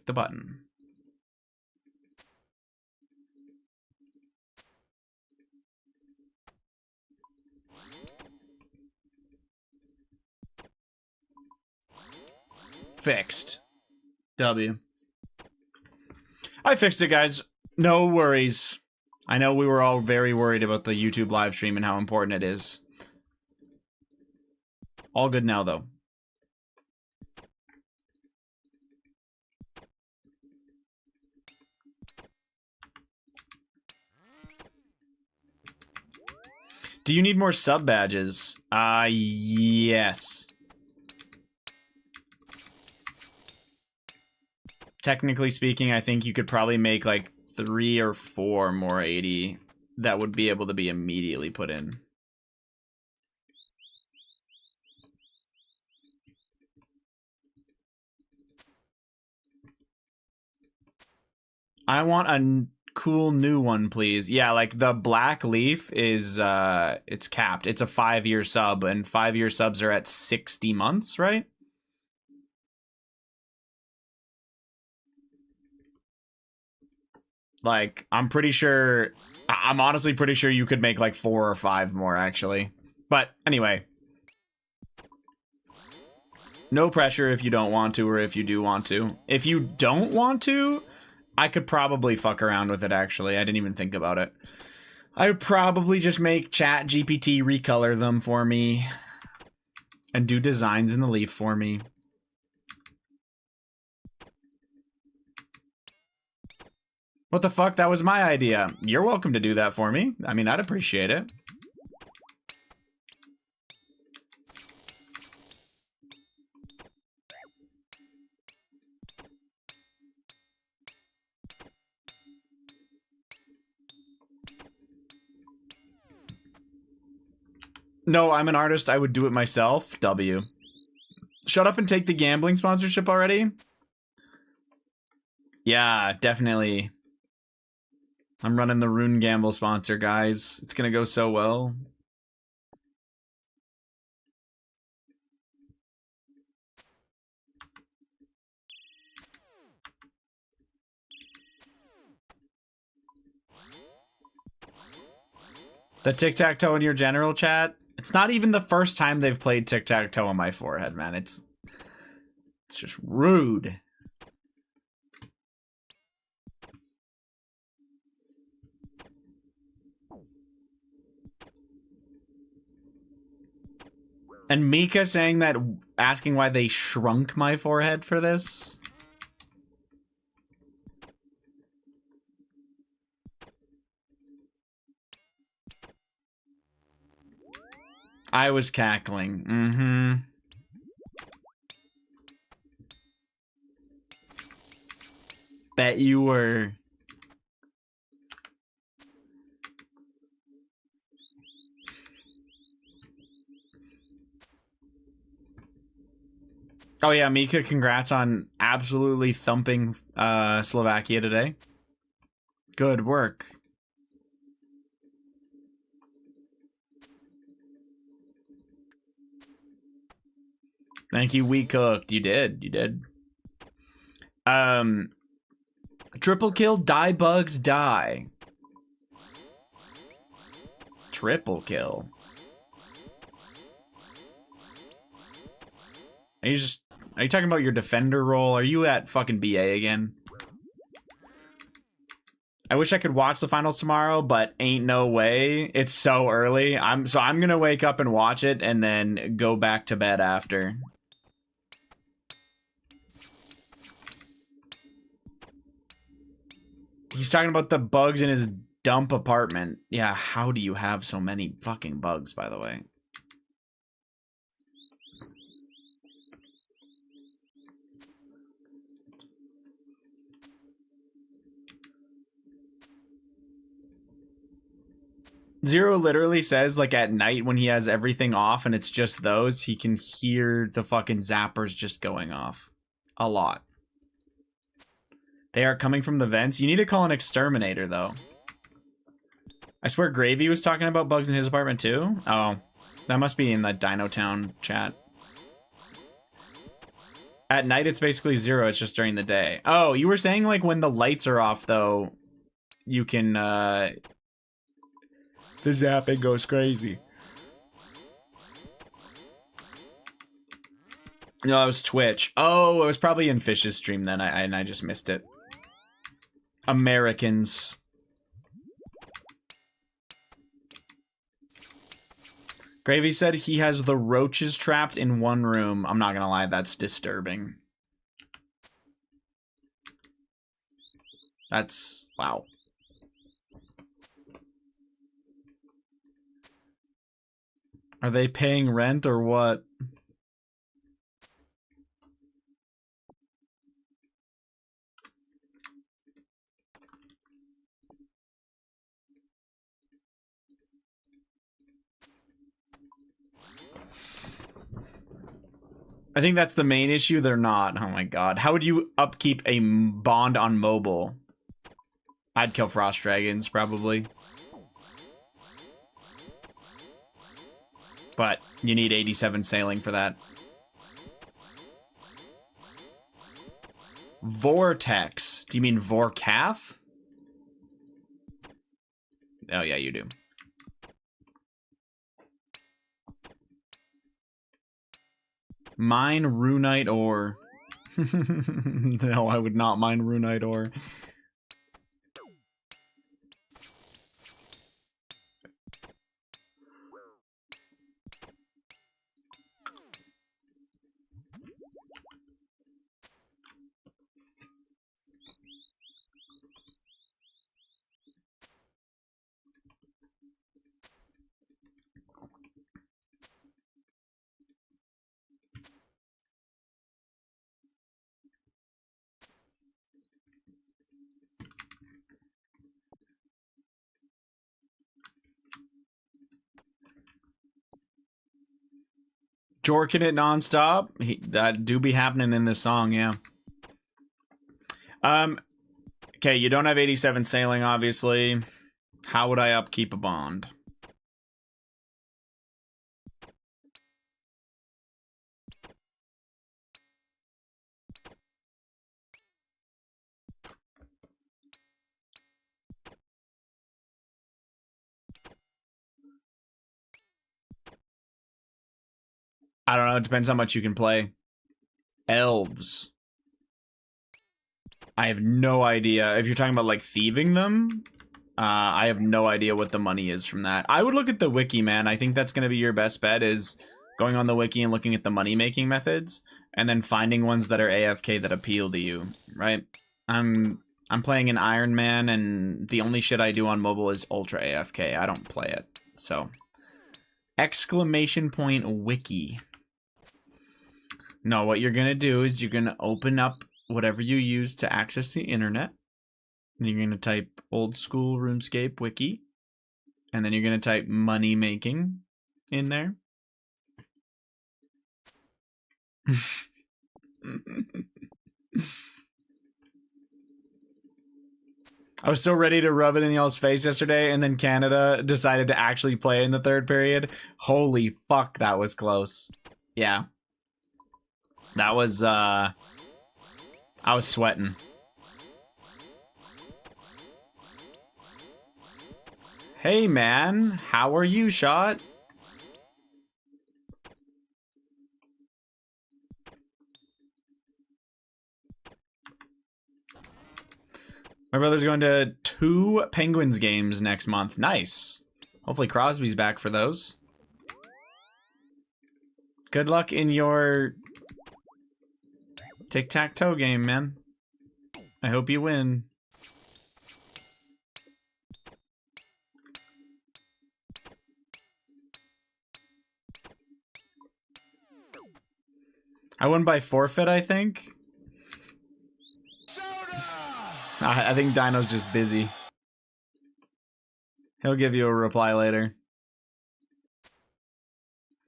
the button. Fixed. W. I fixed it, guys. No worries. I know we were all very worried about the YouTube live stream and how important it is. All good now, though. Do you need more sub badges? Yes. Technically speaking, I think you could probably make like 3 or 4 more 80 that would be able to be immediately put in. I want a cool new one, please. Yeah, like the black leaf is it's capped. It's a 5-year sub, and 5-year subs are at 60 months, right? Like, I'm honestly pretty sure you could make like 4 or 5 more, actually. But anyway, no pressure if you don't want to, or if you do want to. If you don't want to, I could probably fuck around with it, actually. I didn't even think about it. I would probably just make ChatGPT recolor them for me and do designs in the leaf for me. What the fuck? That was my idea. You're welcome to do that for me. I mean, I'd appreciate it. No, I'm an artist. I would do it myself. W. Shut up and take the gambling sponsorship already? Yeah, definitely. I'm running the Rune Gamble sponsor, guys. It's gonna go so well. The tic-tac-toe in your general chat? It's not even the first time they've played tic-tac-toe on my forehead, man. It's just rude. And Mika saying that, asking why they shrunk my forehead for this. I was cackling. Mm-hmm. Bet you were. Oh yeah, Mika, congrats on absolutely thumping Slovakia today. Good work. Thank you, We Cooked. You did. You did. Triple kill, die bugs, die. Triple kill. Are you talking about your defender role? Are you at fucking BA again? I wish I could watch the finals tomorrow, but ain't no way. It's so early. I'm gonna wake up and watch it and then go back to bed after. He's talking about the bugs in his dump apartment. Yeah, how do you have so many fucking bugs, by the way? Zero literally says, like, at night when he has everything off and it's just those, he can hear the fucking zappers just going off. A lot. They are coming from the vents. You need to call an exterminator, though. I swear Gravy was talking about bugs in his apartment, too? Oh, that must be in the Dino Town chat. At night, it's basically 0. It's just during the day. Oh, you were saying, like, when the lights are off, though, you can, the zapping goes crazy. No, it was Twitch. Oh, it was probably in Fish's stream then, and I just missed it. Americans. Gravy said he has the roaches trapped in one room. I'm not gonna lie, that's disturbing. That's... wow. Are they paying rent or what? I think that's the main issue. They're not. Oh my god. How would you upkeep a bond on mobile? I'd kill frost dragons, probably. But you need 87 sailing for that. Vortex. Do you mean Vorkath? Oh yeah, you do. Mine runite ore. No, I would not mine runite ore. Jorking it nonstop. That do be happening in this song, yeah. Okay, you don't have 87 sailing, obviously. How would I upkeep a bond? I don't know, it depends how much you can play. Elves. I have no idea. If you're talking about, like, thieving them, I have no idea what the money is from that. I would look at the wiki, man. I think that's going to be your best bet, is going on the wiki and looking at the money-making methods, and then finding ones that are AFK that appeal to you, right? I'm playing an Ironman, and the only shit I do on mobile is Ultra AFK. I don't play it, so... Exclamation point wiki. No, what you're gonna do is you're gonna open up whatever you use to access the internet. And you're gonna type old school RuneScape wiki. And then you're gonna type money making in there. I was so ready to rub it in y'all's face yesterday, and then Canada decided to actually play in the third period. Holy fuck, that was close. Yeah. That was, I was sweating. Hey, man. How are you, Shot? My brother's going to 2 Penguins games next month. Nice. Hopefully Crosby's back for those. Good luck in your tic-tac-toe game, man. I hope you win. I won by forfeit, I think. I think Dino's just busy. He'll give you a reply later.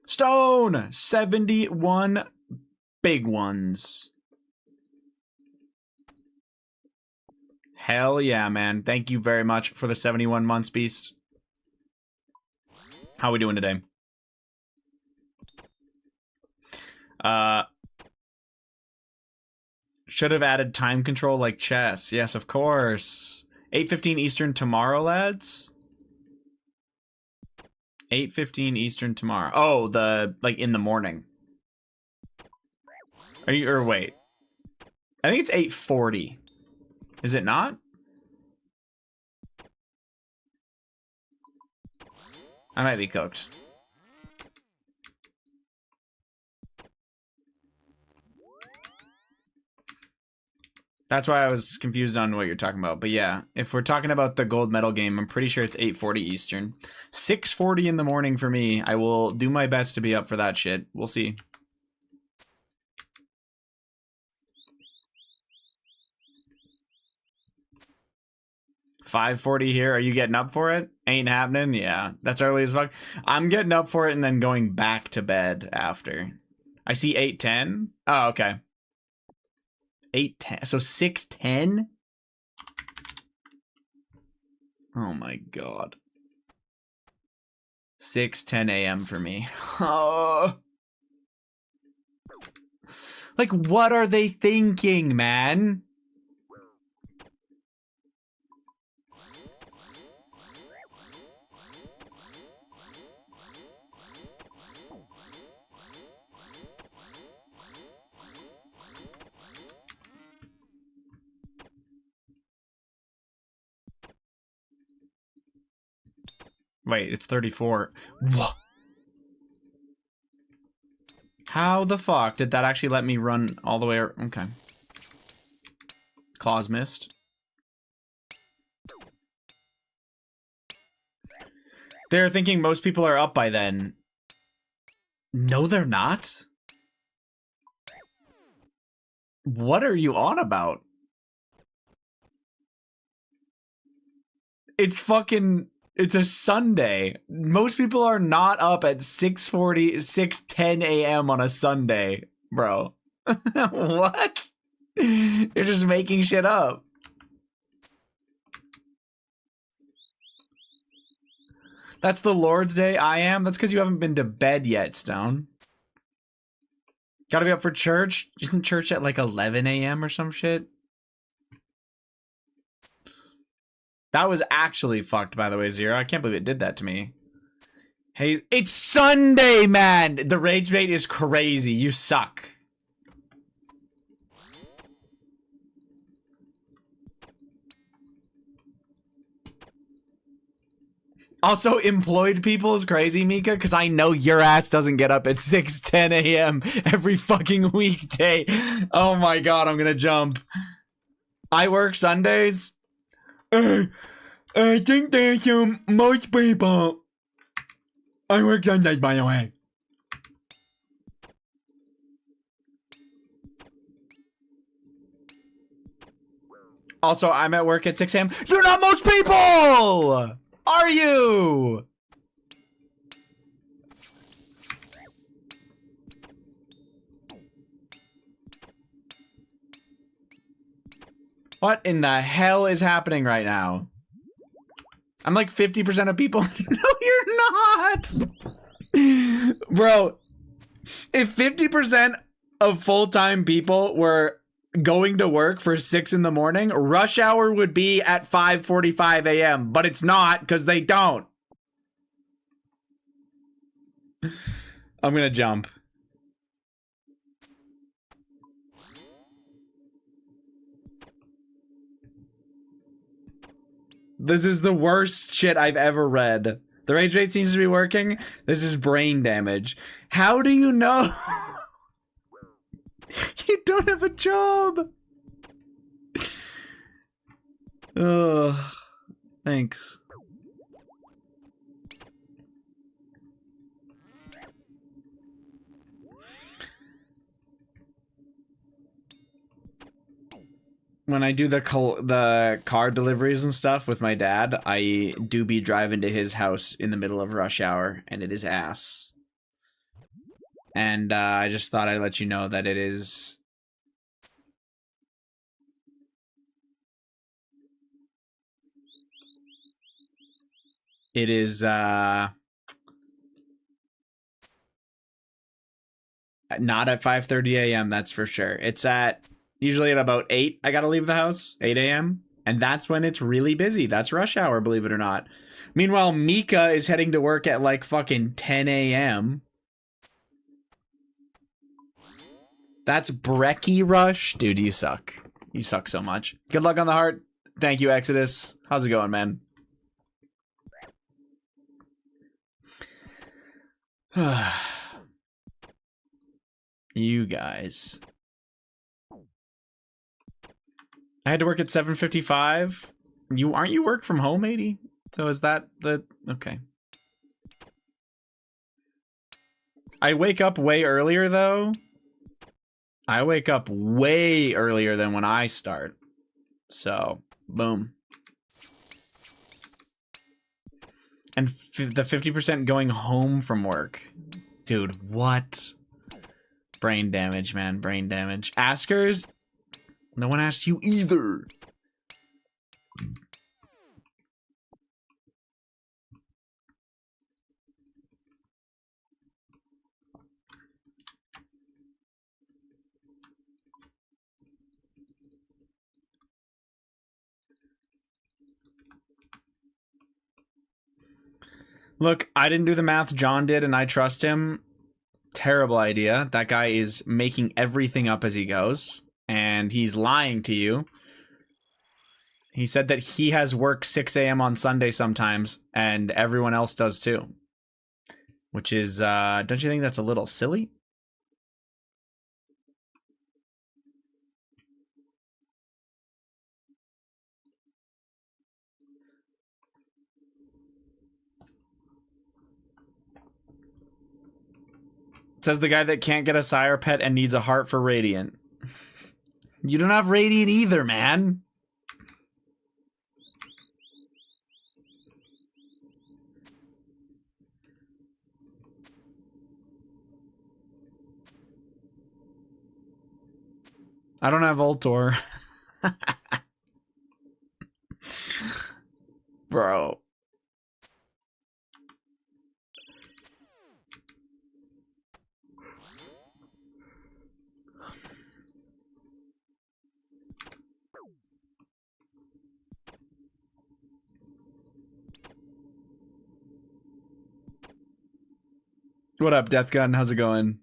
Stone! 71 big ones. Hell yeah, man. Thank you very much for the 71 months, Beast. How are we doing today? Should have added time control like chess. Yes, of course. 8:15 Eastern tomorrow, lads. 8:15 Eastern tomorrow. Oh, like in the morning. Are you, or wait. I think it's 8:40. Is it not? I might be cooked. That's why I was confused on what you're talking about. But yeah, if we're talking about the gold medal game, I'm pretty sure it's 8:40 Eastern. 6:40 in the morning for me. I will do my best to be up for that shit. We'll see. $5:40 here. Are you getting up for it? Ain't happening. Yeah, that's early as fuck. I'm getting up for it and then going back to bed after. I see 8:10. Oh, okay. 8:10. So 6:10. Oh my god. 6:10 a.m. for me. Oh. Like, what are they thinking, man? Wait, it's 34. What? How the fuck did that actually let me run all the way? Okay. Claws missed. They're thinking most people are up by then. No, they're not. What are you on about? It's fucking... It's a Sunday. Most people are not up at 6:40, 6:10 a.m. on a Sunday, bro. What? You're just making shit up. That's the Lord's Day. I am. That's because you haven't been to bed yet, Stone. Gotta be up for church. Isn't church at like 11 a.m. or some shit? That was actually fucked, by the way, Zero. I can't believe it did that to me. Hey, it's Sunday, man! The rage rate is crazy. You suck. Also, employed people is crazy, Mika, because I know your ass doesn't get up at 6:10 a.m. every fucking weekday. Oh my god, I'm gonna jump. I work Sundays. I think there's most people. I work Sundays, by the way. Also, I'm at work at 6 a.m. You're not most people! Are you? What in the hell is happening right now? I'm like 50% of people. No, you're not. Bro, if 50% of full-time people were going to work for 6 in the morning, rush hour would be at 5:45 a.m., but it's not because they don't. I'm gonna jump. This is the worst shit I've ever read. The rage rate seems to be working. This is brain damage. How do you know? You don't have a job. Ugh. Thanks. When I do the car deliveries and stuff with my dad, I do be driving to his house in the middle of rush hour, and it is ass. And I just thought I'd let you know that it is... It is, not at 5:30 a.m., that's for sure. It's at Usually at about 8, I gotta leave the house, 8 a.m. And that's when it's really busy. That's rush hour, believe it or not. Meanwhile, Mika is heading to work at like fucking 10 a.m. That's brekkie rush? Dude, you suck. You suck so much. Good luck on the heart. Thank you, Exodus. How's it going, man? You guys. I had to work at 7:55. Aren't you work from home, 80? So is that the okay. I wake up way earlier though. I wake up way earlier than when I start. So, boom. And the 50% going home from work. Dude, what? Brain damage, man. Brain damage. Askers? No one asked you either. Look, I didn't do the math. John did, and I trust him. Terrible idea. That guy is making everything up as he goes, and he's lying to you. He said that he has work 6 a.m. on Sunday sometimes, and everyone else does too. Which is, don't you think that's a little silly? Says the guy that can't get a sire pet and needs a heart for Radiant. You don't have Radiant either, man. I don't have Ultor. Bro. What up, Death Gun? How's it going?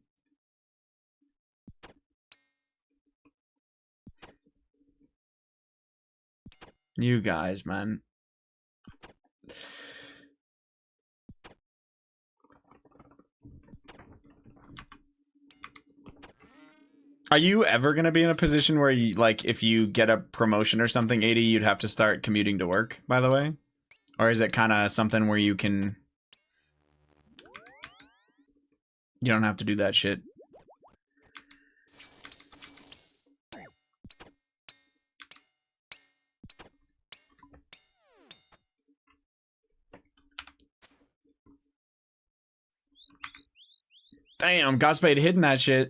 You guys, man. Are you ever going to be in a position where, you, like, if you get a promotion or something, 80, you'd have to start commuting to work, by the way? Or is it kind of something where you can... You don't have to do that shit. Damn, Godspeed hitting that shit.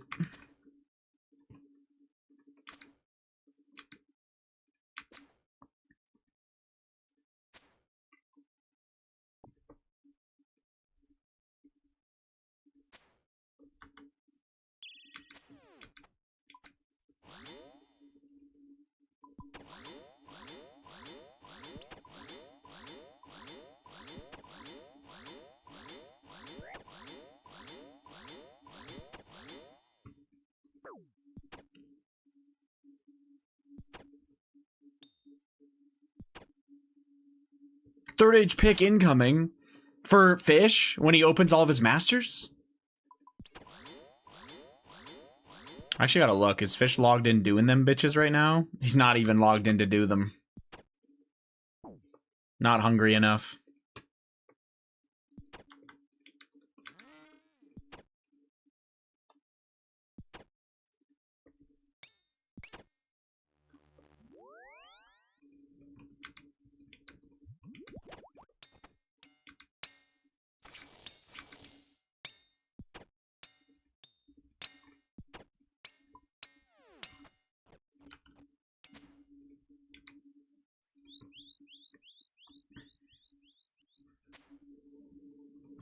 Third age pick incoming for Fish when he opens all of his masters. I actually gotta look. Is Fish logged in doing them bitches right now? He's not even logged in to do them. Not hungry enough.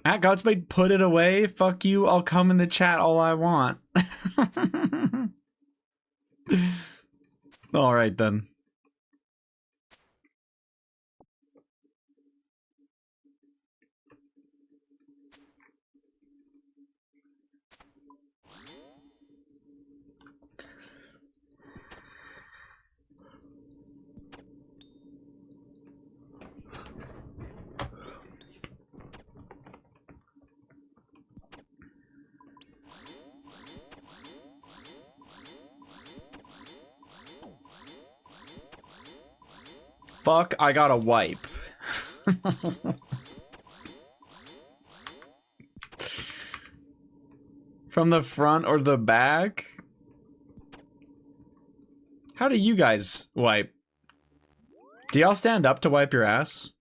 At Godspeed, put it away. Fuck you. I'll come in the chat all I want. All right, then. Fuck, I got a wipe. From the front or the back? How do you guys wipe? Do y'all stand up to wipe your ass?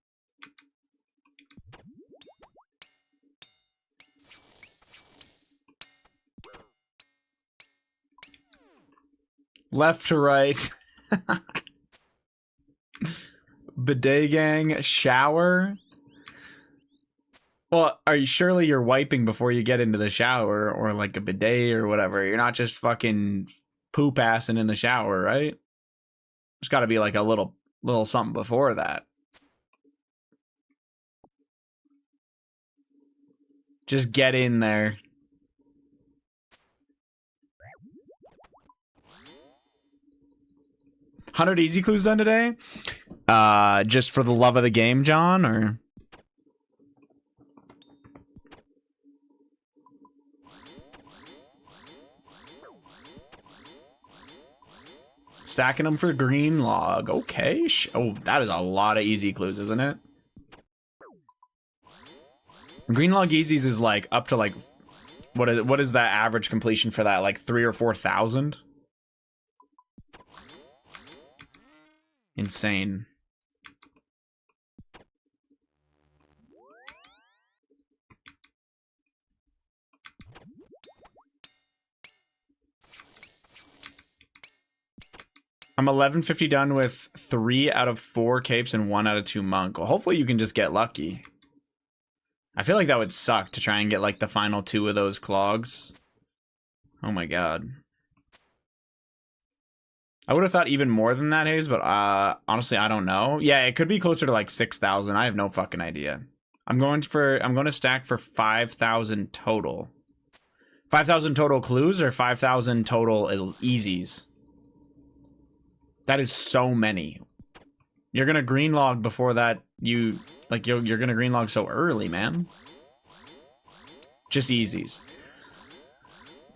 Left to right. Bidet gang, shower. Well, are you surely you're wiping before you get into the shower or like a bidet or whatever? You're not just fucking poop assing in the shower, right? There's got to be like a little something before that. Just get in there. 100 easy clues done today? Just for the love of the game, John, or? Stacking them for green log. Okay. Oh, that is a lot of easy clues, isn't it? Green log easies is like up to like, what is that average completion for that? Like 3,000 or 4,000? Insane. I'm 1150 done with 3 out of 4 capes and 1 out of 2 monk. Well, hopefully you can just get lucky. I feel like that would suck to try and get like the final 2 of those clogs. Oh my god. I would have thought even more than that, Hayes, but honestly, I don't know. Yeah, it could be closer to like 6,000. I have no fucking idea. I'm going to stack for 5,000 total. 5,000 total clues or 5,000 total easies? That is so many. You're gonna green log before that. You're gonna green log so early, man. Just easies.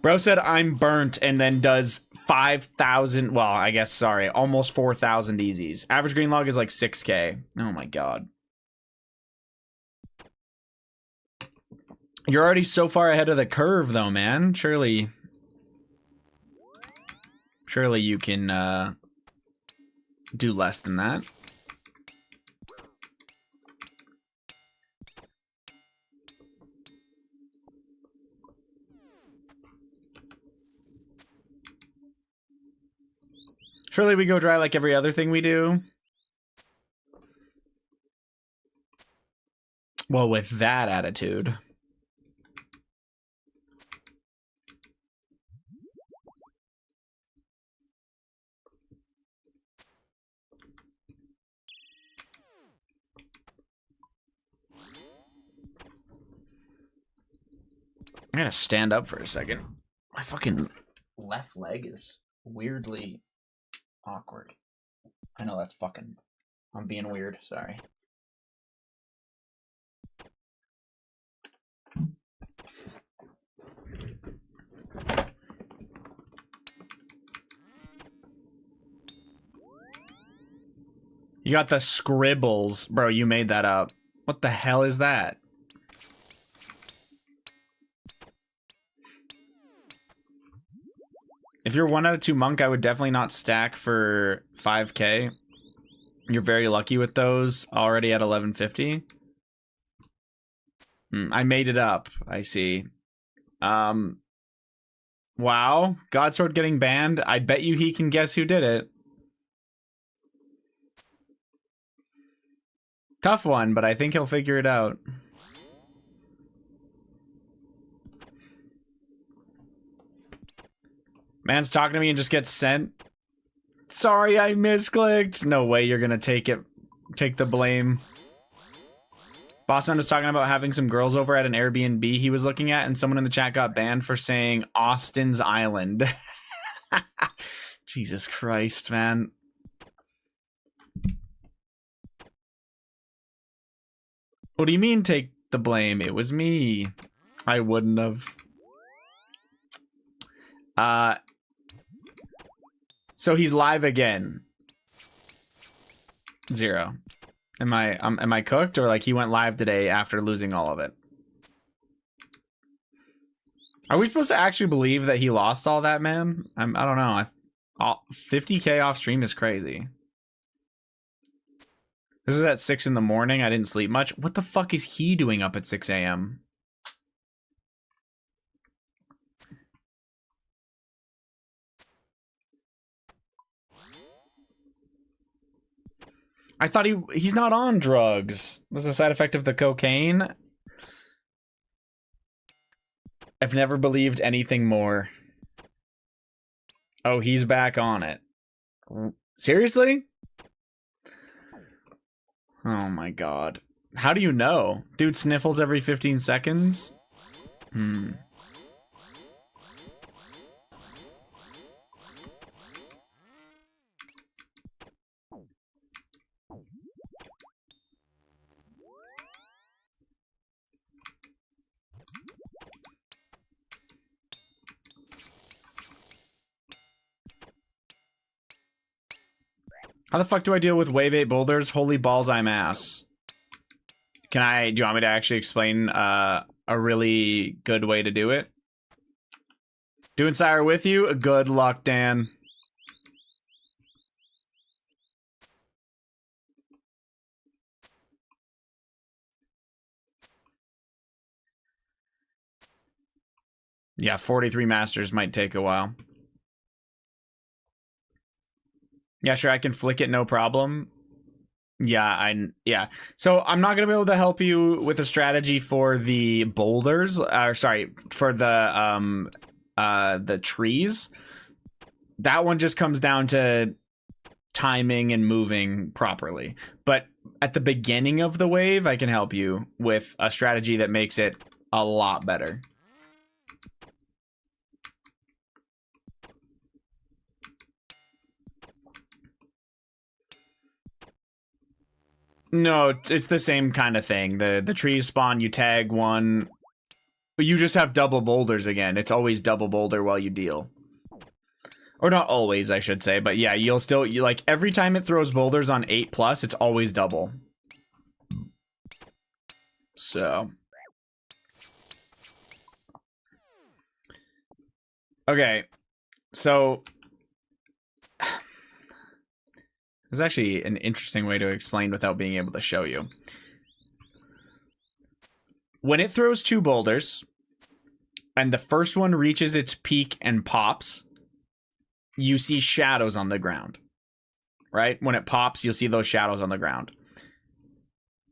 Bro said I'm burnt and then does 5,000. Well, I guess, sorry, almost 4,000 easies. Average green log is like 6K. Oh my god. You're already so far ahead of the curve, though, man. Surely you can do less than that. Surely we go dry like every other thing we do. Well, with that attitude. I gotta stand up for a second. My fucking left leg is weirdly awkward. I know that's fucking... I'm being weird, sorry. You got the scribbles. Bro, you made that up. What the hell is that? If you're 1 out of 2 monk, I would definitely not stack for 5K. You're very lucky with those. Already at 1150. I made it up. I see. Wow. Godsword getting banned. I bet you he can guess who did it. Tough one, but I think he'll figure it out. Man's talking to me and just gets sent Sorry, I misclicked. No way you're gonna take the blame. Bossman was talking about having some girls over at an Airbnb he was looking at, and someone in the chat got banned for saying Austin's Island. Jesus Christ, man. What do you mean take the blame? It was me. I wouldn't have. So he's live again. 0. Am I cooked, or like he went live today after losing all of it? Are we supposed to actually believe that he lost all that, man? I don't know. 50K off stream is crazy. This is at 6 in the morning. I didn't sleep much. What the fuck is he doing up at 6 a.m.? I thought he's not on drugs. This is a side effect of the cocaine. I've never believed anything more. Oh, he's back on it. Seriously? Oh my god. How do you know? Dude sniffles every 15 seconds? How the fuck do I deal with wave 8 boulders? Holy balls, I'm ass. Do you want me to actually explain a really good way to do it? Doing Sire with you? Good luck, Dan. Yeah, 43 masters might take a while. Yeah, sure, I can flick it, no problem. Yeah, So I'm not gonna be able to help you with a strategy for the boulders, sorry, for the trees. That one just comes down to timing and moving properly. But at the beginning of the wave, I can help you with a strategy that makes it a lot better. No, it's the same kind of thing. The trees spawn, you tag one. But you just have double boulders again. It's always double boulder while you deal. Or not always, I should say. But yeah, you like every time it throws boulders on 8+, it's always double. So. Okay. So. There's actually an interesting way to explain without being able to show you. When it throws 2 boulders, and the first one reaches its peak and pops, you see shadows on the ground. Right? When it pops, you'll see those shadows on the ground.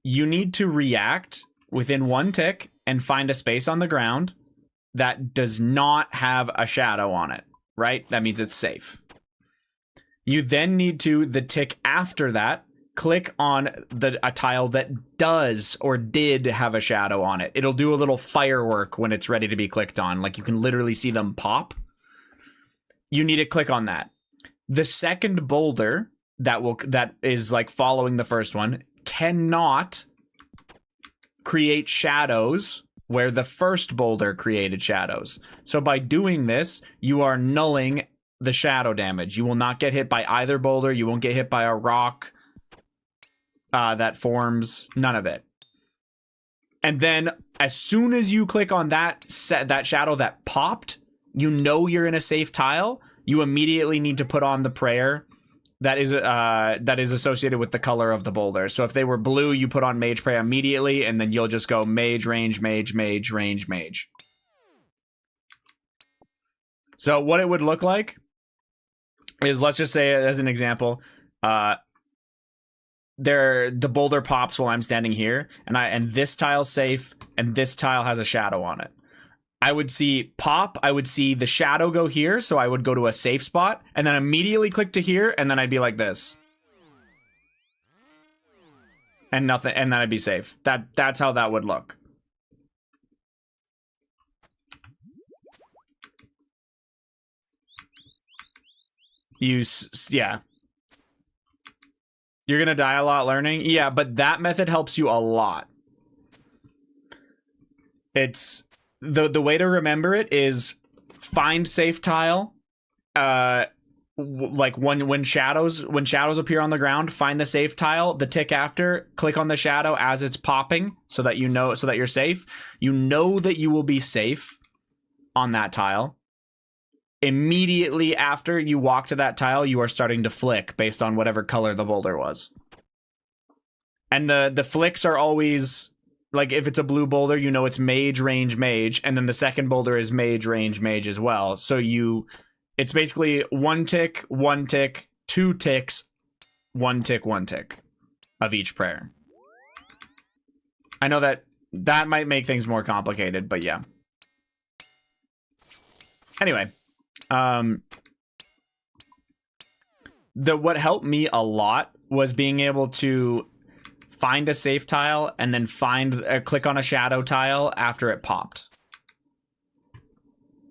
You need to react within 1 tick and find a space on the ground that does not have a shadow on it. Right? That means it's safe. You then need to, the tick after that, click on a tile that does or did have a shadow on it. It'll do a little firework when it's ready to be clicked on. Like you can literally see them pop. You need to click on that. The second boulder that is like following the first one cannot create shadows where the first boulder created shadows. So by doing this, you are nulling the shadow damage. You will not get hit by either boulder. You won't get hit by a rock that forms. None of it. And then as soon as you click on that shadow that popped, you know you're in a safe tile. You immediately need to put on the prayer that is associated with the color of the boulder. So if they were blue, you put on Mage Prayer immediately, and then you'll just go Mage, Range, Mage, Mage, Range, Mage. So what it would look like is, let's just say as an example, the boulder pops while I'm standing here, and this tile's safe, and this tile has a shadow on it. I would see pop, I would see the shadow go here, so I would go to a safe spot, and then immediately click to here, and then I'd be like this. And nothing, and then I'd be safe. That's how that would look. Yeah. You're gonna die a lot learning? Yeah, but that method helps you a lot. It's the way to remember it is find safe tile. Like when shadows appear on the ground, find the safe tile. The tick after, click on the shadow as it's popping, so that you're safe. You know that you will be safe on that tile. Immediately after you walk to that tile, you are starting to flick based on whatever color the boulder was. And the flicks are always, like, if it's a blue boulder, you know it's mage, range, mage, and then the second boulder is mage, range, mage as well. So it's basically 1 tick, 1 tick, 2 ticks, 1 tick, 1 tick of each prayer. I know that might make things more complicated, but yeah. Anyway, what helped me a lot was being able to find a safe tile and then click on a shadow tile after it popped.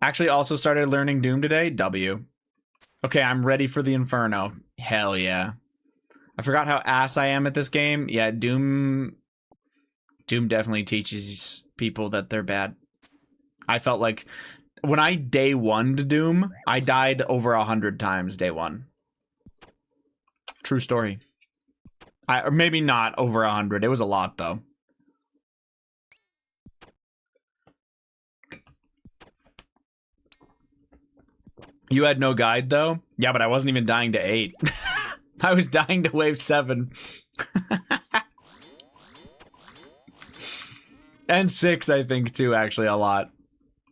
Actually also started learning Doom today. W. Okay, I'm ready for the Inferno. Hell yeah. I forgot how ass I am at this game. Yeah, Doom definitely teaches people that they're bad. I felt like when I day one'd Doom, I died over 100 times day one. True story. Or maybe not over 100. It was a lot, though. You had no guide, though? Yeah, but I wasn't even dying to 8. I was dying to wave 7. And 6, I think, too, actually, a lot.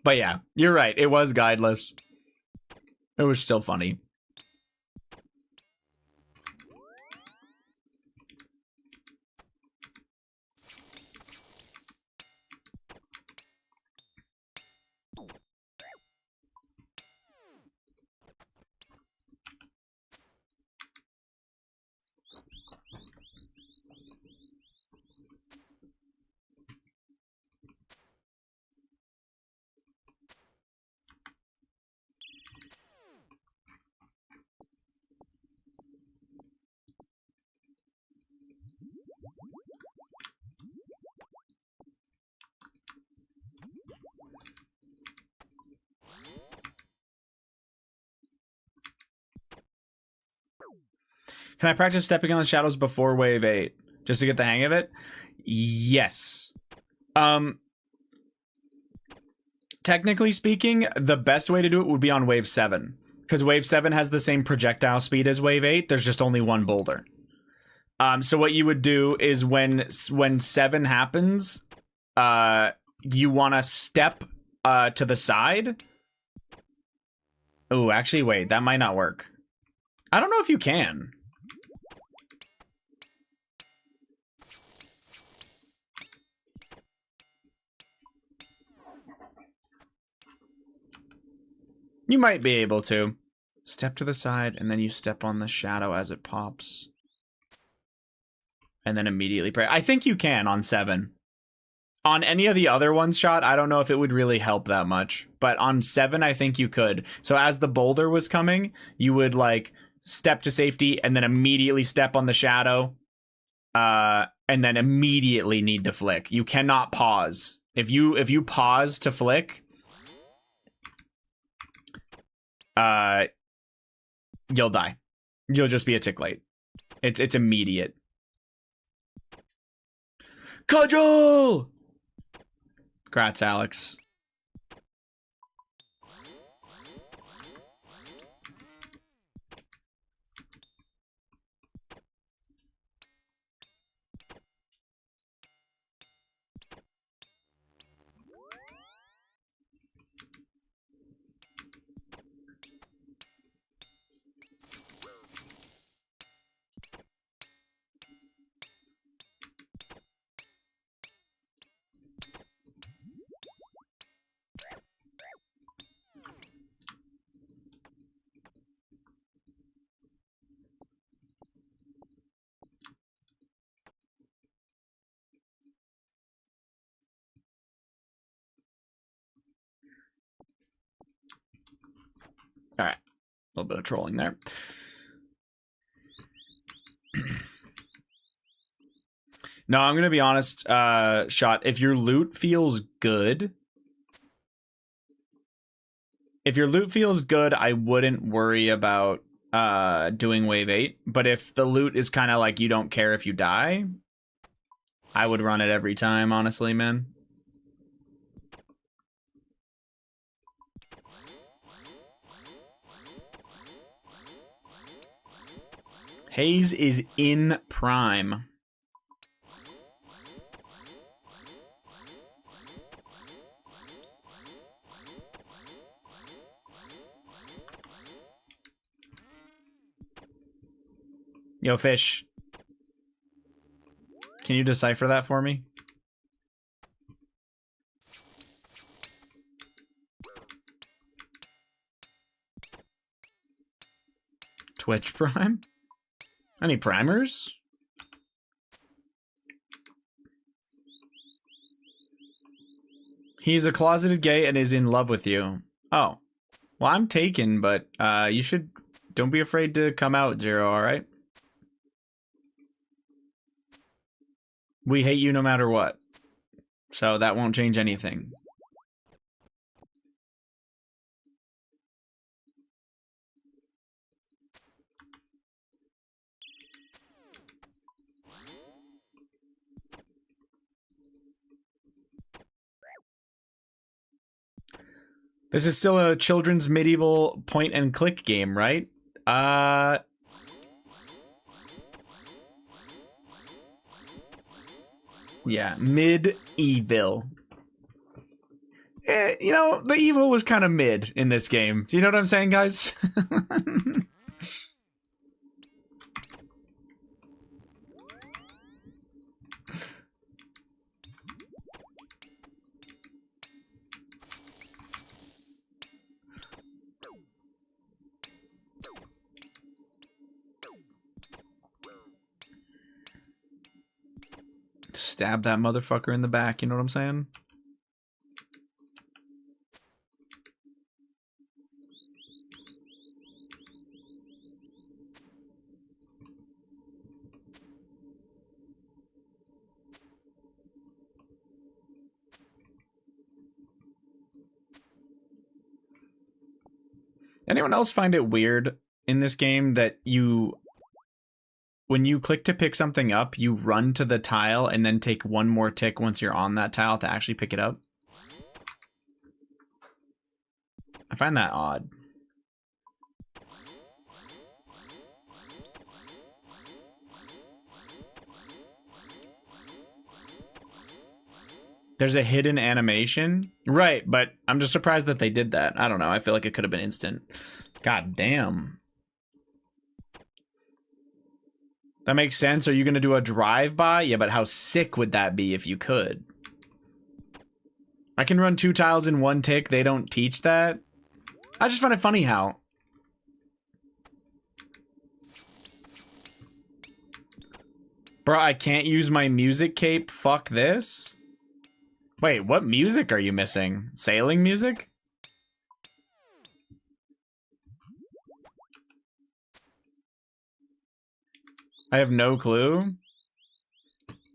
But yeah, you're right. It was guideless. It was still funny. Can I practice stepping on the shadows before wave 8 just to get the hang of it? Yes. Technically speaking, the best way to do it would be on wave 7, because wave 7 has the same projectile speed as wave 8. There's just only one boulder. So what you would do is when 7 happens, you want to step to the side. Oh, actually, wait, that might not work. I don't know if you can. You might be able to. Step to the side, and then you step on the shadow as it pops. And then immediately pray. I think you can on 7. On any of the other ones shot, I don't know if it would really help that much. But on 7, I think you could. So as the boulder was coming, you would, like, step to safety, and then immediately step on the shadow. And then immediately need to flick. You cannot pause. If you pause to flick... you'll die. You'll just be a tick late. It's immediate. Cudgel! Grats, Alex. All right. A little bit of trolling there. No, I'm going to be honest, Shot. If your loot feels good, I wouldn't worry about doing wave 8. But if the loot is kind of like you don't care if you die, I would run it every time, honestly, man. Haze is in prime. Yo, Fish. Can you decipher that for me? Twitch Prime? Any primers? He's a closeted gay and is in love with you. Oh. Well, I'm taken, but you should... Don't be afraid to come out, Zero, alright? We hate you no matter what. So that won't change anything. This is still a children's medieval point and click game, right? Yeah, mid-evil. You know, the evil was kind of mid in this game. Do you know what I'm saying, guys? Stab that motherfucker in the back, you know what I'm saying? Anyone else find it weird in this game that when you click to pick something up, you run to the tile and then take one more tick once you're on that tile to actually pick it up? I find that odd. There's a hidden animation? Right, but I'm just surprised that they did that. I don't know. I feel like it could have been instant. God damn. That makes sense. Are you going to do a drive-by? Yeah, but how sick would that be if you could? I can run 2 tiles in 1 tick. They don't teach that. I just find it funny how. Bro, I can't use my music cape. Fuck this. Wait, what music are you missing? Sailing music? I have no clue.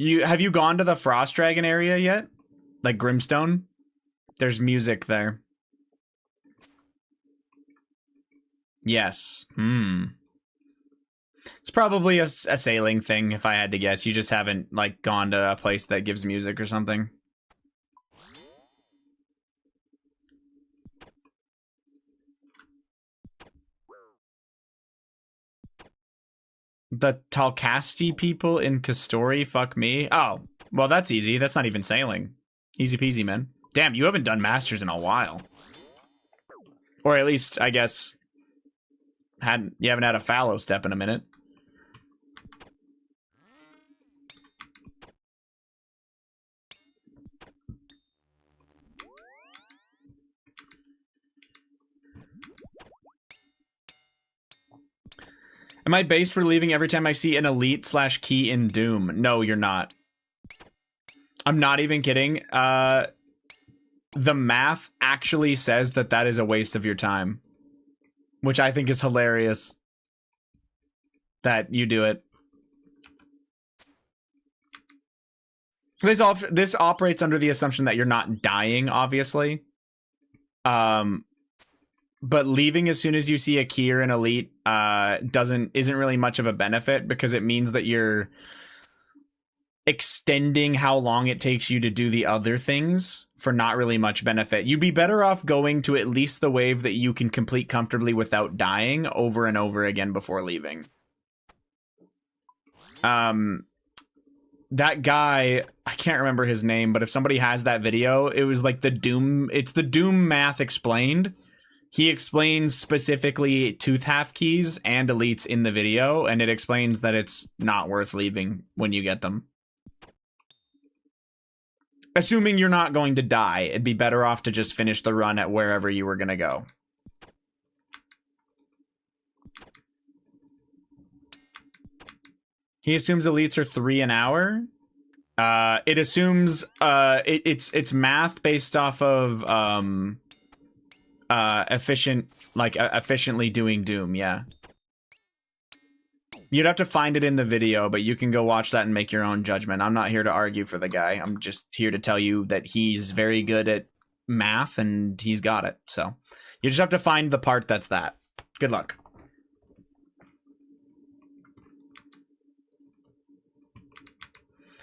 Have you gone to the Frost Dragon area yet? Like Grimstone? There's music there. Yes. It's probably a sailing thing, if I had to guess. You just haven't, like, gone to a place that gives music or something. The Talcasti people in Kastori, fuck me. Oh, well, that's easy. That's not even sailing. Easy peasy, man. Damn, you haven't done Masters in a while. Or at least, I guess, you haven't had a fallow step in a minute. Am I based for leaving every time I see an elite/key in Doom? No, you're not. I'm not even kidding. The math actually says that that is a waste of your time. which I think is hilarious that you do it. This operates under the assumption that you're not dying, obviously. But leaving as soon as you see a key or an elite isn't really much of a benefit, because it means that you're extending how long it takes you to do the other things for not really much benefit. You'd be better off going to at least the wave that you can complete comfortably without dying over and over again before leaving. That guy, I can't remember his name, but if somebody has that video, it was like it's the Doom math explained. He explains specifically tooth half keys and elites in the video, and it explains that it's not worth leaving when you get them. Assuming you're not going to die, it'd be better off to just finish the run at wherever you were going to go. He assumes elites are 3 an hour. It assumes it's math based off of efficiently doing Doom, yeah. You'd have to find it in the video, but you can go watch that and make your own judgment. I'm not here to argue for the guy. I'm just here to tell you that he's very good at math and he's got it. So you just have to find the part that's that. Good luck.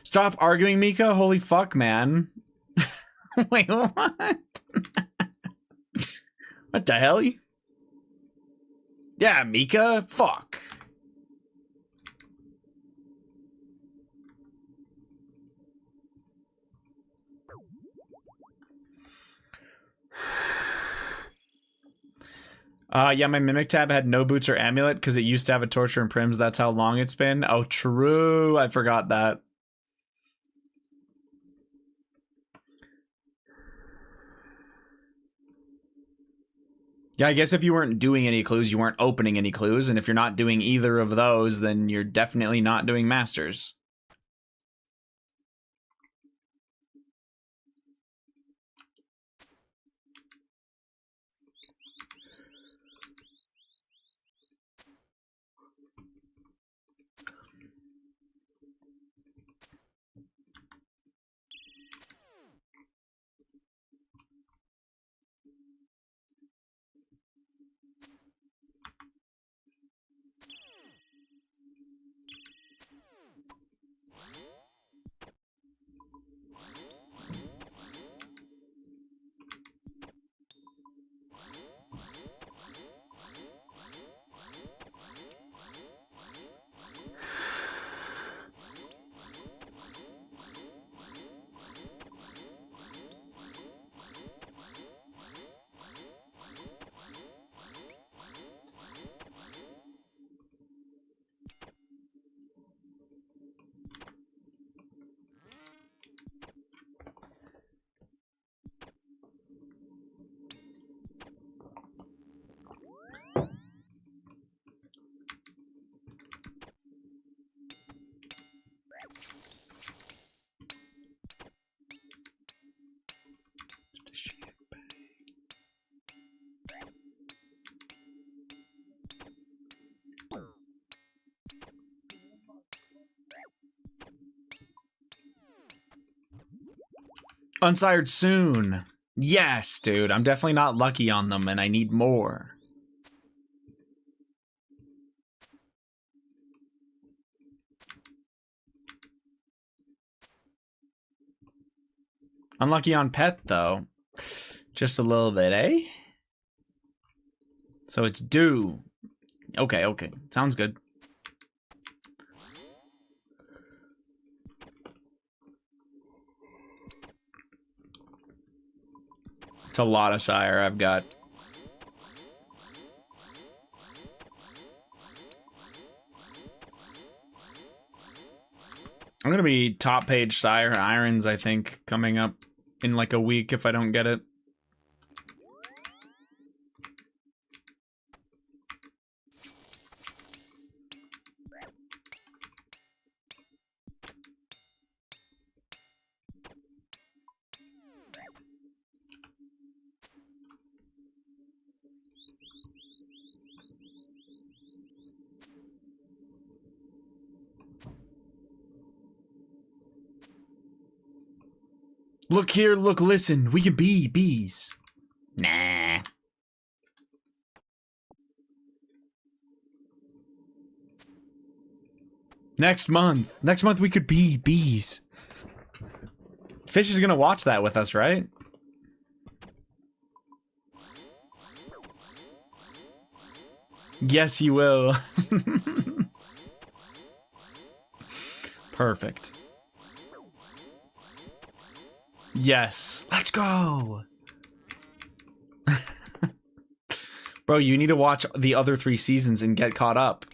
Stop arguing, Mika. Holy fuck, man. Wait, what? What the hell? Yeah, Mika. Fuck. Yeah, my Mimic tab had no boots or amulet because it used to have a torture and prims. That's how long it's been. Oh, true. I forgot that. Yeah, I guess if you weren't doing any clues, you weren't opening any clues. And if you're not doing either of those, then you're definitely not doing masters. Unsired soon. Yes, dude. I'm definitely not lucky on them, and I need more. Unlucky on pet, though. Just a little bit, eh? So it's due. Okay, okay. Sounds good. It's a lot of sire I've got. I'm gonna be top page sire irons, I think, coming up in like a week if I don't get it. Look here, look, listen. We can be bees. Nah. Next month we could be bees. Fish is gonna watch that with us, right? Yes, he will. Perfect. Yes. Let's go. Bro, you need to watch the other 3 seasons and get caught up.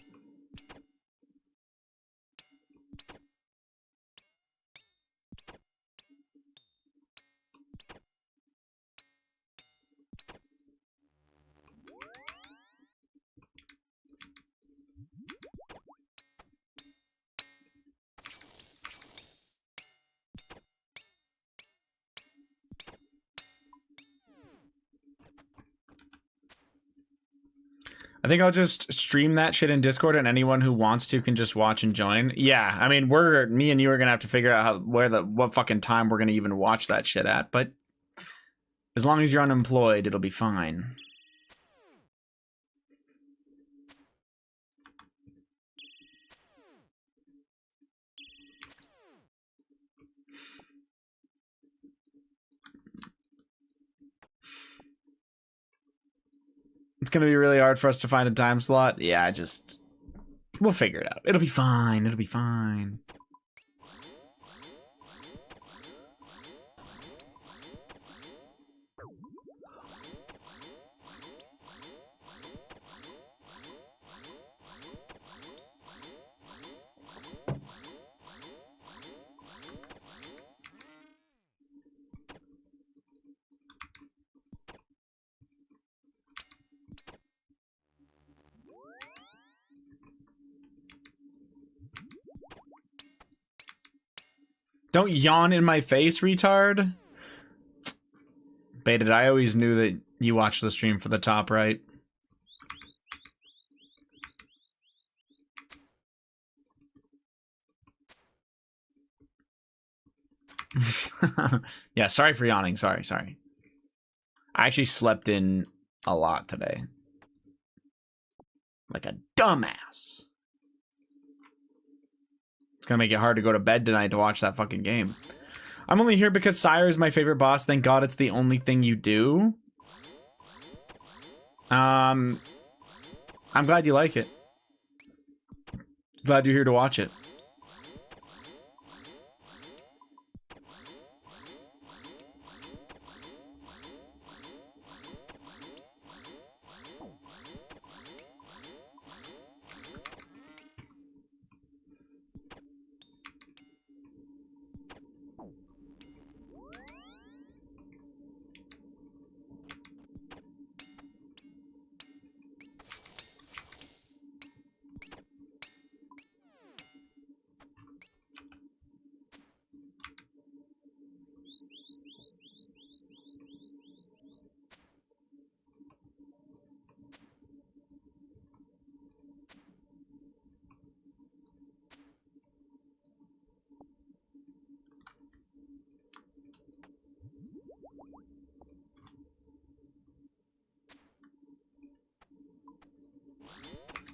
I think I'll just stream that shit in Discord, and anyone who wants to can just watch and join. Yeah, I mean, me and you are gonna have to figure out what fucking time we're gonna even watch that shit at. But as long as you're unemployed, it'll be fine. It's gonna be really hard for us to find a time slot. Yeah, we'll figure it out. It'll be fine. It'll be fine. Don't yawn in my face, retard. Baited, I always knew that you watched the stream for the top right. Yeah, sorry for yawning. Sorry. I actually slept in a lot today. Like a dumbass. It's gonna make it hard to go to bed tonight to watch that fucking game. I'm only here because Sire is my favorite boss. Thank God it's the only thing you do. I'm glad you like it. Glad you're here to watch it.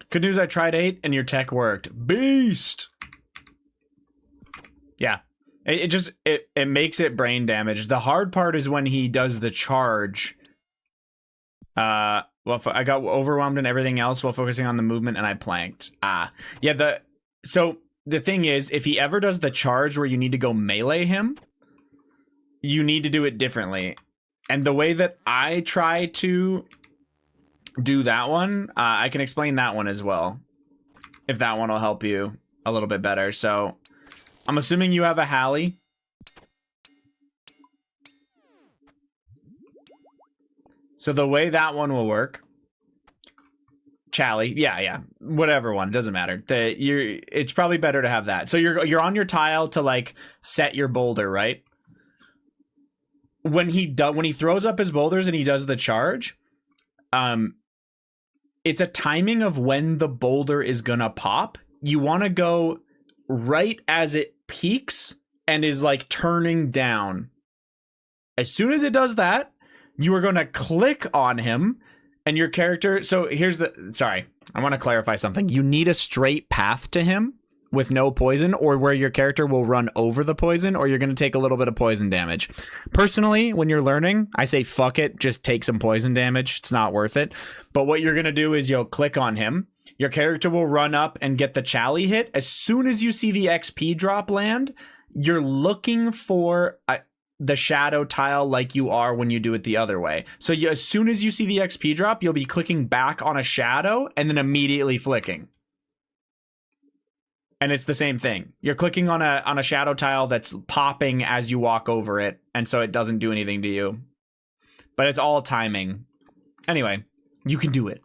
Good news, I tried 8 and your tech worked. Beast! Yeah. It makes it brain damage. The hard part is when he does the charge. Well, I got overwhelmed and everything else while focusing on the movement and I planked. Yeah, so the thing is, if he ever does the charge where you need to go melee him, you need to do it differently. And the way that I try to do that one, I can explain that one as well, if that one will help you a little bit better. So I'm assuming you have a Hallie. So the way that one will work, Chally, yeah, whatever one, it doesn't matter. It's probably better to have that. So you're on your tile to like set your boulder, right? When he throws up his boulders and he does the charge, it's a timing of when the boulder is gonna pop. You want to go right as it peaks and is like turning down. As soon as it does that, you are going to click on him and your character. So here's the, sorry, I want to clarify something. You need a straight path to him with no poison, or where your character will run over the poison, or you're going to take a little bit of poison damage. Personally, when you're learning, I say fuck it, just take some poison damage. It's not worth it. But what you're going to do is you'll click on him. Your character will run up and get the Chally hit. As soon as you see the XP drop land, you're looking for the shadow tile like you are when you do it the other way. So as soon as you see the XP drop, you'll be clicking back on a shadow and then immediately flicking. And it's the same thing. You're clicking on a shadow tile that's popping as you walk over it, and so it doesn't do anything to you. But it's all timing. Anyway, you can do it.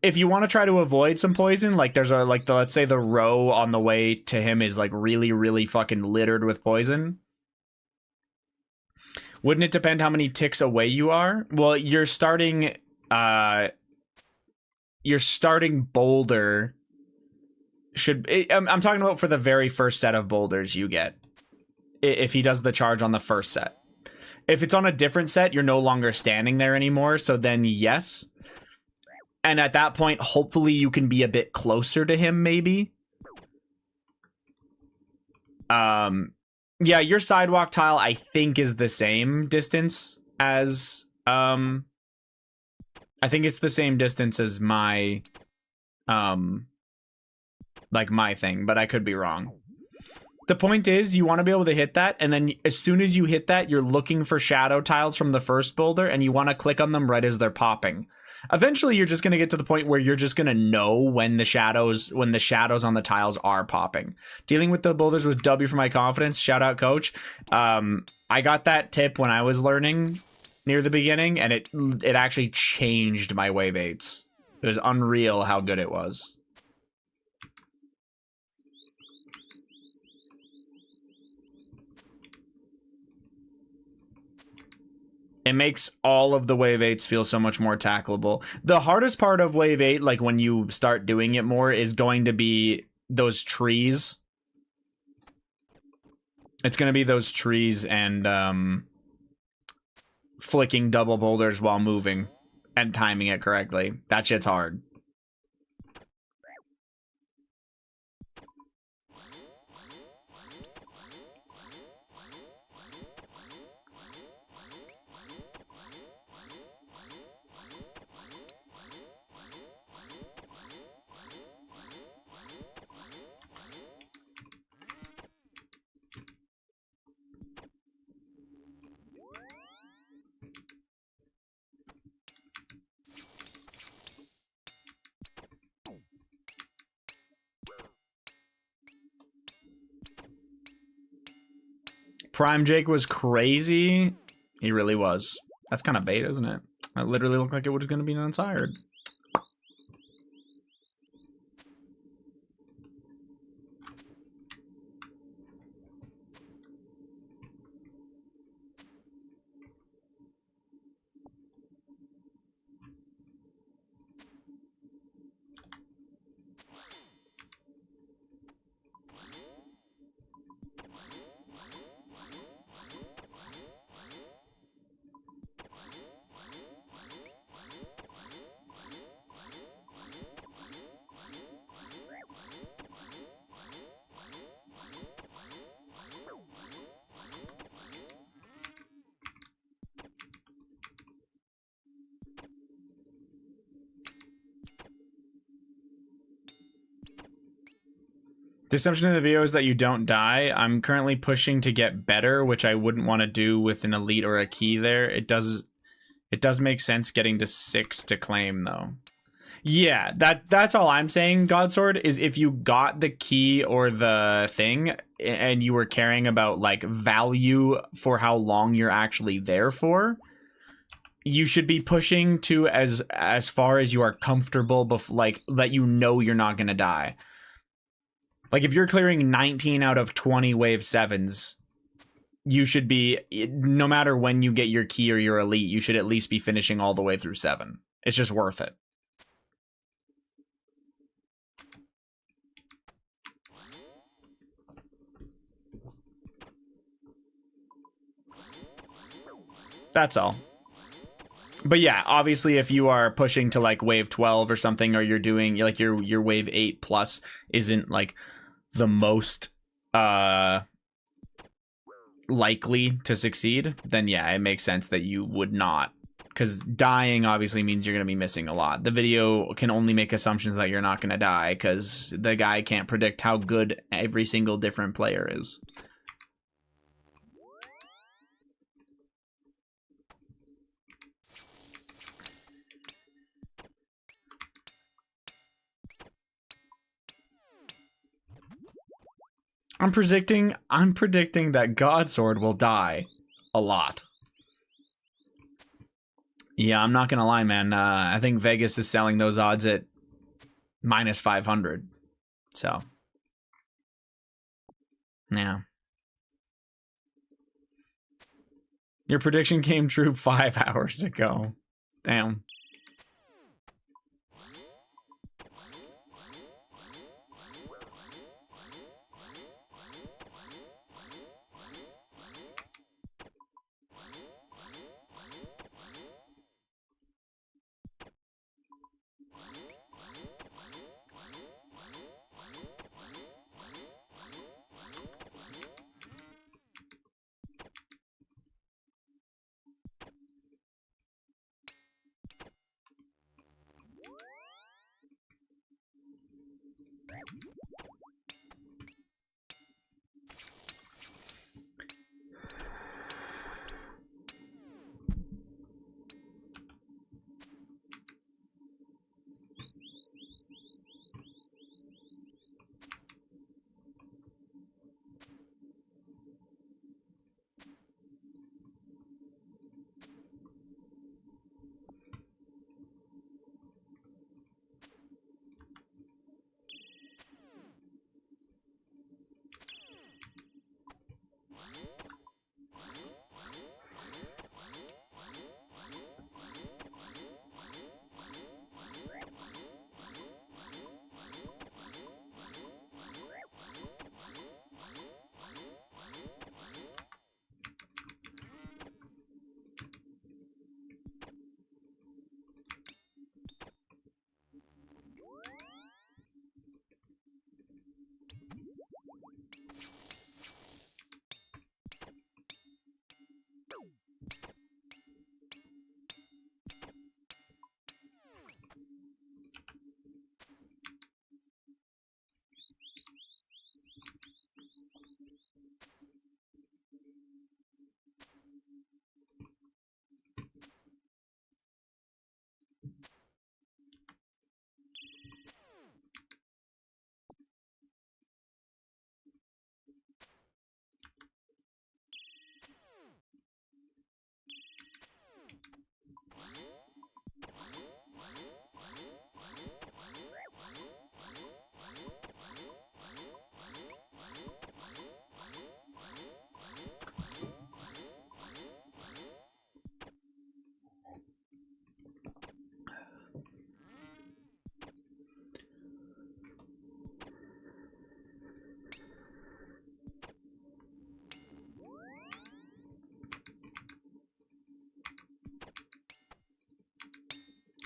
If you want to try to avoid some poison, like there's a let's say the row on the way to him is like really, really fucking littered with poison. Wouldn't it depend how many ticks away you are? Well, you're starting boulder. I'm talking about for the very first set of boulders you get, if he does the charge on the first set. If it's on a different set, you're no longer standing there anymore, so then yes. And at that point, hopefully you can be a bit closer to him, maybe. Yeah, your sidewalk tile, I think, is the same distance as... I think it's the same distance as my... like my thing, but I could be wrong. The point is, you want to be able to hit that, and then as soon as you hit that, you're looking for shadow tiles from the first boulder, and you want to click on them right as they're popping. Eventually, you're just going to get to the point where you're just going to know when the shadows on the tiles are popping. Dealing with the boulders was W for my confidence. Shout out, coach. I got that tip when I was learning near the beginning, and it actually changed my wave 8s. It was unreal how good it was. It makes all of the wave 8s feel so much more tackleable. The hardest part of wave 8, like when you start doing it more, is going to be those trees. It's going to be those trees and flicking double boulders while moving and timing it correctly. That shit's hard. Prime Jake was crazy. He really was. That's kind of bait, isn't it? It literally looked like it was going to be non-sired. The assumption in the video is that you don't die. I'm currently pushing to get better, which I wouldn't want to do with an elite or a key there. It does make sense getting to 6 to claim, though. Yeah, that's all I'm saying, Godsword, is if you got the key or the thing and you were caring about, like, value for how long you're actually there for, you should be pushing to as far as you are comfortable, like, that you know you're not going to die. Like, if you're clearing 19 out of 20 wave 7s, you should be, no matter when you get your key or your elite, you should at least be finishing all the way through 7. It's just worth it. That's all. But yeah, obviously if you are pushing to like wave 12 or something, or you're doing like your wave 8 plus isn't like the most likely to succeed, then yeah, it makes sense that you would not, because dying obviously means you're going to be missing a lot. The video can only make assumptions that you're not going to die because the guy can't predict how good every single different player is. I'm predicting that Godsword will die a lot. Yeah, I'm not gonna lie, man. I think Vegas is selling those odds at minus 500. So, yeah. Your prediction came true 5 hours ago. Damn.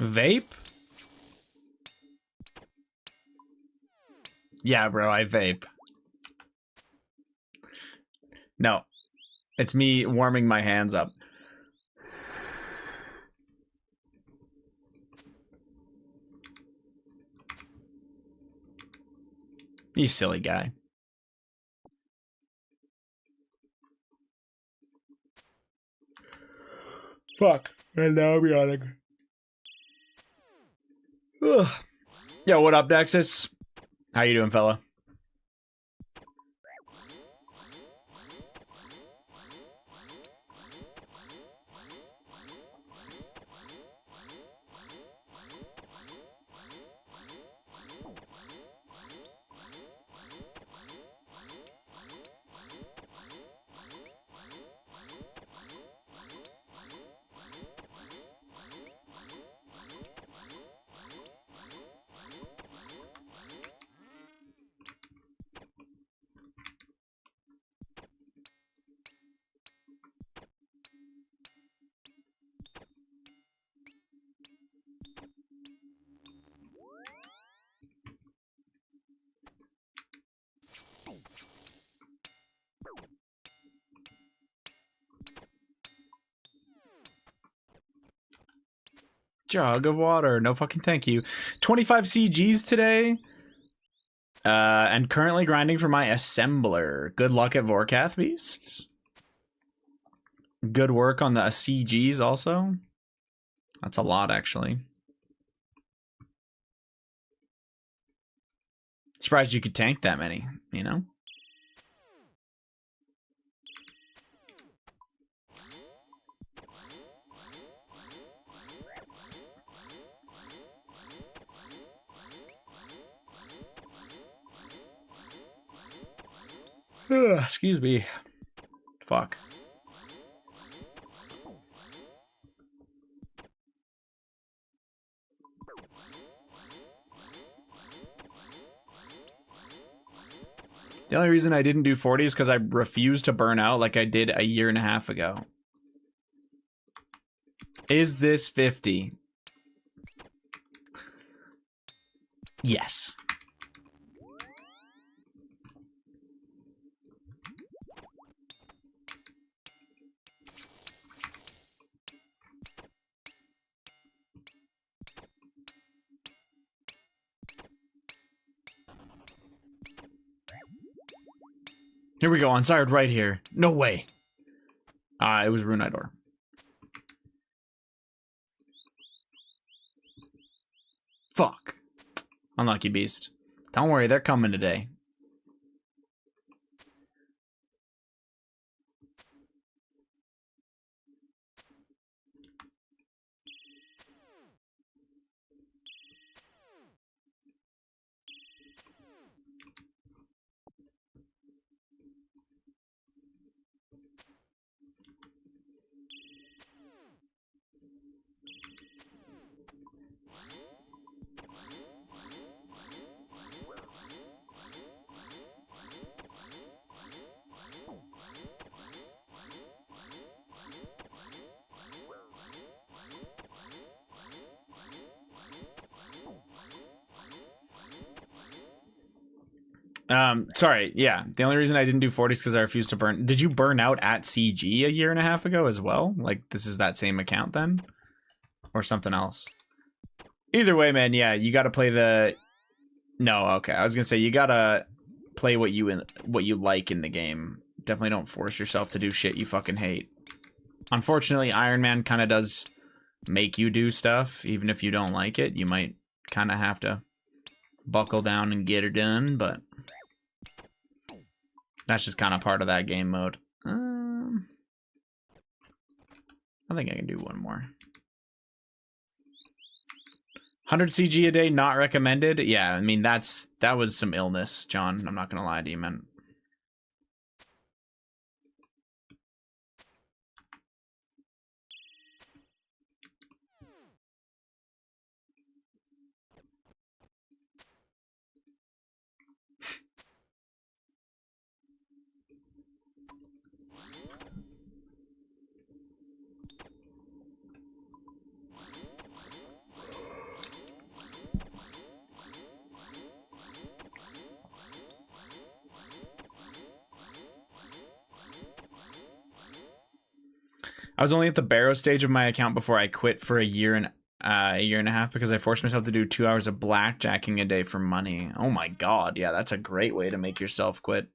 Vape? Yeah, bro, I vape. No, it's me warming my hands up. You silly guy. Fuck. And now I'll be on it. Ugh. Yo, what up, Nexus? How you doing, fella? jug of water. No fucking thank you. 25 CGs today. And currently grinding for my assembler. Good luck at Vorkath Beast. Good work on the CGs also. That's a lot, actually. Surprised you could tank that many, you know? Excuse me. Fuck. The only reason I didn't do 40 is because I refused to burn out like I did a year and a half ago. Is this 50? Yes. Here we go, Onsired right here. No way. It was Runidor. Fuck. Unlucky beast. Don't worry, they're coming today. Sorry, yeah. The only reason I didn't do 40 is because I refused to burn. Did you burn out at CG a year and a half ago as well? Like, this is that same account then? Or something else? Either way, man, yeah, you gotta play the... No, okay. I was gonna say, you gotta play what you like in the game. Definitely don't force yourself to do shit you fucking hate. Unfortunately, Ironman kind of does make you do stuff. Even if you don't like it, you might kind of have to buckle down and get it done, but... That's just kind of part of that game mode. I think I can do one more. 100 CG a day, not recommended. Yeah, I mean, that was some illness, John. I'm not going to lie to you, man. I was only at the barrow stage of my account before I quit for a year and a half because I forced myself to do 2 hours of blackjacking a day for money. Oh my god, yeah, that's a great way to make yourself quit.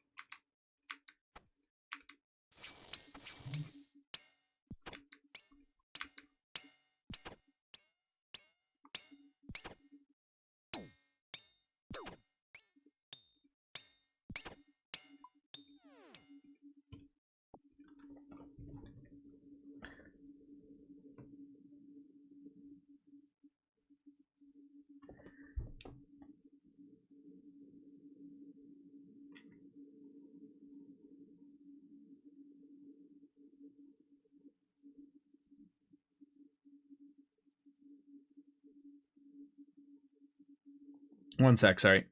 One sec, sorry.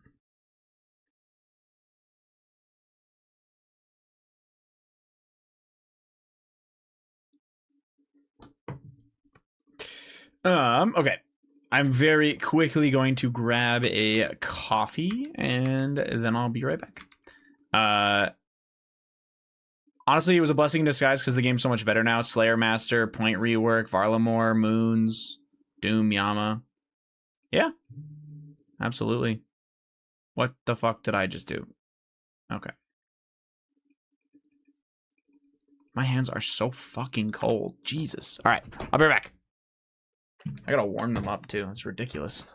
Okay. I'm very quickly going to grab a coffee and then I'll be right back. Honestly, it was a blessing in disguise because the game's so much better now. Slayer Master, Point Rework, Varlamore, Moons. Doom Yama. Yeah, absolutely. What the fuck did I just do? Okay. My hands are so fucking cold. Jesus. All right, I'll be right back. I gotta warm them up too. It's ridiculous.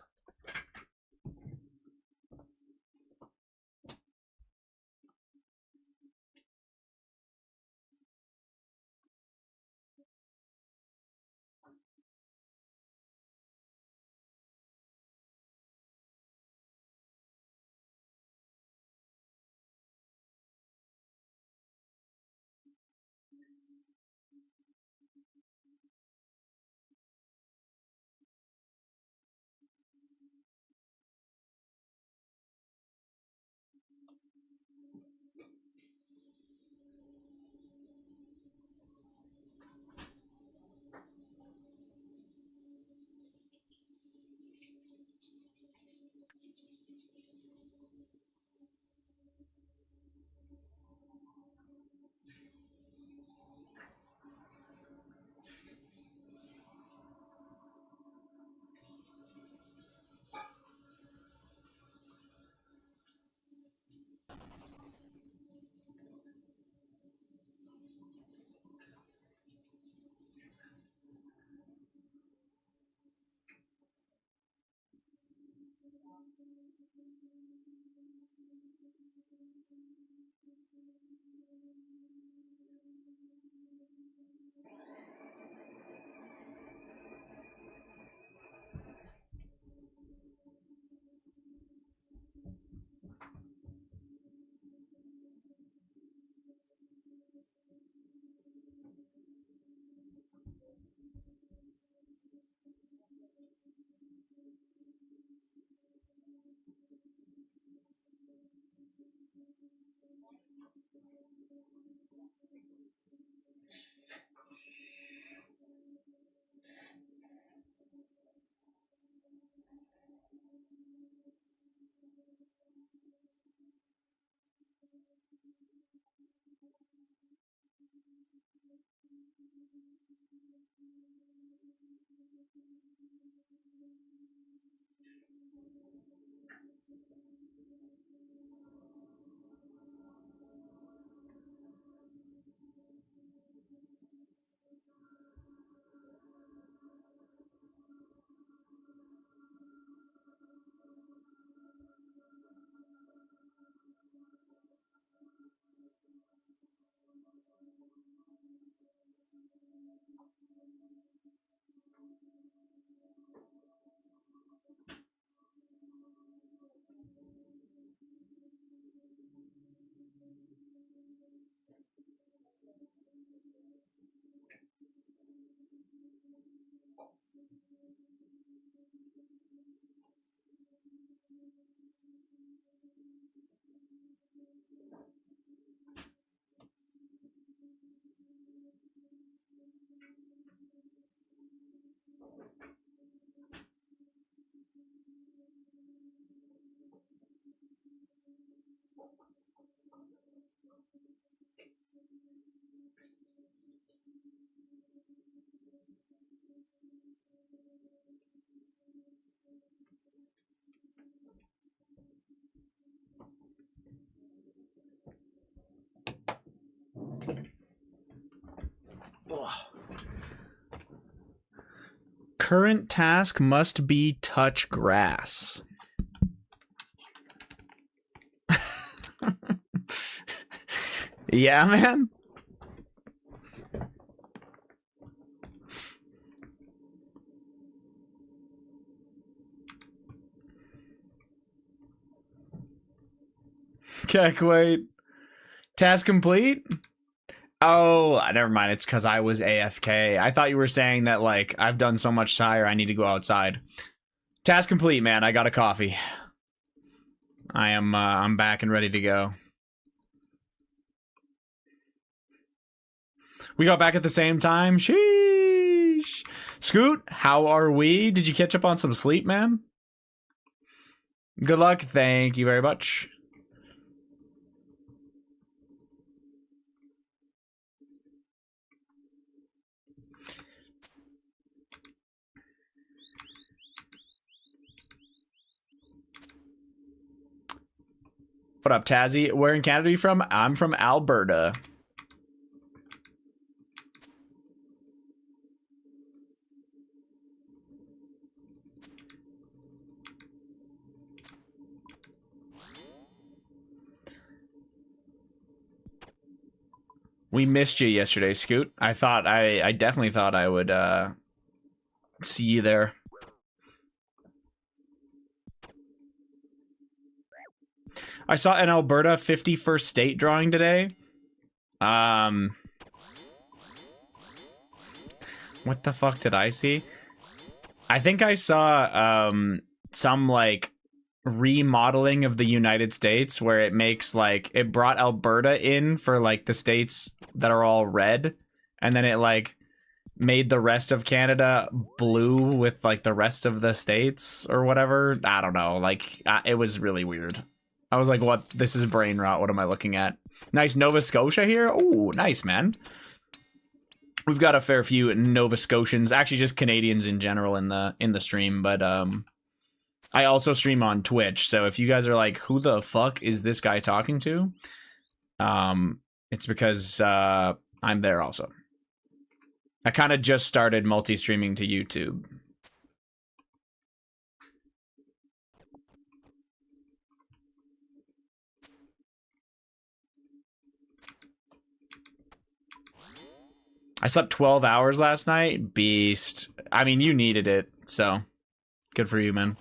Ugh. Current task must be touch grass. Yeah, man. Okay, wait. Task complete? Oh, never mind. It's because I was AFK. I thought you were saying that, like, I've done so much Sire, I need to go outside. Task complete, man. I got a coffee. I'm back and ready to go. We got back at the same time. Sheesh. Scoot, how are we? Did you catch up on some sleep, man? Good luck. Thank you very much. What up, Tazzy? Where in Canada are you from? I'm from Alberta. We missed you yesterday, Scoot. I definitely thought I would see you there. I saw an Alberta 51st state drawing today. What the fuck did I see? I think I saw some like remodeling of the United States where it makes like it brought Alberta in for like the states that are all red, and then it like made the rest of Canada blue with like the rest of the states or whatever. I don't know. Like it was really weird. I was like, what? This is brain rot. What am I looking at? Nice Nova Scotia here. Oh, nice, man. We've got a fair few Nova Scotians, actually just Canadians in general in the stream, but I also stream on Twitch. So if you guys are like, who the fuck is this guy talking to? It's because I'm there also. I kind of just started multi-streaming to YouTube. I slept 12 hours last night. Beast. I mean, you needed it, so good for you, man.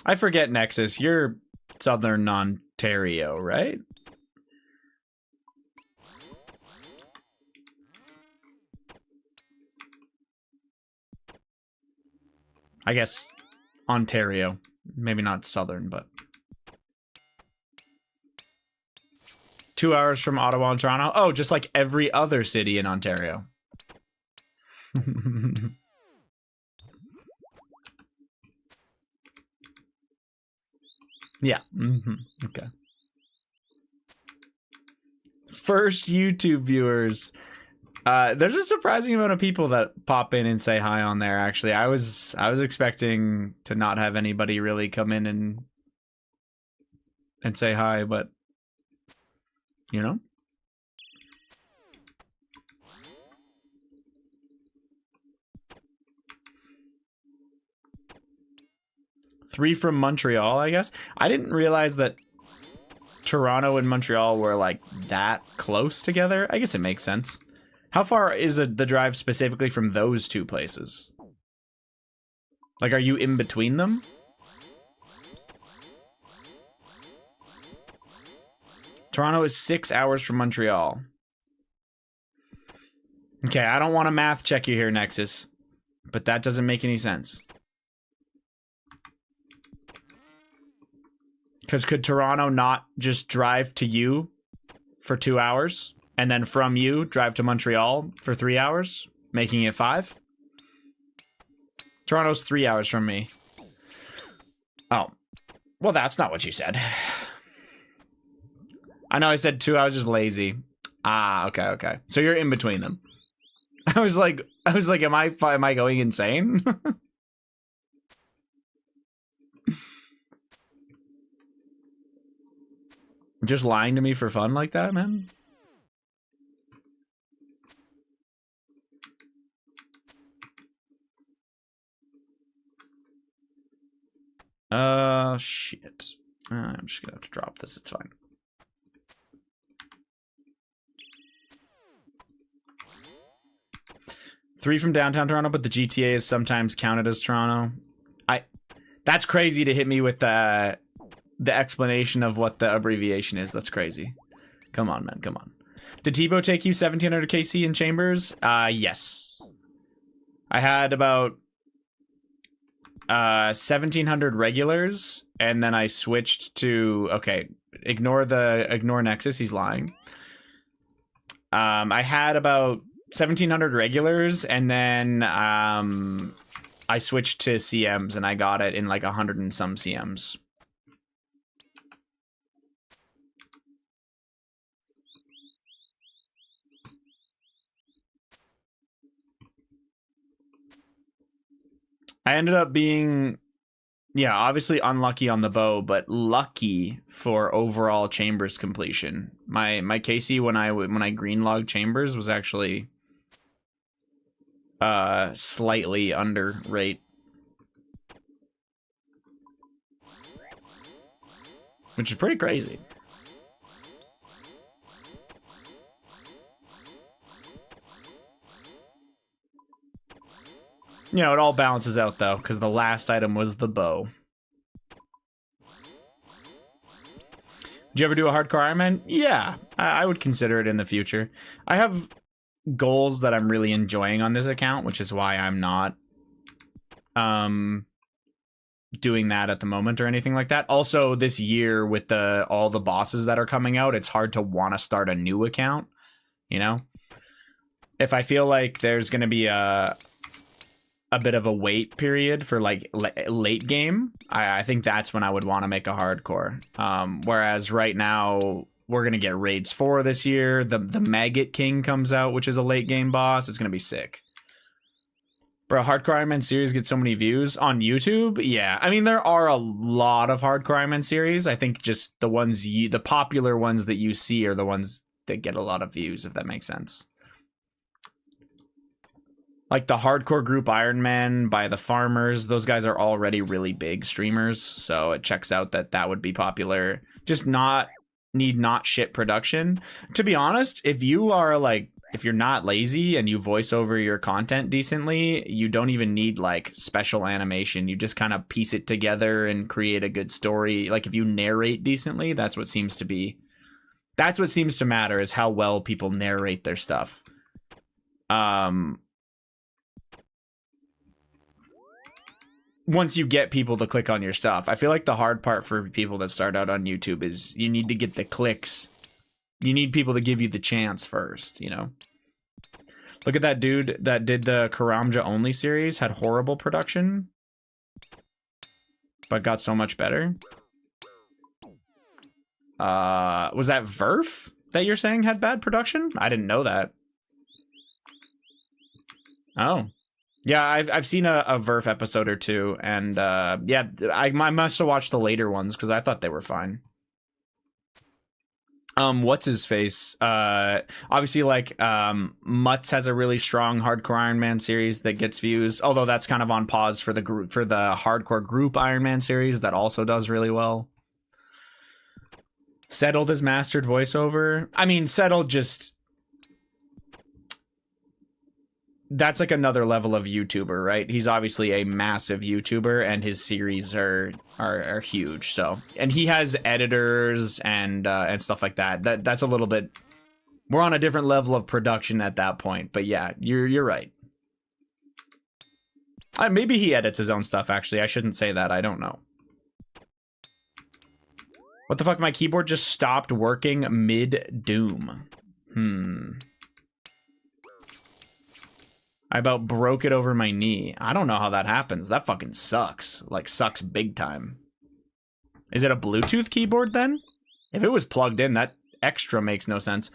I forget, Nexus. You're Southern Ontario, right? I guess Ontario. Maybe not Southern, but 2 hours from Ottawa and Toronto. Oh, just like every other city in Ontario. Yeah. Okay. First YouTube viewers. There's a surprising amount of people that pop in and say hi on there. Actually, I was expecting to not have anybody really come in and say hi, but you know. Three from Montreal, I guess. I didn't realize that Toronto and Montreal were like that close together. I guess it makes sense. How far is the drive specifically from those two places? Like, are you in between them? Toronto is 6 hours from Montreal. Okay, I don't want to math check you here, Nexus, but that doesn't make any sense. Because could Toronto not just drive to you for 2 hours, and then from you drive to Montreal for 3 hours, making it 5? Toronto's 3 hours from me. Oh, well, that's not what you said. I know I said 2 hours, just lazy. Ah, okay. So you're in between them. I was like, am I going insane? Just lying to me for fun like that, man? Shit. I'm just gonna have to drop this, it's fine. Three from downtown Toronto, but the GTA is sometimes counted as Toronto. That's crazy to hit me with the explanation of what the abbreviation is. That's crazy. Come on, man, come on. Did Tebow take you 1700 KC in chambers? Yes. I had about 1700 regulars, and then I switched to, okay, ignore Nexus, he's lying. I had about 1700 regulars, and then I switched to CMs, and I got it in like 100 and some CMs. I ended up being Yeah, obviously unlucky on the bow, but lucky for overall chambers completion. My KC when I green log chambers was actually slightly under rate, which is pretty crazy. You know, it all balances out though, because the last item was the bow. Did you ever do a hardcore Ironman? Yeah, I would consider it in the future. I have goals that I'm really enjoying on this account, which is why I'm not doing that at the moment or anything like that. Also, this year with all the bosses that are coming out, it's hard to want to start a new account, you know? If I feel like there's going to be a bit of a wait period for like late game, I think that's when I would want to make a hardcore. Whereas right now we're gonna get raids 4 this year. The Maggot King comes out, which is a late game boss. It's gonna be sick. Bro, Hardcore Ironman series gets so many views on YouTube. Yeah, I mean there are a lot of Hardcore Ironman series. I think just the popular ones that you see are the ones that get a lot of views, if that makes sense. Like the hardcore group Ironman by the Farmers, those guys are already really big streamers, so it checks out that would be popular. Just not shit production. To be honest, if you're not lazy and you voice over your content decently, you don't even need like special animation. You just kind of piece it together and create a good story. Like if you narrate decently, that's what seems to matter, is how well people narrate their stuff. Once you get people to click on your stuff. I feel like the hard part for people that start out on YouTube is you need to get the clicks. You need people to give you the chance first, you know? Look at that dude that did the Karamja only series, had horrible production, but got so much better. Was that Verf that you're saying had bad production? I didn't know that. Oh. Yeah, I've seen a Verf episode or two, and yeah, I must have watched the later ones because I thought they were fine. What's his face? Obviously, like Mutz has a really strong hardcore Ironman series that gets views, although that's kind of on pause for the hardcore group Ironman series that also does really well. Settled has mastered voiceover. I mean, Settled just... That's like another level of YouTuber, right? He's obviously a massive YouTuber, and his series are huge. So, and he has editors and stuff like that. That's a little bit. We're on a different level of production at that point. But yeah, you're right. Maybe he edits his own stuff. Actually, I shouldn't say that. I don't know. What the fuck? My keyboard just stopped working mid-doom. I about broke it over my knee. I don't know how that happens. That fucking sucks. Like, sucks big time. Is it a Bluetooth keyboard then? If it was plugged in, that extra makes no sense.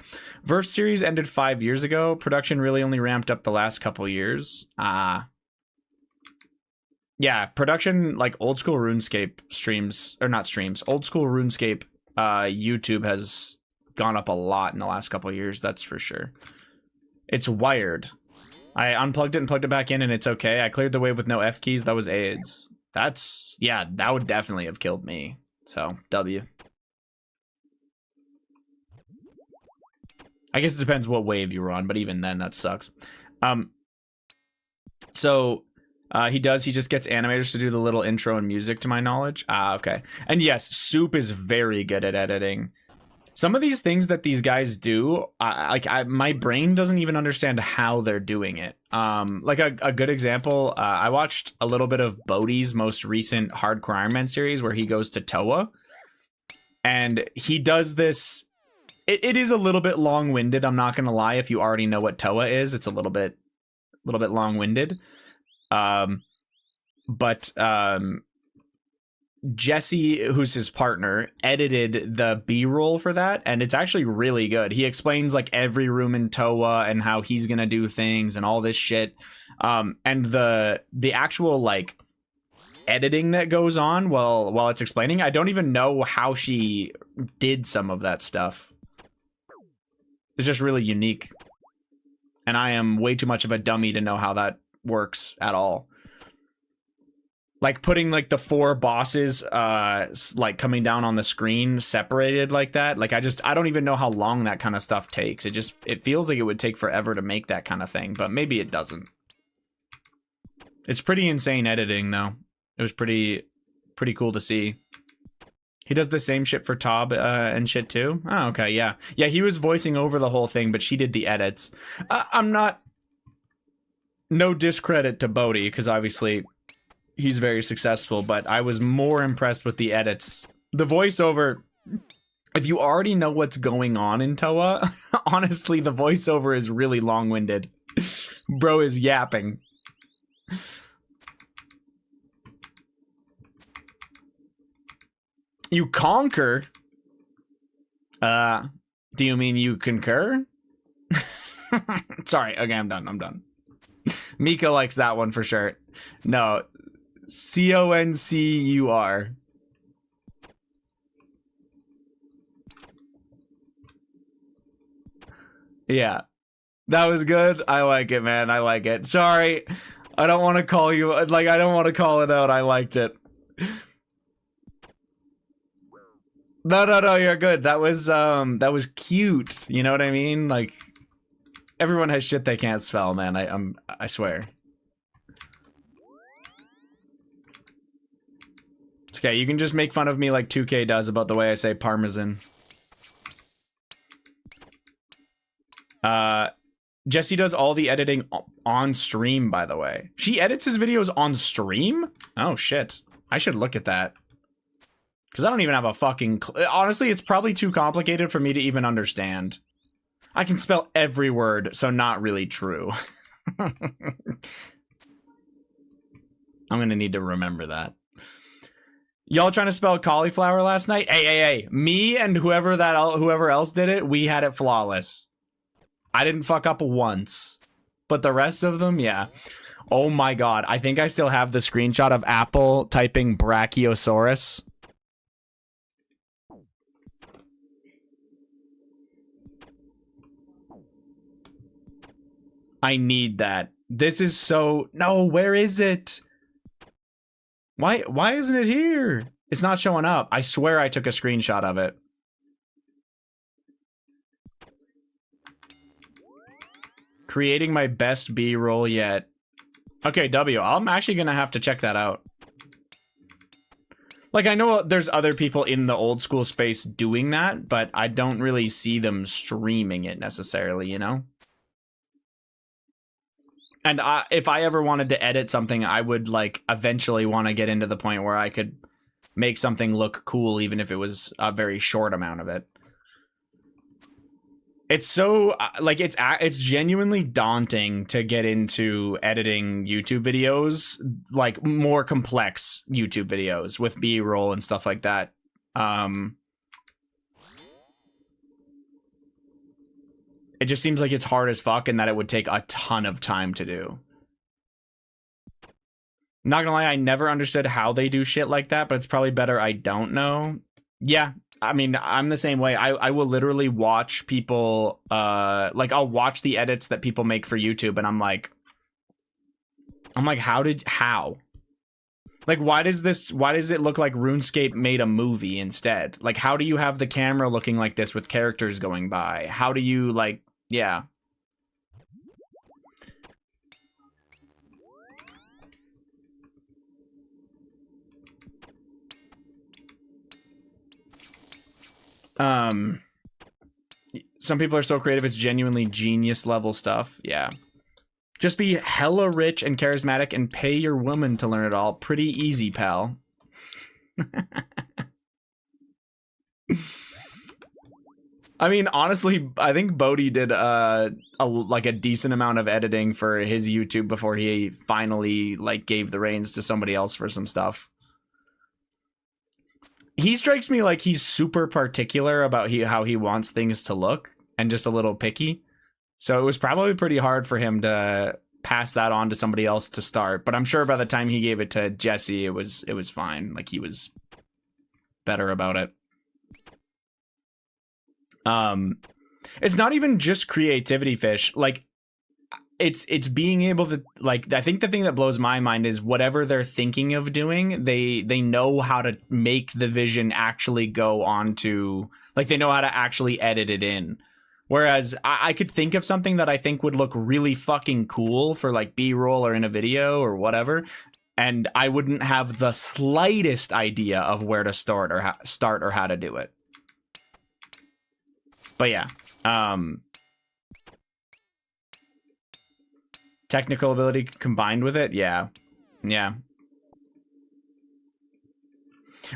Verf series ended 5 years ago. Production really only ramped up the last couple years. Yeah, production, like old school RuneScape streams, or not streams, old school RuneScape YouTube has gone up a lot in the last couple years, that's for sure. It's wired. I unplugged it and plugged it back in and it's okay. I cleared the wave with no F keys. That was AIDS. Yeah, that would definitely have killed me. So, W. I guess it depends what wave you were on, but even then, that sucks. He just gets animators to do the little intro and music, to my knowledge. Okay. And yes, Soup is very good at editing. Some of these things that these guys do, my brain doesn't even understand how they're doing it. Like a good example, I watched a little bit of Bodhi's most recent Hardcore Ironman series where he goes to Toa. And he does this... It is a little bit long-winded, I'm not going to lie. If you already know what Toa is, it's a little bit long-winded. Jesse, who's his partner, edited the B-roll for that, and it's actually really good. He explains like every room in Toa and how he's gonna do things and all this shit. And the actual like editing that goes on while it's explaining. I don't even know how she did some of that stuff. It's just really unique. And I am way too much of a dummy to know how that works at all. Like putting like the 4 bosses like coming down on the screen separated like that. Like I don't even know how long that kind of stuff takes. It feels like it would take forever to make that kind of thing, but maybe it doesn't. It's pretty insane editing though. It was pretty cool to see. He does the same shit for Tob and shit too. Oh, okay, yeah. Yeah, he was voicing over the whole thing, but she did the edits. I'm not... No discredit to Bodhi, because obviously he's very successful, but I was more impressed with the edits. The voiceover, if you already know what's going on in Toa, honestly, the voiceover is really long-winded. Bro is yapping. You conquer? Do you mean you concur? Sorry, okay, I'm done. Mika likes that one for sure. No, C-O-N-C-U-R. Yeah, that was good. I like it, man. I like it. Sorry, I don't want to call you, like, I don't want to call it out. I liked it. No, you're good. That was cute. You know what I mean? Like, everyone has shit they can't spell, man. I swear. It's okay. You can just make fun of me like 2K does about the way I say parmesan. Jesse does all the editing on stream, by the way. She edits his videos on stream? Oh, shit. I should look at that. Because I don't even have a fucking... Honestly, it's probably too complicated for me to even understand. I can spell every word, so not really true. I'm gonna need to remember that. Y'all trying to spell cauliflower last night? Hey. Me and whoever else did it, we had it flawless. I didn't fuck up once. But the rest of them, yeah. Oh my god. I think I still have the screenshot of Apple typing Brachiosaurus. I need that. This is so... No, where is it? Why isn't it here? It's not showing up. I swear I took a screenshot of it. Creating my best B-roll yet. Okay, W. I'm actually gonna have to check that out. Like, I know there's other people in the old school space doing that, but I don't really see them streaming it necessarily, you know? And if I ever wanted to edit something, I would, like, eventually want to get into the point where I could make something look cool, even if it was a very short amount of it. It's so, like, it's genuinely daunting to get into editing YouTube videos, like, more complex YouTube videos with B-roll and stuff like that. It just seems like it's hard as fuck and that it would take a ton of time to do. Not gonna lie, I never understood how they do shit like that, but it's probably better I don't know. Yeah, I mean, I'm the same way. I will literally watch people, like, I'll watch the edits that people make for YouTube, and I'm like, how? Like, why does it look like RuneScape made a movie instead? Like, how do you have the camera looking like this with characters going by? How do you, like, yeah. Some people are so creative, it's genuinely genius level stuff. Yeah. Just be hella rich and charismatic and pay your woman to learn it all. Pretty easy, pal. I mean, honestly, I think Bodhi did like a decent amount of editing for his YouTube before he finally like gave the reins to somebody else for some stuff. He strikes me like he's super particular about how he wants things to look and just a little picky. So it was probably pretty hard for him to pass that on to somebody else to start. But I'm sure by the time he gave it to Jesse, it was fine. Like, he was better about it. It's not even just creativity, Fish. Like, it's being able to, like, I think the thing that blows my mind is whatever they're thinking of doing, they know how to make the vision actually go onto, like, they know how to actually edit it in. Whereas I could think of something that I think would look really fucking cool for, like, B-roll or in a video or whatever, and I wouldn't have the slightest idea of where to start or how to do it. But yeah, technical ability combined with it, yeah.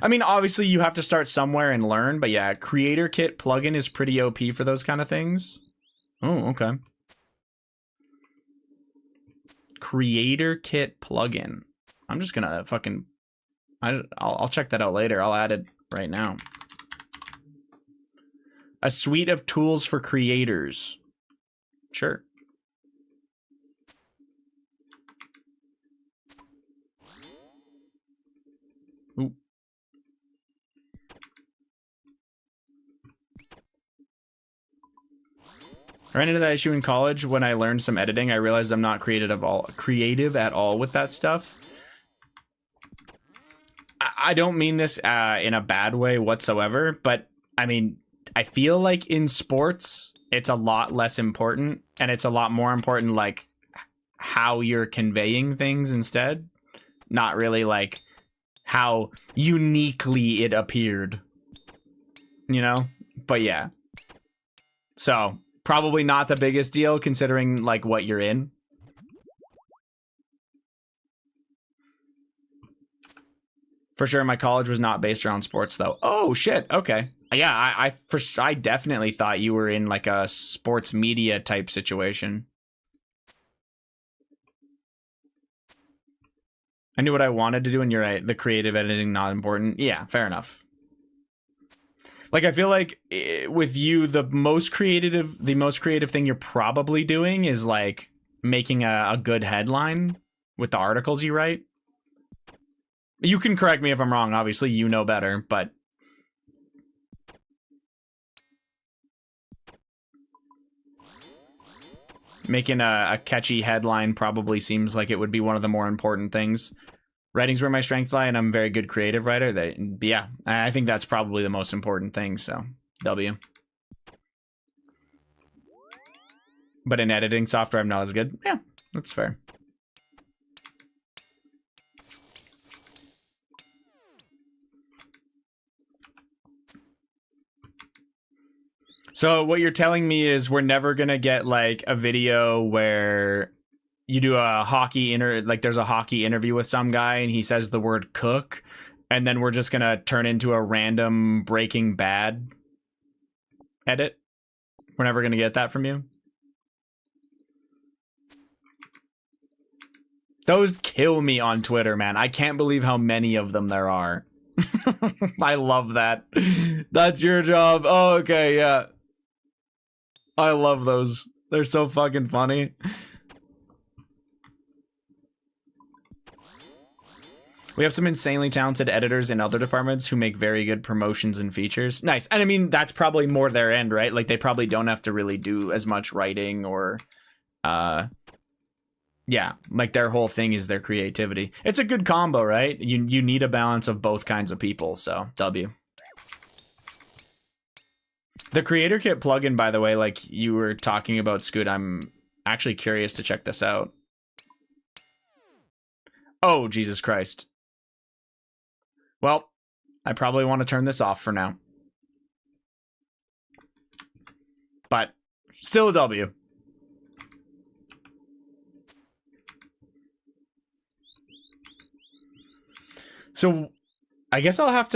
I mean, obviously you have to start somewhere and learn, but yeah, Creator Kit plugin is pretty OP for those kind of things. Oh, okay. Creator Kit plugin. I'm just gonna fucking... I'll check that out later. I'll add it right now. A suite of tools for creators. Sure. Ooh. I ran into that issue in college when I learned some editing. I realized I'm not creative at all with that stuff. I don't mean this in a bad way whatsoever, but I mean, I feel like in sports, it's a lot less important, and it's a lot more important, like, how you're conveying things instead. Not really, like, how uniquely it appeared. You know? But yeah. So, probably not the biggest deal, considering, like, what you're in. For sure, my college was not based around sports, though. Oh, shit. Okay. Yeah, I definitely thought you were in, like, a sports media type situation. I knew what I wanted to do, and you're right. The creative editing, not important. Yeah, fair enough. Like, I feel like with you, the most creative thing you're probably doing is, like, making a good headline with the articles you write. You can correct me if I'm wrong. Obviously, you know better, but... making a catchy headline probably seems like it would be one of the more important things. Writing's where my strengths lie, and I'm a very good creative writer. Yeah, I think that's probably the most important thing, so W. But in editing software, I'm not as good. Yeah, that's fair. So what you're telling me is we're never gonna get, like, a video where you do a hockey there's a hockey interview with some guy and he says the word cook, and then we're just gonna turn into a random Breaking Bad edit. We're never gonna get that from you. Those kill me on Twitter, man. I can't believe how many of them there are. I love that. That's your job. Oh, okay, yeah. I love those. They're so fucking funny. We have some insanely talented editors in other departments who make very good promotions and features. Nice. And I mean, that's probably more their end, right? Like, they probably don't have to really do as much writing or... yeah, like, their whole thing is their creativity. It's a good combo, right? You need a balance of both kinds of people, so W. The Creator Kit plugin, by the way, like you were talking about, Scoot, I'm actually curious to check this out. Oh, Jesus Christ. Well, I probably want to turn this off for now. But still a W. So I guess I'll have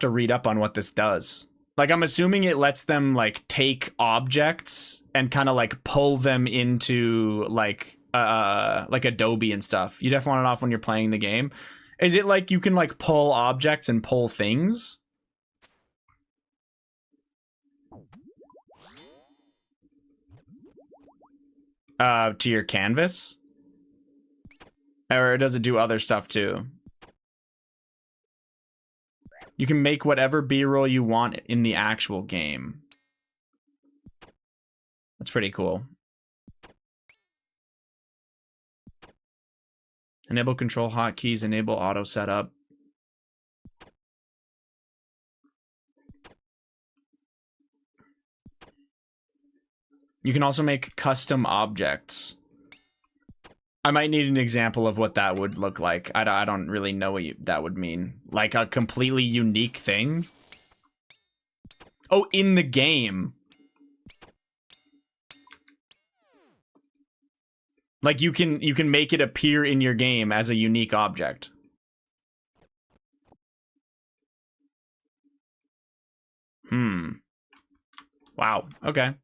to read up on what this does. Like, I'm assuming it lets them, like, take objects and kind of, like, pull them into, like Adobe and stuff. You definitely want it off when you're playing the game. Is it like you can, like, pull objects and pull things? To your canvas? Or does it do other stuff too? You can make whatever B-roll you want in the actual game. That's pretty cool. Enable control hotkeys, enable auto setup. You can also make custom objects. I might need an example of what that would look like. I don't really know what that would mean. Like a completely unique thing? Oh, in the game. Like you can make it appear in your game as a unique object. Wow. Okay.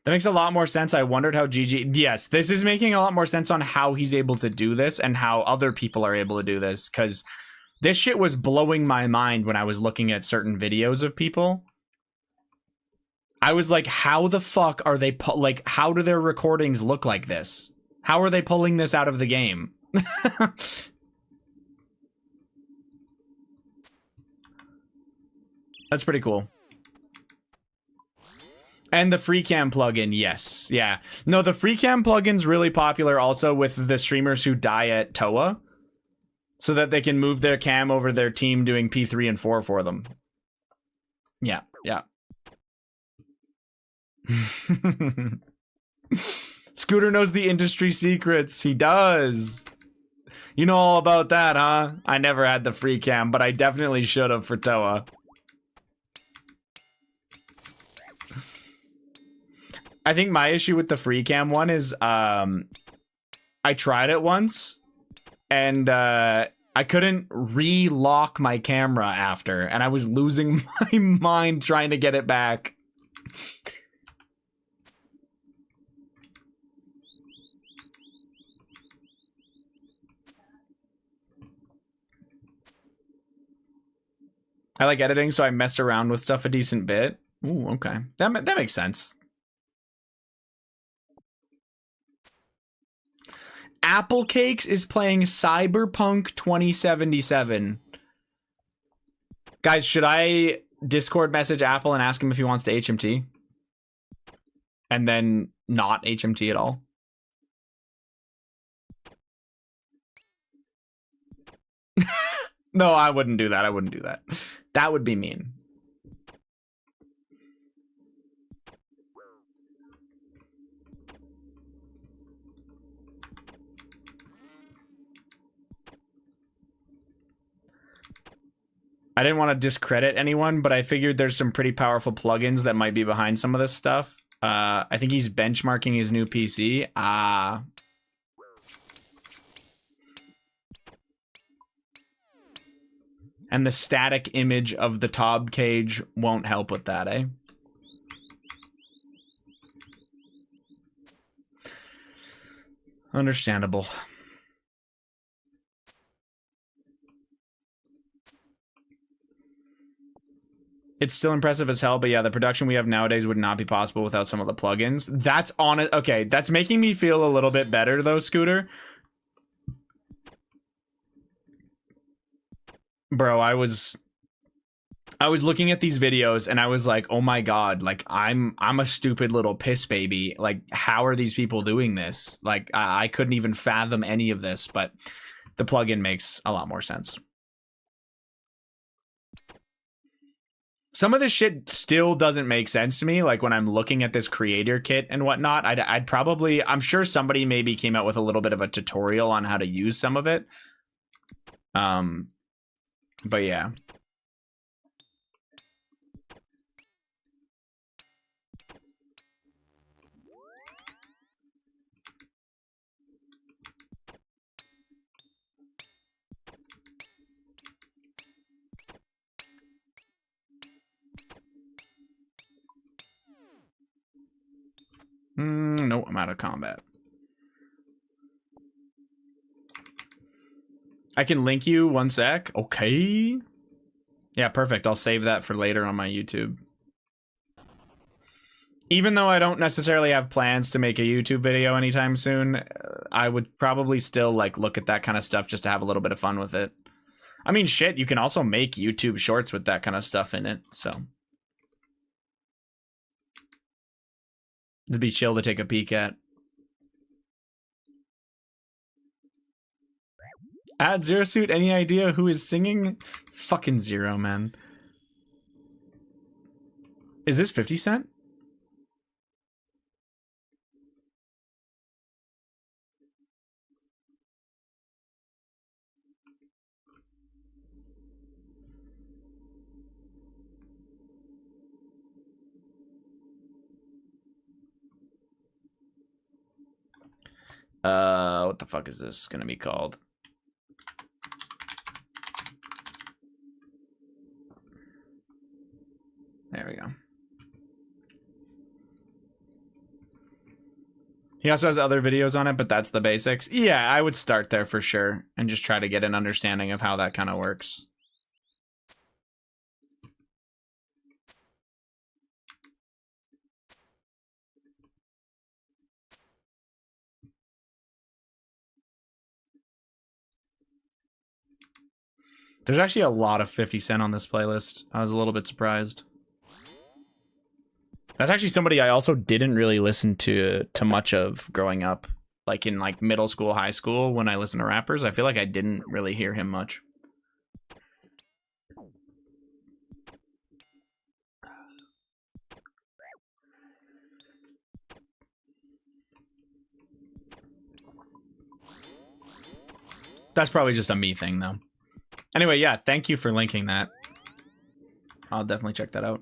That makes a lot more sense. I wondered how GG... Yes, this is making a lot more sense on how he's able to do this and how other people are able to do this, because this shit was blowing my mind when I was looking at certain videos of people. I was like, how the fuck are they... Like, how do their recordings look like this? How are they pulling this out of the game? That's pretty cool. And the FreeCam plugin, yes. Yeah. No, the FreeCam plugin's really popular also with the streamers who die at Toa, so that they can move their cam over their team doing P3 and 4 for them. Yeah, yeah. Scooter knows the industry secrets. He does. You know all about that, huh? I never had the FreeCam, but I definitely should have for Toa. I think my issue with the FreeCam one is I tried it once and I couldn't re-lock my camera after, and I was losing my mind trying to get it back. I like editing, so I mess around with stuff a decent bit. Ooh, okay. That makes sense. Apple Cakes is playing Cyberpunk 2077. Guys, should I Discord message Apple and ask him if he wants to HMT? And then not HMT at all? No, I wouldn't do that. I wouldn't do that. That would be mean. I didn't want to discredit anyone, but I figured there's some pretty powerful plugins that might be behind some of this stuff. I think he's benchmarking his new PC. And the static image of the Tob cage won't help with that, eh? Understandable. It's still impressive as hell, but yeah, the production we have nowadays would not be possible without some of the plugins. That's on it. Okay, that's making me feel a little bit better though, Scooter. Bro, I was looking at these videos and I was like, oh my god, like I'm a stupid little piss baby. Like, how are these people doing this? Like, I couldn't even fathom any of this, but the plugin makes a lot more sense. Some of this shit still doesn't make sense to me. Like when I'm looking at this creator kit and whatnot, I'd probably, I'm sure somebody maybe came out with a little bit of a tutorial on how to use some of it. But yeah. No, I'm out of combat. I can link you, one sec. Okay. Yeah, perfect. I'll save that for later on my YouTube. Even though I don't necessarily have plans to make a YouTube video anytime soon, I would probably still like look at that kind of stuff just to have a little bit of fun with it. I mean, shit, you can also make YouTube shorts with that kind of stuff in it, so it'd be chill to take a peek at. At Zero Suit, any idea who is singing? Fucking Zero, man. Is this 50 Cent? What the fuck is this gonna be called? There we go. He also has other videos on it, but that's the basics. Yeah, I would start there for sure and just try to get an understanding of how that kind of works. There's actually a lot of 50 Cent on this playlist. I was a little bit surprised. That's actually somebody I also didn't really listen to much of growing up. Like in like middle school, high school, when I listened to rappers, I feel like I didn't really hear him much. That's probably just a me thing, though. Anyway, yeah, thank you for linking that. I'll definitely check that out.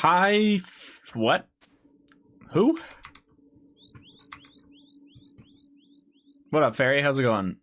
Hi, what? Who? What up, Fairy? How's it going?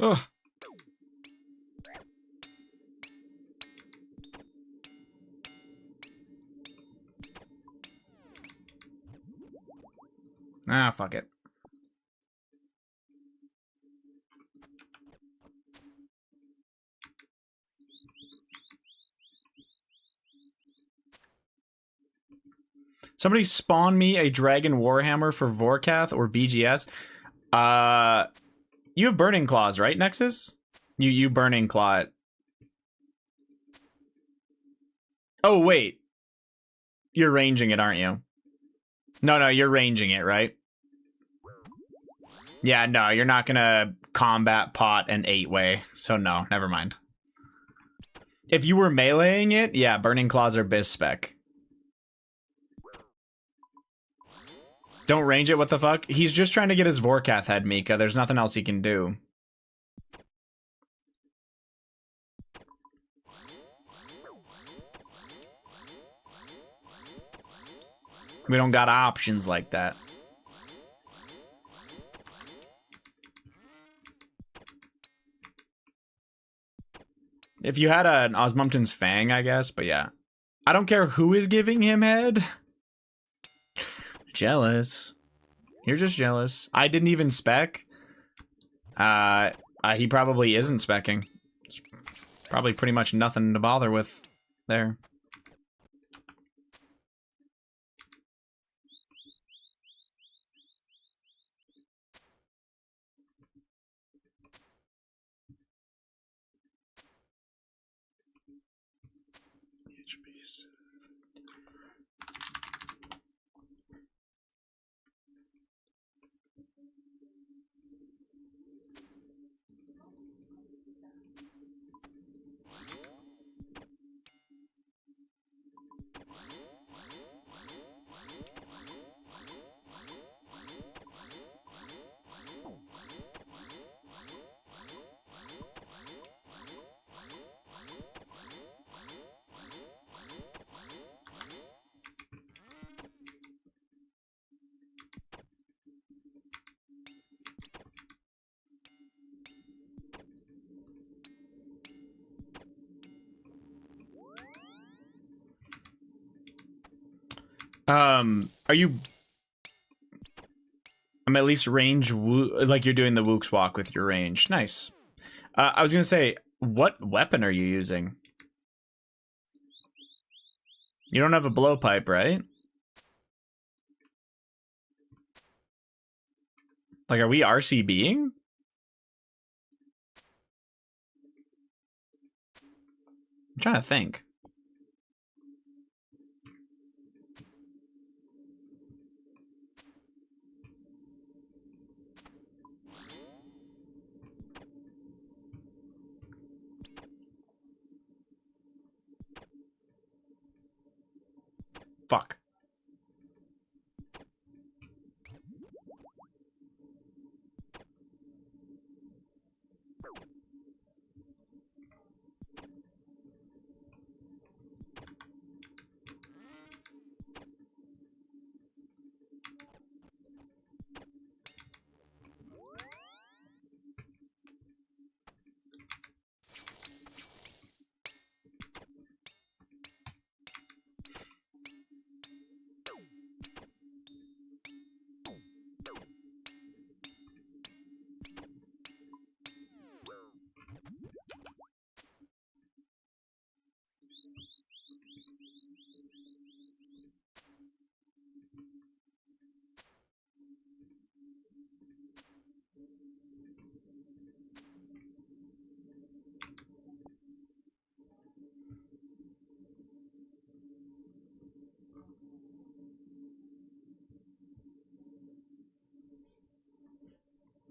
Ugh. Ah, fuck it. Somebody spawn me a Dragon Warhammer for Vorkath or BGS. You have Burning Claws, right, Nexus? You Burning Claw it. Oh, wait. You're ranging it, aren't you? No, you're ranging it, right? Yeah, no, you're not gonna combat pot and 8-way, so no, never mind. If you were meleeing it, yeah, Burning Claws are biz spec. Don't range it, what the fuck? He's just trying to get his Vorkath head, Mika. There's nothing else he can do. We don't got options like that. If you had an Osmumten's Fang, I guess, but yeah. I don't care who is giving him head. Jealous. You're just jealous. I didn't even spec. He probably isn't specking. It's probably pretty much nothing to bother with there. Are you... I'm at least range like you're doing the Wooks walk with your range. Nice. I was gonna say, what weapon are you using? You don't have a blowpipe, right? Like, are we RCBing? I'm trying to think. Fuck.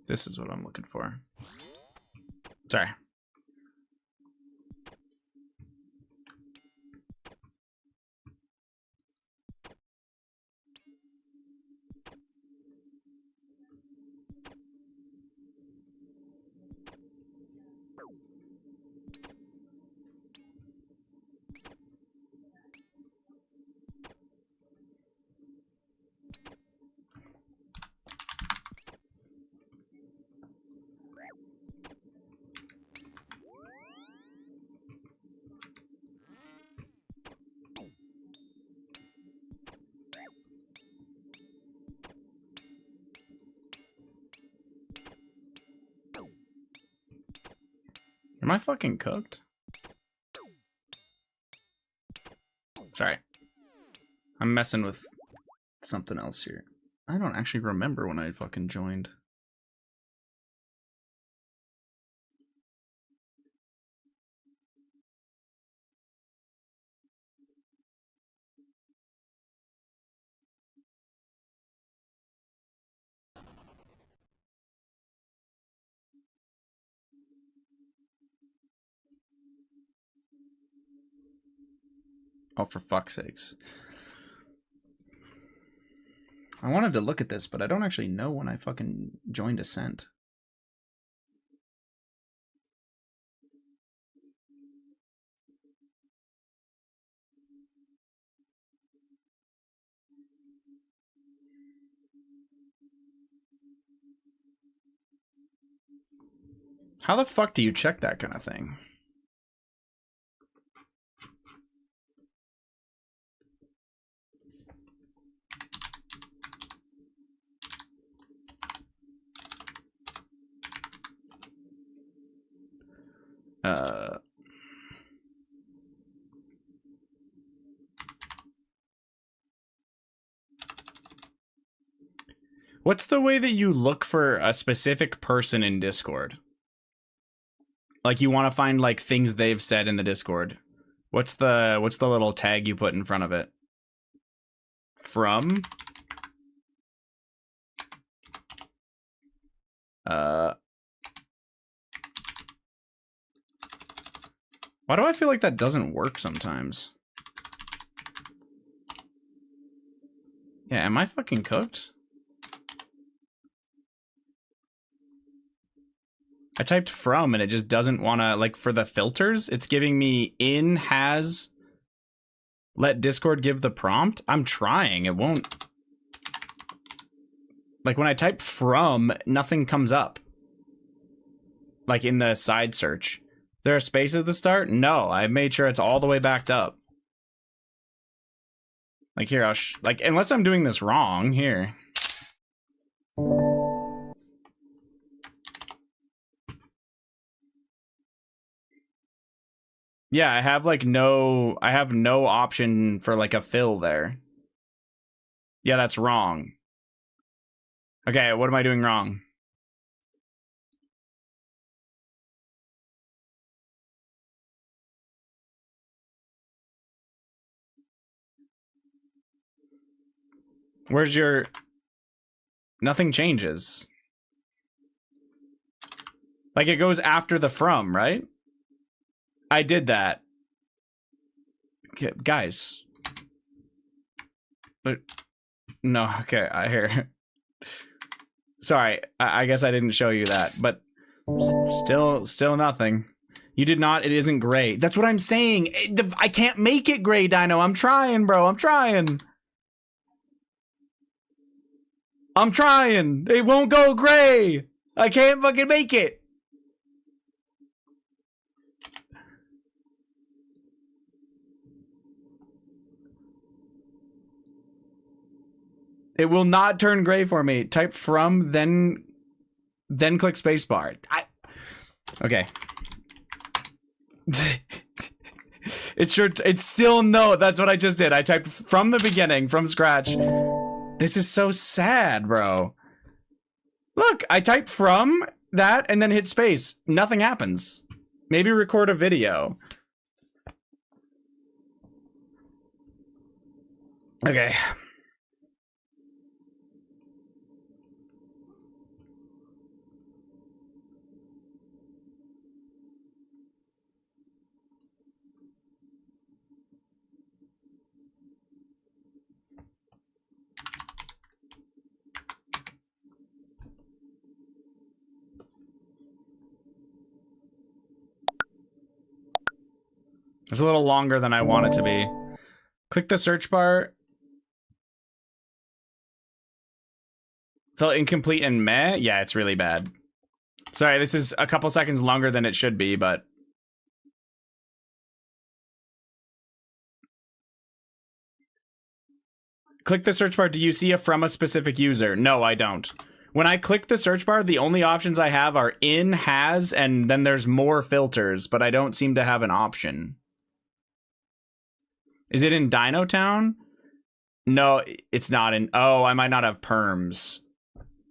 This is what I'm looking for. Sorry. Am I fucking cooked? Sorry. I'm messing with something else here. I don't actually remember when I fucking joined. Oh, for fuck's sakes. I wanted to look at this, but I don't actually know when I fucking joined Ascent. How the fuck do you check that kind of thing? What's the way that you look for a specific person in Discord? Like you want to find like things they've said in the Discord. What's the little tag you put in front of it? From? Why do I feel like that doesn't work sometimes? Yeah, am I fucking cooked? I typed from and it just doesn't want to, like, for the filters, it's giving me in has let Discord give the prompt. I'm trying, it won't. Like when I type from, nothing comes up. Like in the side search. There are spaces at the start? No, I made sure it's all the way backed up. Like here, like, unless I'm doing this wrong, here. Yeah, I have like I have no option for like a fill there. Yeah, that's wrong. Okay, what am I doing wrong? Where's your... Nothing changes. Like it goes after the from, right? I did that. Okay, guys. But no, okay, I hear. Sorry, I guess I didn't show you that, but still nothing. You did not, it isn't gray. That's what I'm saying. I can't make it gray, Dino. I'm trying, bro. I'm trying. I'm trying. It won't go gray. I can't fucking make it. It will not turn gray for me. Type from, then click spacebar. Okay. It's still no. That's what I just did. I typed from the beginning, from scratch. This is so sad, bro. Look, I typed from that and then hit space. Nothing happens. Maybe record a video. Okay. It's a little longer than I want it to be. Click the search bar. Felt incomplete and meh? Yeah, it's really bad. Sorry, this is a couple seconds longer than it should be, but... Click the search bar. Do you see a from a specific user? No, I don't. When I click the search bar, the only options I have are in, has, and then there's more filters, but I don't seem to have an option. Is it in Dino Town? No, it's not in. Oh, I might not have perms.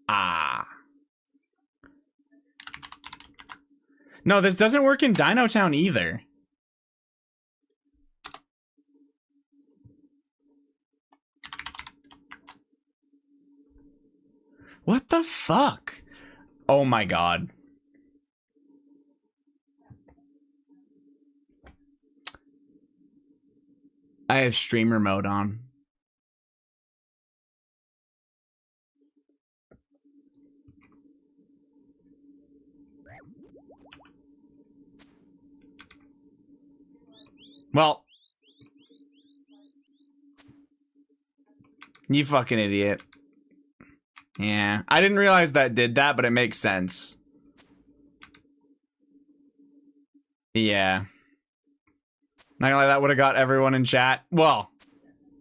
Ah. No, this doesn't work in Dino Town either. What the fuck? Oh my god. I have streamer mode on. Well, you fucking idiot. Yeah, I didn't realize that did that, but it makes sense. Yeah. Not gonna lie, that would have got everyone in chat. Well,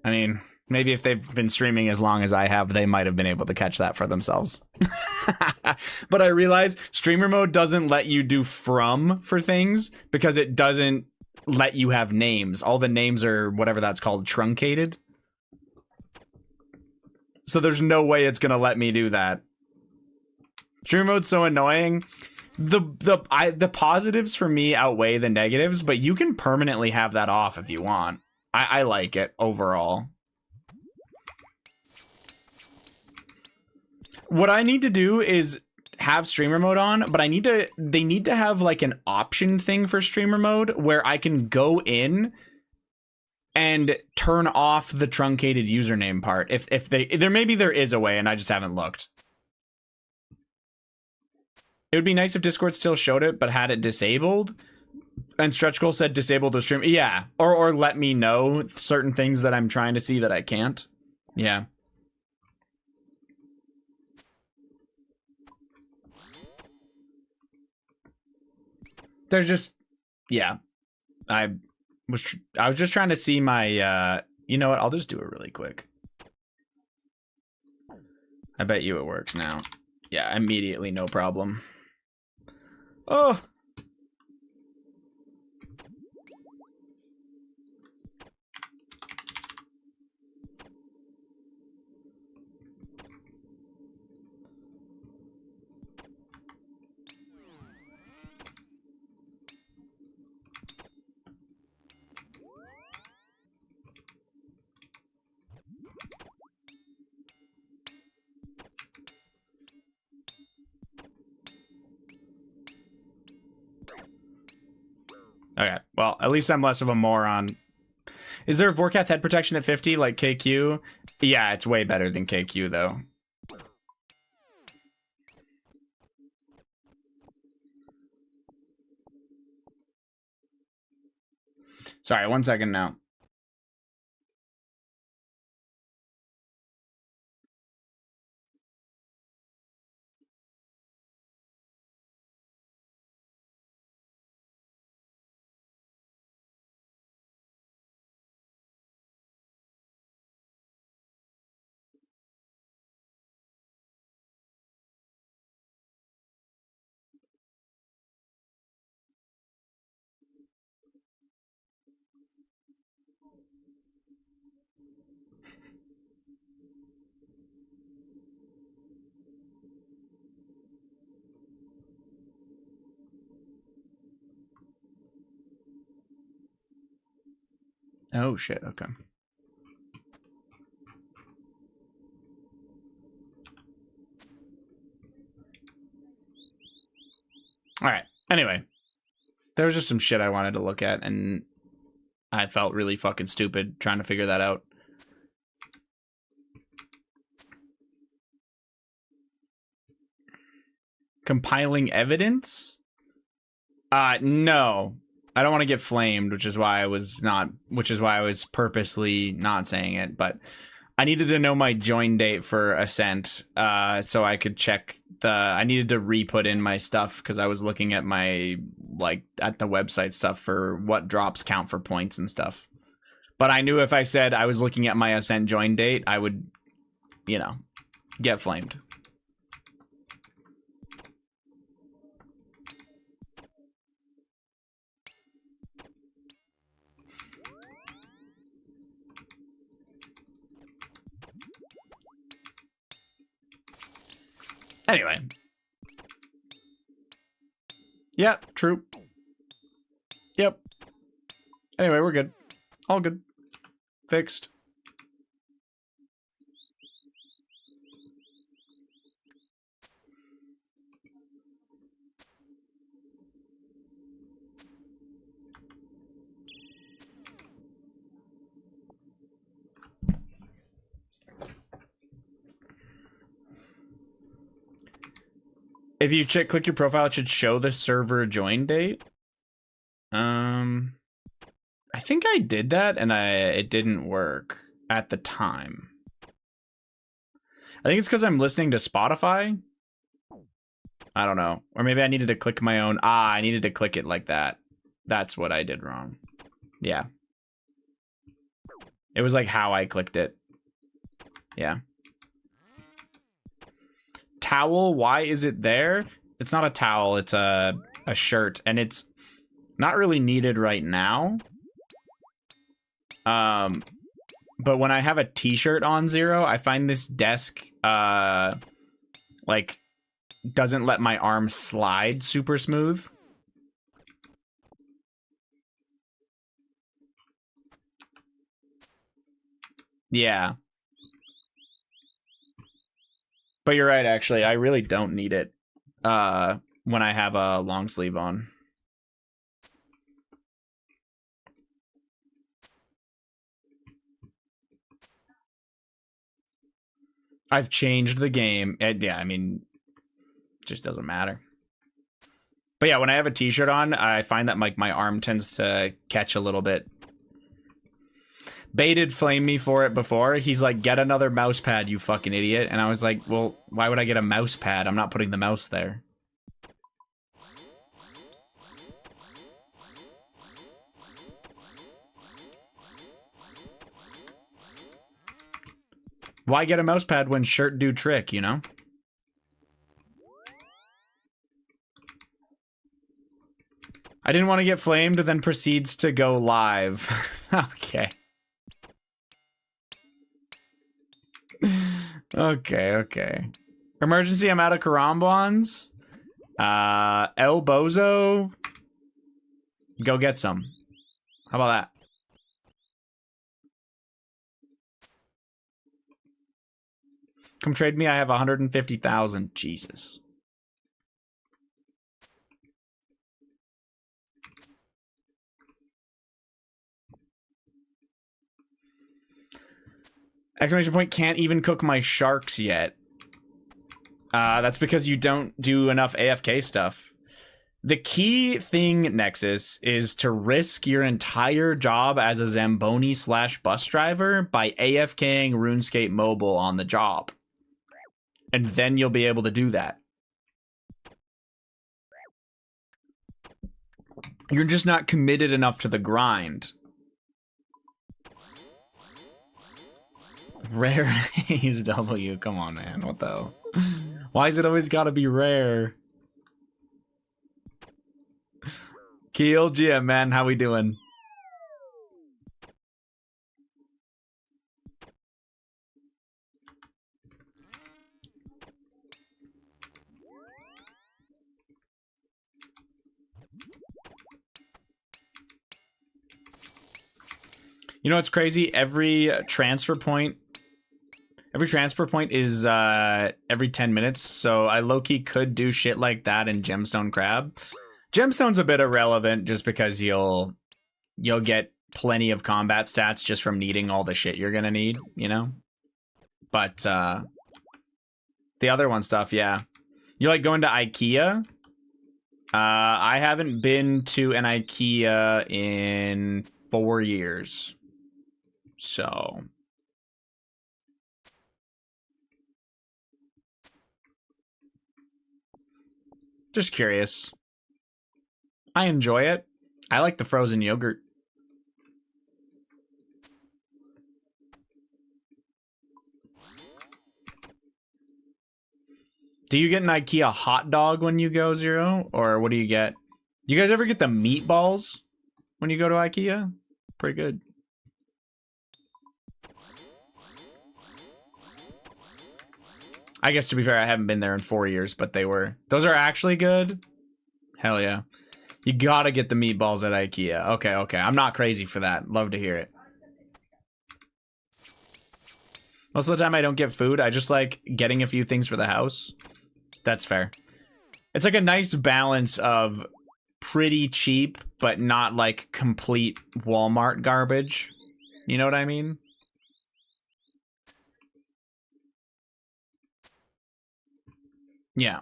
I mean, maybe if they've been streaming as long as I have, they might have been able to catch that for themselves. But I realize streamer mode doesn't let you do from for things because it doesn't let you have names. All the names are whatever that's called, truncated. So there's no way it's gonna let me do that. Streamer mode's so annoying. The positives for me outweigh the negatives, but you can permanently have that off if you want. I like it overall. What I need to do is have streamer mode on, but they need to have like an option thing for streamer mode where I can go in and turn off the truncated username part. If maybe there is a way and I just haven't looked. It would be nice if Discord still showed it, but had it disabled. And Stretch Goal said disabled the stream. Yeah, or let me know certain things that I'm trying to see that I can't. Yeah. There's just, yeah. I was just trying to see my, you know what? I'll just do it really quick. I bet you it works now. Yeah, immediately, no problem. Oh. Okay, well, at least I'm less of a moron. Is there a Vorkath head protection at 50 like KQ? Yeah, it's way better than KQ, though. Sorry, 1 second now. Oh, shit, okay. All right, anyway. There was just some shit I wanted to look at, and I felt really fucking stupid trying to figure that out. Compiling evidence? No. I don't want to get flamed, which is why I was purposely not saying it, but I needed to know my join date for Ascent, so I could check I needed to re-put in my stuff because I was looking at my, like, at the website stuff for what drops count for points and stuff. But I knew if I said I was looking at my Ascent join date, I would, you know, get flamed. Anyway. Yep, true. Yep. Anyway, we're good. All good. Fixed. If you click your profile, it should show the server join date. I think I did that and it didn't work at the time. I think it's because I'm listening to Spotify. I don't know. Or maybe I needed to click my own. I needed to click it like that. That's what I did wrong. Yeah. It was like how I clicked it. Yeah. Towel, why is it there? It's not a towel, it's a shirt, and it's not really needed right now. But when I have a t-shirt on Zero, I find this desk like doesn't let my arm slide super smooth. Yeah. But you're right, actually. I really don't need it when I have a long sleeve on. I've changed the game. Yeah, I mean, it just doesn't matter. But yeah, when I have a t-shirt on, I find that my arm tends to catch a little bit. Baited flamed me for it before. He's like, get another mouse pad, you fucking idiot. And I was like, well, why would I get a mouse pad? I'm not putting the mouse there. Why get a mouse pad when shirt do trick, you know? I didn't want to get flamed, then proceeds to go live. Okay. Okay. Emergency, I'm out of karambons. El Bozo. Go get some. How about that? Come trade me, I have 150,000. Jesus. Exclamation point, can't even cook my sharks yet. That's because you don't do enough AFK stuff. The key thing, Nexus, is to risk your entire job as a Zamboni / bus driver by AFKing RuneScape Mobile on the job. And then you'll be able to do that. You're just not committed enough to the grind. Rare Haze W. Come on, man. What the hell? Why is it always gotta be rare? Keel GM, man. How we doing? You know what's crazy? Every transfer point is every 10 minutes, so I low-key could do shit like that in Gemstone Crab. Gemstone's a bit irrelevant just because you'll get plenty of combat stats just from needing all the shit you're gonna need, you know? But the other one stuff, yeah. You like going to IKEA? I haven't been to an IKEA in 4 years. So just curious. I enjoy it. I like the frozen yogurt. Do you get an IKEA hot dog when you go, Zero? Or what do you get? You guys ever get the meatballs when you go to IKEA? Pretty good. I guess to be fair, I haven't been there in 4 years, but those are actually good. Hell yeah. You gotta get the meatballs at IKEA. Okay, okay. I'm not crazy for that. Love to hear it. Most of the time I don't get food. I just like getting a few things for the house. That's fair. It's like a nice balance of pretty cheap, but not like complete Walmart garbage. You know what I mean? Yeah.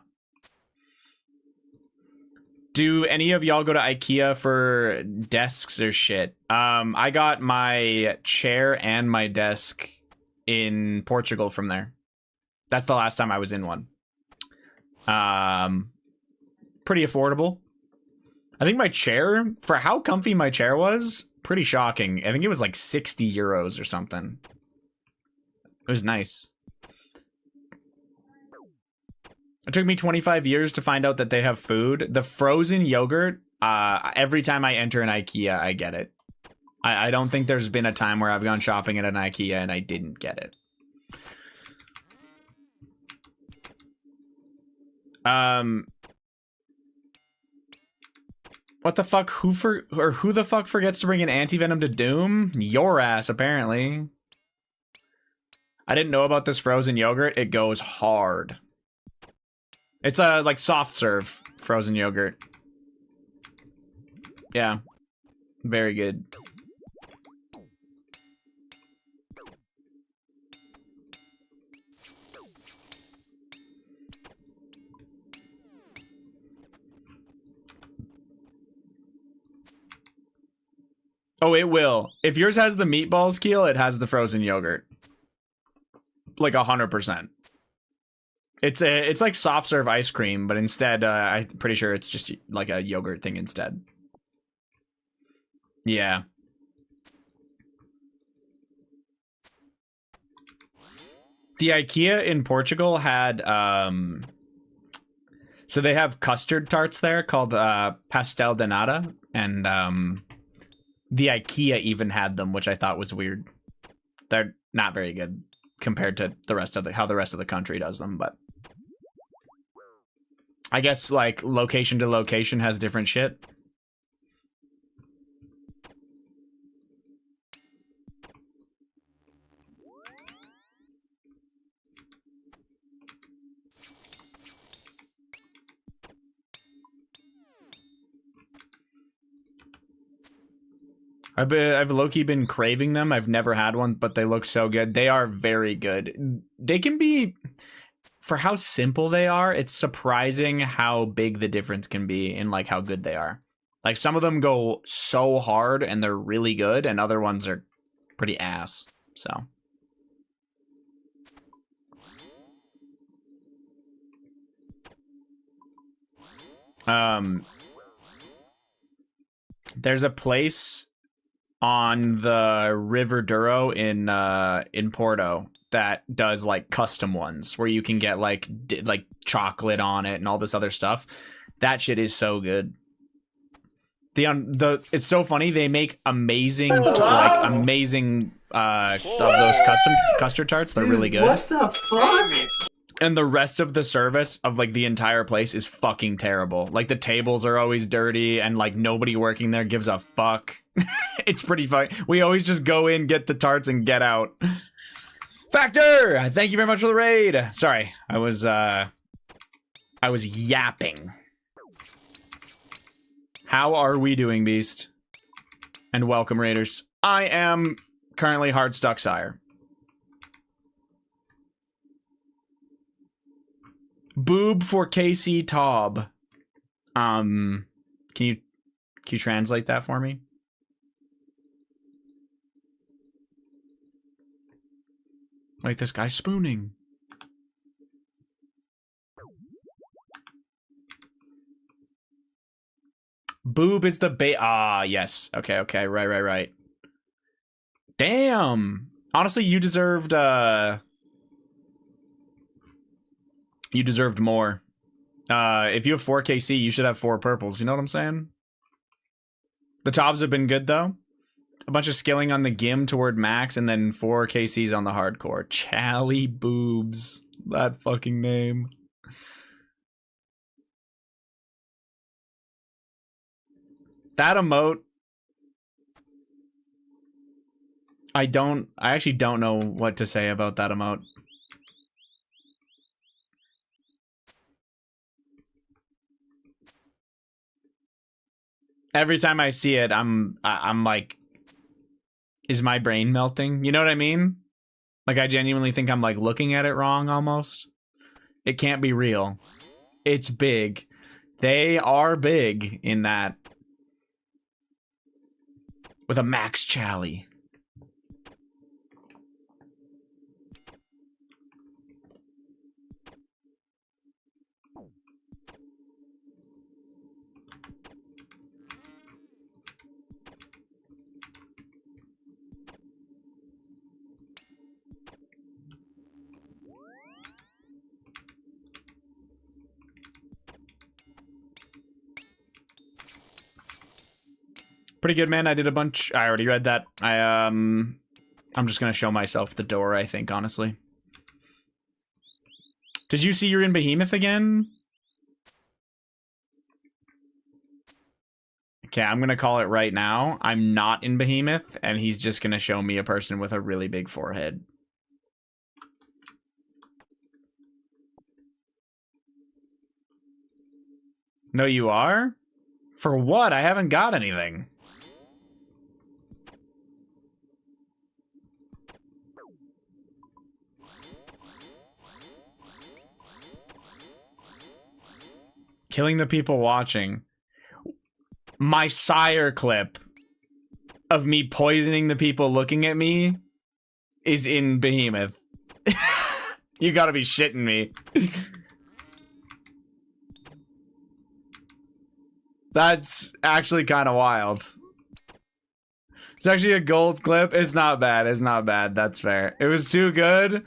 Do any of y'all go to IKEA for desks or shit? I got my chair and my desk in Portugal from there. That's the last time I was in one. Pretty affordable. I think my chair, for how comfy my chair was, pretty shocking. I think it was like 60 euros or something. It was nice. It took me 25 years to find out that they have food. The frozen yogurt, every time I enter an IKEA, I get it. I don't think there's been a time where I've gone shopping at an IKEA and I didn't get it. What the fuck? Who the fuck forgets to bring an anti-venom to Doom? Your ass, apparently. I didn't know about this frozen yogurt. It goes hard. It's a like soft serve frozen yogurt. Yeah. Very good. Oh, it will. If yours has the meatballs, Keel, it has the frozen yogurt. Like 100%. It's like soft serve ice cream, but instead, I'm pretty sure it's just like a yogurt thing instead. Yeah. The IKEA in Portugal had, so they have custard tarts there called pastel de nata, and the IKEA even had them, which I thought was weird. They're not very good compared to the rest of how the rest of the country does them, but I guess like location to location has different shit. I've low-key been craving them. I've never had one, but they look so good. They are very good. They can be, for how simple they are, it's surprising how big the difference can be in like how good they are. Like some of them go so hard and they're really good, and other ones are pretty ass. So there's a place on the River Douro in Porto that does like custom ones where you can get like chocolate on it and all this other stuff. That shit is so good. It's so funny, they make amazing of those custom custard tarts. They're really good. What the fuck? And the rest of the service of like the entire place is fucking terrible. Like the tables are always dirty and like nobody working there gives a fuck. It's pretty fun. We always just go in, get the tarts, and get out. Factor! Thank you very much for the raid. Sorry, I was yapping. How are we doing, Beast? And welcome, Raiders. I am currently hard stuck, sire. Boob for KC Taub. Can you translate that for me? Wait, this guy's spooning. Boob is the yes. Okay, right. Damn. Honestly, you deserved more. If you have 4 KC, you should have 4 purples. You know what I'm saying? The Taubs have been good, though. A bunch of skilling on the Gim toward max, and then 4 KCs on the hardcore. Chally boobs. That fucking name. That emote. I actually don't know what to say about that emote. Every time I see it, I'm like, is my brain melting? You know what I mean? Like, I genuinely think I'm like looking at it wrong almost. It can't be real. It's big. They are big in that. With a max Chally. Pretty good, man. I did a bunch. I already read that. I'm just gonna show myself the door, I think, honestly. Did you see you're in Behemoth again? Okay, I'm gonna call it right now. I'm not in Behemoth, and he's just gonna show me a person with a really big forehead. No, you are? For what? I haven't got anything. Killing the people watching. My sire clip of me poisoning the people looking at me is in Behemoth. You gotta be shitting me. That's actually kind of wild. It's actually a gold clip. It's not bad. It's not bad. That's fair. It was too good.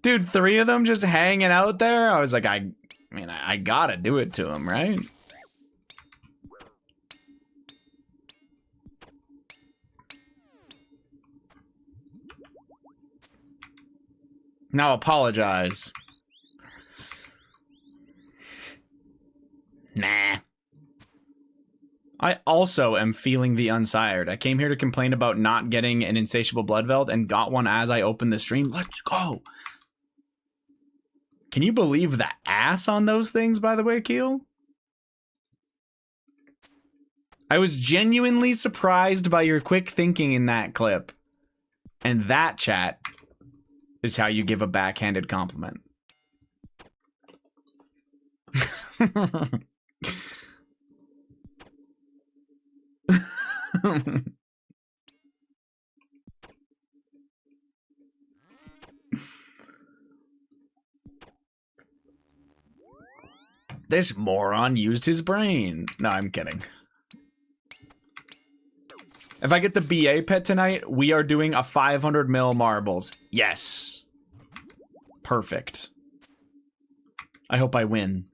Dude, 3 of them just hanging out there. I was like, I mean, I gotta do it to them, right? Now apologize. Nah. I also am feeling the unsired. I came here to complain about not getting an insatiable blood veld and got one as I opened the stream. Let's go. Can you believe the ass on those things, by the way, Keel? I was genuinely surprised by your quick thinking in that clip. And that, chat, is how you give a backhanded compliment. This moron used his brain. No, I'm kidding. If I get the BA pet tonight, we are doing a 500 mil marbles. Yes. Perfect. I hope I win.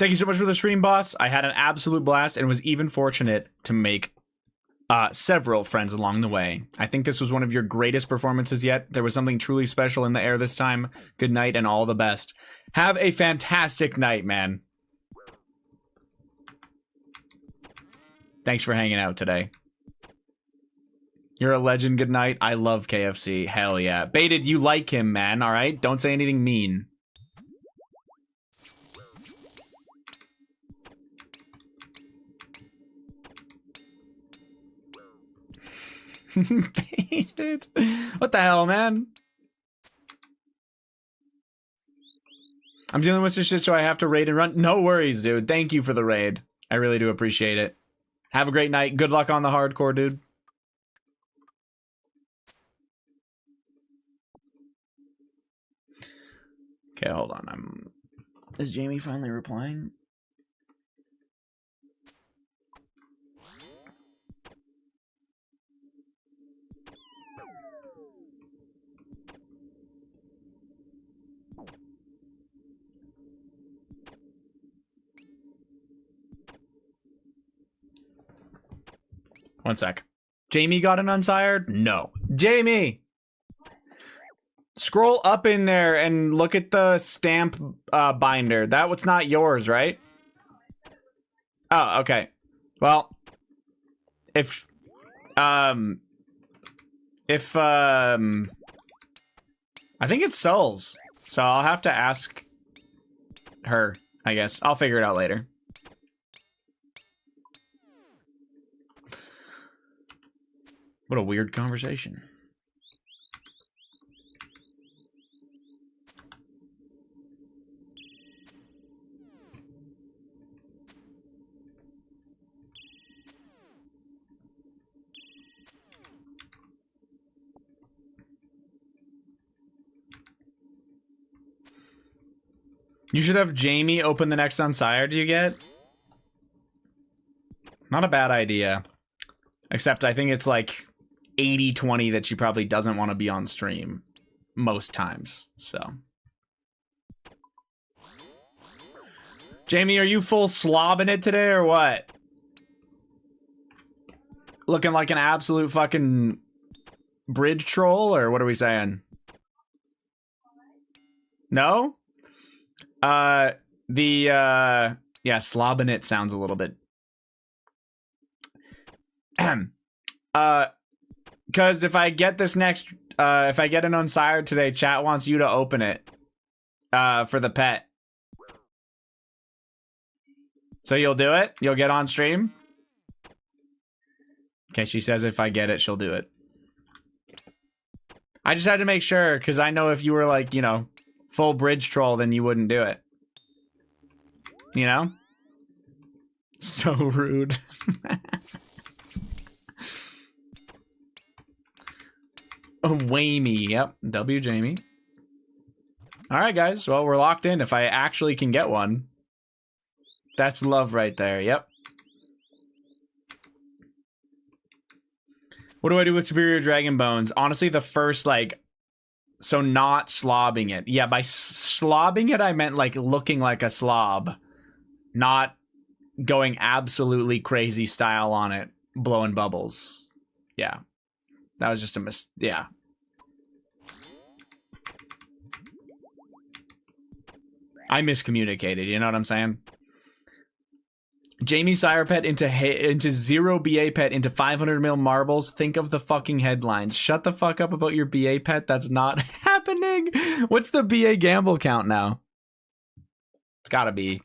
Thank you so much for the stream, boss. I had an absolute blast and was even fortunate to make several friends along the way. I think this was one of your greatest performances yet. There was something truly special in the air this time. Good night and all the best. Have a fantastic night, man. Thanks for hanging out today. You're a legend. Good night. I love KFC. Hell yeah. Baited, you like him, man, all right? Don't say anything mean. Baited. What the hell, man? I'm dealing with this shit, so I have to raid and run. No worries, dude. Thank you for the raid. I really do appreciate it. Have a great night. Good luck on the hardcore, dude. Okay, hold on. Is Jamie finally replying? One sec. Jamie got an unsired? No. Jamie! Scroll up in there and look at the stamp binder. That was not yours, right? Oh, okay. Well, if I think it's Soul's, so I'll have to ask her, I guess. I'll figure it out later. What a weird conversation. You should have Jamie open the next unsired you get. Not a bad idea. Except I think it's like 80-20 that she probably doesn't want to be on stream most times, so. Jamie, are you full slobbing it today or what? Looking like an absolute fucking bridge troll, or what are we saying? No? Yeah, slobbing it sounds a little bit. Because if I get this next, if I get an unsired today, chat wants you to open it, for the pet. So you'll do it? You'll get on stream? Okay, she says if I get it, she'll do it. I just had to make sure, because I know if you were like, you know, full bridge troll, then you wouldn't do it. You know? So rude. Wamey, yep. W Jamie. Alright, guys. Well, we're locked in if I actually can get one. That's love right there, yep. What do I do with Superior Dragon Bones? Honestly, the first, like... So not slobbing it. Yeah, by slobbing it, I meant, like, looking like a slob. Not going absolutely crazy style on it. Blowing bubbles. Yeah. That was just a yeah. I miscommunicated, you know what I'm saying? Jamie Sire Pet into 0 BA Pet into 500 mil marbles. Think of the fucking headlines. Shut the fuck up about your BA Pet. That's not happening. What's the BA gamble count now? It's gotta be.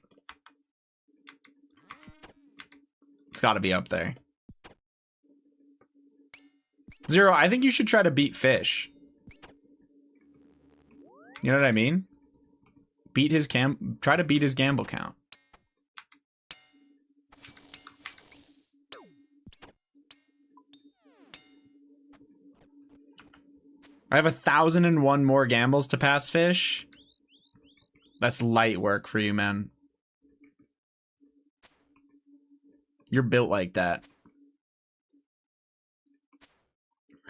It's gotta be up there. 0, I think you should try to beat Fish. You know what I mean? Beat his try to beat his gamble count. I have 1,001 more gambles to pass Fish. That's light work for you, man. You're built like that.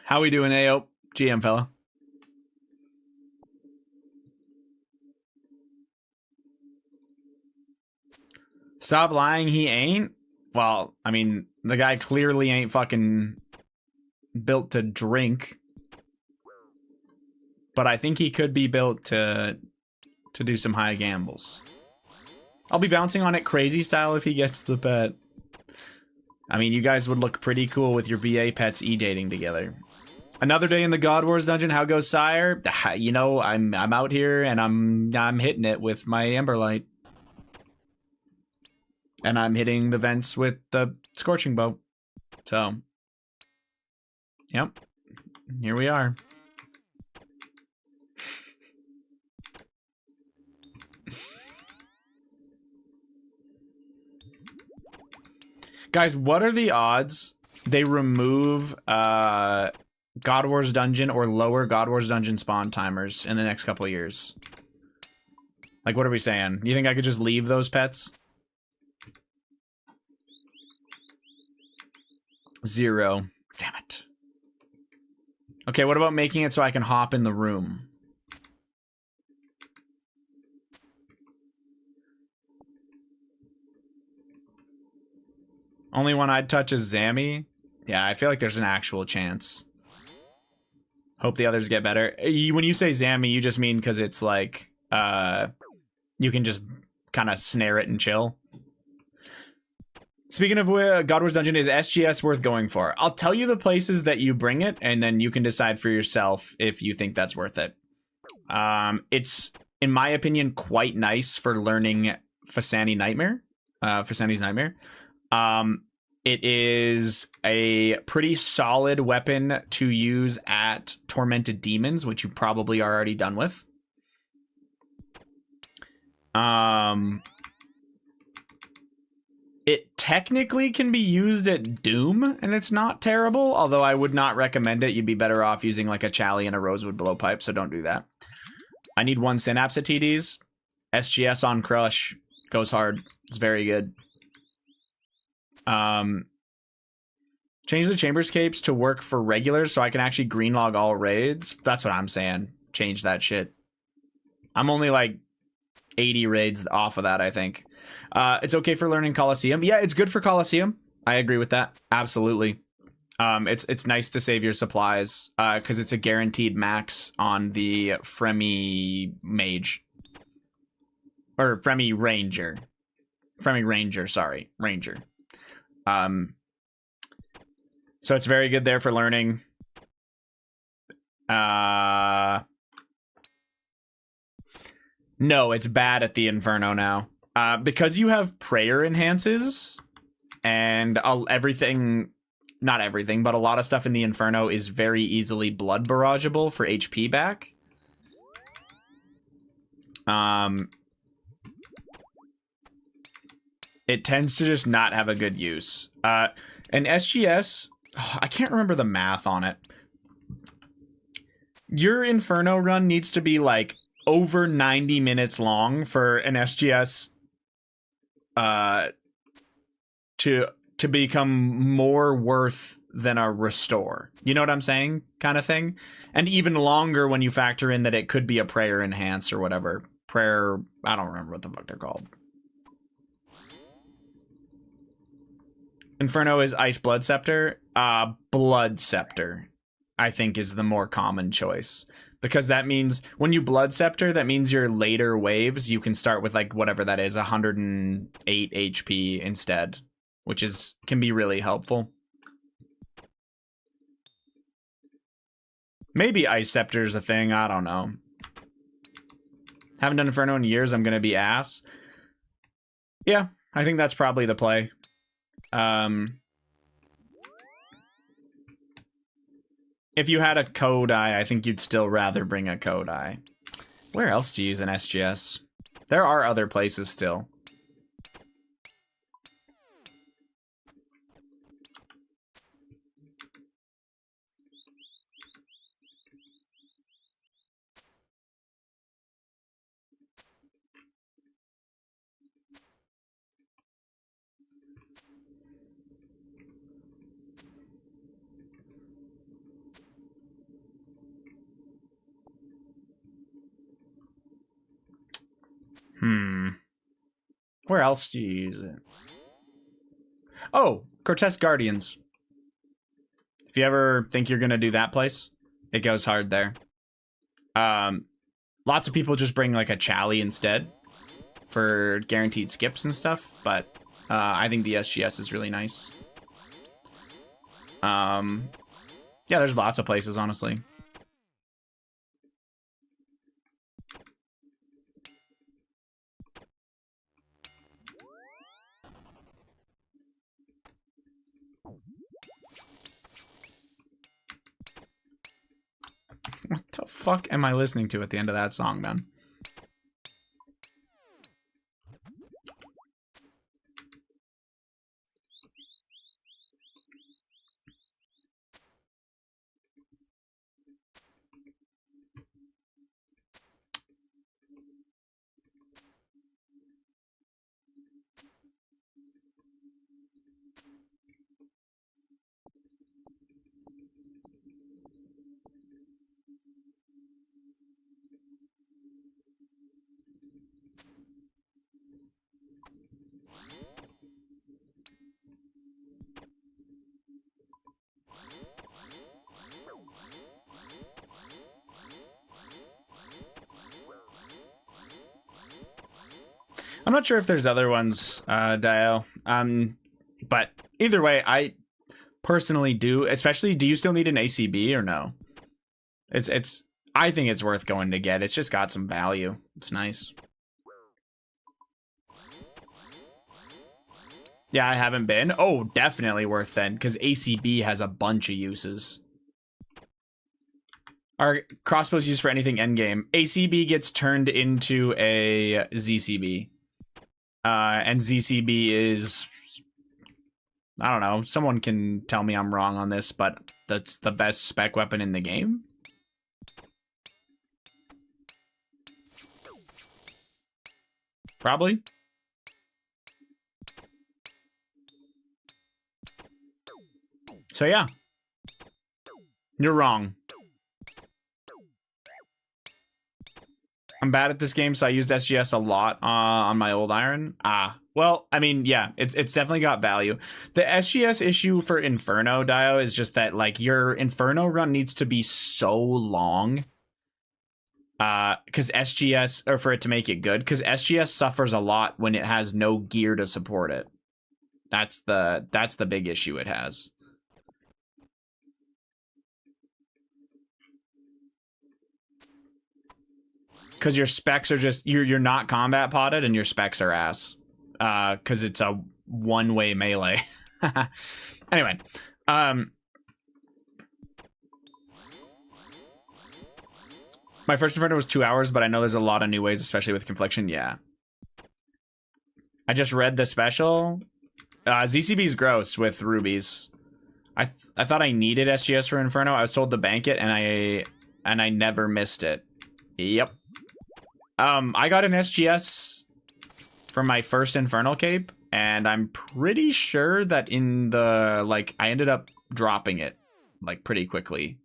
How we doing, AO? GM fella. Stop lying, he ain't? Well, I mean, the guy clearly ain't fucking built to drink. But I think he could be built to do some high gambles. I'll be bouncing on it crazy style if he gets the pet. I mean, you guys would look pretty cool with your BA pets e-dating together. Another day in the God Wars dungeon. How goes Sire? You know, I'm out here and I'm hitting it with my Emberlight. And I'm hitting the vents with the Scorching Bow. So, yep. Here we are. Guys, what are the odds they remove God Wars Dungeon or lower God Wars Dungeon spawn timers in the next couple of years? Like, what are we saying? You think I could just leave those pets? 0. Damn it. Okay, what about making it so I can hop in the room? Only one I'd touch is Zammy. Yeah, I feel like there's an actual chance. Hope the others get better. When you say Zammy, you just mean because it's like, you can just kind of snare it and chill. Speaking of God Wars Dungeon, is SGS worth going for? I'll tell you the places that you bring it, and then you can decide for yourself if you think that's worth it. It's, in my opinion, quite nice for learning Fasani's Nightmare. It is a pretty solid weapon to use at Tormented Demons, which you probably are already done with. It technically can be used at Doom, and it's not terrible, although I would not recommend it. You'd be better off using like a Chally and a Rosewood Blowpipe, so don't do that. I need 1 Synapse at TDs. SGS on Crush goes hard. It's very good. Change the Chambers capes to work for regulars so I can actually green log all raids. That's what I'm saying. Change that shit. I'm only like 80 raids off of that, I think. It's okay for learning Coliseum. Yeah, it's good for Coliseum. I agree with that. Absolutely. It's nice to save your supplies because it's a guaranteed max on the Fremi Mage. Or Fremi Ranger. Fremi Ranger, sorry. Ranger. So it's very good there for learning. No, it's bad at the Inferno now. Because you have prayer enhances and everything, not everything, but a lot of stuff in the Inferno is very easily blood barrageable for HP back. It tends to just not have a good use. And SGS, I can't remember the math on it. Your Inferno run needs to be like over 90 minutes long for an SGS to become more worth than a restore. You know what I'm saying? Kind of thing. And even longer when you factor in that it could be a prayer enhance or whatever. Prayer, I don't remember what the fuck they're called. Inferno is Ice Blood Scepter. Blood Scepter, I think, is the more common choice. Because that means when you Blood Scepter, that means your later waves, you can start with like whatever that is, 108 HP instead. Which can be really helpful. Maybe Ice Scepter's a thing, I don't know. Haven't done Inferno in years, I'm gonna be ass. Yeah, I think that's probably the play. If you had a Kodai, I think you'd still rather bring a Kodai. Where else do you use an SGS? There are other places still. Where else do you use it? Oh, Cortez Guardians. If you ever think you're gonna do that place, it goes hard there. Lots of people just bring like a Chally instead for guaranteed skips and stuff, but I think the SGS is really nice. Yeah, there's lots of places, honestly. What the fuck am I listening to at the end of that song, man? I'm not sure if there's other ones, Dio. But either way, I personally do. Especially, do you still need an ACB or no? It's. I think it's worth going to get. It's just got some value. It's nice. Yeah, I haven't been. Oh, definitely worth then, because ACB has a bunch of uses. Are crossbows used for anything endgame? ACB gets turned into a ZCB. And ZCB is... I don't know. Someone can tell me I'm wrong on this, but that's the best spec weapon in the game. Probably. So yeah. You're wrong. I'm bad at this game, so I used SGS a lot on my old Iron. Well, I mean, yeah, it's definitely got value. The SGS issue for Inferno, Dio, is just that, like, your Inferno run needs to be so long. Because SGS, or for it to make it good, because SGS suffers a lot when it has no gear to support it. That's the big issue it has. Because your specs are just you're not combat potted and your specs are ass. Because it's a one-way melee. Anyway, my first Inferno was 2 hours, but I know there's a lot of new ways, especially with Confliction. Yeah. I just read the special. ZCB's gross with rubies. I thought I needed SGS for Inferno. I was told to bank it, and I never missed it. Yep. I got an SGS for my first Infernal Cape, and I'm pretty sure that in the, like, I ended up dropping it, like, pretty quickly.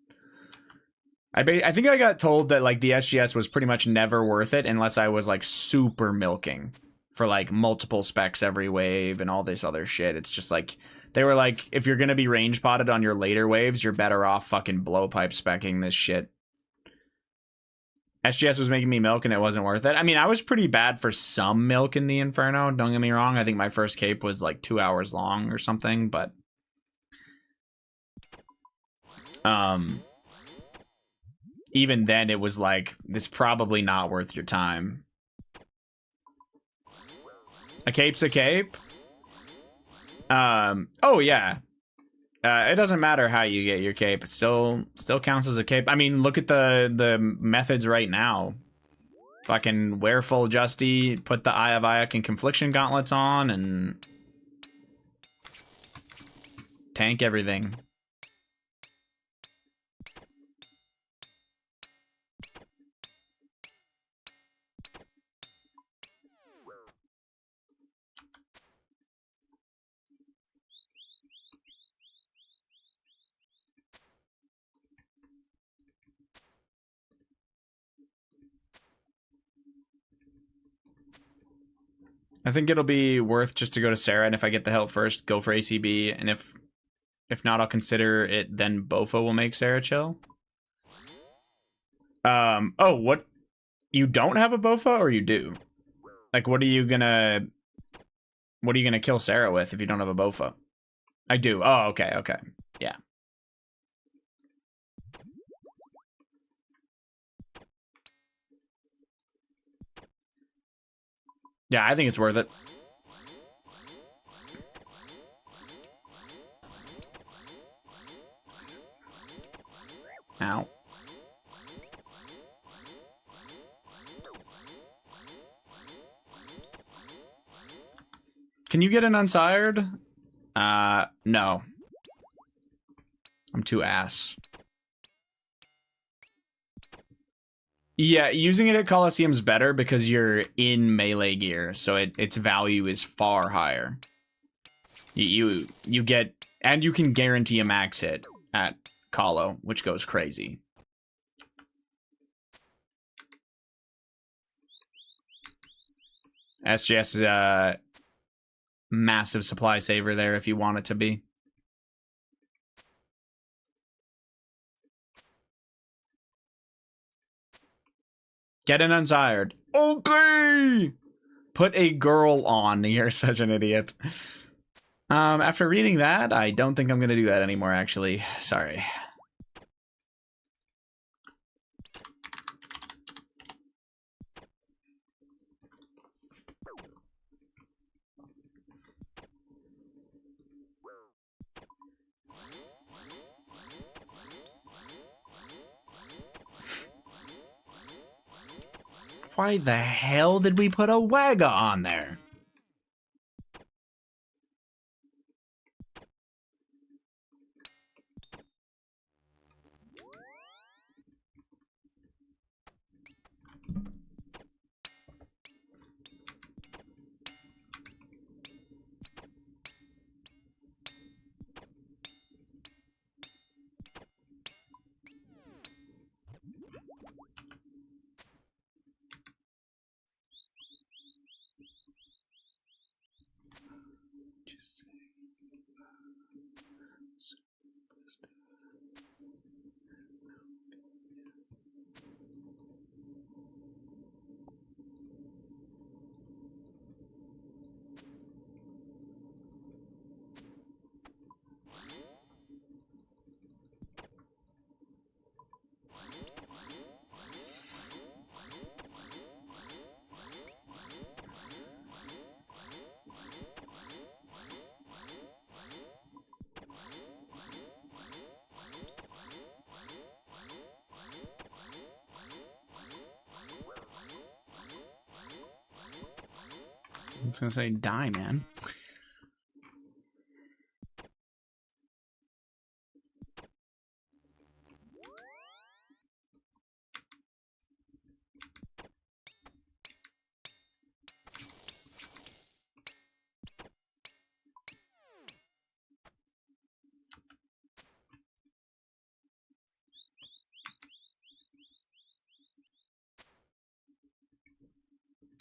I think I got told that, like, the SGS was pretty much never worth it unless I was, like, super milking for, like, multiple specs every wave and all this other shit. It's just, like, they were like, if you're gonna be range potted on your later waves, you're better off fucking blowpipe specking this shit. SGS was making me milk and it wasn't worth it. I mean, I was pretty bad for some milk in the Inferno, don't get me wrong. I think my first cape was like 2 hours long or something, but even then it was like, it's probably not worth your time. A cape's a cape. Oh yeah. It doesn't matter how you get your cape. It still counts as a cape. I mean, look at the methods right now. Fucking wear full Justy, put the Eye of Ike and Confliction gauntlets on, and tank everything. I think it'll be worth just to go to Sarah, and if I get the help first, go for ACB, and if not, I'll consider it, then Bofa will make Sarah chill. Oh, what? You don't have a Bofa, or you do? Like, what are you gonna kill Sarah with if you don't have a Bofa? I do. Oh, okay, okay. Yeah. Yeah, I think it's worth it. Ow. Can you get an unsired? No. I'm too ass. Yeah, using it at Coliseum's better because you're in melee gear, so its value is far higher. You get, and you can guarantee a max hit at Colo, which goes crazy. SGS is a massive supply saver there if you want it to be. Get an unsired. Okay! Put a girl on. You're such an idiot. After reading that, I don't think I'm gonna do that anymore, actually. Sorry. Why the hell did we put a Wagga on there? I was gonna say die, man.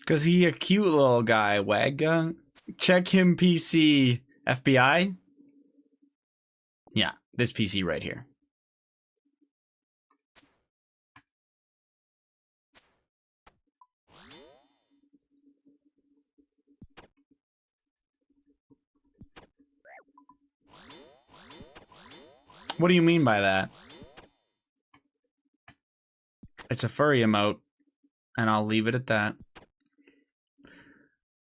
Cause he a cute little guy, Wagga. Check him PC. FBI? Yeah, this PC right here. What do you mean by that? It's a furry emote, and I'll leave it at that.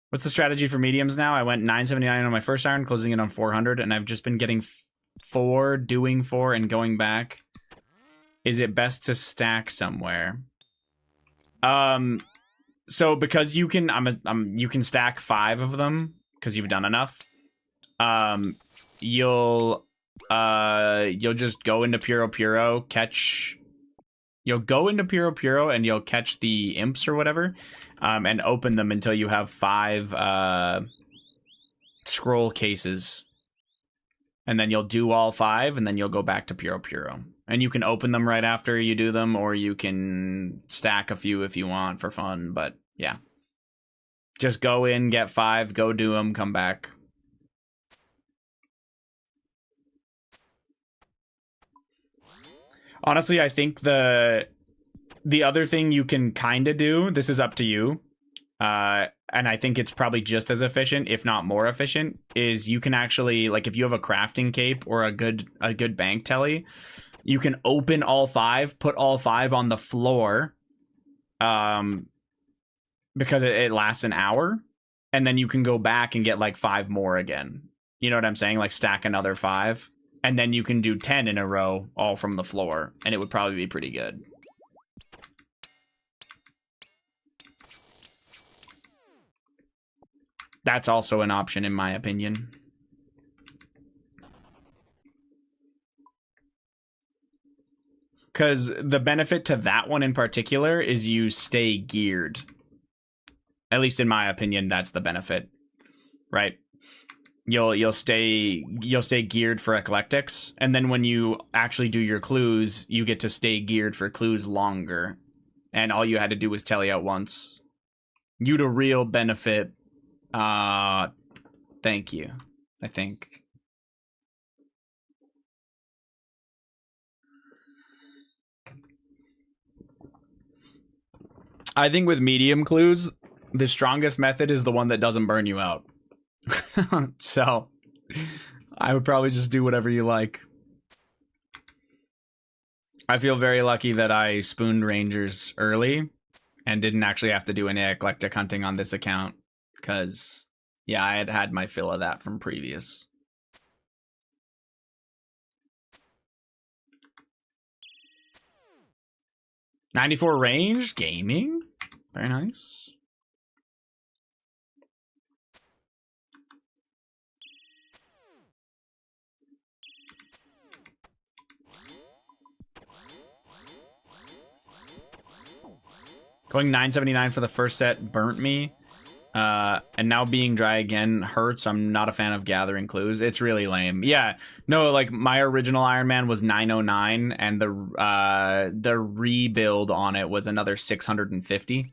What's the strategy for mediums now? I went 979 on my first iron, closing it on 400, and I've just been getting 4, doing 4, and going back. Is it best to stack somewhere? So because you can, you can stack 5 of them because you've done enough. You'll just go into Puro, catch. You'll go into Puro and you'll catch the imps or whatever, and open them until you have 5 scroll cases. And then you'll do all 5, and then you'll go back to Puro. And you can open them right after you do them, or you can stack a few if you want for fun, but yeah. Just go in, get 5, go do them, come back. Honestly, I think the other thing you can kind of do, this is up to you, and I think it's probably just as efficient, if not more efficient, is you can actually, like, if you have a crafting cape or a good bank telly, you can open all 5, put all 5 on the floor, because it lasts an hour, and then you can go back and get like 5 more again. You know what I'm saying? Like stack another 5. And then you can do 10 in a row, all from the floor, and it would probably be pretty good. That's also an option, in my opinion. Because the benefit to that one in particular is you stay geared. At least in my opinion, that's the benefit, right? You'll stay geared for eclectics, and then when you actually do your clues, you get to stay geared for clues longer. And all you had to do was telly out once. You'd a real benefit. Thank you, I think. I think with medium clues, The strongest method is the one that doesn't burn you out. So I would probably just do whatever you like. I feel very lucky that I spooned rangers early and didn't actually have to do any eclectic hunting on this account, because yeah, I had my fill of that from previous. .94 range gaming, very nice. Going 979 for the first set burnt me. And now being dry again hurts. I'm not a fan of gathering clues. It's really lame. Yeah, no, like my original Ironman was 909, and the rebuild on it was another 650.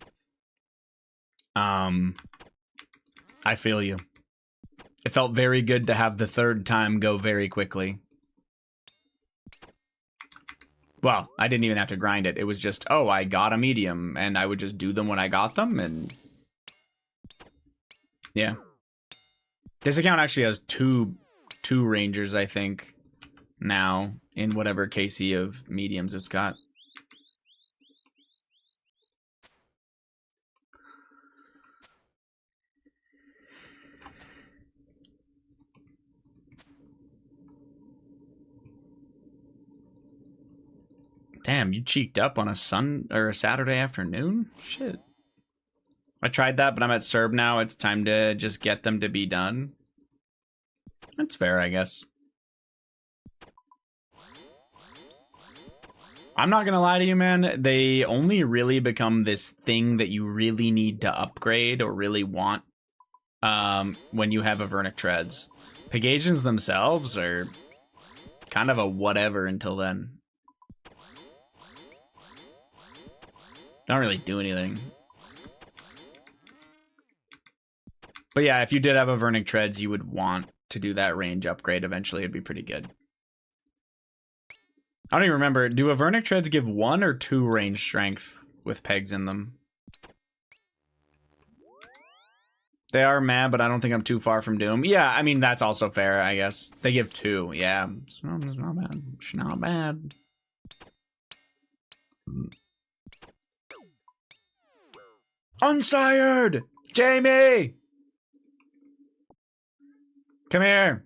I feel you. It felt very good to have the third time go very quickly. Well, I didn't even have to grind it. It was just, oh, I got a medium, and I would just do them when I got them, and yeah. This account actually has two rangers, I think, now, in whatever KC of mediums it's got. Damn, you cheeked up on a Saturday afternoon? Shit. I tried that, but I'm at Serb now. It's time to just get them to be done. That's fair, I guess. I'm not gonna lie to you, man. They only really become this thing that you really need to upgrade or really want when you have Avernic Treads. Pegasians themselves are kind of a whatever until then. Don't really do anything. But yeah, if you did have Avernic Treads, you would want to do that range upgrade eventually. It'd be pretty good. I don't even remember. Do Avernic Treads give 1 or 2 range strength with pegs in them? They are mad, but I don't think I'm too far from Doom. Yeah, I mean, that's also fair, I guess. They give 2. Yeah, it's not bad. It's not bad. Unsired! Jamie! Come here.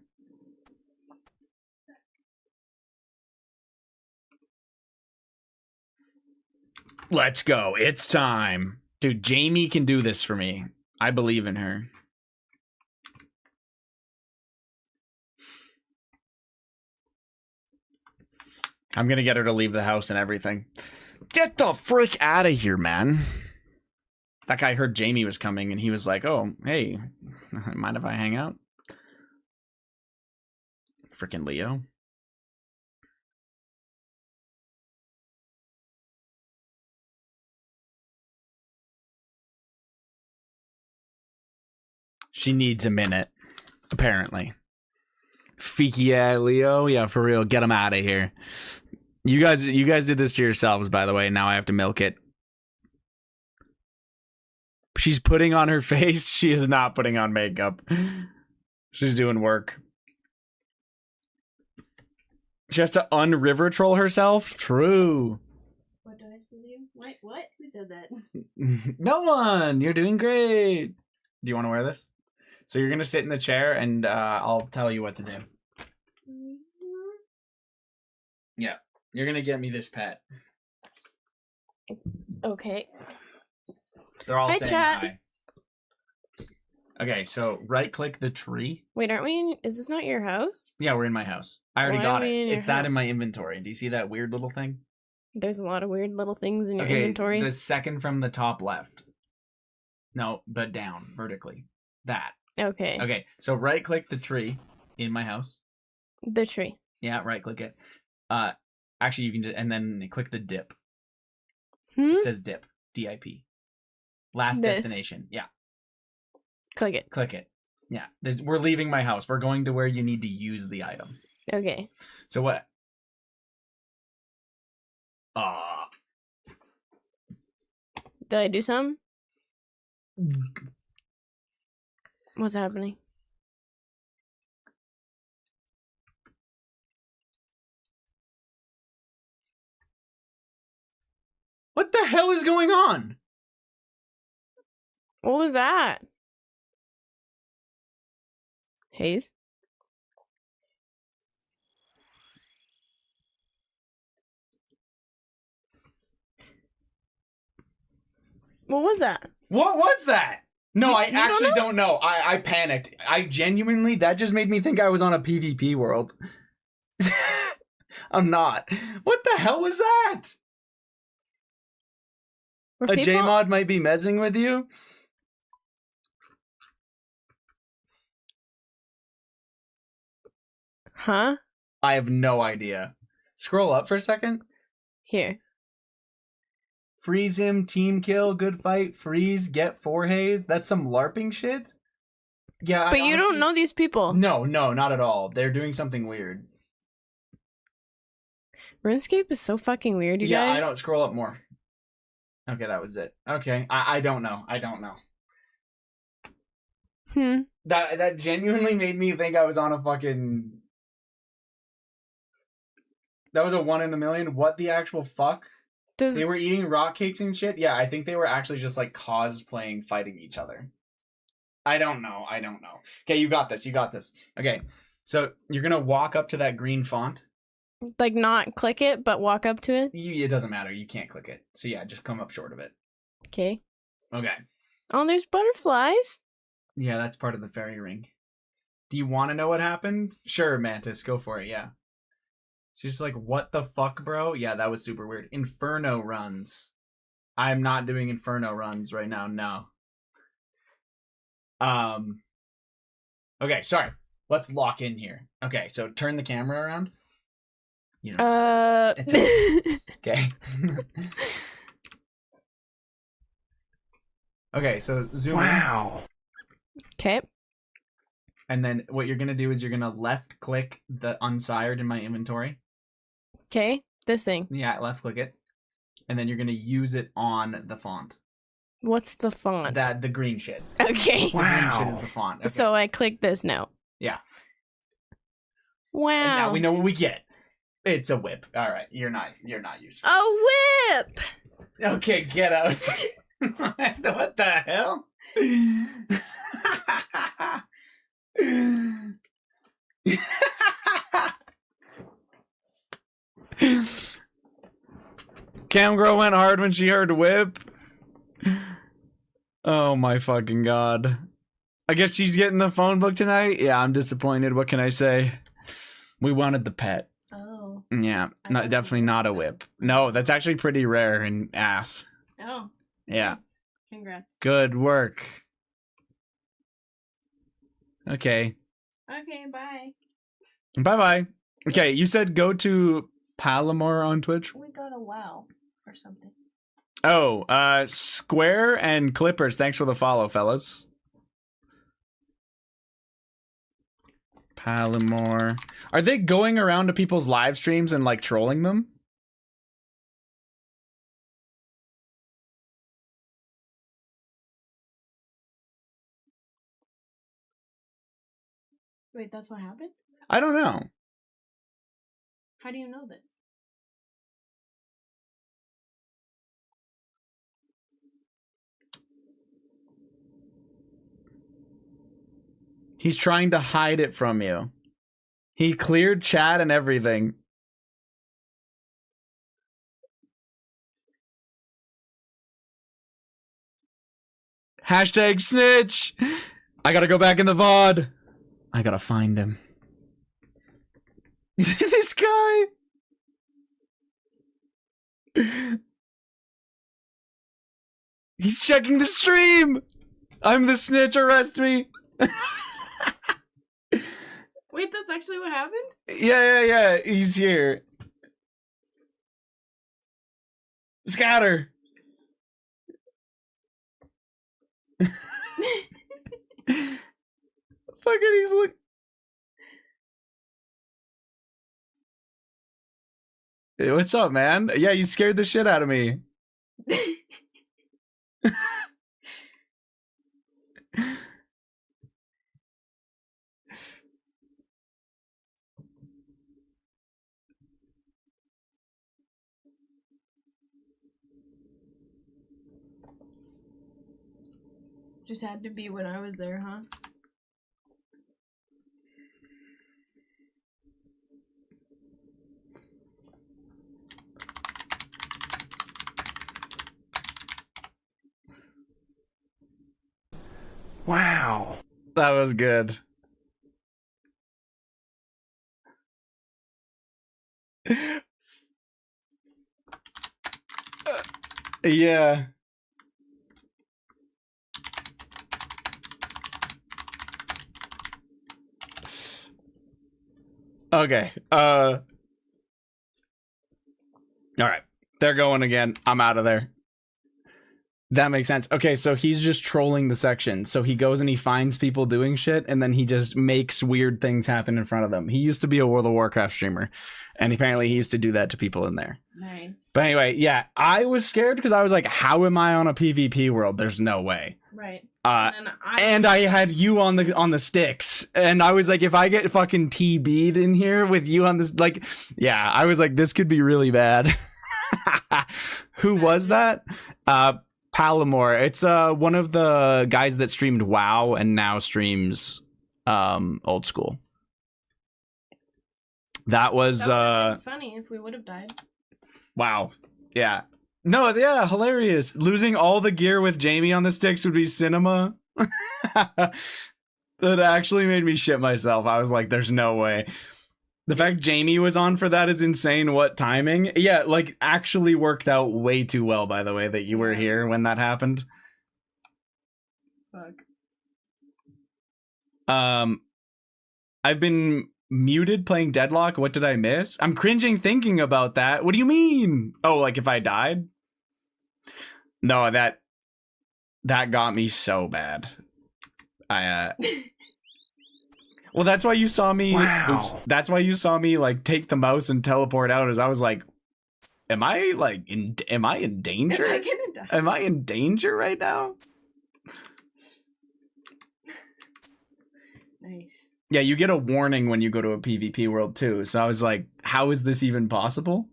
Let's go. It's time. Dude, Jamie can do this for me. I believe in her. I'm gonna get her to leave the house and everything. Get the frick out of here, man. That guy heard Jamie was coming and he was like, oh, hey, mind if I hang out? Frickin' Leo. She needs a minute, apparently. Freaky Leo, yeah, for real. Get him out of here. You guys did this to yourselves, by the way. Now I have to milk it. She's putting on her face. She is not putting on makeup. She's doing work. She has to unriver troll herself? True. What do I have to do? What? Who said that? No one. You're doing great. Do you want to wear this? So you're going to sit in the chair and I'll tell you what to do. Yeah. You're going to get me this pet. Okay. They're all Hi, saying chat. hi. Okay, so right-click the tree. Wait, aren't we in... Is this not your house? Yeah, we're in my house. I already Why got are it. we in your It's that in house? my inventory. Do you see that weird little thing? There's a lot of weird little things in your Okay, inventory. the second from the top left. No, but down, vertically. That. Okay. Okay, so right-click the tree in my house. The tree. Yeah, right-click it. Actually, you can just... And then click the dip. Hmm? It says dip. D-I-P. Last This. destination. Yeah, Click it. click it. Yeah, we're leaving my house. We're going to where you need to use the item. Okay. So what? Ah. Did I do some? What's happening? What the hell is going on? What was that? Haze? What was that? What was that? No, I don't actually know? don't know. I panicked. I genuinely, that just made me think I was on a PvP world. I'm not. What the hell was that? Were A people- Jmod might be messing with you? Huh? I have no idea. Scroll up for a second. Here. Freeze him, team kill, good fight, freeze, get 4 haze. That's some LARPing shit? Yeah, But you don't know these people. No, not at all. They're doing something weird. RuneScape is so fucking weird, you Yeah, guys. I don't. Scroll up more. Okay, that was it. Okay, I don't know. That genuinely made me think I was on a fucking... That was a 1 in a million. What the actual fuck? They were eating rock cakes and shit? Yeah, I think they were actually just like cosplaying fighting each other. I don't know. Okay, you got this. Okay, so you're gonna walk up to that green font. Like not click it, but walk up to it? It doesn't matter. You can't click it. So yeah, just come up short of it. Okay. Okay. Oh, there's butterflies? Yeah, that's part of the fairy ring. Do you want to know what happened? Sure, Mantis, go for it, yeah. She's like, what the fuck, bro? Yeah, that was super weird. Inferno runs. I'm not doing Inferno runs right now, no. Okay, sorry. Let's lock in here. Okay, so turn the camera around. You know, okay. Okay, so zoom in. Okay. And then what you're going to do is you're going to left click the unsired in my inventory. Okay. This thing. Yeah, left click it. And then you're going to use it on the font. What's the font? The green shit. Okay. The green shit is the font. Okay. So I click this now. Yeah. Wow. And now we know what we get. It's a whip. All right, you're not useful. A whip. Okay, get out. What the hell? Cam girl went hard when she heard whip. Oh my fucking god. I guess she's getting the phone book tonight. Yeah, I'm disappointed. What can I say? We wanted the pet. Oh. Yeah, definitely not a whip. No, that's actually pretty rare in ass. Oh. Yeah. Nice. Congrats. Good work. Okay. Okay, bye. Bye-bye. Okay, you said go to Palomar on Twitch? We got a wow or something. Oh, Square and Clippers, thanks for the follow, fellas. Palomar. Are they going around to people's live streams and, like, trolling them? Wait, that's what happened? I don't know. How do you know this? He's trying to hide it from you. He cleared chat and everything. Hashtag snitch. I gotta go back in the VOD. I gotta find him. This guy. He's checking the stream. I'm the snitch. Arrest me. Wait, that's actually what happened? Yeah. He's here. Scatter. Fucking, he's look. Hey, what's up, man? Yeah, you scared the shit out of me. Just had to be when I was there, huh? Wow. That was good. Yeah. Okay. All right. They're going again. I'm out of there. That makes sense. Okay, so he's just trolling the section. So he goes and he finds people doing shit, and then he just makes weird things happen in front of them. He used to be a World of Warcraft streamer, and apparently he used to do that to people in there. Nice. But anyway, yeah, I was scared because I was like, how am I on a PvP world? There's no way. Right. And I had you on the sticks, and I was like, if I get fucking TB'd in here with you on this, like, yeah, I was like, this could be really bad. Who was that? Palomore. It's one of the guys that streamed WoW and now streams old school. That was funny if we would have died. Wow. Yeah. No, yeah, hilarious. Losing all the gear with Jamie on the sticks would be cinema. That actually made me shit myself. I was like, there's no way. The fact Jamie was on for that is insane. What timing? Yeah, like actually worked out way too well, by the way, that you were here when that happened. Fuck. I've been muted playing Deadlock. What did I miss? I'm cringing thinking about that. What do you mean? Oh, like if I died? No, that got me so bad. Well, that's why you saw me. Wow. Oops. That's why you saw me like take the mouse and teleport out. As I was like, am I in danger? Am I gonna die? Am I in danger right now? Nice. Yeah, you get a warning when you go to a PvP world too. So I was like, how is this even possible?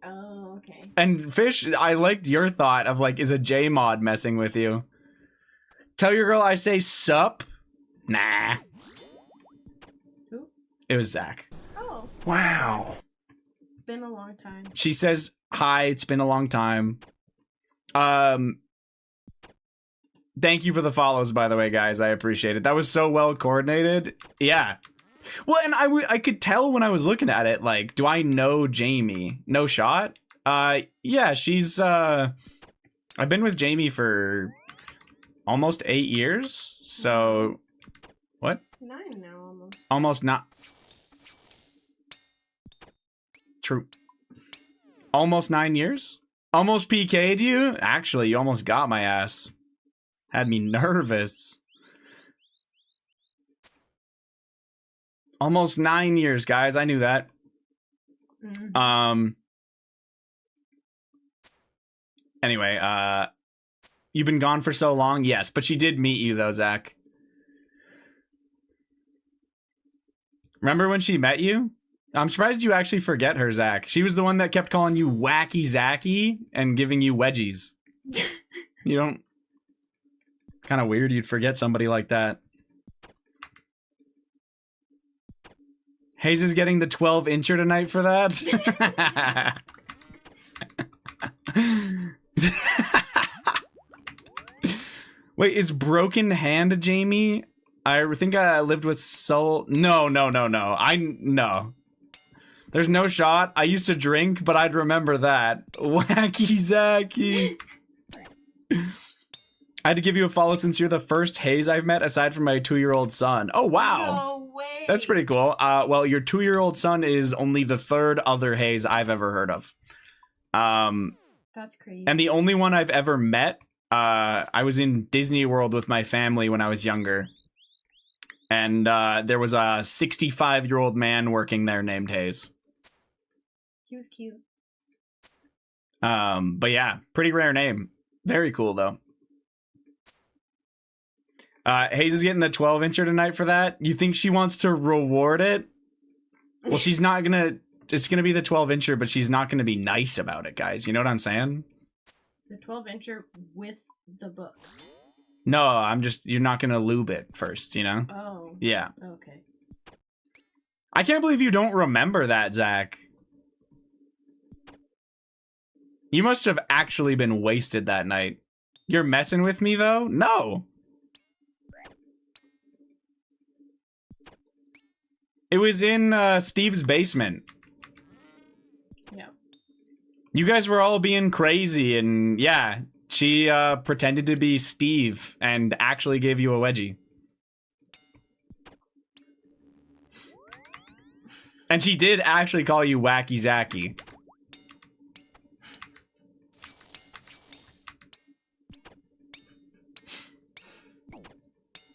Oh, okay. And Fish, I liked your thought of like, is a J mod messing with you? Tell your girl I say sup. Nah. Who? It was Zach. Oh. Wow. Been a long time. She says, hi, it's been a long time. Thank you for the follows, by the way, guys. I appreciate it. That was so well coordinated. Yeah. Well, and I could tell when I was looking at it, like, do I know Jamie? No shot? Yeah, she's, I've been with Jamie for almost 8 years, so... What? 9 now, almost. Almost not... True. Almost 9 years? Almost PK'd you? Actually, you almost got my ass. Had me nervous. Almost 9 years, guys. I knew that. Mm-hmm. Anyway, you've been gone for so long? Yes, but she did meet you, though, Zach. Remember when she met you? I'm surprised you actually forget her, Zach. She was the one that kept calling you Wacky Zachy and giving you wedgies. You don't... Kind of weird you'd forget somebody like that. Hayes is getting the 12-incher tonight for that. Wait, is Broken Hand Jamie? I think I lived with Soul. No. No. There's no shot. I used to drink, but I'd remember that. Wacky Zachy. I had to give you a follow since you're the first Hayes I've met aside from my 2-year-old son. Oh, wow. No way. That's pretty cool. Well, your 2-year-old son is only the 3rd other Hayes I've ever heard of. That's crazy. And the only one I've ever met, I was in Disney World with my family when I was younger. And there was a 65-year-old man working there named Hayes. He was cute. But yeah, pretty rare name. Very cool, though. Hayes is getting the 12-incher tonight for that. You think she wants to reward it? Well, she's not gonna... It's gonna be the 12-incher, but she's not gonna be nice about it, guys. You know what I'm saying? The 12-incher with the book. No, I'm just... You're not gonna lube it first, you know? Oh. Yeah. Okay. I can't believe you don't remember that, Zach. You must have actually been wasted that night. You're messing with me, though? No. It was in Steve's basement. Yeah. You guys were all being crazy, and yeah, she pretended to be Steve and actually gave you a wedgie. And she did actually call you Wacky Zacky.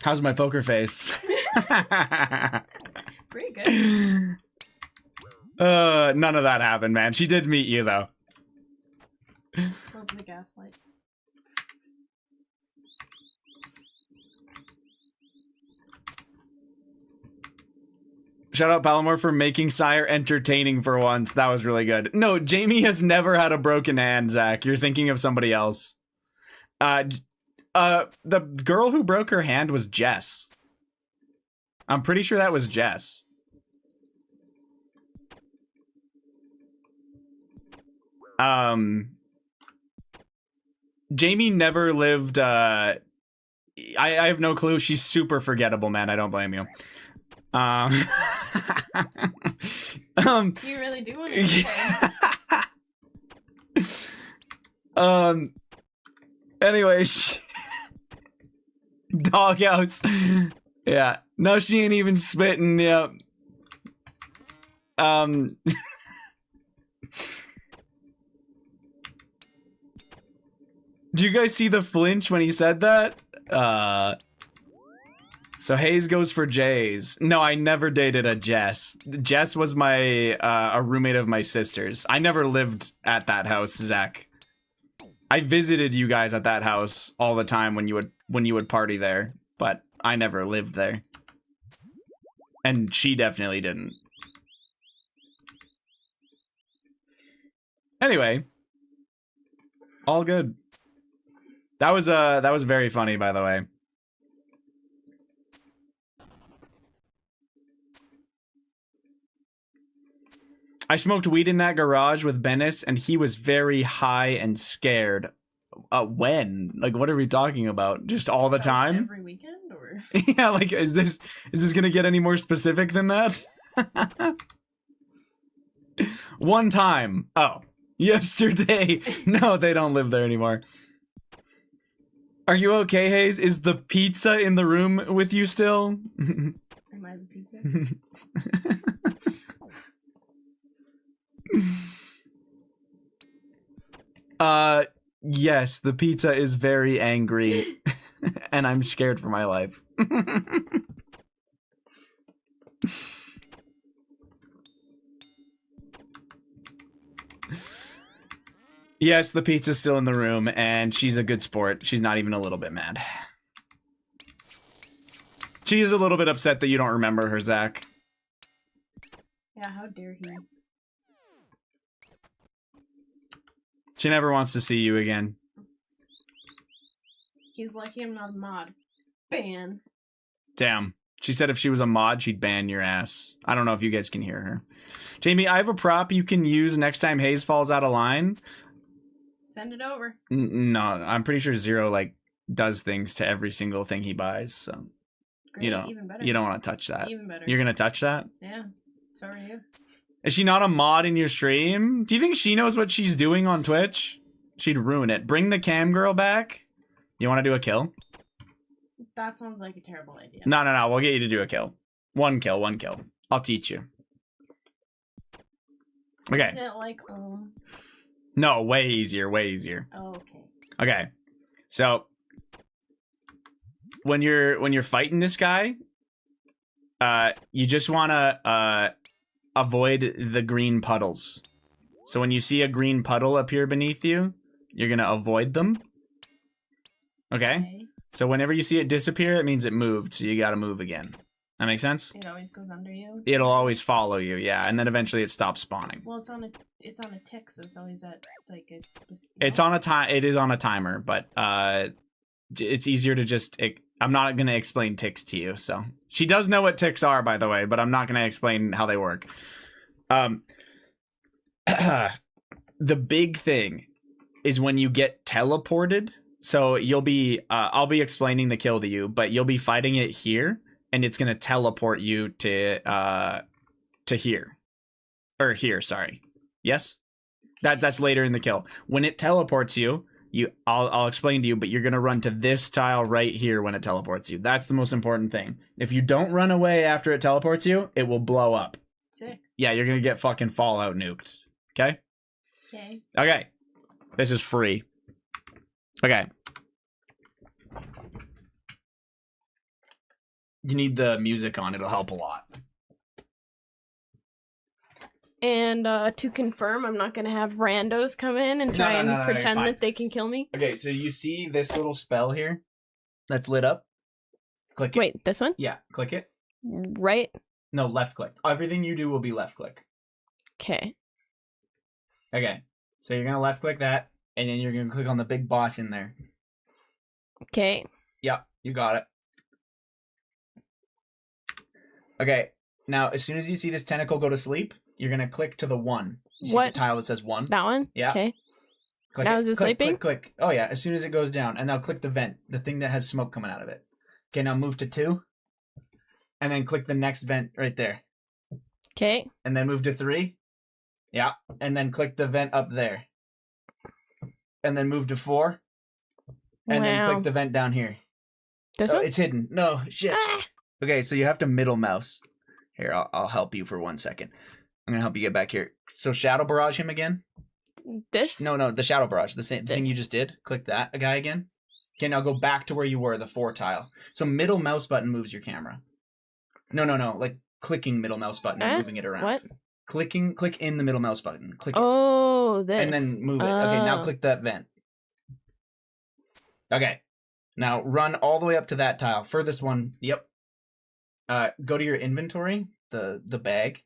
How's my poker face? Pretty good. None of that happened, man. She did meet you, though. Love the gaslight. Shout out Palomar for making Sire entertaining for once. That was really good. No, Jamie has never had a broken hand, Zach. You're thinking of somebody else. The girl who broke her hand was Jess. I'm pretty sure that was Jess. Jamie never lived, I have no clue. She's super forgettable, man. I don't blame you. You really do want to play. Anyway, doghouse. Yeah. No, she ain't even spitting. Yep. Did you guys see the flinch when he said that? So Hayes goes for Jay's. No, I never dated a Jess. Jess was my a roommate of my sister's. I never lived at that house, Zach. I visited you guys at that house all the time when you would party there, but I never lived there. And she definitely didn't. Anyway, all good. That was very funny, by the way. I smoked weed in that garage with Bennis, and he was very high and scared. When? Like, what are we talking about? Just all the time? Every weekend, or? Yeah, like, is this gonna get any more specific than that? One time. Oh, yesterday. No, they don't live there anymore. Are you okay, Hayes? Is the pizza in the room with you still? Am I the pizza? Yes, the pizza is very angry, and I'm scared for my life. Yes, the pizza's still in the room, and she's a good sport. She's not even a little bit mad. She's a little bit upset that you don't remember her, Zach. Yeah, how dare he? She never wants to see you again. He's lucky I'm not a mod. Ban. Damn. She said if she was a mod, she'd ban your ass. I don't know if you guys can hear her. Jamie, I have a prop you can use next time Hayes falls out of line. Send it over. No, I'm pretty sure Zero, like, does things to every single thing he buys, so... Great, even better. You don't want to touch that. Even better. You're gonna touch that? Yeah. So are you. Is she not a mod in your stream? Do you think she knows what she's doing on Twitch? She'd ruin it. Bring the cam girl back. You want to do a kill? That sounds like a terrible idea. No. We'll get you to do a kill. One kill. I'll teach you. Okay. Is it like, No, way easier. Oh, okay. Okay. So when you're fighting this guy, you just want to avoid the green puddles. So when you see a green puddle appear beneath you, you're going to avoid them. Okay? So whenever you see it disappear, it means it moved, so you gotta move again. That makes sense? It always goes under you. It'll always follow you, yeah, and then eventually it stops spawning. Well, it's on a tick, so it's always at like a. It's on a time. It is on a timer, but it's easier to just. I'm not gonna explain ticks to you. So she does know what ticks are, by the way, but I'm not gonna explain how they work. The big thing is when you get teleported. So you'll be. I'll be explaining the kill to you, but you'll be fighting it here, and it's gonna teleport you to here, or here. Sorry. Yes. That's later in the kill. When it teleports you, I'll explain to you, but you're gonna run to this tile right here when it teleports you. That's the most important thing. If you don't run away after it teleports you, it will blow up. Sick. Yeah, you're gonna get fucking Fallout nuked. Okay? Okay. Okay. This is free. Okay. You need the music on, it'll help a lot. And to confirm, I'm not gonna have randos come in and try and pretend that they can kill me. Okay, so you see this little spell here that's lit up? Click it. Wait, this one? Yeah, click it. Right? No, left click. Everything you do will be left click. Okay. Okay, so you're gonna left click that, and then you're gonna click on the big boss in there. Okay. Yeah, you got it. Okay, now as soon as you see this tentacle go to sleep, you're gonna click to the 1. You see the tile that says 1? That one? Yeah. Okay. Click Now is it sleeping? Click. Oh yeah, as soon as it goes down. And now click the vent, the thing that has smoke coming out of it. Okay, now move to 2. And then click the next vent right there. Okay. And then move to 3. Yeah. And then click the vent up there. And then move to 4. And then click the vent down here. This one? It's hidden. No, shit. Ah! Okay, so you have to middle mouse. Here, I'll help you for 1 second. I'm gonna help you get back here. So shadow barrage him again. This? No, the shadow barrage, the thing you just did. Click that guy again. Okay, now go back to where you were, the 4 tile. So middle mouse button moves your camera. No, like clicking middle mouse button and moving it around. What? Click in the middle mouse button. Click it. Oh, this. And then move it. Okay, now click that vent. Okay. Now run all the way up to that tile. Furthest one. Yep. Go to your inventory, the bag.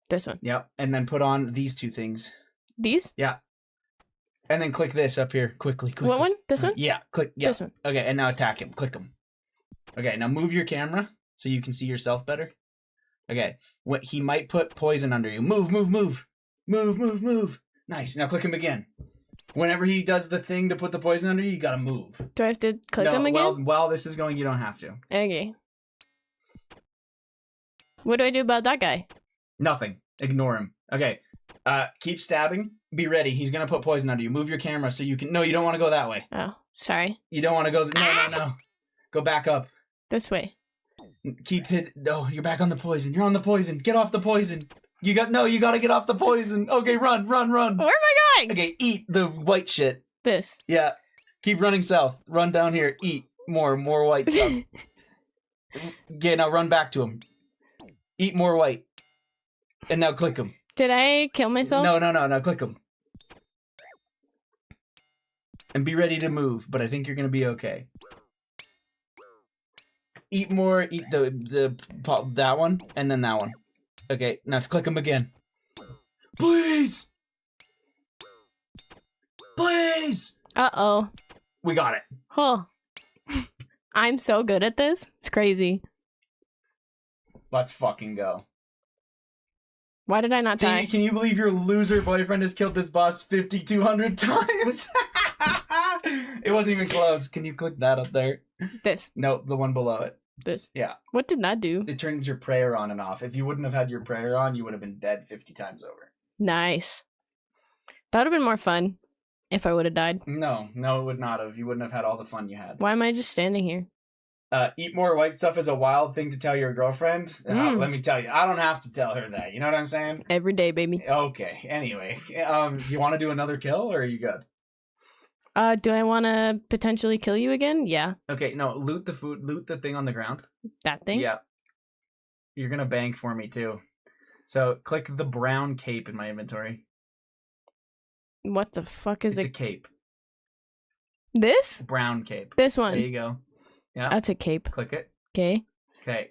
This one. Yep. And then put on these 2 things. These? Yeah. And then click this up here quickly. What one? This one? Yeah. Click. Yeah. This one. Okay, and now attack him. Click him. Okay, now move your camera so you can see yourself better. Okay. What he might put poison under you. Move. Nice. Now click him again. Whenever he does the thing to put the poison under you, you gotta move. Do I have to click them again? Well, while this is going, you don't have to. Okay. What do I do about that guy? Nothing. Ignore him. Okay. Keep stabbing. Be ready. He's gonna put poison under you. Move your camera so you can. No, you don't want to go that way. Oh, sorry. You don't want to go. No. Go back up. This way. Keep hit. No, you're back on the poison. You're on the poison. Get off the poison. You gotta get off the poison. Okay, run. Where am I going? Okay, eat the white shit. This. Yeah. Keep running south. Run down here. Eat more white stuff. Okay, now run back to him. Eat more white. And now click him. Did I kill myself? No. Now click him. And be ready to move, but I think you're gonna be okay. Eat more. Eat that one, and then that one. Okay, now click him again. Please! Uh-oh. We got it. Huh. I'm so good at this. It's crazy. Let's fucking go. Why did I not die? Can you believe your loser boyfriend has killed this boss 5,200 times? It wasn't even close. Can you click that up there? This. No, the one below it. This. Yeah. What did that do? It turns your prayer on and off. If you wouldn't have had your prayer on, you would have been dead 50 times over. Nice. That would have been more fun if I would have died. No, it would not have. You wouldn't have had all the fun you had. Why am I just standing here? Eat more white stuff is a wild thing to tell your girlfriend. Let me tell you, I don't have to tell her that. You know what I'm saying? Every day, baby. Okay. Anyway, do you want to do another kill, or are you good? Do I want to potentially kill you again? Yeah. Okay. No, loot the food. Loot the thing on the ground. That thing? Yeah. You're gonna bank for me too. So click the brown cape in my inventory. What the fuck is It's it? a cape. This? Brown cape. This one. There you go. Yeah. That's a cape. Click it. Okay. Okay,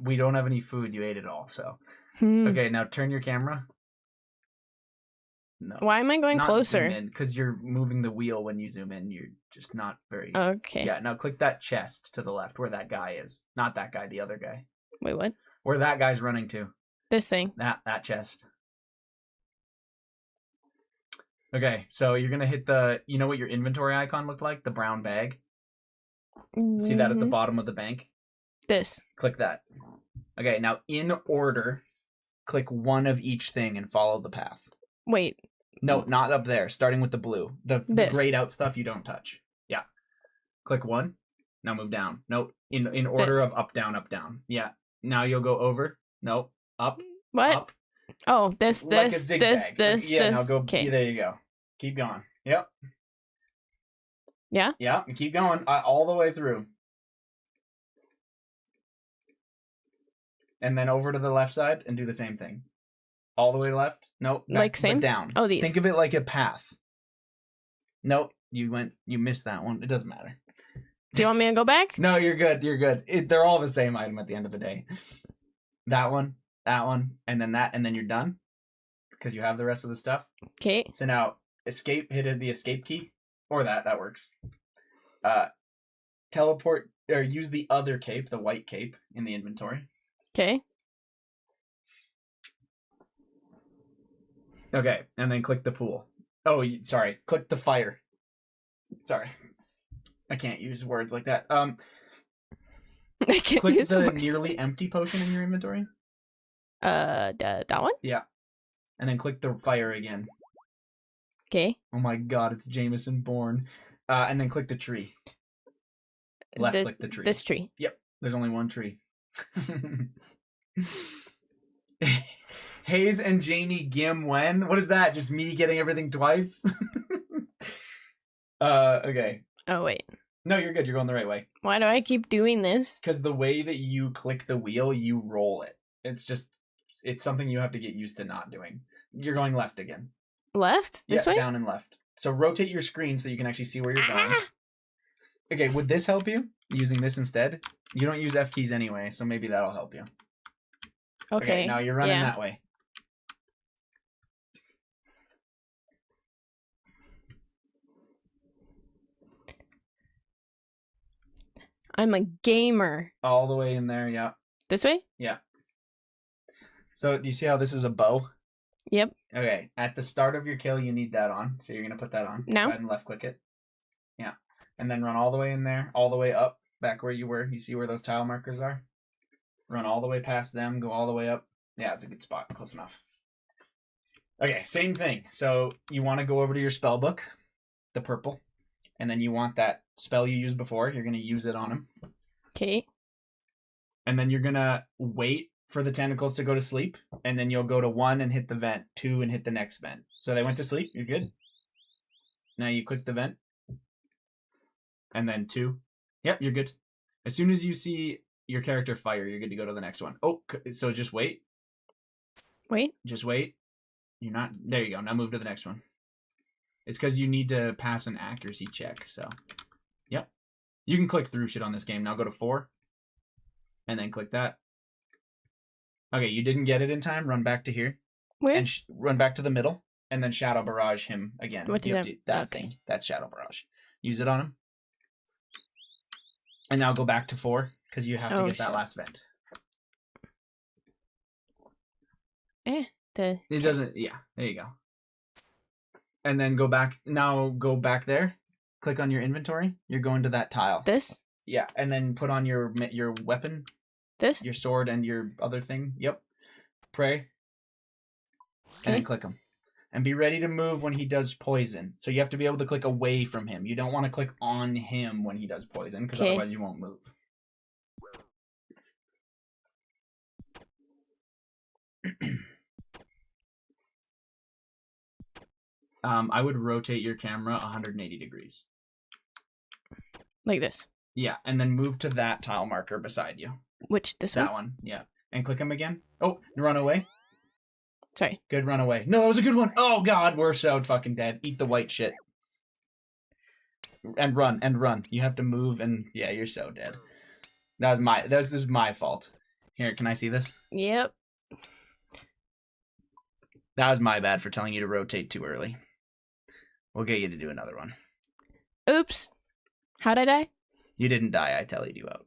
we don't have any food. You ate it all, so. Hmm. Okay, now turn your camera. No. Why am I going Not closer? zoom in, because you're moving the wheel when you zoom in. You're just not very... Okay. Yeah, now click that chest to the left where that guy is. Not that guy, the other guy. Wait, what? Where that guy's running to. This thing. That chest. Okay, so you're gonna hit the... You know what your inventory icon looked like? The brown bag? See that at the bottom of the bank? This. Click that. Okay, now in order, click one of each thing and follow the path. Wait. No, not up there. Starting with the blue. The grayed out stuff you don't touch. Yeah. Click one. Now move down. Nope. In order of up, down, up, down. Yeah. Now you'll go over. Nope. Up. What? Up. Oh, this. Yeah, now go. Okay. There you go. Keep going. Yep. Yeah? Yeah, and keep going all the way through. And then over to the left side and do the same thing. All the way left. Nope. Like same? Down. Oh, these. Think of it like a path. Nope. You missed that one. It doesn't matter. Do you want me to go back? No, you're good. You're good. They're all the same item at the end of the day. That one, and then that, and then you're done. Because you have the rest of the stuff. Okay. So now, escape, hit the escape key. Or that works. Teleport, or use the other cape, the white cape, in the inventory. Okay. Okay, and then click the pool. Oh, sorry. Click the fire. Sorry. I can't use words like that. I can't Click use the words. nearly empty potion in your inventory. That one? Yeah. And then click the fire again. Okay. Oh my god, it's Jameson Bourne. And then click the tree. Click the tree. This tree. Yep, there's only one tree. Hayes and Jamie Gim when? What is that? Just me getting everything twice? Okay. Oh, wait. No, you're good. You're going the right way. Why do I keep doing this? Because the way that you click the wheel, you roll it. It's something you have to get used to not doing. You're going left again. Left? This way? Down and left. So rotate your screen so you can actually see where you're going. Okay, would this help you? Using this instead? You don't use F keys anyway, so maybe that'll help you. Okay. Now you're running that way. I'm a gamer. All the way in there, yeah. This way? Yeah. So do you see how this is a bow? Yep. Okay, at the start of your kill, you need that on. So you're going to put that on. Now? Go ahead and left click it. Yeah. And then run all the way in there, all the way up, back where you were. You see where those tile markers are? Run all the way past them, go all the way up. Yeah, it's a good spot. Close enough. Okay, same thing. So you want to go over to your spell book, the purple, and then you want that spell you used before. You're going to use it on him. Okay. And then you're going to wait for the tentacles to go to sleep, and then you'll go to 1 and hit the vent, 2 and hit the next vent. So they went to sleep. You're good. Now you click the vent, and then 2. Yep, you're good. As soon as you see your character fire, you're good to go to the next one. Oh, so just wait. Wait. Just wait. You're not... There you go. Now move to the next one. It's because you need to pass an accuracy check, so... Yep. You can click through shit on this game. Now go to 4. And then click that. Okay, you didn't get it in time. Run back to here. Where? And run back to the middle. And then Shadow Barrage him again. What did that thing. That's Shadow Barrage. Use it on him. And now go back to 4. Because you have to get that last vent. It doesn't... Yeah, there you go. And then go back... Now go back there. Click on your inventory. You're going to that tile. This? Yeah, and then put on your weapon. This? Your sword and your other thing. Yep. Pray. And then click him. And be ready to move when he does poison. So you have to be able to click away from him. You don't want to click on him when he does poison, because otherwise you won't move. I would rotate your camera 180 degrees. Like this? Yeah, and then move to that tile marker beside you. Which, this one? That one, yeah. And click him again. Oh, run away. Sorry. Good, run away. No, that was a good one. Oh, God, we're so fucking dead. Eat the white shit. and run. You have to move, and yeah, you're so dead. This is my fault. Here, can I see this? Yep. That was my bad for telling you to rotate too early. We'll get you to do another one. Oops. How'd I die? You didn't die. I tallied you out.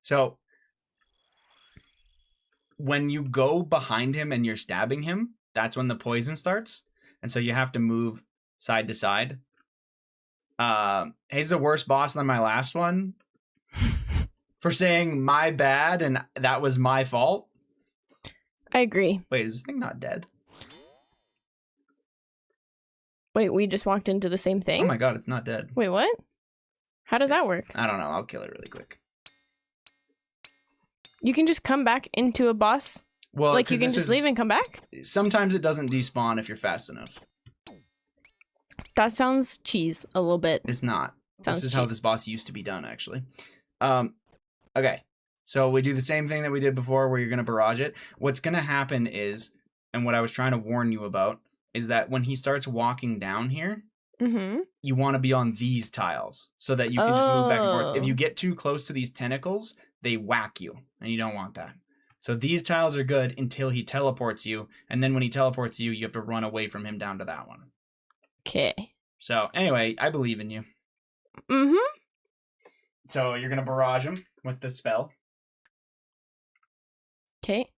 So, when you go behind him and you're stabbing him, that's when the poison starts. And so you have to move side to side. He's a worse boss than my last one. For saying my bad and that was my fault. I agree. Wait, is this thing not dead? Wait, we just walked into the same thing? Oh my god, it's not dead. Wait, what? How does that work? I don't know. I'll kill it really quick. You can just come back into a boss? Well, like you can just leave and come back? Sometimes it doesn't despawn if you're fast enough. That sounds cheese a little bit. It's not. Sounds this is how this boss used to be done, actually. Okay. So we do the same thing that we did before where you're going to barrage it. What's going to happen is, and what I was trying to warn you about, is that when he starts walking down here, you want to be on these tiles so that you can just move back and forth. If you get too close to these tentacles, they whack you, and you don't want that. So these tiles are good until he teleports you, and then when he teleports you, you have to run away from him down to that one. Okay. So anyway, I believe in you. So you're going to barrage him with the spell. Okay.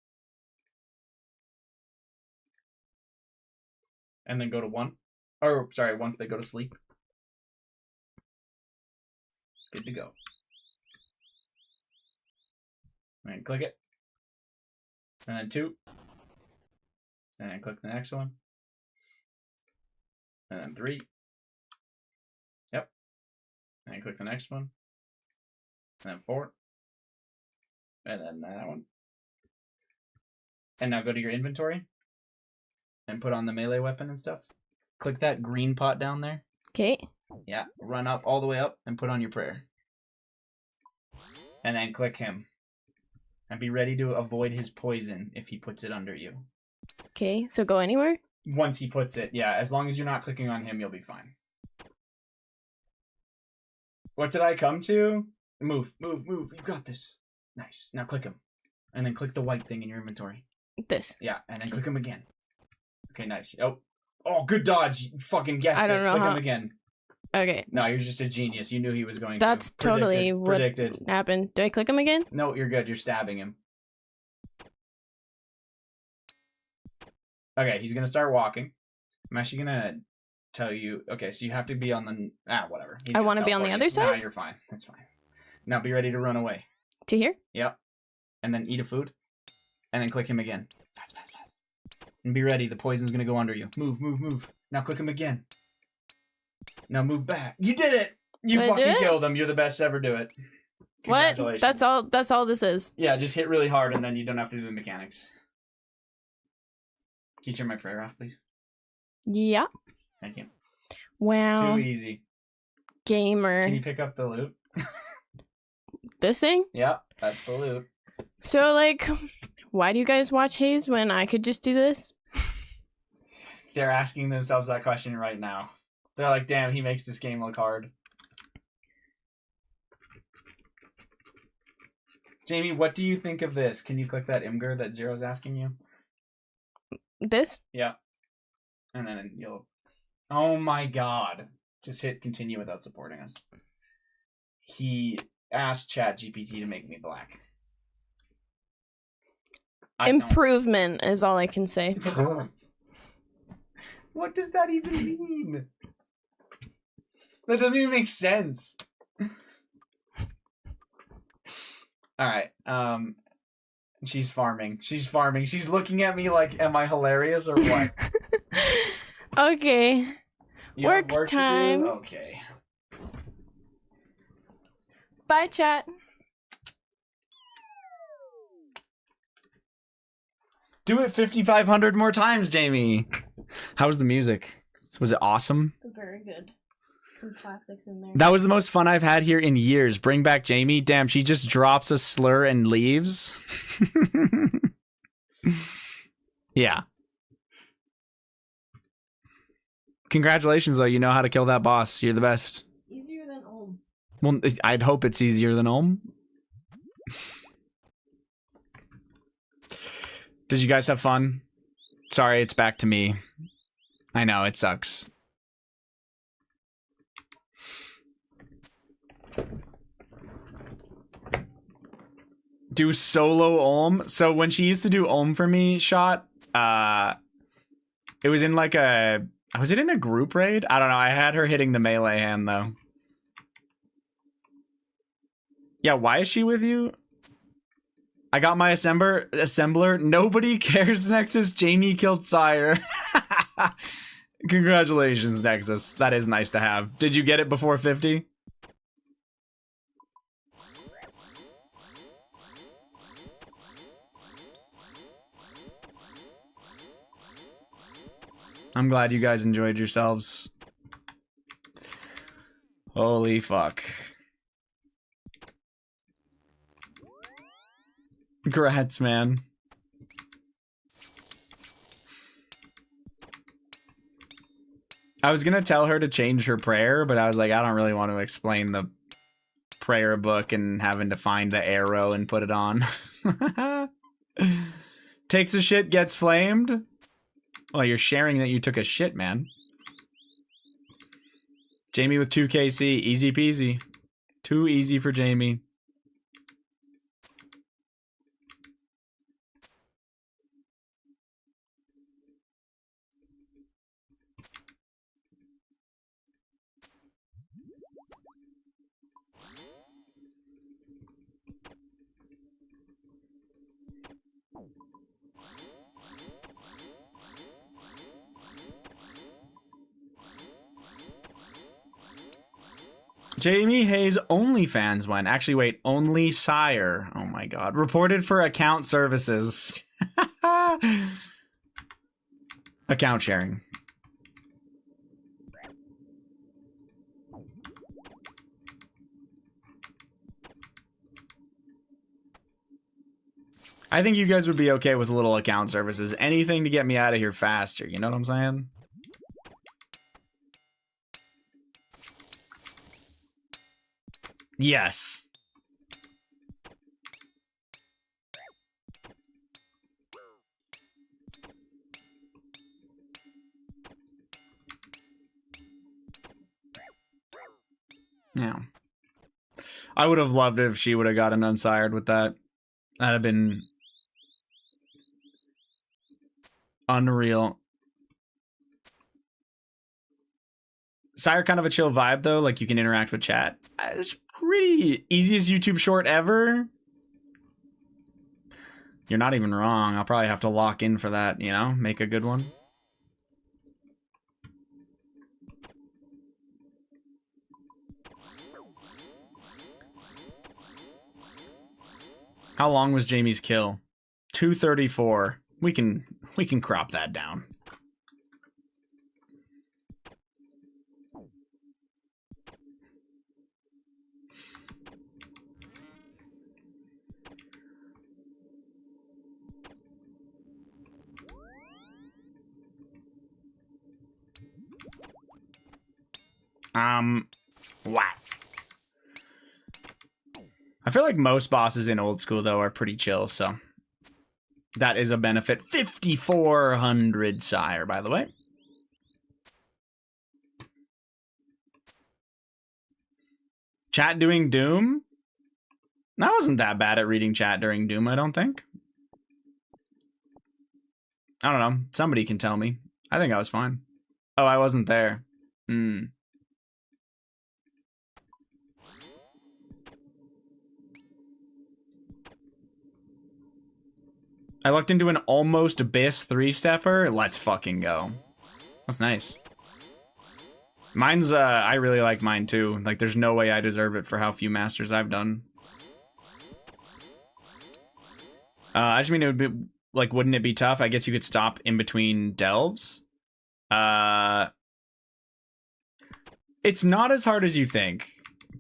And then go to 1. Or, sorry, once they go to sleep. Good to go. And click it. And then 2. And then click the next one. And then 3. Yep. And then click the next one. And then 4. And then that one. And now go to your inventory. And put on the melee weapon and stuff. Click that green pot down there. Okay. Yeah, run up all the way up and put on your prayer. And then click him. And be ready to avoid his poison if he puts it under you. Okay, so go anywhere? Once he puts it, yeah. As long as you're not clicking on him, you'll be fine. What did I come to? Move. You got this. Nice. Now click him. And then click the white thing in your inventory. This. Yeah, and then click him again. Okay, nice. Oh, good dodge. You fucking guessed I don't know click how... him again. Okay. No, you're just a genius. You knew he was going That's to. totally Predicted. what happened. Do I click him again? No, you're good. You're stabbing him. Okay, he's going to start walking. I'm actually going to tell you... Okay, so you have to be on the... whatever. I want to be on the other side? No, you're fine. That's fine. Now be ready to run away. To here? Yep. And then eat a food. And then click him again. Fast. And be ready. The poison's going to go under you. Move. Now click him again. Now move back. You did it! You fucking killed him. You're the best to ever do it. What? That's all this is. Yeah, just hit really hard and then you don't have to do the mechanics. Can you turn my prayer off, please? Yeah. Thank you. Wow. Too easy. Gamer. Can you pick up the loot? This thing? Yep, that's the loot. So, like, why do you guys watch Haze when I could just do this? They're asking themselves that question right now. They're like, damn, he makes this game look hard. Jamie, what do you think of this? Can you click that Imgur that Zero's asking you? This? Yeah. And then you'll... Oh my god. Just hit continue without supporting us. He asked ChatGPT to make me black. Improvement is all I can say. What does that even mean? That doesn't even make sense. Alright, she's farming. She's looking at me like, am I hilarious or what? Okay. You work have work time. To do? Okay. Bye, chat. Do it 5,500 more times, Jamie. How was the music? Was it awesome? Very good. Some classics in there. That was the most fun I've had here in years. Bring back Jamie. Damn, she just drops a slur and leaves. Yeah. Congratulations, though. You know how to kill that boss. You're the best. Easier than Ohm. Well, I'd hope it's easier than Ohm. Did you guys have fun? Sorry, it's back to me. I know, it sucks. Do solo Ohm. So when she used to do Ohm for me, shot, it was in like a... Was it in a group raid? I don't know. I had her hitting the melee hand, though. Yeah, why is she with you? I got my assembler. Nobody cares, Nexus. Jamie killed Sire. Congratulations, Nexus. That is nice to have. Did you get it before 50? I'm glad you guys enjoyed yourselves. Holy fuck. Grats, man. I was gonna tell her to change her prayer, but I was like, I don't really want to explain the prayer book and having to find the arrow and put it on. Takes a shit, gets flamed. Well, you're sharing that you took a shit, man. Jamie with 2KC, easy peasy. Too easy for Jamie. Jamie Hayes OnlyFans went. Actually, wait, only Sire. Oh my god. Reported for account services. Account sharing. I think you guys would be okay with a little account services. Anything to get me out of here faster, you know what I'm saying? Yes. Yeah. I would have loved it if she would have gotten unsired with that. That'd have been unreal. Sire kind of a chill vibe though, like you can interact with chat. It's pretty easiest YouTube short ever. You're not even wrong. I'll probably have to lock in for that, you know? Make a good one. How long was Jamie's kill? 234. We can crop that down. What? I feel like most bosses in old school, though, are pretty chill, so that is a benefit. 5,400 Sire, by the way. Chat doing Doom? I wasn't that bad at reading chat during Doom, I don't think. I don't know. Somebody can tell me. I think I was fine. Oh, I wasn't there. I looked into an almost Abyss 3-stepper. Let's fucking go. That's nice. Mine's, I really like mine too. Like, there's no way I deserve it for how few masters I've done. I just mean it would be, like, wouldn't it be tough? I guess you could stop in between delves. It's not as hard as you think.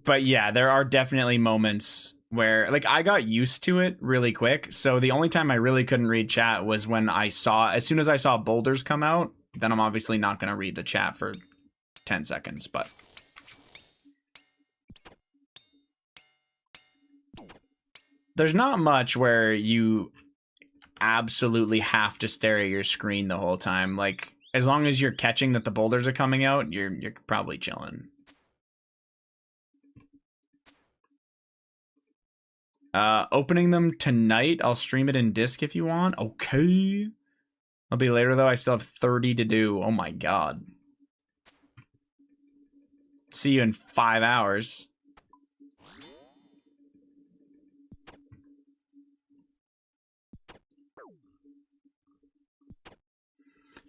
But yeah, there are definitely moments where, like, I got used to it really quick. So the only time I really couldn't read chat was when as soon as I saw boulders come out, then I'm obviously not going to read the chat for 10 seconds, but... There's not much where you absolutely have to stare at your screen the whole time. Like, as long as you're catching that the boulders are coming out, you're probably chilling. Opening them tonight. I'll stream it in disc if you want. Okay. I'll be later, though. I still have 30 to do. Oh, my God. See you in 5 hours.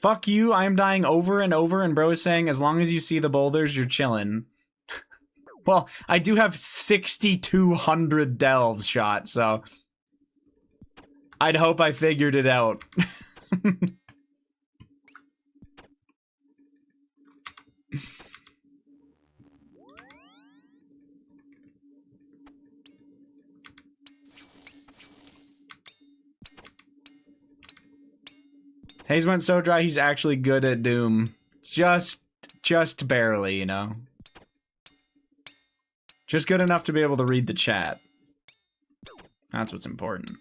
Fuck you, I am dying over and over, and bro is saying, as long as you see the boulders, you're chilling. Well, I do have 6,200 delves shot, so... I'd hope I figured it out. Hayes went so dry, he's actually good at Doom. Just barely, you know? Just good enough to be able to read the chat. That's what's important.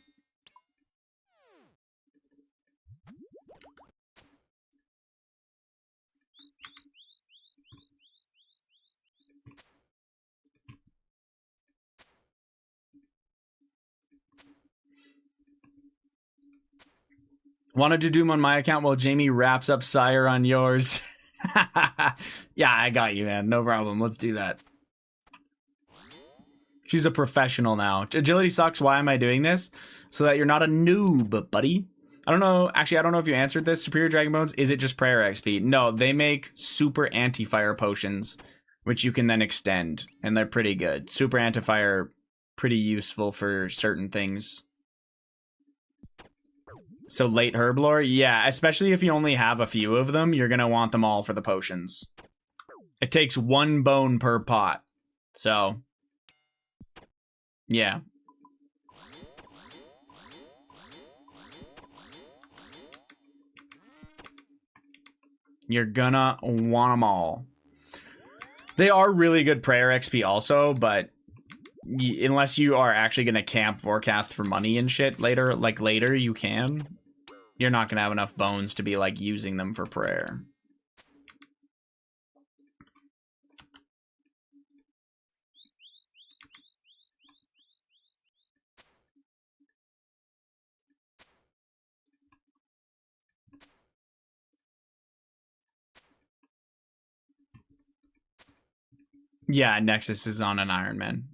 Wanted to Doom on my account while Jamie wraps up Sire on yours. Yeah, I got you, man. No problem. Let's do that. She's a professional now. Agility sucks. Why am I doing this? So that you're not a noob, buddy. I don't know. Actually, I don't know if you answered this. Superior Dragon Bones, is it just prayer XP? No, they make super anti-fire potions, which you can then extend, and they're pretty good. Super anti-fire, pretty useful for certain things. So late Herblore? Yeah, especially if you only have a few of them, you're going to want them all for the potions. It takes 1 bone per pot. So, yeah. You're gonna want them all. They are really good prayer XP also, but unless you are actually gonna camp Vorkath for money and shit later, you can. You're not gonna have enough bones to be like using them for prayer. Yeah, Nexus is on an Ironman.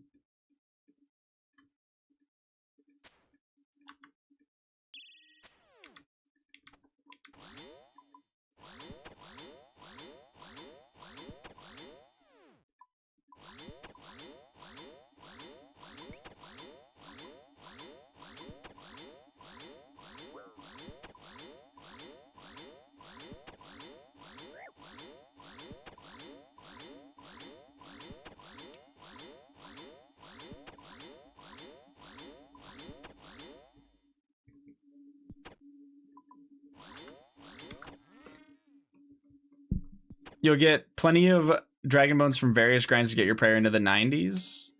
You'll get plenty of Dragon Bones from various grinds to get your prayer into the 90s.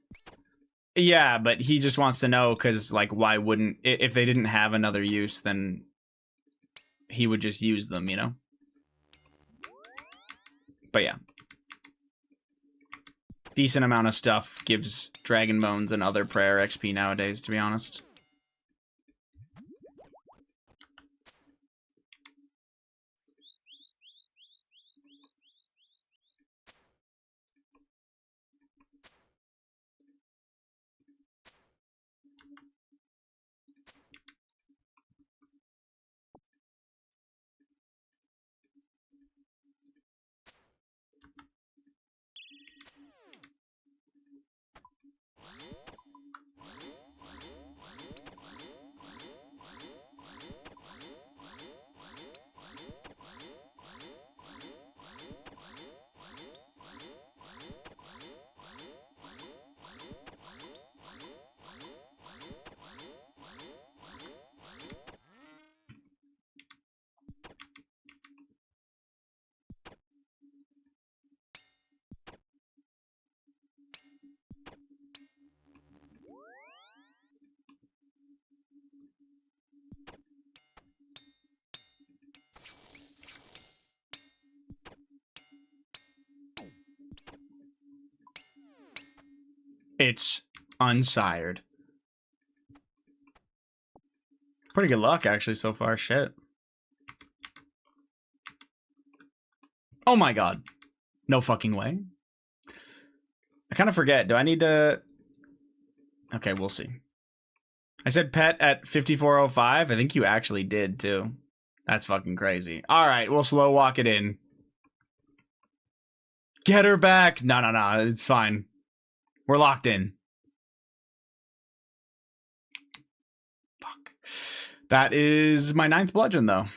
Yeah, but he just wants to know because, like, why wouldn't... If they didn't have another use, then he would just use them, you know? But yeah. Decent amount of stuff gives Dragon Bones and other prayer XP nowadays, to be honest. It's unsired. Pretty good luck, actually, so far. Shit. Oh my god. No fucking way. I kind of forget. Do I need to... Okay, we'll see. I said pet at 5405. I think you actually did, too. That's fucking crazy. All right, we'll slow walk it in. Get her back. No, no, no. It's fine. We're locked in. Fuck. That is my 9th bludgeon, though.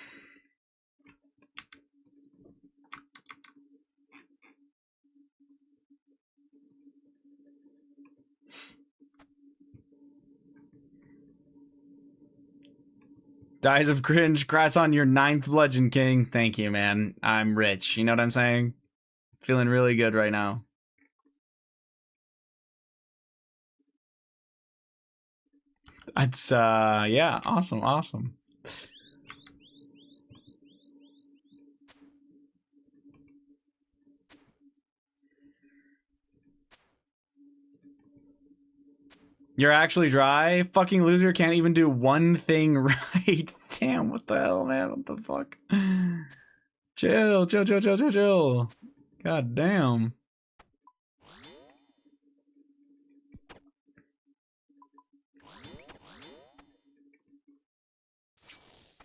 Dies of cringe. Congrats on your 9th bludgeon, King. Thank you, man. I'm rich. You know what I'm saying? Feeling really good right now. That's, yeah. Awesome, awesome. You're actually dry? Fucking loser, can't even do one thing right. Damn, what the hell, man? What the fuck? Chill, chill, chill, chill, chill, chill. God damn.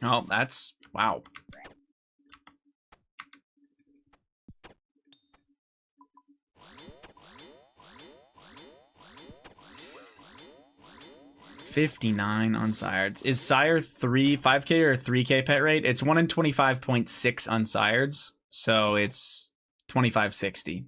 Oh, that's... Wow. $59 on Sireds. Is Sire 5K or 3K pet rate? It's 1 in 25.6 on Sireds, so it's 2560.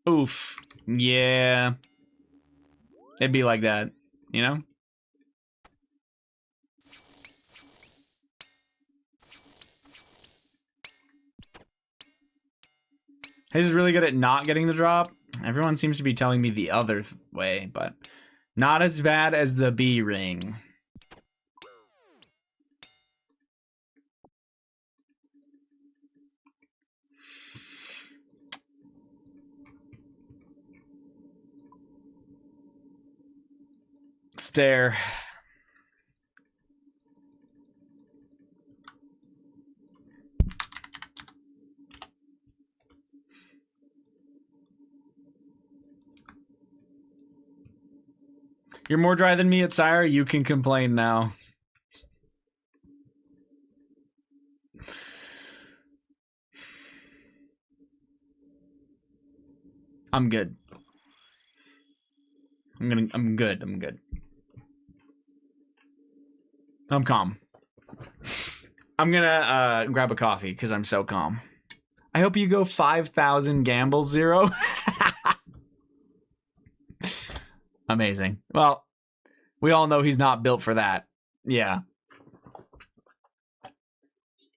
Oof. Yeah. It'd be like that, you know? Hayes is really good at not getting the drop. Everyone seems to be telling me the other way, but not as bad as the B ring. Stare. You're more dry than me at Sire. You can complain now. I'm good. I'm good. I'm good. I'm calm. I'm gonna grab a coffee because I'm so calm. I hope you go 5,000 gamble 0. Amazing. Well, we all know he's not built for that. Yeah.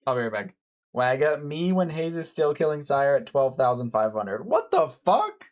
I'll be right back. Wagga, me when Hayes is still killing Sire at 12,500. What the fuck?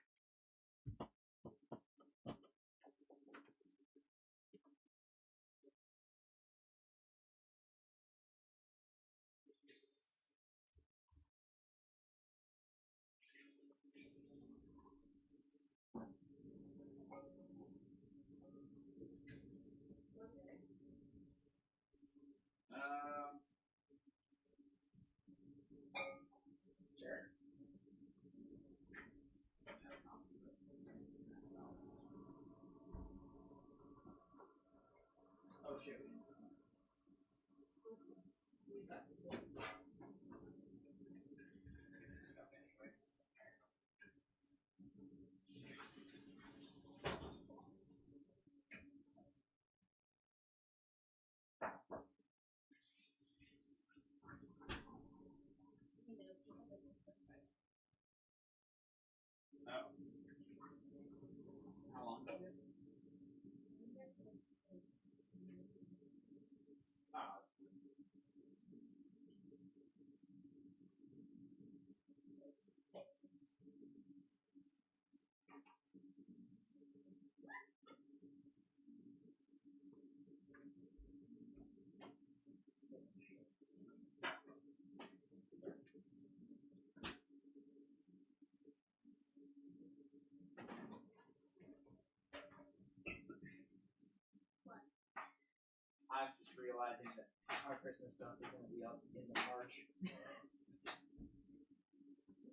realizing that our Christmas stuff is going to be up in the March.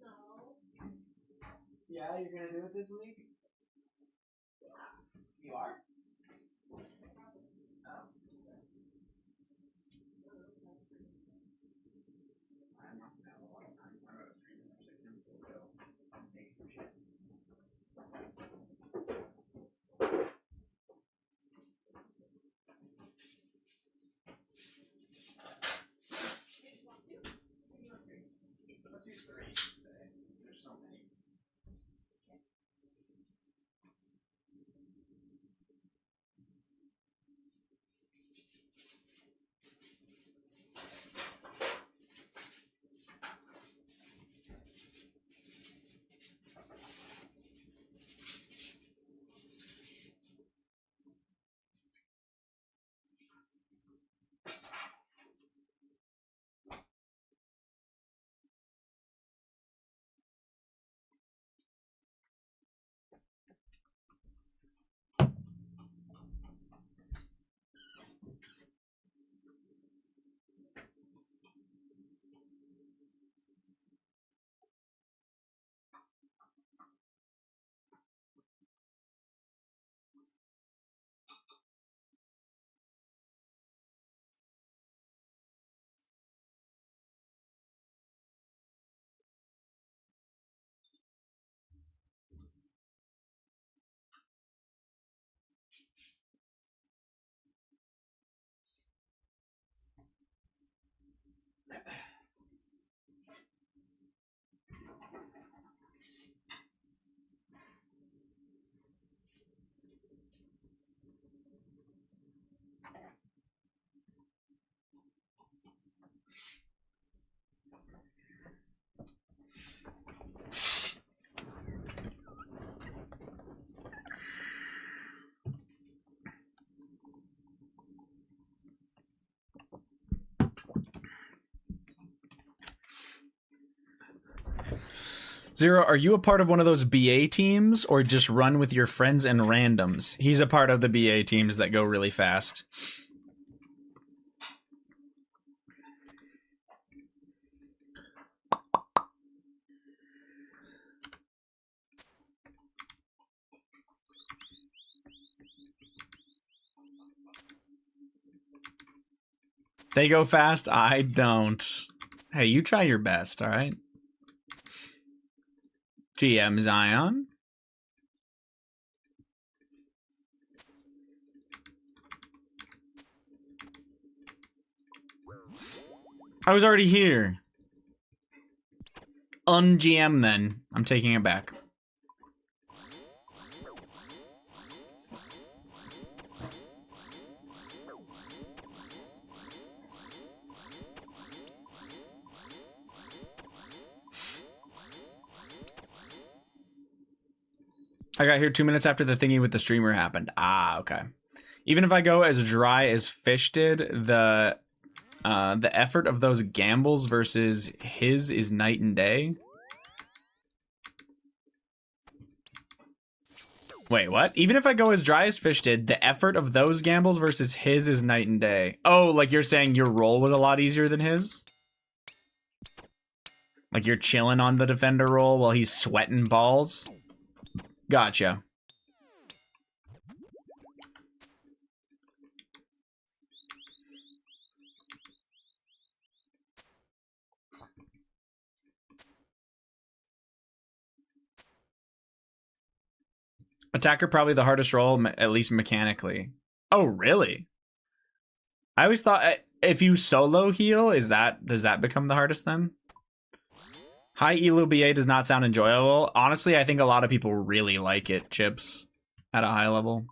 No. Yeah, you're going to do it this week? You are? Oh. I'm not gonna have a lot of time. I'm gonna stream in a second. We'll go make some shit. Let's do 3 today. There's so many. Zero, are you a part of one of those BA teams or just run with your friends and randoms? He's a part of the BA teams that go really fast. They go fast? I don't. Hey, you try your best, all right? GM Zion. I was already here. Un-GM then. I'm taking it back. I got here 2 minutes after the thingy with the streamer happened. Ah, okay. Even if I go as dry as Fish did, the effort of those gambles versus his is night and day. Wait, what? Even if I go as dry as Fish did, the effort of those gambles versus his is night and day. Oh, like you're saying your roll was a lot easier than his? Like you're chilling on the defender roll while he's sweating balls? Gotcha. Attacker probably the hardest role, at least mechanically. Oh, really? I always thought if you solo heal, does that become the hardest then? High elo BA does not sound enjoyable. Honestly, I think a lot of people really like it, Chips, at a high level.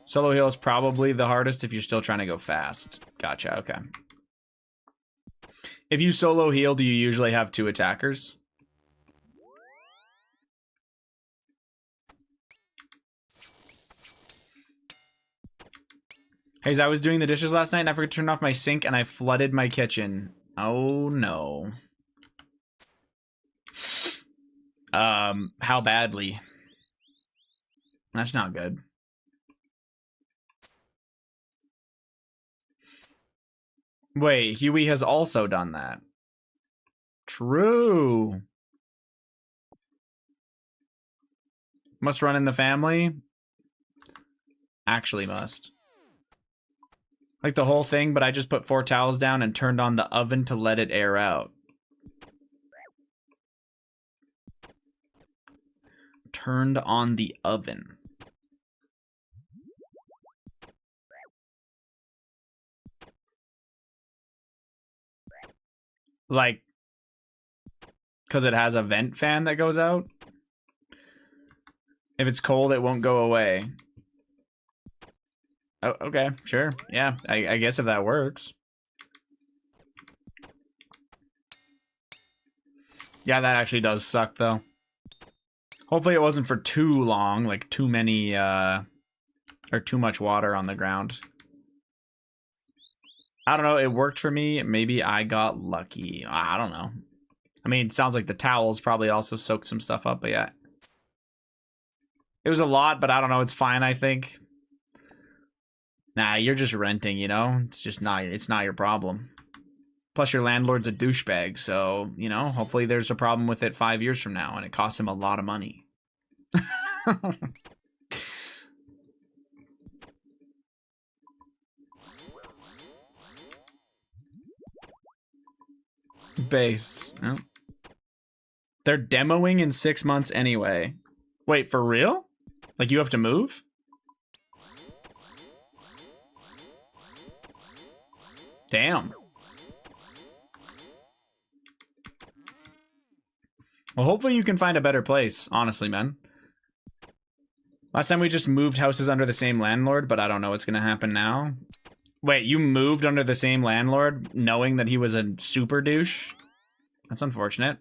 Solo heal is probably the hardest if you're still trying to go fast. Gotcha, okay. If you solo heal, do you usually have 2 attackers? Hey, I was doing the dishes last night and I forgot to turn off my sink and I flooded my kitchen. Oh no. How badly? That's not good. Wait, Huey has also done that. True. Must run in the family? Actually must. Like the whole thing, but I just put 4 towels down and turned on the oven to let it air out. Turned on the oven. Like, because it has a vent fan that goes out? If it's cold, it won't go away. Oh, okay, sure. Yeah, I guess if that works. Yeah, that actually does suck, though. Hopefully it wasn't for too long, like too many, or too much water on the ground. I don't know, it worked for me. Maybe I got lucky. I don't know. I mean, it sounds like the towels probably also soaked some stuff up, but yeah. It was a lot, but I don't know, it's fine, I think. Nah, you're just renting, you know? It's not your problem. Plus your landlord's a douchebag, so, you know, hopefully there's a problem with it 5 years from now, and it costs him a lot of money. Based. Oh. They're demoing in 6 months anyway. Wait, for real? Like you have to move? Damn. Well, hopefully you can find a better place, honestly, man. Last time we just moved houses under the same landlord, but I don't know what's gonna happen now. Wait, you moved under the same landlord knowing that he was a super douche? That's unfortunate.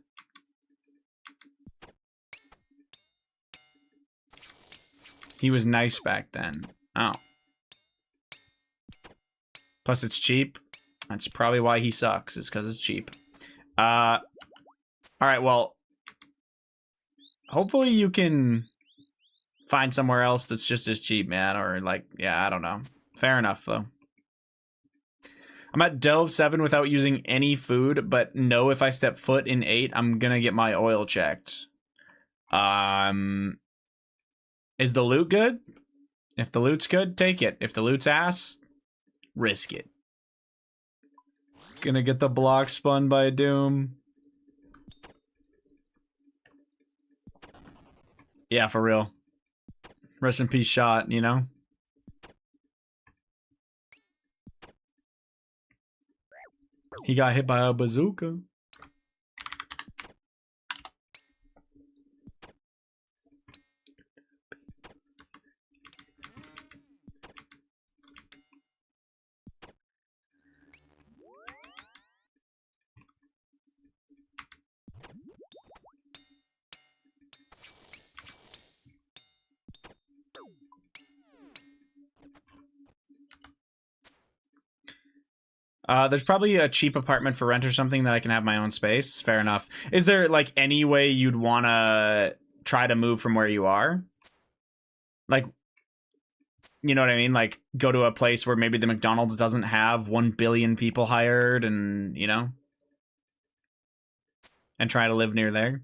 He was nice back then. Oh. Plus it's cheap. That's probably why he sucks, is because it's cheap. Alright, well. Hopefully you can find somewhere else that's just as cheap, man. Or like, yeah, I don't know. Fair enough, though. I'm at Delve 7 without using any food, but know if I step foot in 8, I'm gonna get my oil checked. Is the loot good? If the loot's good, take it. If the loot's ass, risk it. Gonna get the block spun by Doom. Yeah, for real. Rest in peace, shot, you know? He got hit by a bazooka. There's probably a cheap apartment for rent or something that I can have my own space. Fair enough. Is there, like, any way you'd want to try to move from where you are? Like, you know what I mean? Like, go to a place where maybe the McDonald's doesn't have 1 billion people hired and, you know? And try to live near there?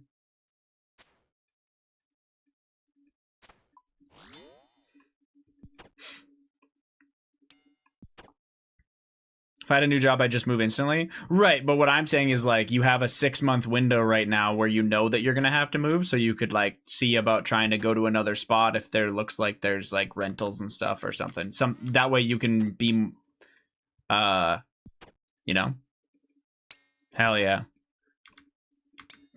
If I had a new job, I'd just move instantly. Right, but what I'm saying is, like, you have a 6-month window right now where you know that you're going to have to move, so you could, like, see about trying to go to another spot if there looks like there's, like, rentals and stuff or something. That way you can be, you know? Hell yeah.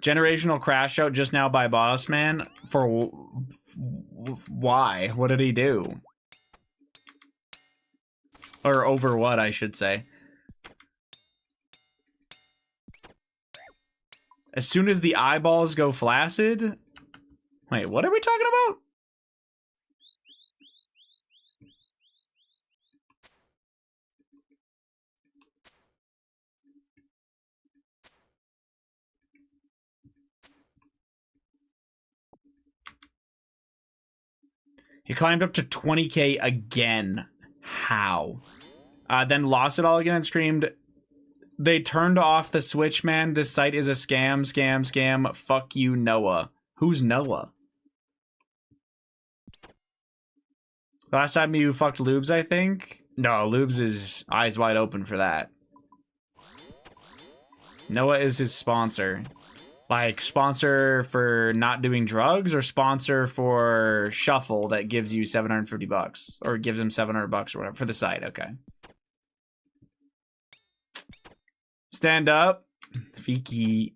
Generational crash out just now by Boss Man? For why? What did he do? Or over what, I should say. As soon as the eyeballs go flaccid? Wait, what are we talking about? He climbed up to 20k again. How? Then lost it all again and screamed, "They turned off the switch, man. This site is a scam, scam, scam. Fuck you, Noah." Who's Noah? Last time you fucked Lubes, I think? No, Lubes is eyes wide open for that. Noah is his sponsor. Like, sponsor for not doing drugs or sponsor for Shuffle that gives you $750 or gives him $700 or whatever for the site. Okay. Stand up. Fiki.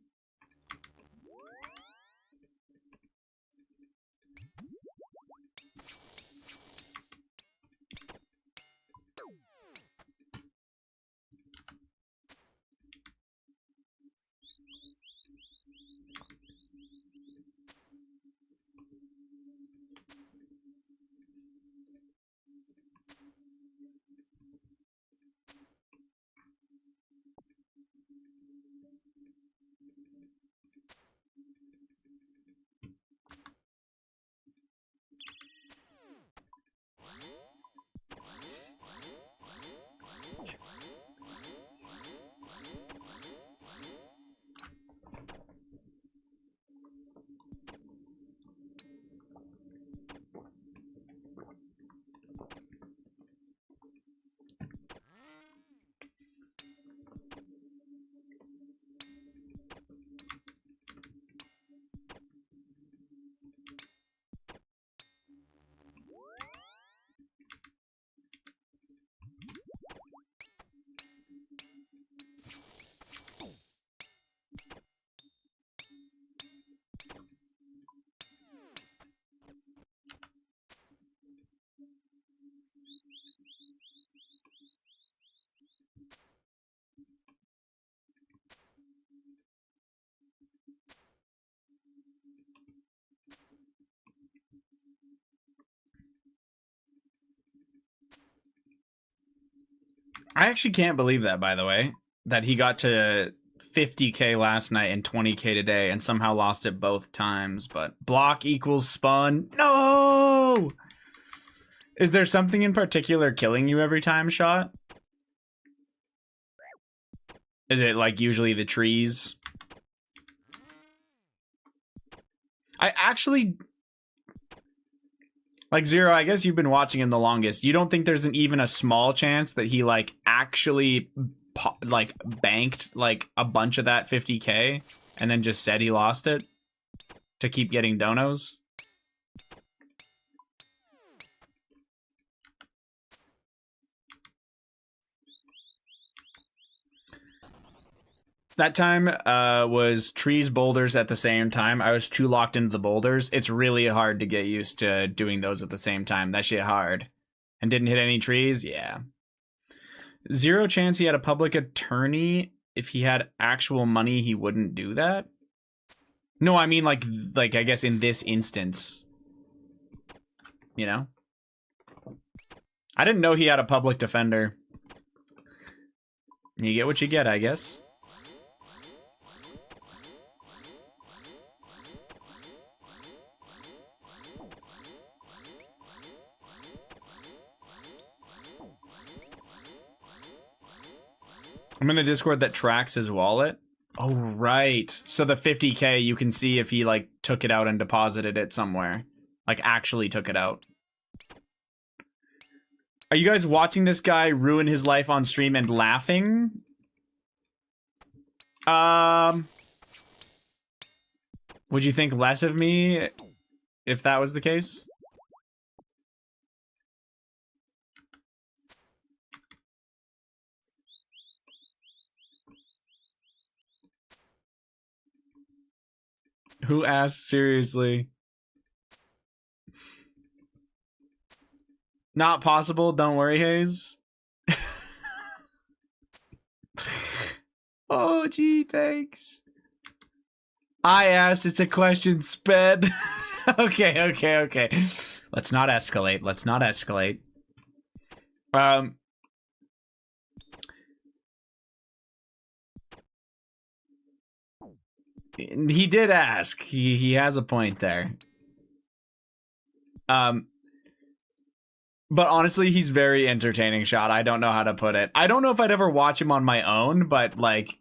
I actually can't believe that, by the way, that he got to 50k last night and 20k today and somehow lost it both times. But block equals spun. No! Is there something in particular killing you every time shot? Is it like usually the trees? I actually... Like, Zero, I guess you've been watching him the longest. You don't think there's even a small chance that he, like, actually, like, banked, like, a bunch of that 50k and then just said he lost it to keep getting donos? That time was trees, boulders at the same time. I was too locked into the boulders. It's really hard to get used to doing those at the same time. That shit hard. And didn't hit any trees? Yeah. Zero chance he had a public attorney. If he had actual money, he wouldn't do that? No, I mean, like I guess in this instance. You know? I didn't know he had a public defender. You get what you get, I guess. I'm in the Discord that tracks his wallet. Oh, right. So the 50k, you can see if he, like, took it out and deposited it somewhere. Like, actually took it out. Are you guys watching this guy ruin his life on stream and laughing? Would you think less of me if that was the case? Who asked seriously? Not possible, don't worry, Hayes. Oh, gee, thanks. I asked, it's a question, sped. Okay. Let's not escalate, He did ask. He has a point there. But honestly, he's very entertaining shot. I don't know how to put it. I don't know if I'd ever watch him on my own, but like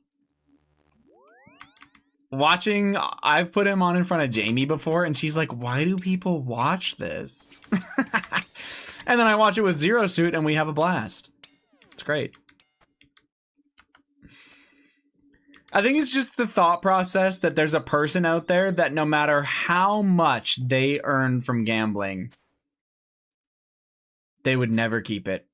watching, I've put him on in front of Jamie before and she's like, why do people watch this? And then I watch it with Zero Suit and we have a blast. It's great. I think it's just the thought process that there's a person out there that no matter how much they earn from gambling, they would never keep it.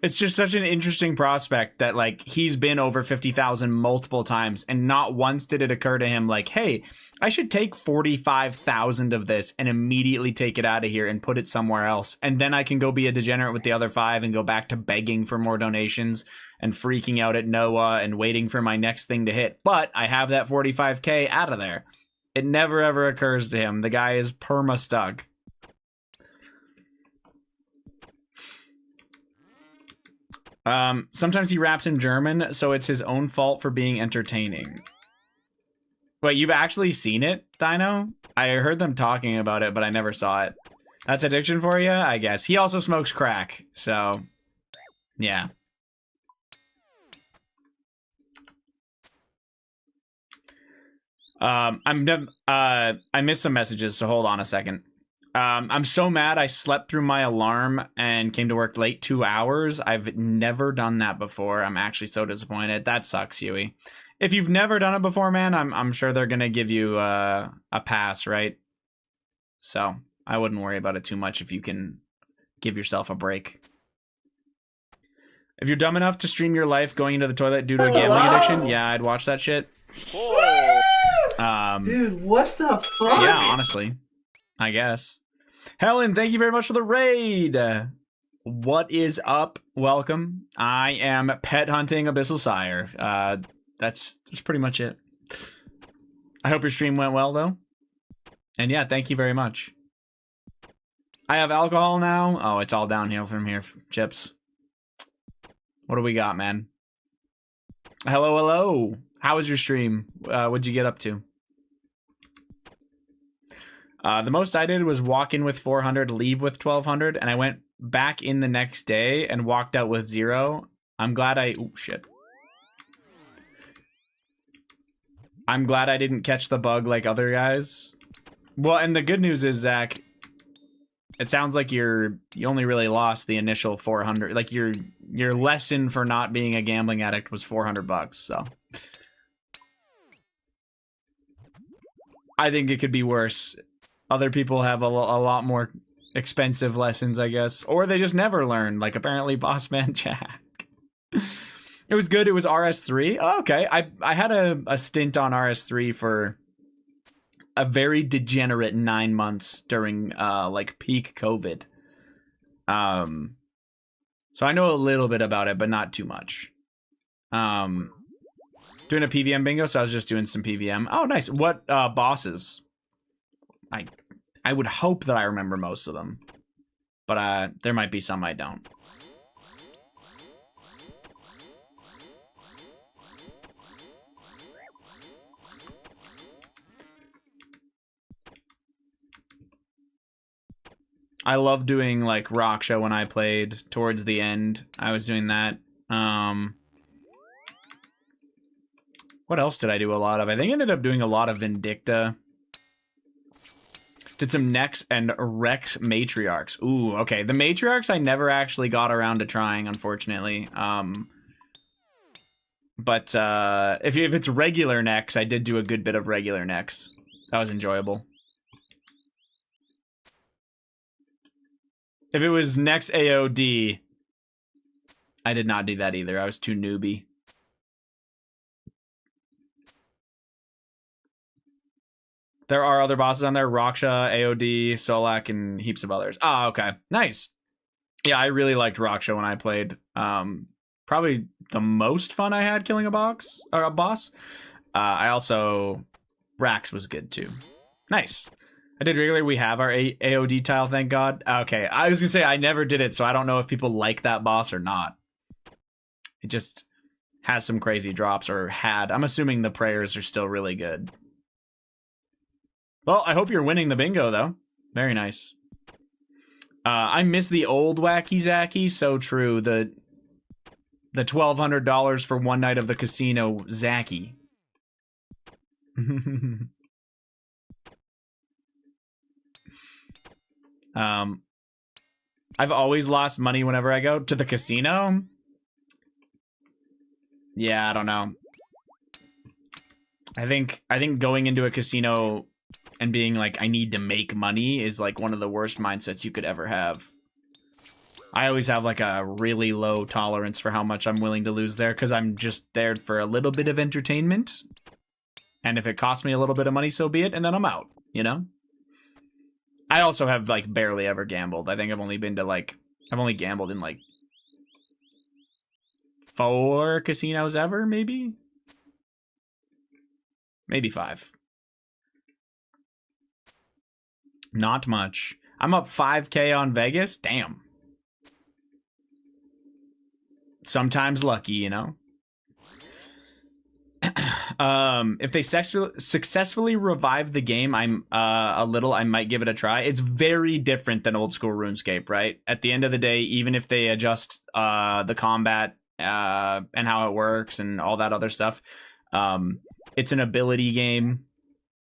It's just such an interesting prospect that like he's been over 50,000 multiple times and not once did it occur to him like, hey, I should take 45,000 of this and immediately take it out of here and put it somewhere else. And then I can go be a degenerate with the other 5 and go back to begging for more donations and freaking out at Noah and waiting for my next thing to hit. But I have that 45K out of there. It never ever occurs to him. The guy is perma stuck. Sometimes he raps in German, so it's his own fault for being entertaining. Wait, you've actually seen it, Dino? I heard them talking about it, but I never saw it. That's addiction for you, I guess. He also smokes crack, so yeah. I missed some messages, so hold on a second. I'm so mad I slept through my alarm and came to work late 2 hours. I've never done that before. I'm actually so disappointed. That sucks, Huey. If you've never done it before, man, I'm sure they're gonna give you a pass, right? So I wouldn't worry about it too much if you can give yourself a break. If you're dumb enough to stream your life going into the toilet due to a gambling addiction, yeah, I'd watch that shit. Dude, what the fuck? Yeah, honestly, I guess. Helen, thank you very much for the raid. What is up? Welcome. I am pet hunting Abyssal Sire. That's pretty much it. I hope your stream went well, though. And yeah, thank you very much. I have alcohol now. Oh, it's all downhill from here, Chips. What do we got, man? Hello, hello. How was your stream? What'd you get up to? The most I did was walk in with 400, leave with 1,200, and I went back in the next day and walked out with 0. I'm glad I... Oh, shit. I'm glad I didn't catch the bug like other guys. Well, and the good news is, Zach, it sounds like you only really lost the initial 400. Like, your lesson for not being a gambling addict was $400, so... I think it could be worse. Other people have a lot more expensive lessons, I guess. Or they just never learn, like apparently Bossman Jack. It was good. It was RS3. Oh, okay. I had a stint on RS3 for a very degenerate 9 months during like peak COVID. So I know a little bit about it, but not too much. Doing a PVM bingo, so I was just doing some PVM. Oh, nice. What bosses? I would hope that I remember most of them, but there might be some I don't. I love doing like Raksha when I played towards the end. I was doing that. What else did I do a lot of? I think I ended up doing a lot of Vindicta. Did some Nex and Rex Matriarchs. Ooh, okay. The Matriarchs I never actually got around to trying, unfortunately. But if it's regular Nex, I did do a good bit of regular Nex. That was enjoyable. If it was Nex AOD, I did not do that either. I was too newbie. There are other bosses on there. Raksha, AOD, Solak, and heaps of others. Ah, okay. Nice. Yeah, I really liked Raksha when I played. Probably the most fun I had killing a boss. I also... Rax was good too. Nice. I did regularly. We have our AOD tile, thank God. Okay, I was gonna say I never did it, so I don't know if people like that boss or not. It just has some crazy drops, or had. I'm assuming the prayers are still really good. Well, I hope you're winning the bingo, though. Very nice. I miss the old Wacky Zacky. So true. The $1,200 for one night of the casino Zacky. I've always lost money whenever I go to the casino. Yeah, I don't know. I think going into a casino and being like, I need to make money is like one of the worst mindsets you could ever have. I always have like a really low tolerance for how much I'm willing to lose there because I'm just there for a little bit of entertainment. And if it costs me a little bit of money, so be it, and then I'm out, you know? I also have like barely ever gambled. I think I've only gambled in like 4 casinos ever, maybe? Maybe 5. Not much. I'm up 5K on Vegas. Damn. Sometimes lucky, you know? If they successfully revive the game, I might give it a try. It's very different than old school RuneScape, right? At the end of the day, even if they adjust the combat and how it works and all that other stuff, it's an ability game,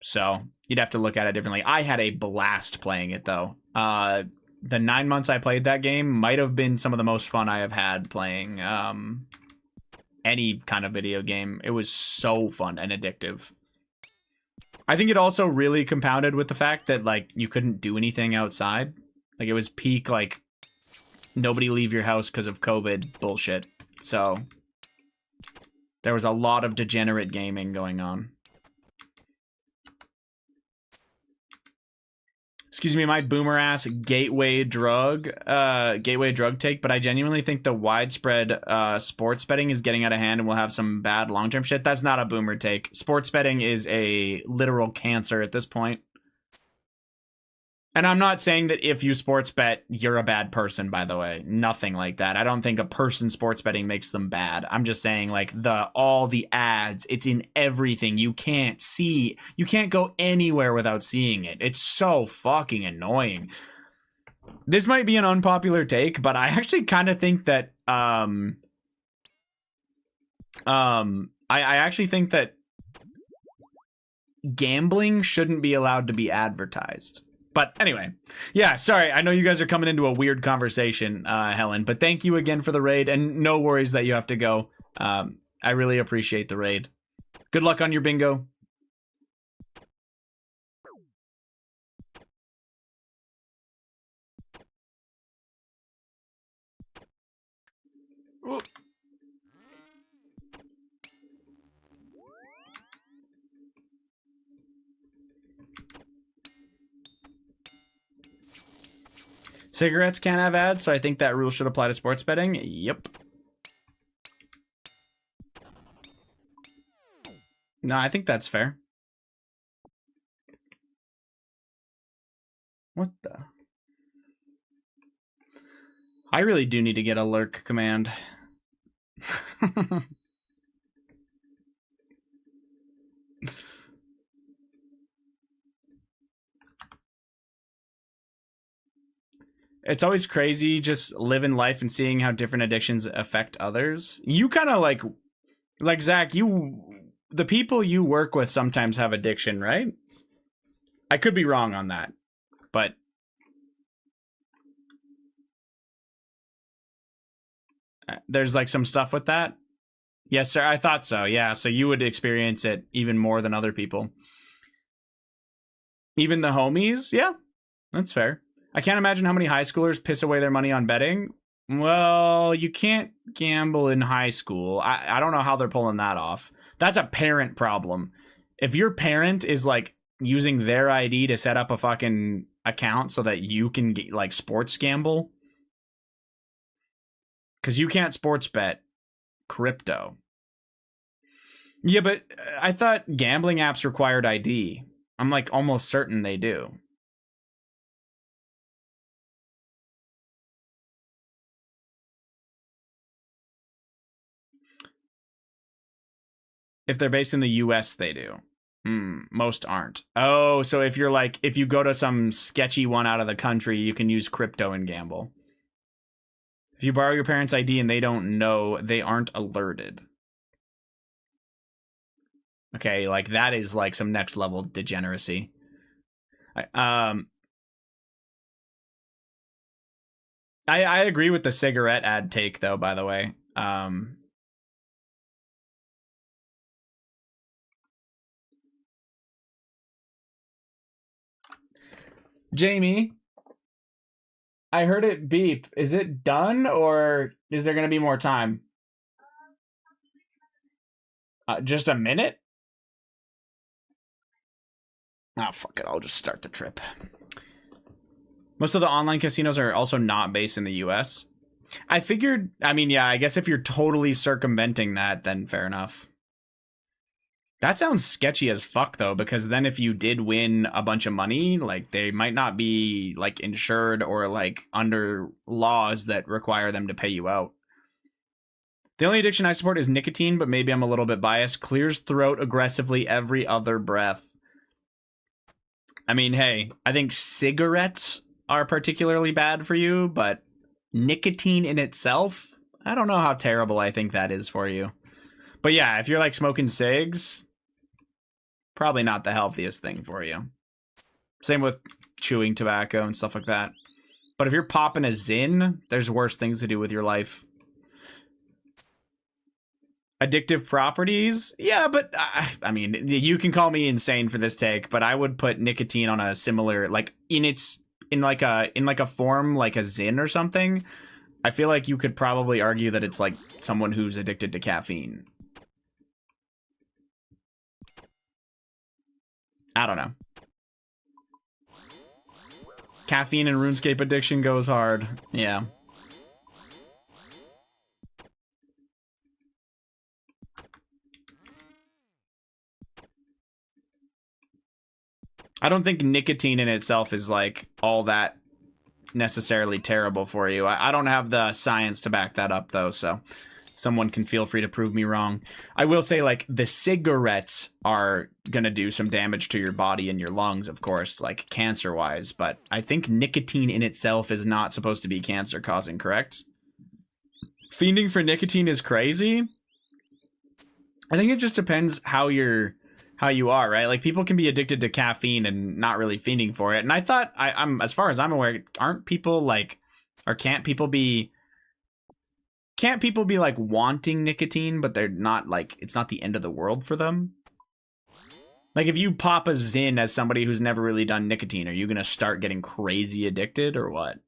so you'd have to look at it differently. I had a blast playing it, though. The 9 months I played that game might have been some of the most fun I have had playing any kind of video game. It was so fun and addictive. I think it also really compounded with the fact that like you couldn't do anything outside. Like it was peak like nobody leave your house because of COVID bullshit. So there was a lot of degenerate gaming going on. Excuse me, my boomer ass gateway drug take, but I genuinely think the widespread sports betting is getting out of hand and will have some bad long-term shit. That's not a boomer take. Sports betting is a literal cancer at this point. And I'm not saying that if you sports bet, you're a bad person, by the way. Nothing like that. I don't think a person sports betting makes them bad. I'm just saying, like, all the ads, it's in everything. You can't go anywhere without seeing it. It's so fucking annoying. This might be an unpopular take, but I actually kind of think that, I actually think that gambling shouldn't be allowed to be advertised. But anyway, yeah, sorry. I know you guys are coming into a weird conversation, Helen, but thank you again for the raid, and no worries that you have to go. I really appreciate the raid. Good luck on your bingo. Ooh. Cigarettes can't have ads, so I think that rule should apply to sports betting. Yep. No, I think that's fair. What the? I really do need to get a lurk command. It's always crazy just living life and seeing how different addictions affect others. You kind of like Zach, the people you work with sometimes have addiction, right? I could be wrong on that, but there's like some stuff with that. Yes, sir. I thought so. Yeah. So you would experience it even more than other people. Even the homies. Yeah, that's fair. I can't imagine how many high schoolers piss away their money on betting. Well, you can't gamble in high school. I don't know how they're pulling that off. That's a parent problem. If your parent is like using their ID to set up a fucking account so that you can get, like sports gamble, because you can't sports bet crypto. Yeah, but I thought gambling apps required ID. I'm like almost certain they do. If they're based in the US, they do. Most aren't. Oh, so if you're like, if you go to some sketchy one out of the country, you can use crypto and gamble. If you borrow your parents' ID and they don't know, they aren't alerted. Okay, like that is like some next level degeneracy. I agree with the cigarette ad take though, by the way. Jamie, I heard it beep. Is it done or is there going to be more time? Just a minute? Oh, fuck it. I'll just start the trip. Most of the online casinos are also not based in the US. I figured, I mean, yeah, I guess if you're totally circumventing that, then fair enough. That sounds sketchy as fuck, though, because then if you did win a bunch of money, like, they might not be, like, insured or, like, under laws that require them to pay you out. The only addiction I support is nicotine, but maybe I'm a little bit biased. Clears throat aggressively every other breath. I mean, hey, I think cigarettes are particularly bad for you, but nicotine in itself, I don't know how terrible I think that is for you. But yeah, if you're like smoking cigs, probably not the healthiest thing for you. Same with chewing tobacco and stuff like that. But if you're popping a Zyn, there's worse things to do with your life. Addictive properties? Yeah, but I mean, you can call me insane for this take, but I would put nicotine on a similar, like in like a form like a Zyn or something. I feel like you could probably argue that it's like someone who's addicted to caffeine. I don't know. Caffeine and RuneScape addiction goes hard. Yeah. I don't think nicotine in itself is like all that necessarily terrible for you. I don't have the science to back that up though, so someone can feel free to prove me wrong. I will say, like, the cigarettes are gonna do some damage to your body and your lungs, of course, like cancer-wise, but I think nicotine in itself is not supposed to be cancer-causing, correct? Fiending for nicotine is crazy. I think it just depends how you are, right? Like, people can be addicted to caffeine and not really fiending for it. And I thought, I'm as far as I'm aware, aren't people like, or can't people be like wanting nicotine, but they're not like, it's not the end of the world for them? Like, if you pop a Zyn as somebody who's never really done nicotine, are you going to start getting crazy addicted or what?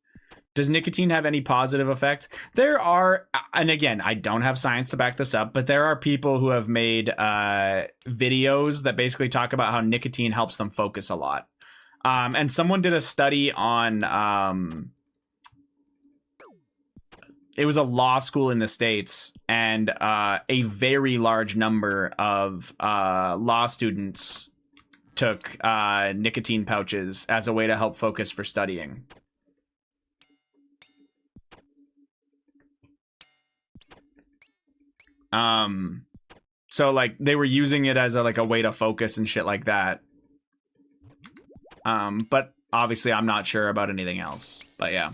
Does nicotine have any positive effects? There are, and again, I don't have science to back this up, but there are people who have made videos that basically talk about how nicotine helps them focus a lot. And someone did a study on, it was a law school in the States, and a very large number of law students took nicotine pouches as a way to help focus for studying. So like they were using it as a way to focus and shit like that. But obviously I'm not sure about anything else. But yeah.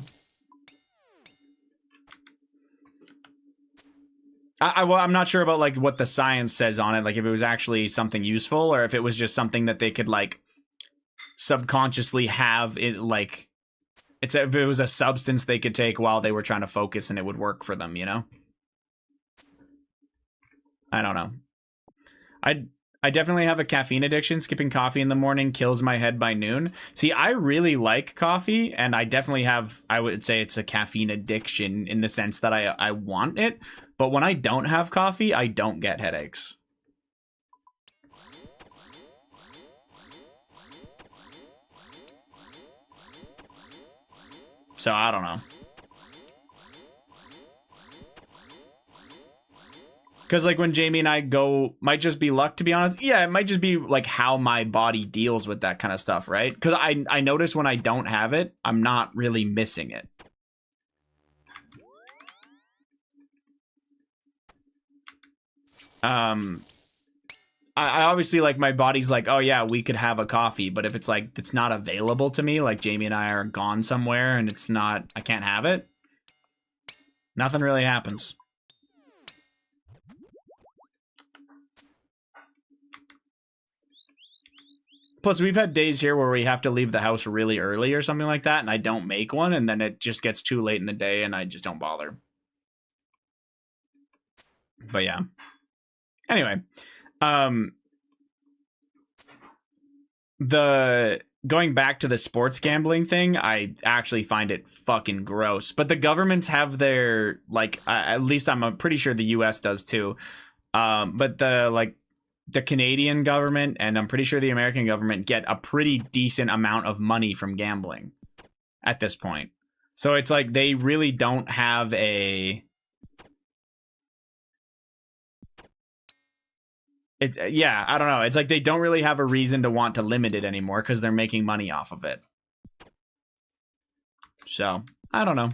I'm not sure about like what the science says on it, like if it was actually something useful or if it was just something that they could like subconsciously have it, like if it was a substance they could take while they were trying to focus and it would work for them, you know? I don't know. I definitely have a caffeine addiction. Skipping coffee in the morning kills my head by noon. See, I really like coffee, and I definitely have, I would say it's a caffeine addiction in the sense that I want it. But when I don't have coffee, I don't get headaches. So I don't know. Because, like, when Jamie and I go, might just be luck, to be honest. Yeah, it might just be, like, how my body deals with that kind of stuff, right? Because I notice when I don't have it, I'm not really missing it. I obviously, like, my body's like, oh yeah, we could have a coffee, but if it's like it's not available to me, like Jamie and I are gone somewhere and it's not, I can't have it, nothing really happens. Plus, we've had days here where we have to leave the house really early or something like that, and I don't make one, and then it just gets too late in the day, and I just don't bother. But yeah. Anyway, the going back to the sports gambling thing, I actually find it fucking gross. But the governments have their, like, at least I'm pretty sure the U.S. does too. But the Canadian government and I'm pretty sure the American government get a pretty decent amount of money from gambling at this point. So it's like they really don't have a... yeah, I don't know. It's like they don't really have a reason to want to limit it anymore because they're making money off of it. So, I don't know.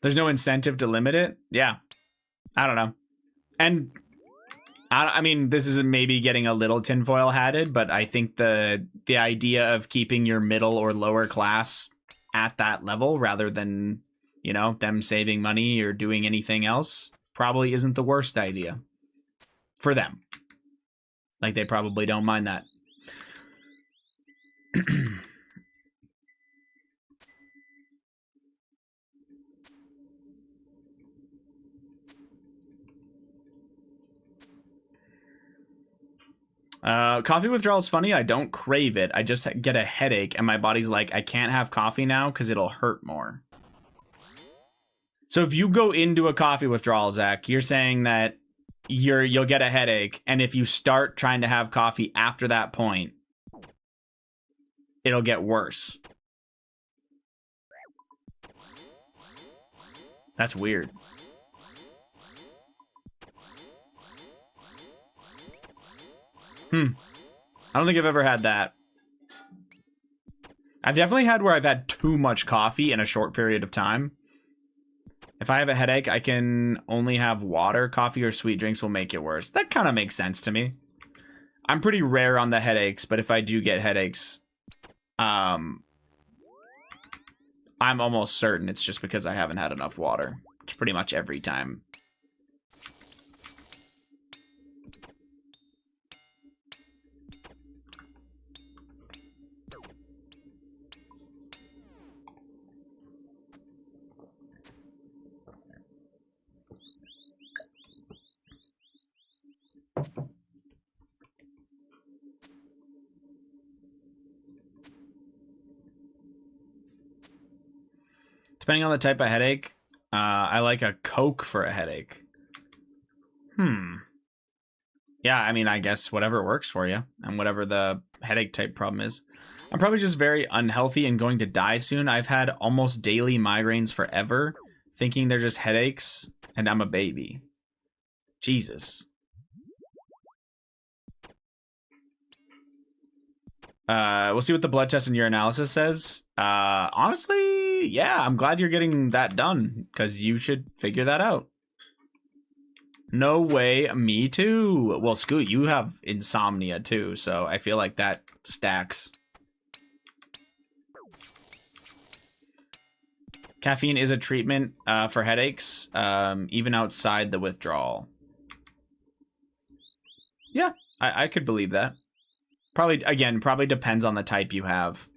There's no incentive to limit it? Yeah. I don't know. And I mean, this is maybe getting a little tinfoil hatted, but I think the idea of keeping your middle or lower class at that level rather than, you know, them saving money or doing anything else probably isn't the worst idea for them. Like, they probably don't mind that. Coffee withdrawal is funny. I don't crave it. I just get a headache and my body's like, I can't have coffee now because it'll hurt more. So if you go into a coffee withdrawal, Zach, you're saying that you'll get a headache, and if you start trying to have coffee after that point, it'll get worse. That's weird. I don't think I've ever had that. I've definitely had where I've had too much coffee in a short period of time. If I have a headache, I can only have water. Coffee or sweet drinks will make it worse. That kind of makes sense to me. I'm pretty rare on the headaches, but if I do get headaches, I'm almost certain it's just because I haven't had enough water. It's pretty much every time. Depending on the type of headache, I like a Coke for a headache. Yeah, I mean, I guess whatever works for you and whatever the headache type problem is. I'm probably just very unhealthy and going to die soon. I've had almost daily migraines forever, thinking they're just headaches, and I'm a baby. Jesus. We'll see what the blood test and urinalysis says. Honestly, yeah, I'm glad you're getting that done, because you should figure that out. No way, me too. Well, Scoot, you have insomnia too, so I feel like that stacks. Caffeine is a treatment for headaches, even outside the withdrawal. Yeah, I could believe that. Probably, again, probably depends on the type you have.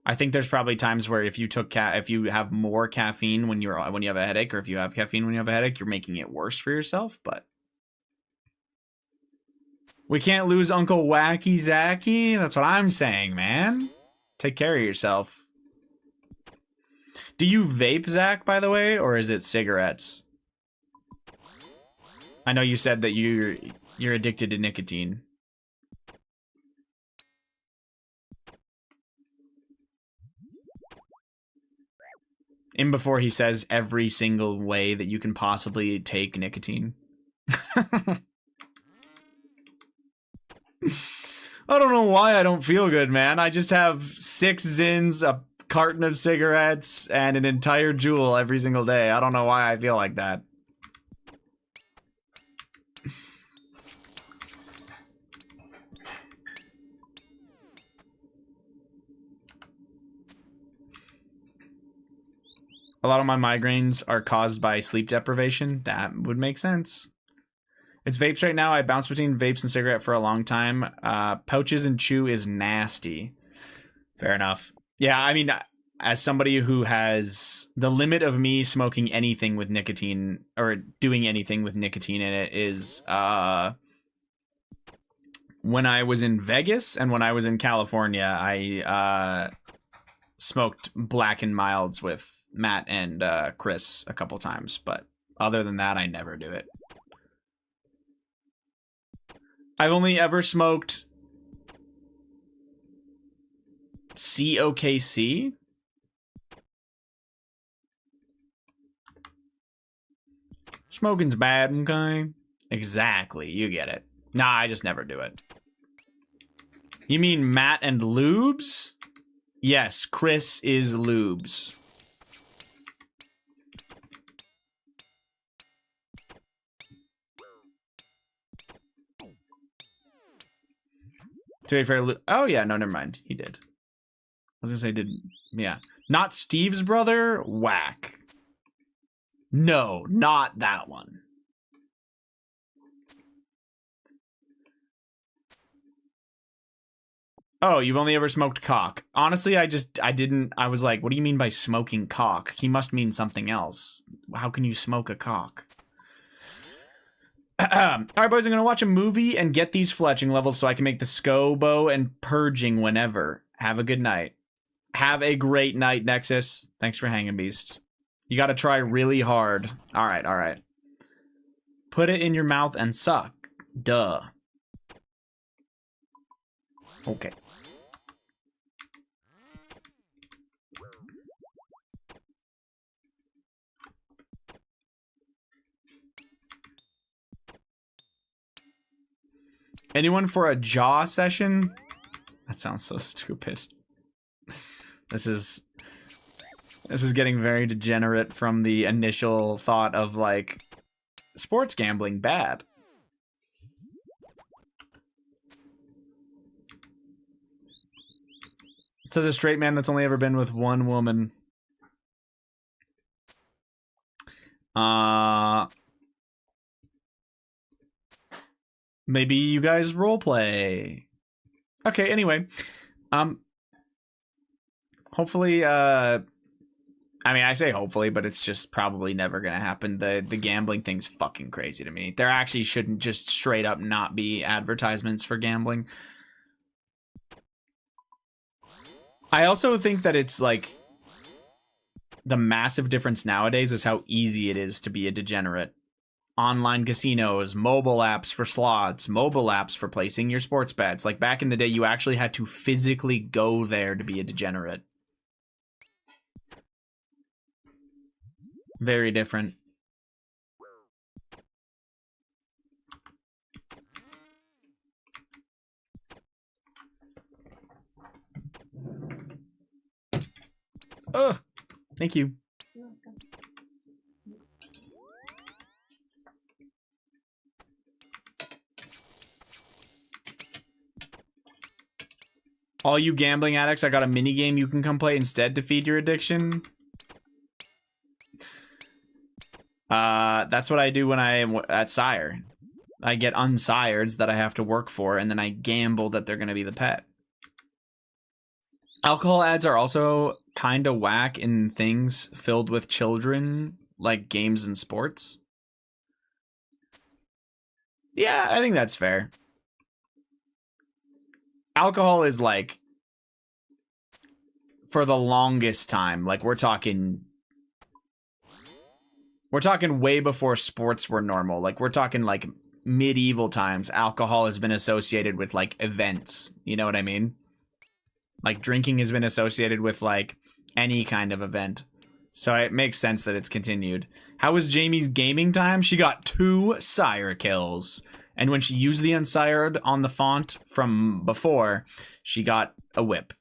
I think there's probably times where if you took if you have more caffeine when you have a headache, or if you have caffeine when you have a headache, you're making it worse for yourself. But we can't lose Uncle Wacky Zacky. That's what I'm saying, man. Take care of yourself. Do you vape, Zach, by the way, or is it cigarettes? I know you said that you're addicted to nicotine. In before he says every single way that you can possibly take nicotine. I don't know why I don't feel good, man. I just have 6 Zins, a carton of cigarettes, and an entire Juul every single day. I don't know why I feel like that. A lot of my migraines are caused by sleep deprivation. That would make sense. It's vapes right now. I bounced between vapes and cigarette for a long time. Pouches and chew is nasty. Fair enough. Yeah, I mean, as somebody who has the limit of me smoking anything with nicotine or doing anything with nicotine in it is when I was in Vegas and when I was in California, I smoked Black and Milds with Matt and Chris a couple times, but other than that, I never do it. I've only ever smoked COKC. Smoking's bad, okay? Exactly, you get it. Nah, I just never do it. You mean Matt and Lubes? Yes, Chris is Lubes. To be fair, oh yeah, no, never mind. He did. I was gonna say, yeah. Not Steve's brother? Whack. No, not that one. Oh, you've only ever smoked cock. Honestly, I was like, what do you mean by smoking cock? He must mean something else. How can you smoke a cock? Alright, boys, I'm gonna watch a movie and get these fletching levels so I can make the scobo and purging whenever. Have a good night. Have a great night, Nexus. Thanks for hanging, Beast. You gotta try really hard. Alright, alright. Put it in your mouth and suck. Duh. Okay. Anyone for a jaw session? That sounds so stupid. This is getting very degenerate from the initial thought of, like, sports gambling bad. It says a straight man that's only ever been with one woman. Maybe you guys roleplay. Okay, anyway. Hopefully, I mean, I say hopefully, but it's just probably never gonna happen. The gambling thing's fucking crazy to me. There actually shouldn't just straight up not be advertisements for gambling. I also think that it's like the massive difference nowadays is how easy it is to be a degenerate. Online casinos, mobile apps for slots, mobile apps for placing your sports bets. Like back in the day, you actually had to physically go there to be a degenerate. Very different. Ugh. Thank you. You're welcome. All you gambling addicts, I got a mini game you can come play instead to feed your addiction. That's what I do when I am at Sire. I get unsireds that I have to work for, and then I gamble that they're going to be the pet. Alcohol ads are also kind of whack in things filled with children, like games and sports. Yeah, I think that's fair. Alcohol is like, for the longest time, like we're talking way before sports were normal. Like we're talking like medieval times. Alcohol has been associated with like events. You know what I mean? Like drinking has been associated with like any kind of event. So it makes sense that it's continued. How was Jamie's gaming time? She got 2 sire kills. And when she used the unsired on the font from before, she got a whip.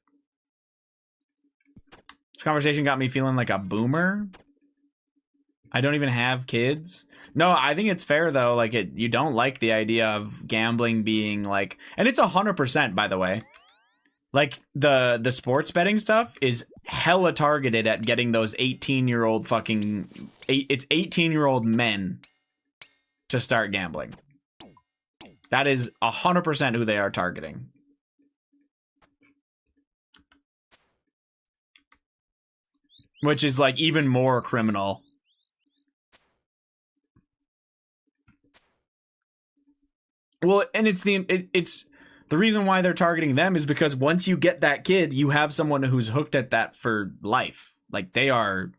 This conversation got me feeling like a boomer. I don't even have kids. No, I think it's fair though. Like you don't like the idea of gambling being like, and it's 100%, by the way. Like the sports betting stuff is hella targeted at getting those 18-year-old fucking it's 18-year-old men to start gambling. That is 100% who they are targeting. Which is like even more criminal. Well, and it's the reason why they're targeting them is because once you get that kid, you have someone who's hooked at that for life. Like they are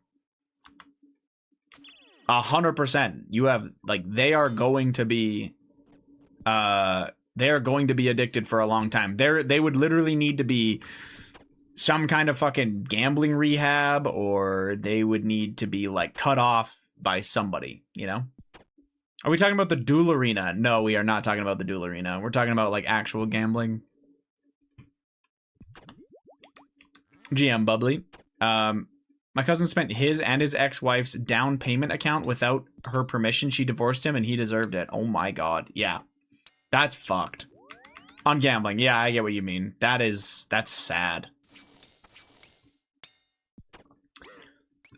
100%. You have like they are going to be addicted for a long time. They would literally need to be some kind of fucking gambling rehab, or they would need to be like cut off by somebody, you know? Are we talking about the duel arena? No, we are not talking about the duel arena. We're talking about like actual gambling. GM Bubbly. My cousin spent his and his ex-wife's down payment account without her permission. She divorced him and he deserved it. Oh my god. Yeah. That's fucked. On gambling. Yeah, I get what you mean. That's sad.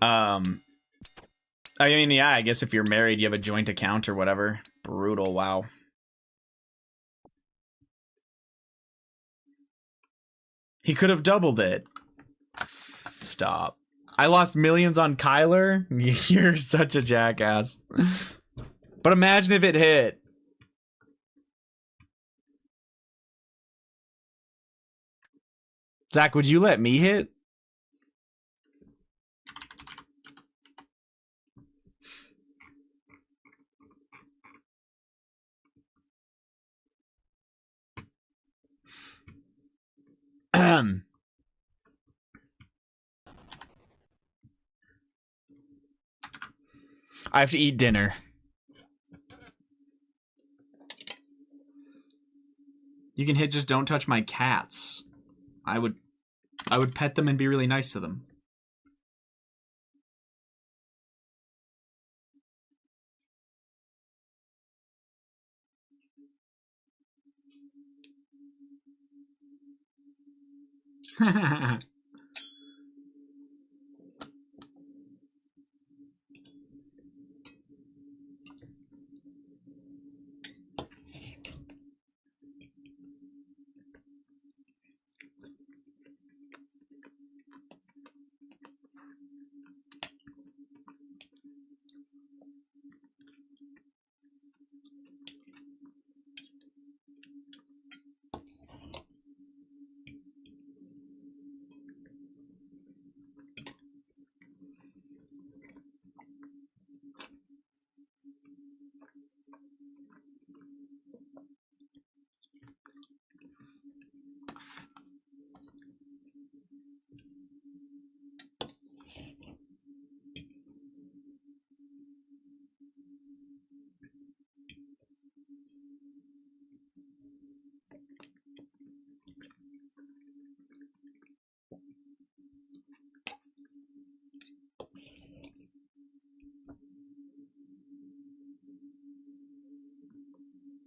I mean, yeah, I guess if you're married, you have a joint account or whatever. Brutal, wow. He could have doubled it. Stop. I lost millions on Kyler? You're such a jackass. But imagine if it hit. Zach, would you let me hit? I have to eat dinner. You can hit just don't touch my cats. I would pet them and be really nice to them.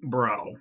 Bro.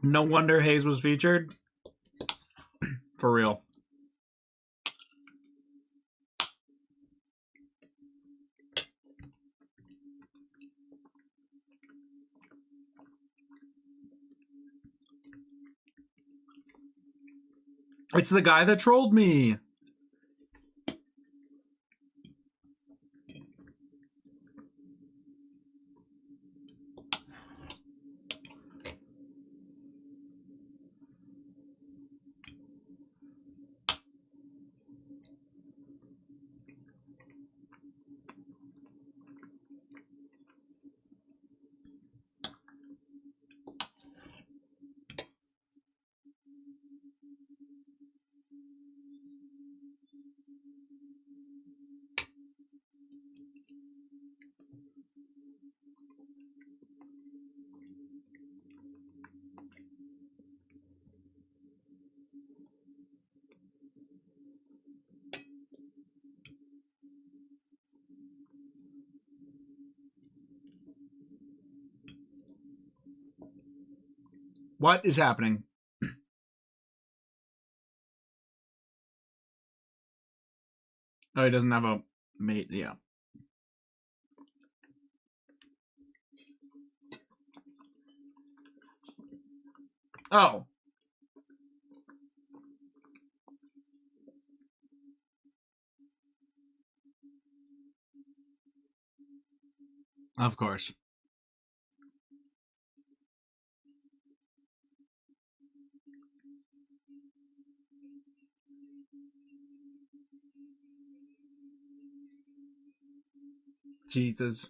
No wonder Hayes was featured. For real. It's the guy that trolled me. What is happening? Oh, he doesn't have a mate. Yeah. Oh. Of course. Jesus.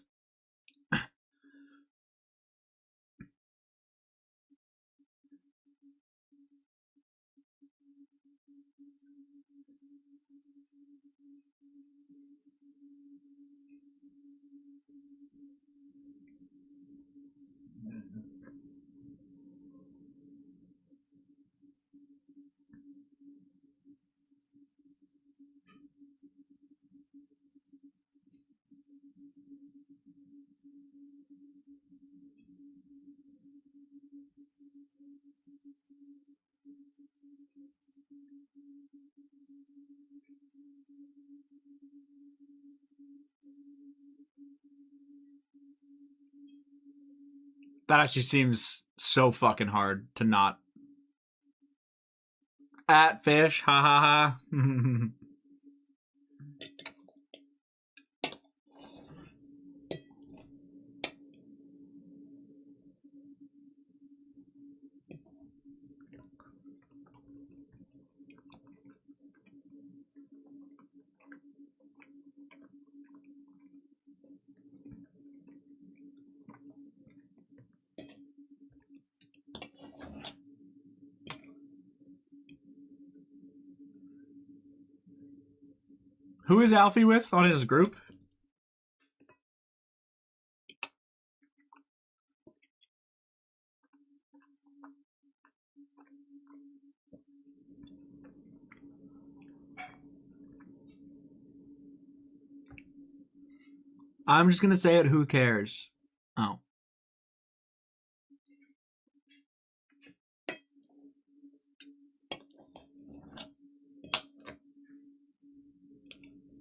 That actually seems so fucking hard to not. At fish, ha ha ha. Who is Alfie with on his group? I'm just gonna say it. Who cares? Oh.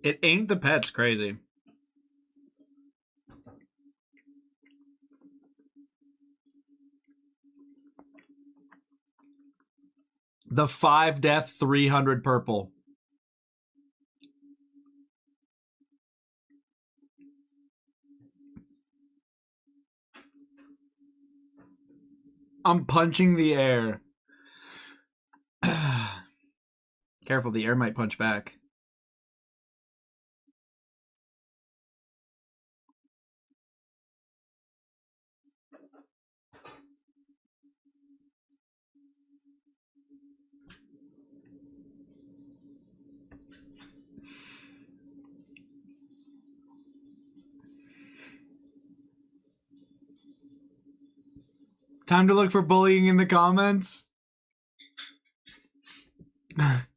It ain't the pets crazy. The 5 death, 300 purple. I'm punching the air. Careful, the air might punch back. Time to look for bullying in the comments.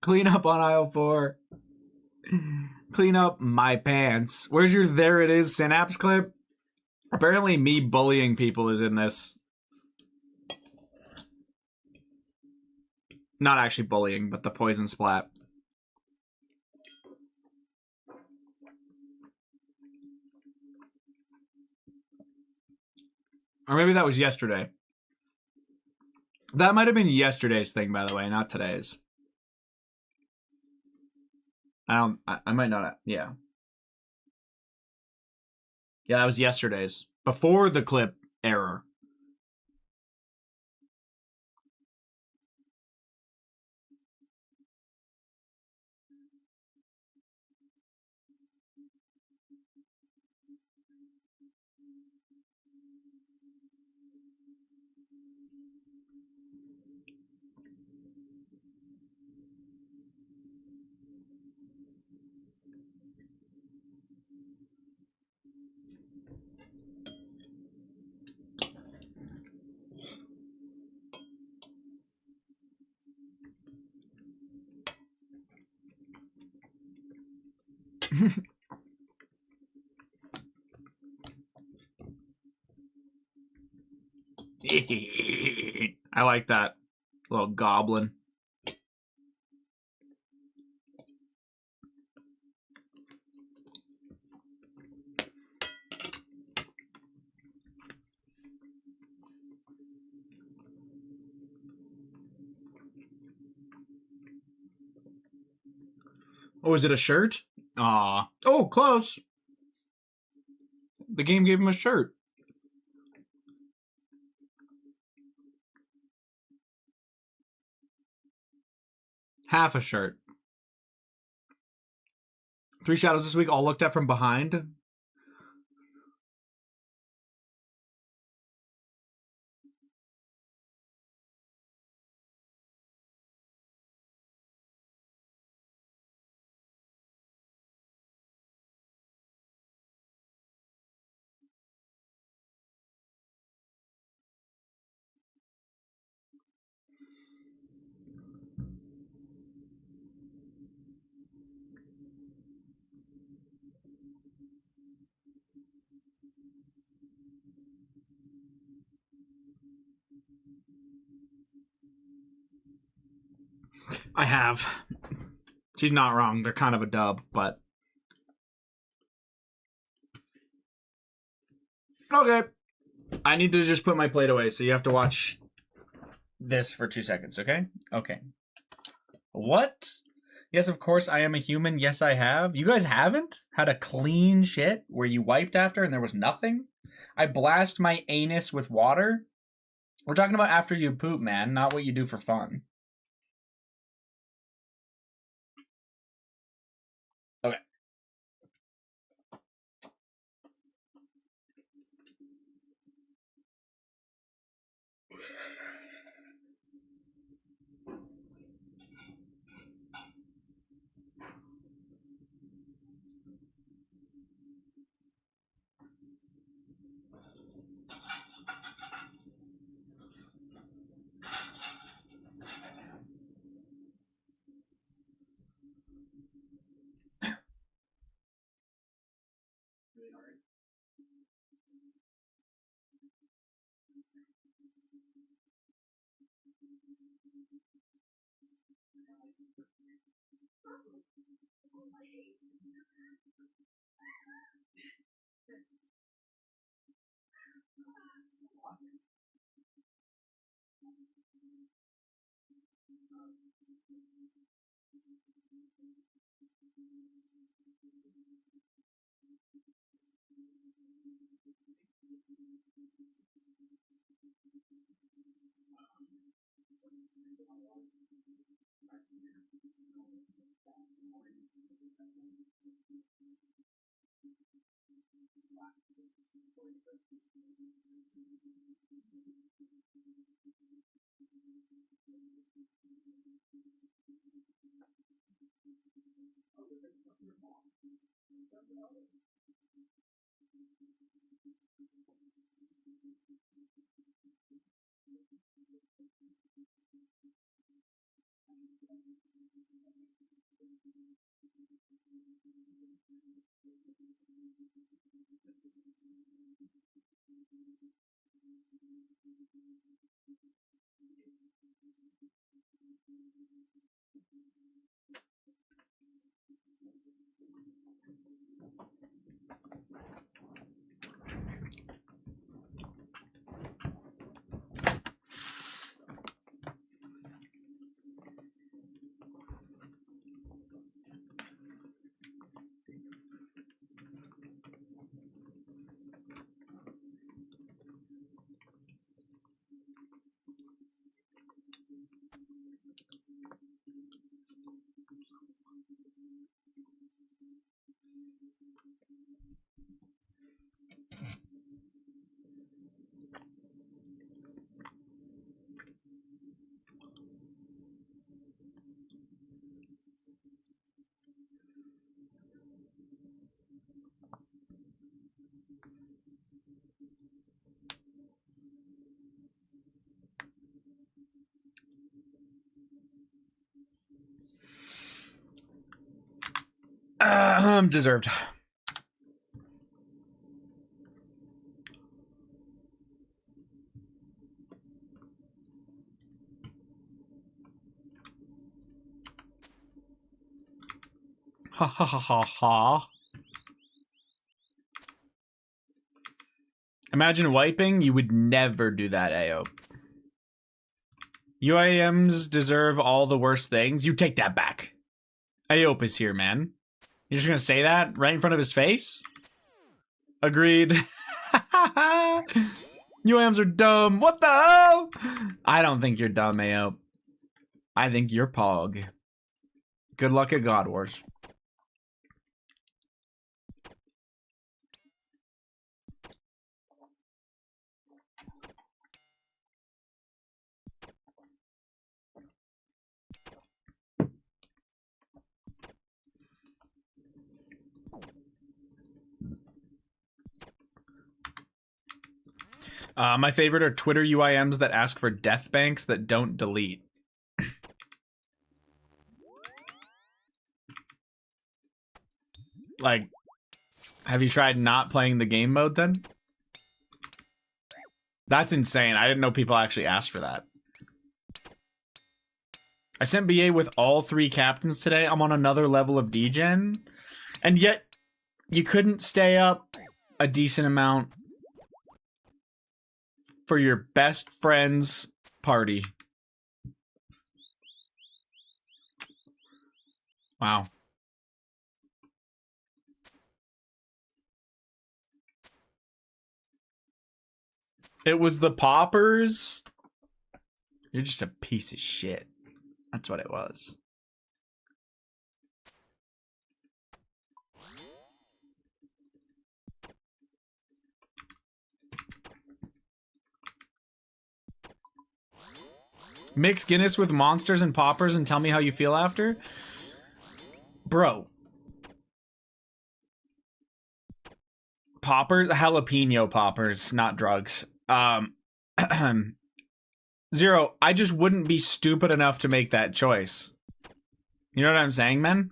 Clean up on aisle 4. Clean up my pants. Where's your there it is synapse clip? Apparently me bullying people is in this. Not actually bullying, but the poison splat. Or maybe that was yesterday. That might have been yesterday's thing, by the way, not today's. I might not. Yeah. Yeah, that was yesterday's. Before the clip error. I like that little goblin. Oh, is it a shirt? Aw. Oh, close. The game gave him a shirt. Half a shirt. 3 shadows this week, all looked at from behind. I have. She's not wrong. They're kind of a dub, but... Okay. I need to just put my plate away, so you have to watch this for 2 seconds, okay? Okay. What? Yes, of course, I am a human. Yes, I have. You guys haven't had a clean shit where you wiped after and there was nothing? I blast my anus with water? We're talking about after you poop, man, not what you do for fun. Okay. Deserved. Ha ha ha ha ha. Imagine wiping, you would never do that, Ayo. UIMs deserve all the worst things. You take that back. Ayope is here, man. You're just gonna say that right in front of his face? Agreed. UIMs are dumb. What the hell? I don't think you're dumb, Ayope. I think you're Pog. Good luck at God Wars. My favorite are Twitter UIMs that ask for death banks that don't delete. Like, have you tried not playing the game mode then? That's insane. I didn't know people actually asked for that. I sent BA with all 3 captains today. I'm on another level of degen. And yet, you couldn't stay up a decent amount for your best friend's party. Wow. It was the poppers. You're just a piece of shit. That's what it was. Mix Guinness with monsters and poppers and tell me how you feel after? Bro. Poppers? Jalapeno poppers, not drugs. Zero, I just wouldn't be stupid enough to make that choice. You know what I'm saying, man?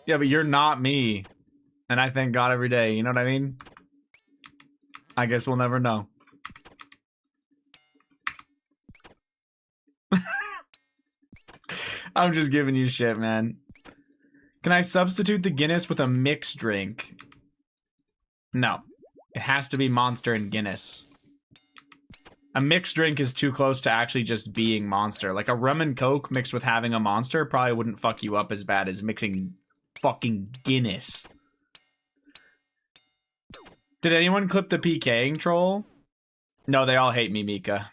Yeah, but you're not me. And I thank God every day, you know what I mean? I guess we'll never know. I'm just giving you shit, man. Can I substitute the Guinness with a mixed drink? No. It has to be Monster and Guinness. A mixed drink is too close to actually just being Monster. Like a rum and coke mixed with having a Monster probably wouldn't fuck you up as bad as mixing fucking Guinness. Did anyone clip the PKing troll? No, they all hate me, Mika.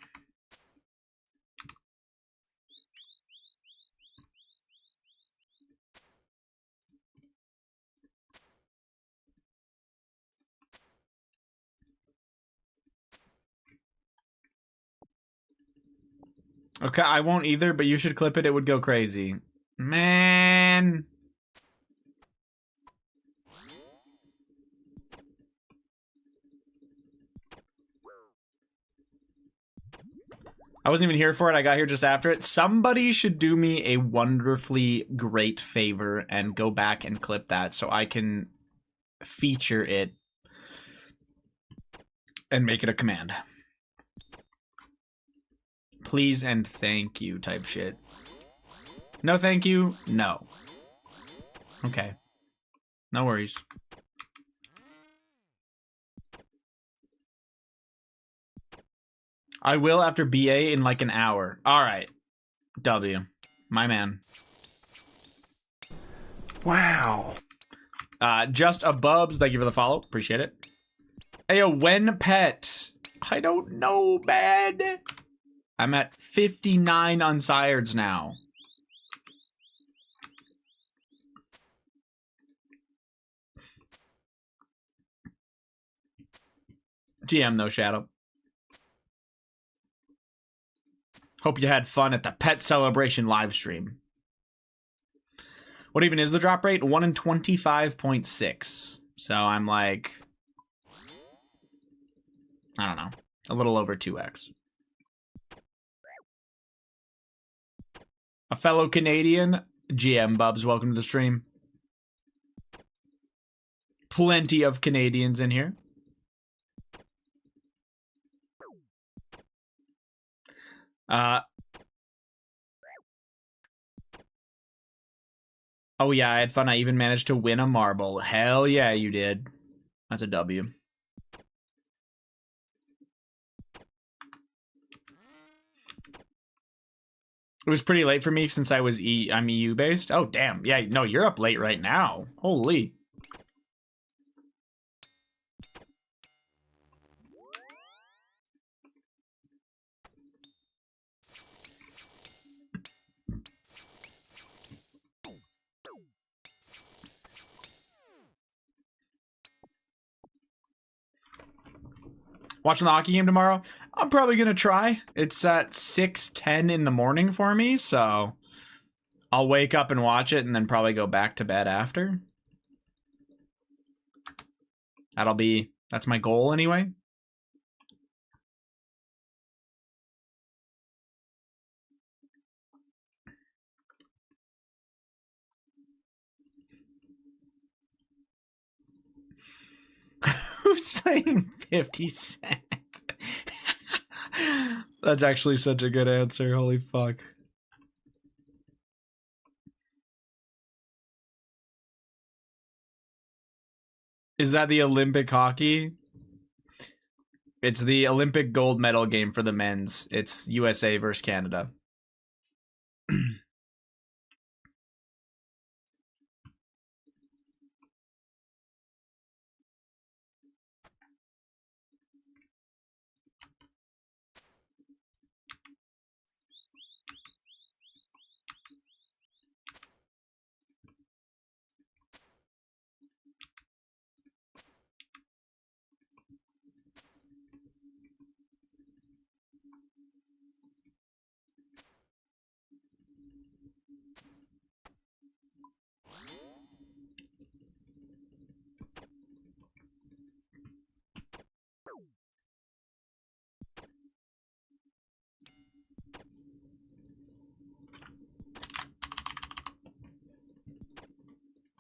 Okay, I won't either, but you should clip it. It would go crazy. Man. I wasn't even here for it. I got here just after it. Somebody should do me a wonderfully great favor and go back and clip that so I can feature it and make it a command. Please and thank you type shit. No thank you? No. Okay. No worries. I will after BA in like an hour. Alright. W. My man. Wow. Just a Bubs, thank you for the follow. Appreciate it. Ayo, when pet? I don't know, man. I'm at 59 unsireds now. GM, no shadow. Hope you had fun at the pet celebration live stream. What even is the drop rate? 1 in 25.6. So I'm like, I don't know, a little over 2x. A fellow Canadian, GM Bubs, welcome to the stream. Plenty of Canadians in here. Oh yeah, I had fun. I even managed to win a marble. Hell yeah, you did. That's a W. It was pretty late for me since I'm EU based. Oh damn, yeah, no, you're up late right now. Holy. Watching the hockey game tomorrow? I'm probably gonna try. It's at 6:10 in the morning for me, so I'll wake up and watch it and then probably go back to bed after. That's my goal anyway. Who's playing 50 Cent? That's actually such a good answer. Holy fuck. Is that the Olympic hockey? It's the Olympic gold medal game for the men's. It's USA versus Canada.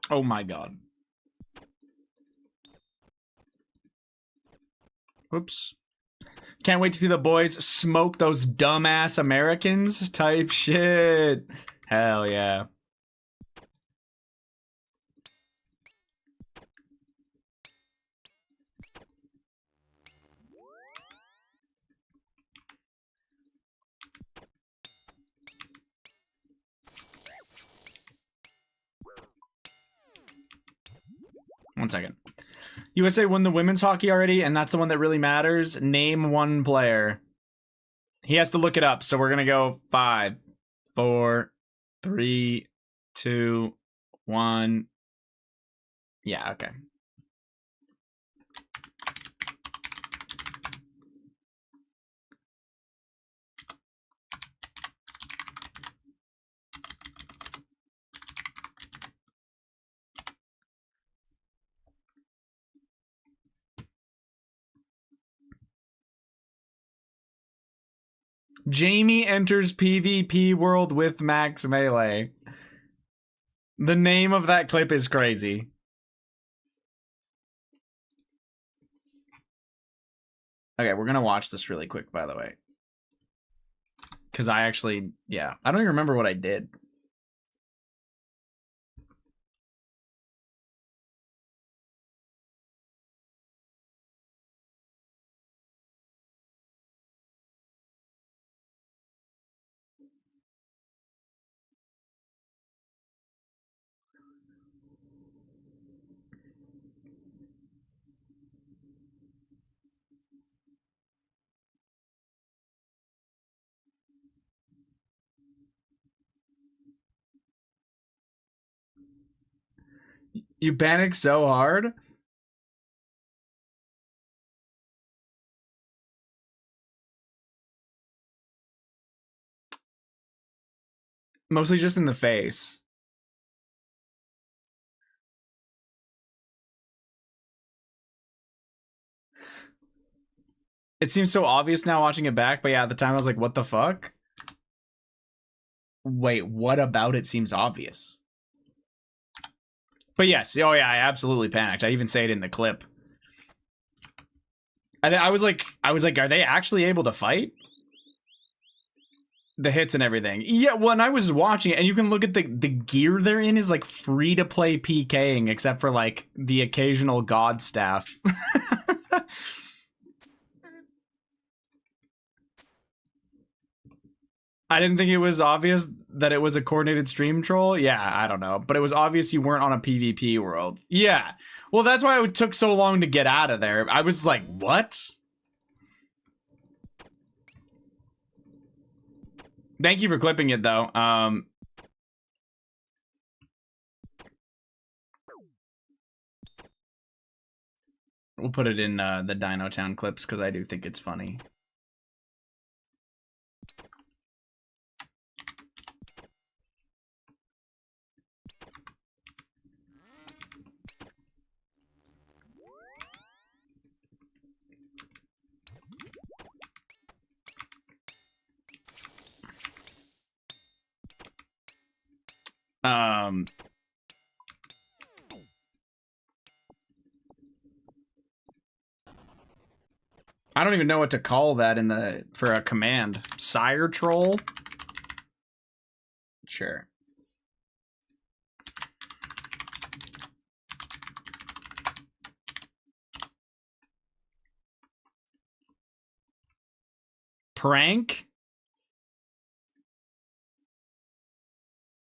Oh my god. Whoops. Can't wait to see the boys smoke those dumbass Americans type shit. Hell yeah. One second. USA won the women's hockey already, and that's the one that really matters. Name one player. He has to look it up, so we're gonna go 5, 4, 3, 2, 1. Yeah, okay. Jamie enters PvP world with Max Melee. The name of that clip is crazy. Okay, we're gonna watch this really quick, by the way. Because I actually, yeah, I don't even remember what I did. You panic so hard? Mostly just in the face. It seems so obvious now watching it back, but yeah, at the time I was like, what the fuck? Wait, what about it seems obvious? But yes, oh yeah, I absolutely panicked. I even say it in the clip. I was like, are they actually able to fight? The hits and everything. Yeah, well, and I was watching it, and you can look at the gear they're in is like free to play PKing, except for like the occasional god staff. I didn't think it was obvious that it was a coordinated stream troll. Yeah, I don't know. But it was obvious you weren't on a PvP world. Yeah. Well, that's why it took so long to get out of there. I was like, what? Thank you for clipping it, though. We'll put it in the Dino Town clips because I do think it's funny. I don't even know what to call that in the for a command. Sire troll? Sure. Prank?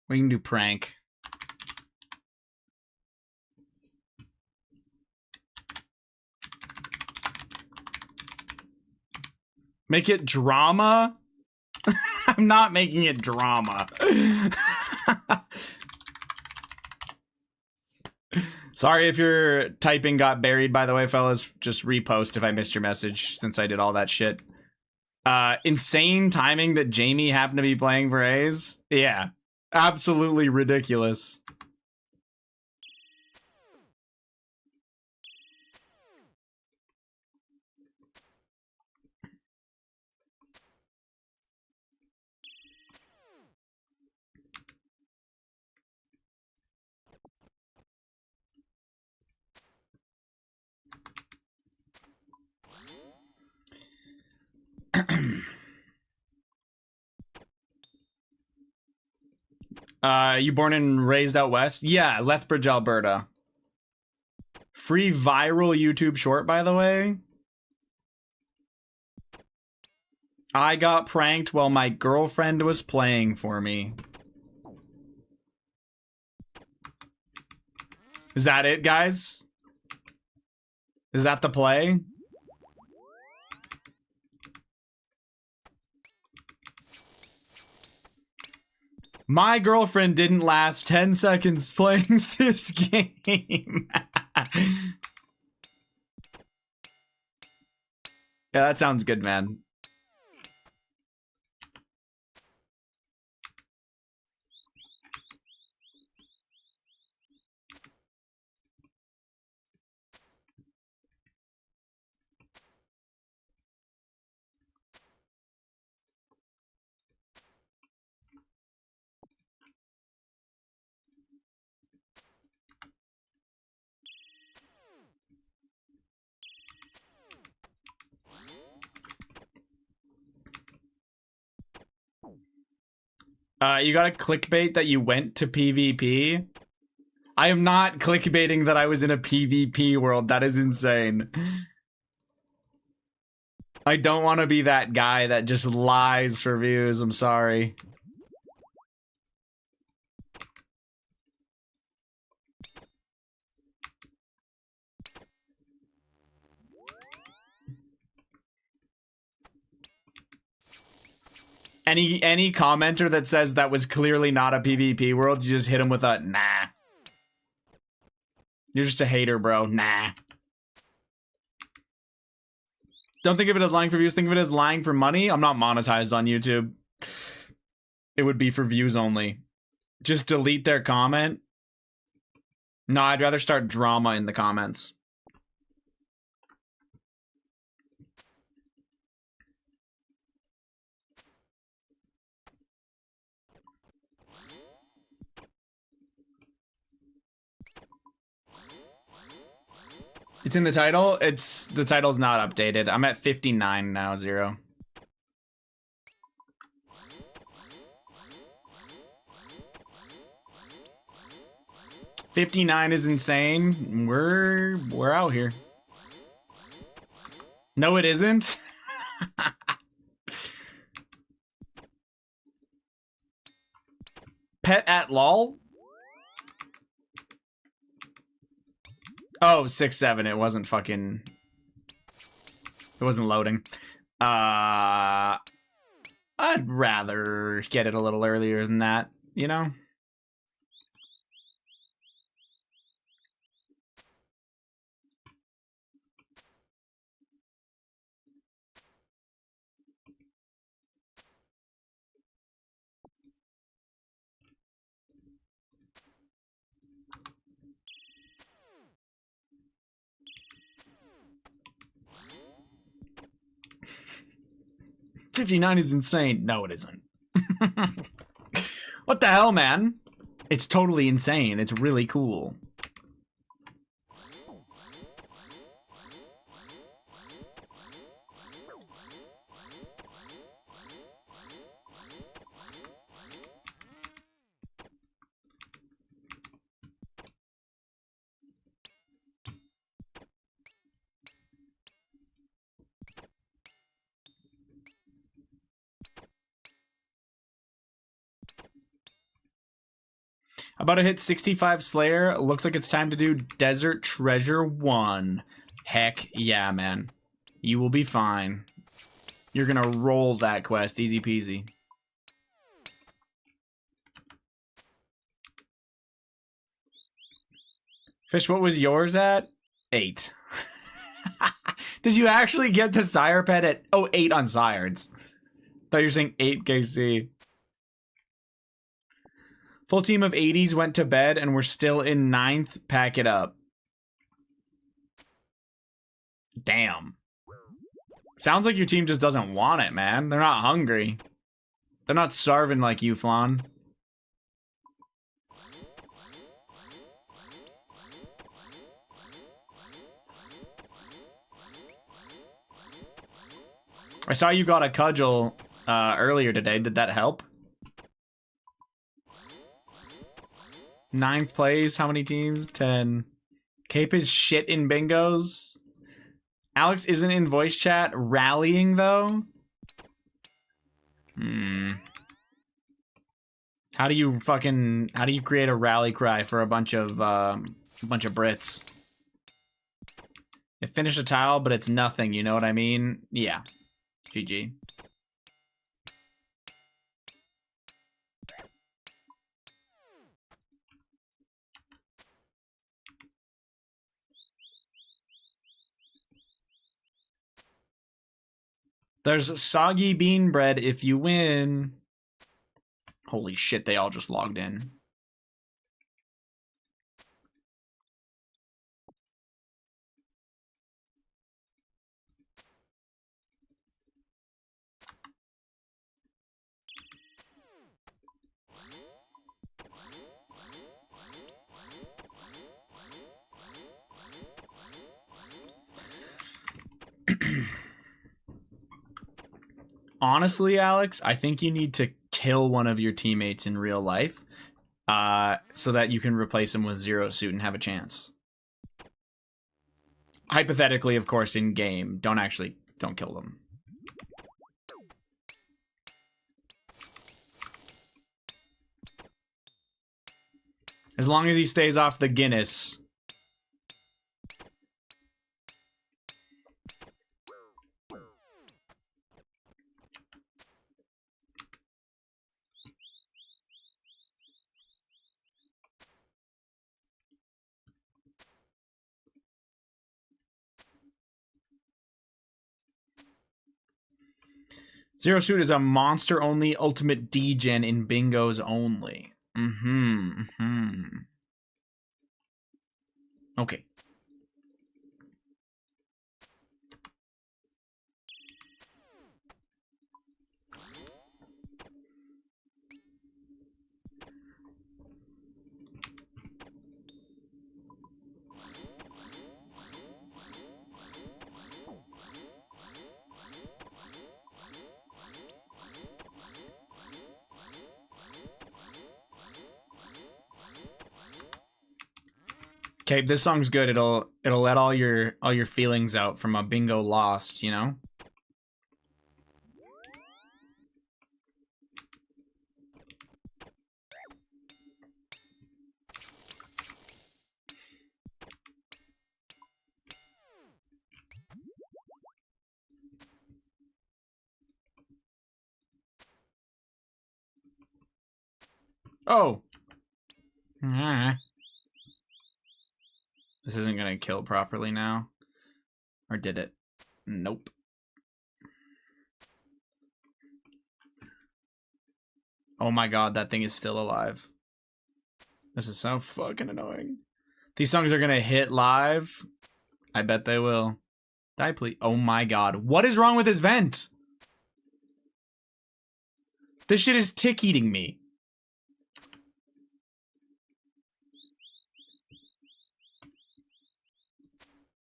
We can do prank. Make it drama? I'm not making it drama. Sorry if your typing got buried, by the way, fellas. Just repost if I missed your message since I did all that shit. Insane timing that Jamie happened to be playing for A's. Yeah, absolutely ridiculous. You born and raised out west? Yeah, Lethbridge, Alberta. Free viral YouTube short, by the way. I got pranked while my girlfriend was playing for me. Is that it, guys? Is that the play? My girlfriend didn't last 10 seconds playing this game. Yeah, that sounds good, man. You got a clickbait that you went to PvP? I am not clickbaiting that I was in a PvP world. That is insane. I don't want to be that guy that just lies for views. I'm sorry. Any commenter that says that was clearly not a PvP world, you just hit him with a nah. You're just a hater, bro. Nah. Don't think of it as lying for views. Think of it as lying for money. I'm not monetized on YouTube. It would be for views only. Just delete their comment. No, I'd rather start drama in the comments. It's in the title. The title's not updated. I'm at 59 now, 0. $59 is insane. We're out here. No, it isn't. Pet at lol. Oh, 6-7. It wasn't fucking. It wasn't loading. I'd rather get it a little earlier than that, you know? $59 is insane. No, it isn't. What the hell, man? It's totally insane. It's really cool. About to hit 65 Slayer. Looks like it's time to do Desert Treasure 1. Heck yeah, man. You will be fine. You're gonna roll that quest. Easy peasy. Fish, what was yours at? 8. Did you actually get the Sire pet at... Oh, 8 on Sirens. Thought you were saying 8 KC. Full team of 80s went to bed and we're still in 9th. Pack it up. Damn. Sounds like your team just doesn't want it, man. They're not hungry. They're not starving like you, Flan. I saw you got a cudgel earlier today. Did that help? 9th place. How many teams? 10. Cape is shit in bingos. Alex isn't in voice chat. Rallying though. How do you create a rally cry for a bunch of Brits? They finished a tile, but it's nothing. You know what I mean? Yeah. GG. There's soggy bean bread if you win. Holy shit, they all just logged in. Honestly, Alex, I think you need to kill one of your teammates in real life so that you can replace them with Zero Suit and have a chance. Hypothetically, of course, in game. Don't kill them. As long as he stays off the Guinness. Zero Suit is a monster-only ultimate degen in bingos only. Okay. Okay, this song's good. It'll let all your feelings out from a bingo lost, you know? Oh. This isn't gonna kill properly now. Or did it? Nope. Oh my god, that thing is still alive. This is so fucking annoying. These songs are gonna hit live. I bet they will. Die, please. Oh my god. What is wrong with this vent? This shit is tick eating me.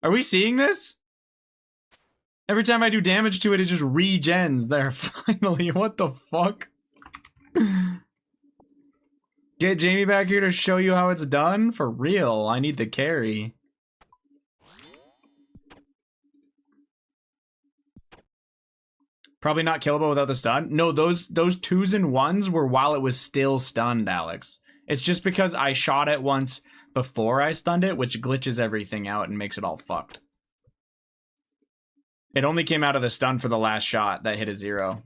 Are we seeing this? Every time I do damage to it, it just regens there. Finally, what the fuck? Get Jamie back here to show you how it's done? For real, I need the carry. Probably not killable without the stun. No, those 2s and 1s were while it was still stunned, Alex. It's just because I shot it once before I stunned it, which glitches everything out and makes it all fucked. It only came out of the stun for the last shot that hit a 0.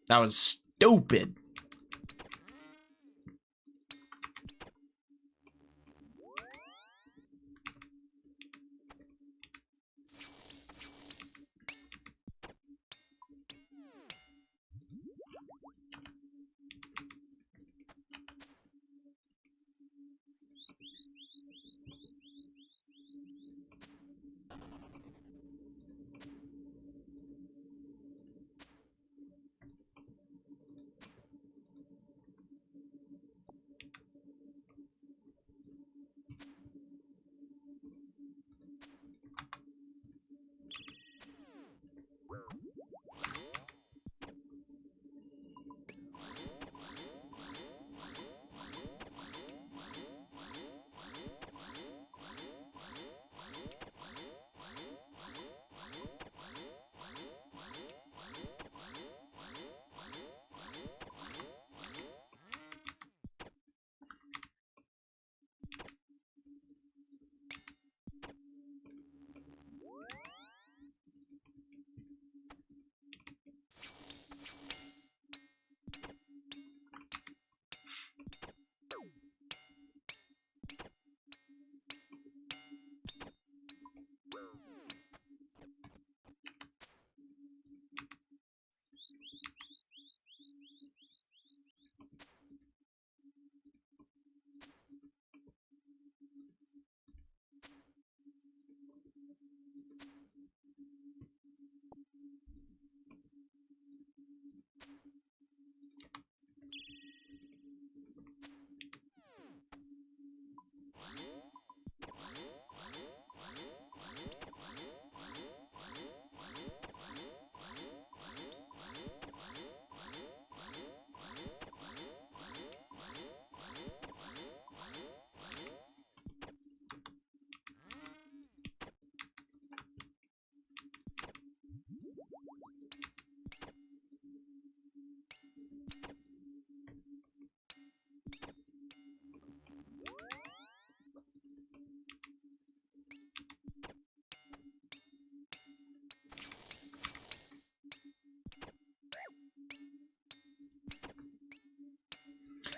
That was stupid.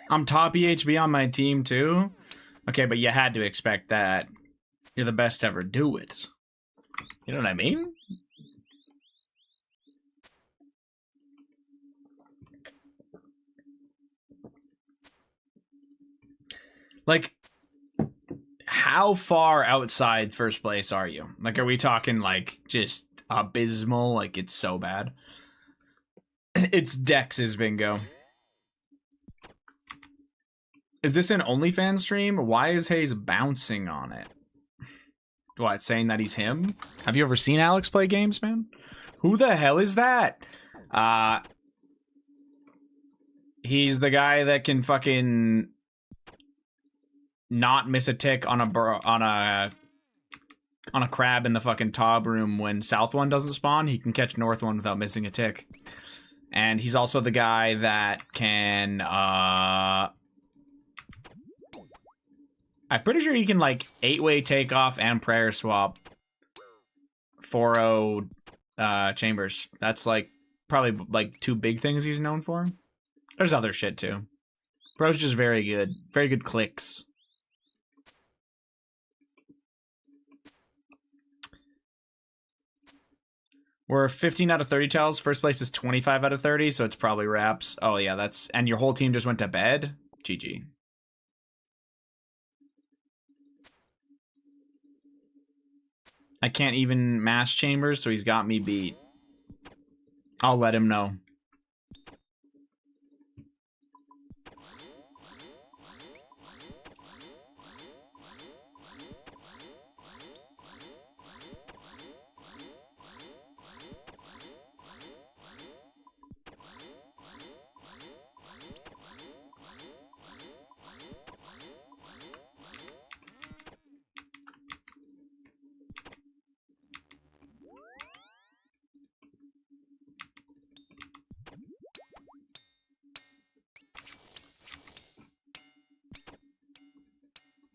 I'm top EHB on my team too? Okay, but you had to expect that. You're the best to ever do it. You know what I mean? Like, how far outside first place are you? Like, are we talking, like, just abysmal? Like, it's so bad? It's Dex's bingo. Is this an OnlyFans stream? Why is Hayes bouncing on it? What, saying that he's him? Have you ever seen Alex play games, man? Who the hell is that? He's the guy that can fucking not miss a tick on a crab in the fucking Tob room when South one doesn't spawn, he can catch North one without missing a tick. And he's also the guy that can, I'm pretty sure he can, like, 8-way takeoff and prayer swap 4-0 chambers. That's, like, probably, like, 2 big things he's known for. There's other shit, too. Bro's just very good. Very good clicks. We're 15 out of 30 tells. First place is 25 out of 30, so it's probably Raps. Oh, yeah, that's... And your whole team just went to bed? GG. I can't even mass chambers, so he's got me beat. I'll let him know.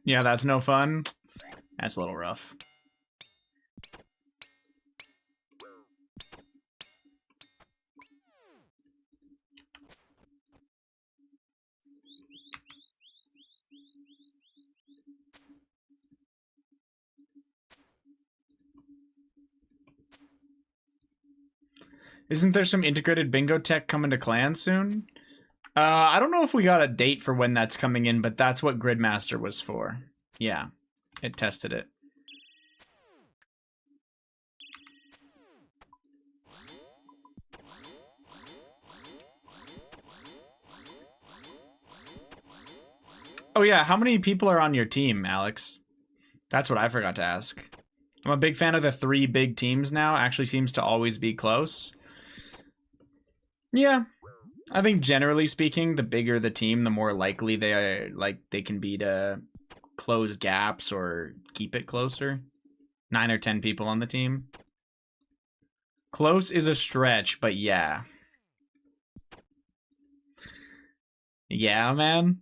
Yeah, that's no fun. That's a little rough. Isn't there some integrated bingo tech coming to Clan soon? I don't know if we got a date for when that's coming in, but that's what Gridmaster was for. Yeah, it tested it. Oh yeah, how many people are on your team, Alex? That's what I forgot to ask. I'm a big fan of the 3 big teams now. Actually seems to always be close. Yeah. I think generally speaking, the bigger the team, the more likely they can be to close gaps or keep it closer. 9 or 10 people on the team. Close is a stretch, but yeah. Yeah, man.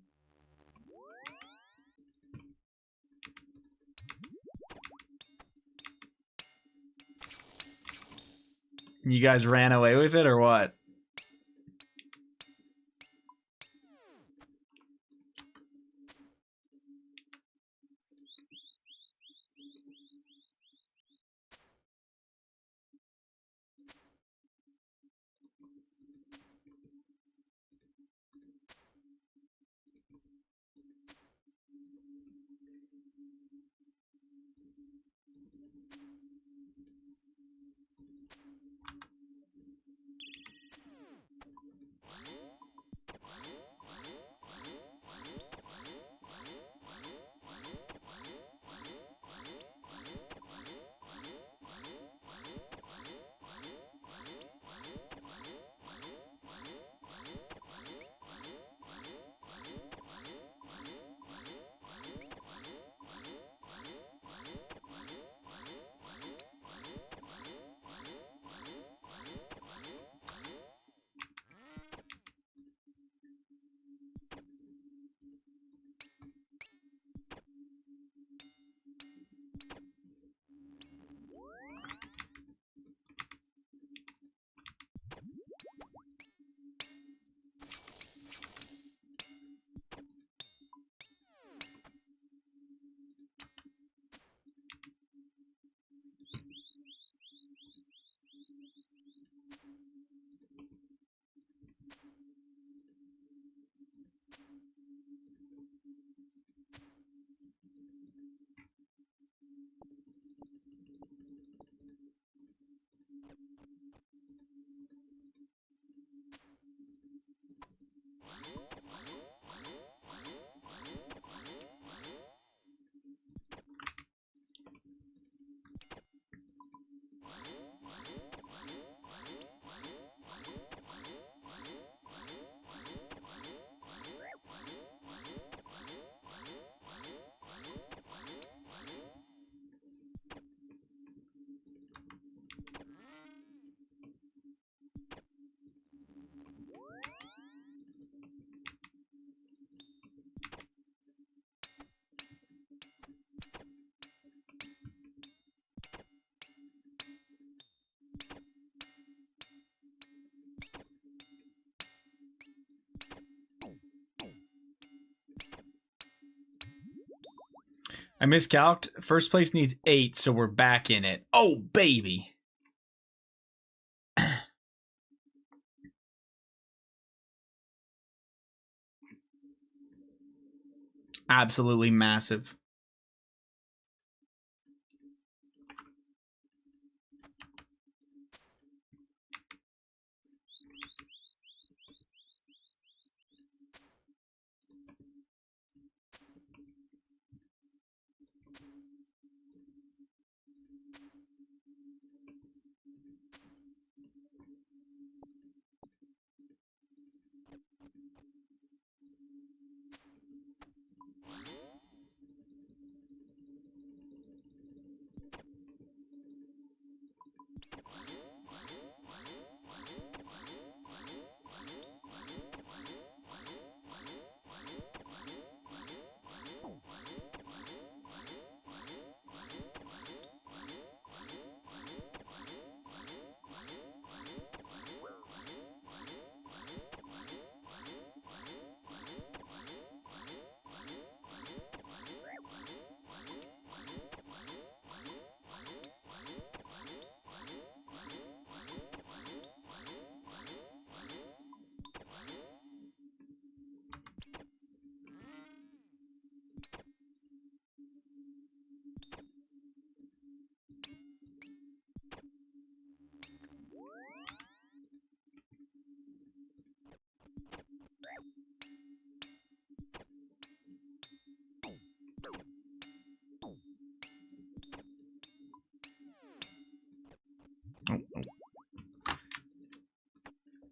You guys ran away with it or what? I miscalced. First place needs 8, so we're back in it. Oh, baby. Absolutely massive.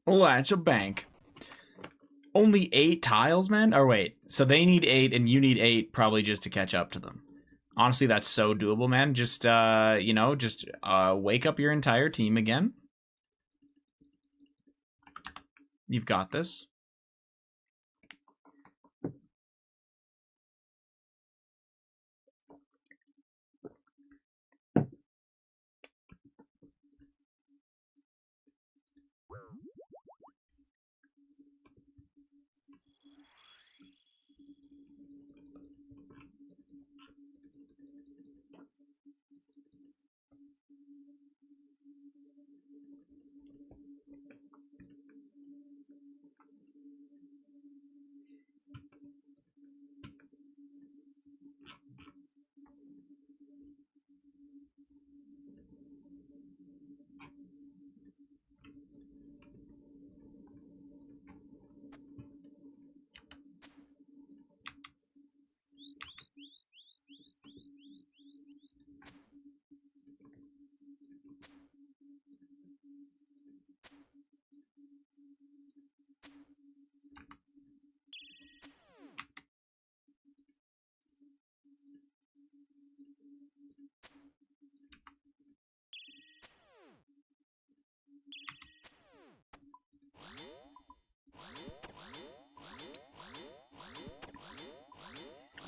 Oh, that's a bank. Only 8 tiles, man? Or wait, so they need 8 and you need 8 probably just to catch up to them. Honestly, that's so doable, man. Just, wake up your entire team again. You've got this.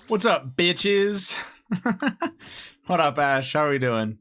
What's up, bitches? What up, Ash? How are we doing?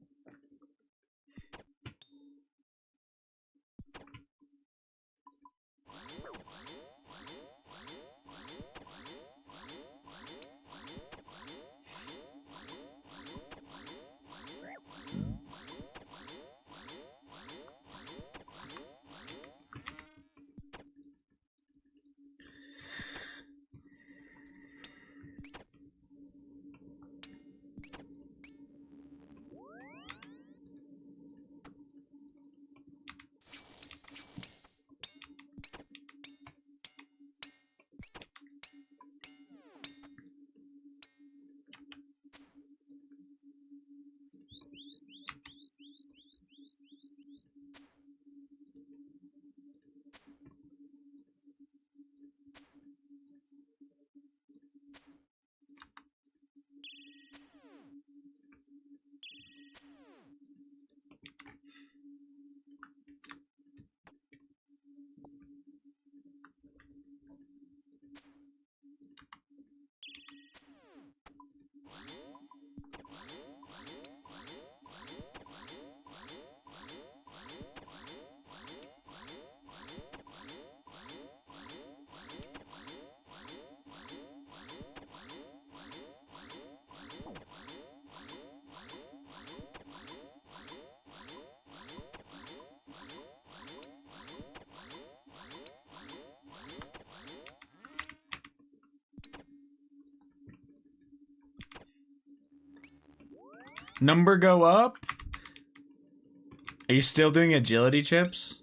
Number go up. Are you still doing agility chips?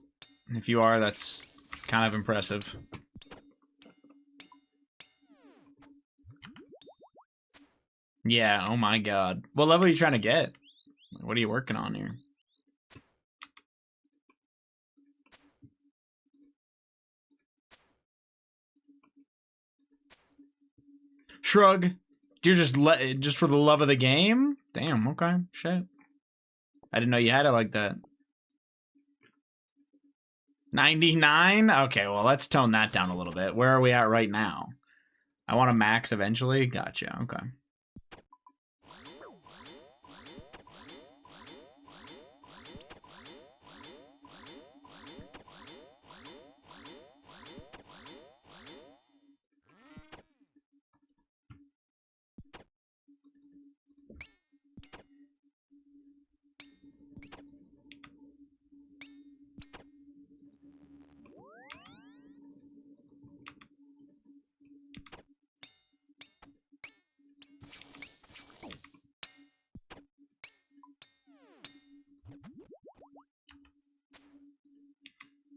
If you are, that's kind of impressive. Yeah, oh my god. What level are you trying to get? What are you working on here? Shrug. You're just for the love of the game? Damn, okay. Shit. I didn't know you had it like that. 99? Okay, well, let's tone that down a little bit. Where are we at right now? I want to max eventually. Gotcha, okay.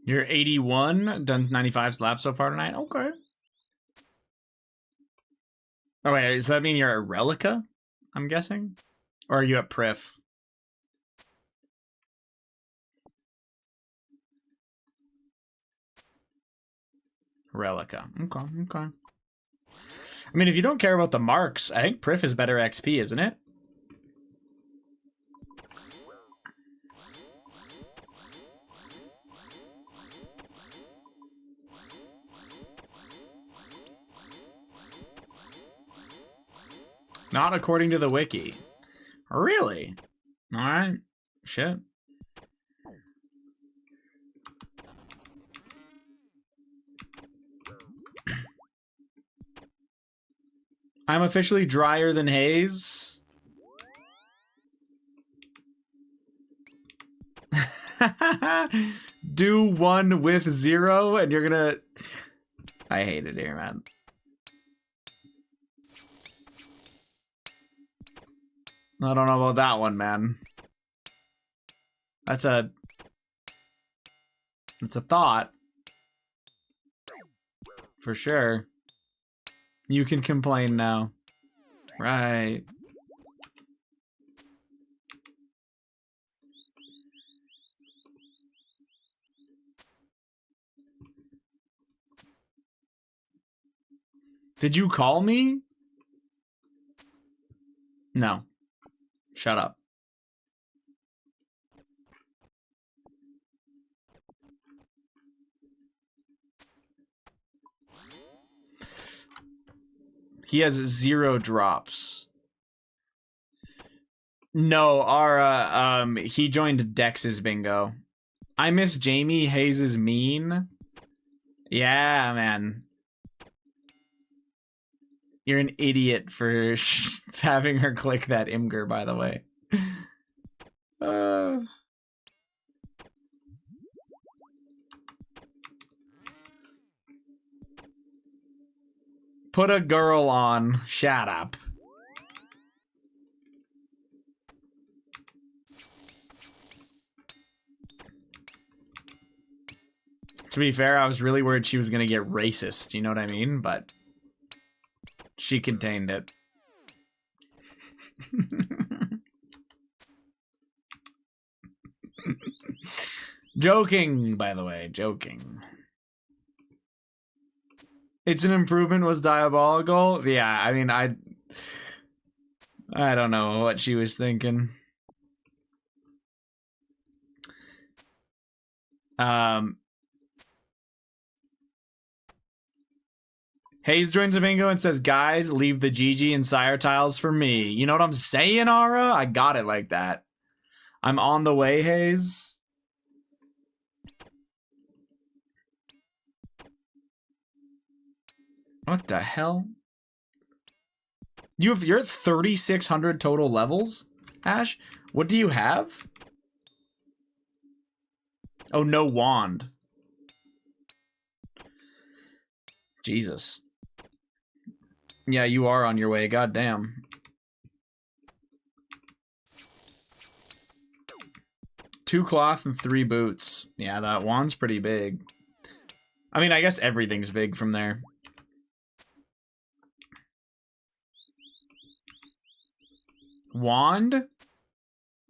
You're 81, done 95 slaps so far tonight? Okay. Oh wait, does that mean you're at Relica? I'm guessing? Or are you at Prif? Relica. Okay, okay. I mean, if you don't care about the marks, I think Prif is better XP, isn't it? Not according to the wiki. Really? Alright. Shit. I'm officially drier than Hayes. Do 1 with 0 and you're gonna... I hate it here, man. I don't know about that one, man. That's a thought. For sure. You can complain now. Right. Did you call me? No. Shut up. He has 0 drops. No, Ara, he joined Dex's bingo. I miss Jamie. Hayes is mean. Yeah, man. You're an idiot for having her click that Imgur, by the way. Put a girl on. Shut up. To be fair, I was really worried she was gonna get racist, you know what I mean? But she contained it. Joking, by the way, joking. It's an improvement was diabolical. Yeah, I mean, I don't know what she was thinking. Hayes joins the bingo and says, guys, leave the GG and Sire tiles for me. You know what I'm saying, Ara? I got it like that. I'm on the way, Hayes. What the hell? You're at 3,600 total levels, Ash? What do you have? Oh, no wand. Jesus. Yeah, you are on your way, goddamn. 2 cloth and 3 boots. Yeah, that wand's pretty big. I mean, I guess everything's big from there. Wand,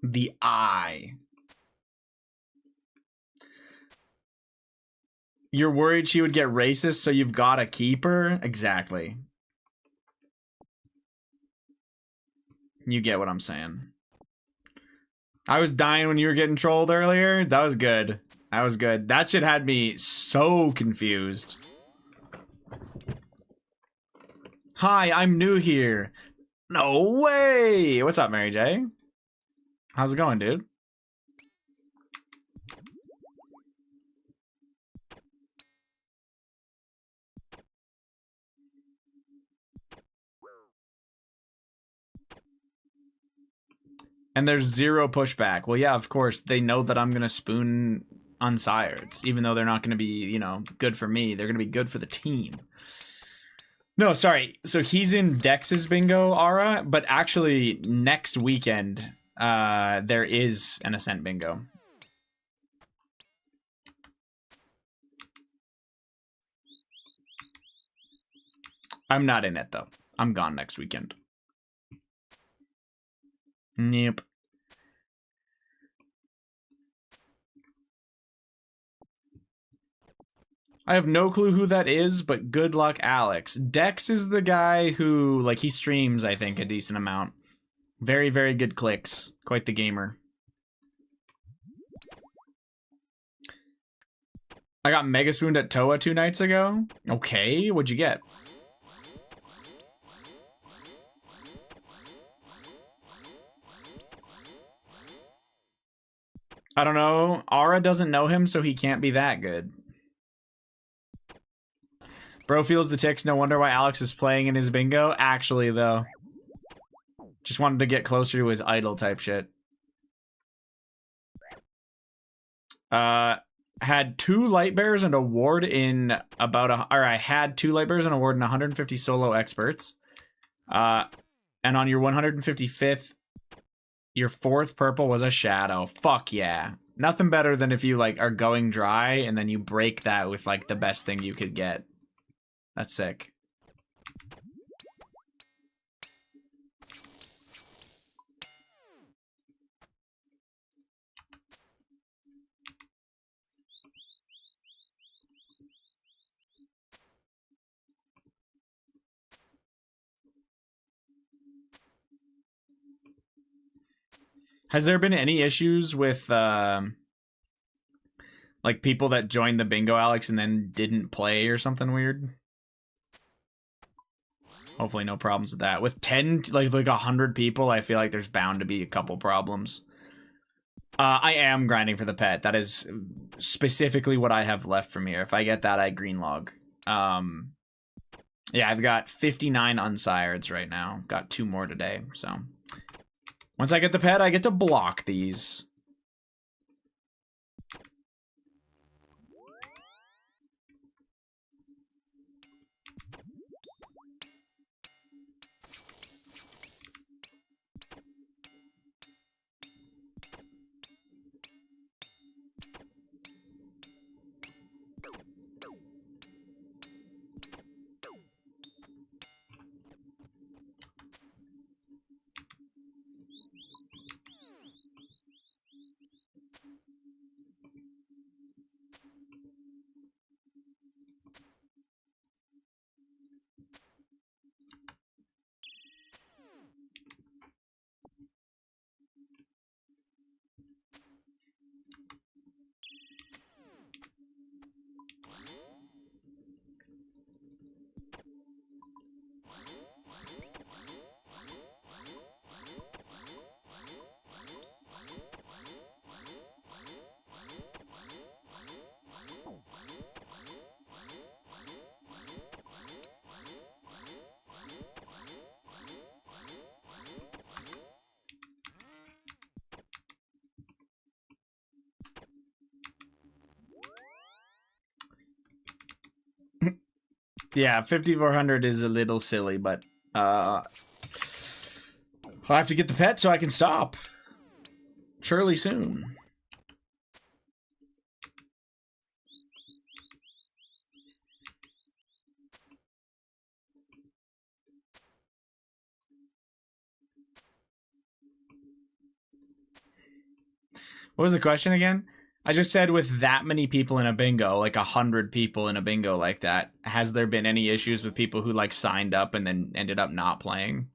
the eye. You're worried she would get racist, so you've got to keep her? Exactly. You get what I'm saying. I was dying when you were getting trolled earlier. That was good. That was good. That shit had me so confused. Hi, I'm new here. No way! What's up, Mary J? How's it going, dude? And there's 0 pushback. Well, yeah, of course. They know that I'm going to spoon unsireds. Even though they're not going to be, you know, good for me. They're going to be good for the team. No, sorry. So he's in Dex's bingo, Ara. But actually, next weekend, there is an Ascent bingo. I'm not in it, though. I'm gone next weekend. Nope. I have no clue who that is, but good luck, Alex. Dex is the guy who, like, he streams, I think, a decent amount. Very, very good clicks. Quite the gamer. I got Mega Spooned at Toa 2 nights ago. Okay, what'd you get? I don't know. Ara doesn't know him, so he can't be that good. Bro feels the ticks. No wonder why Alex is playing in his bingo. Actually, though. Just wanted to get closer to his idol type shit. Had 2 light bears and a ward in about a... Or I had 2 light bears and a ward in 150 solo experts. And on your 155th... Your 4th purple was a shadow. Fuck yeah. Nothing better than if you, like, are going dry and then you break that with, like, the best thing you could get. That's sick. Has there been any issues with, like, people that joined the bingo, Alex, and then didn't play or something weird? Hopefully no problems with that. With 10, like 100 people, I feel like there's bound to be a couple problems. I am grinding for the pet. That is specifically what I have left from here. If I get that, I green log. Yeah, I've got 59 unsireds right now. Got 2 more today, so... Once I get the pet, I get to block these. Yeah, 5,400 is a little silly, but I'll have to get the pet so I can stop. Surely soon. What was the question again? I just said with that many people in a bingo, like 100 people in a bingo like that, has there been any issues with people who like signed up and then ended up not playing?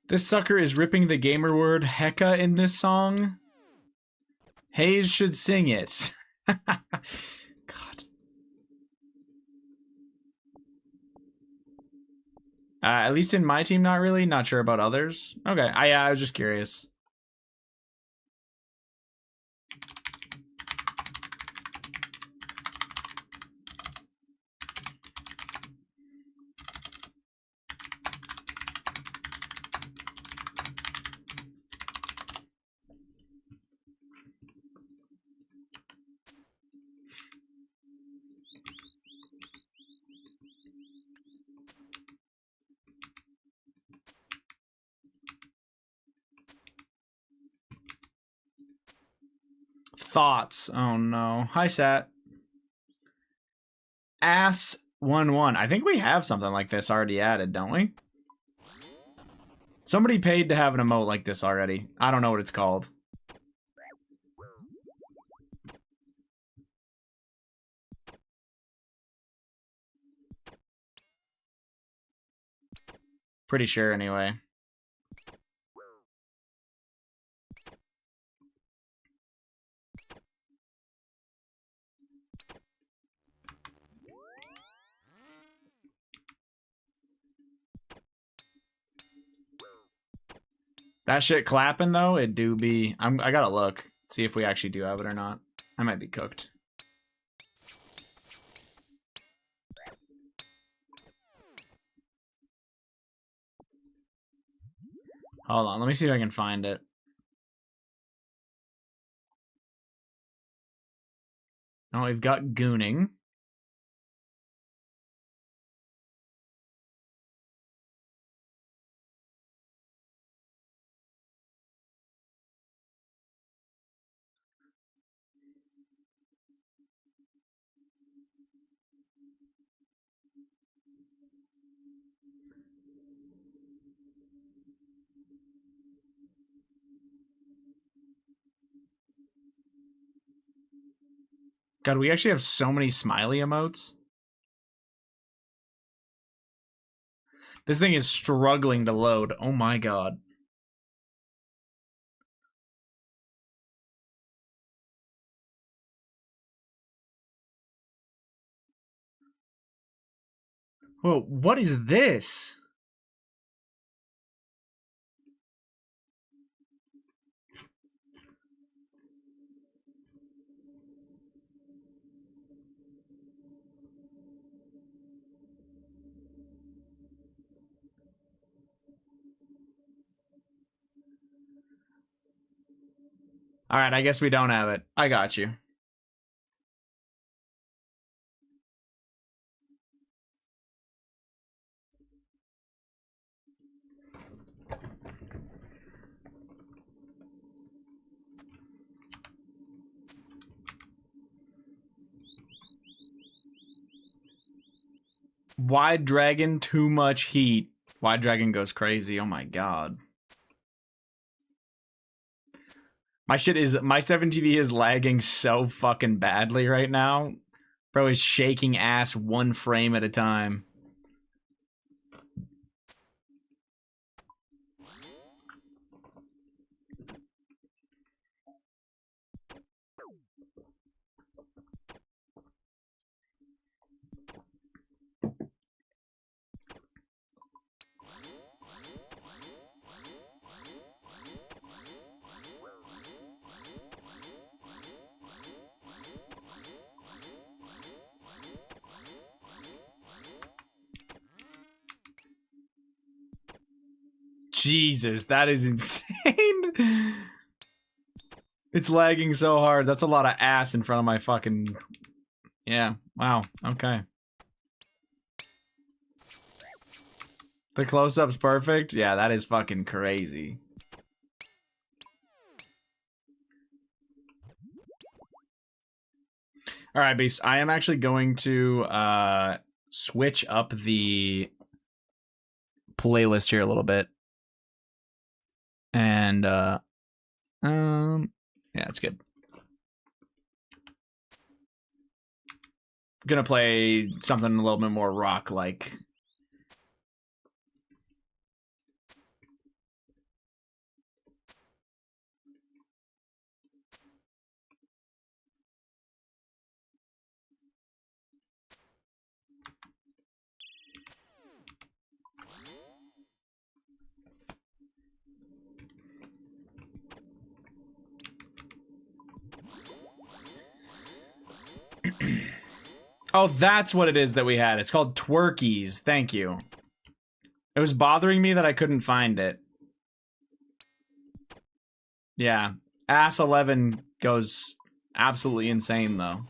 This sucker is ripping the gamer word hecka in this song. Hayes should sing it. God. At least in my team, not really. Not sure about others. Okay, I was just curious. Thoughts. Oh no. Hi, Sat. Ass 1-1. I think we have something like this already added, don't we? Somebody paid to have an emote like this already. I don't know what it's called. Pretty sure, anyway. That shit clapping though, it do be. I gotta look, see if we actually do have it or not. I might be cooked. Hold on, let me see if I can find it. Oh, we've got gooning. God, we actually have so many smiley emotes. This thing is struggling to load. Oh my god. Whoa, what is this? Alright, I guess we don't have it. I got you. Wide Dragon, too much heat. Wide Dragon goes crazy. Oh my god. My 7TV is lagging so fucking badly right now. Bro is shaking ass 1 frame at a time. Jesus, that is insane. It's lagging so hard. That's a lot of ass in front of my fucking... Yeah, wow, okay. The close-up's perfect? Yeah, that is fucking crazy. Alright, Beast, I am actually going to switch up the playlist here a little bit. And, yeah, it's good. Gonna play something a little bit more rock-like. Oh, that's what it is that we had. It's called Twerkies. Thank you. It was bothering me that I couldn't find it. Yeah. Ass 11 goes absolutely insane, though.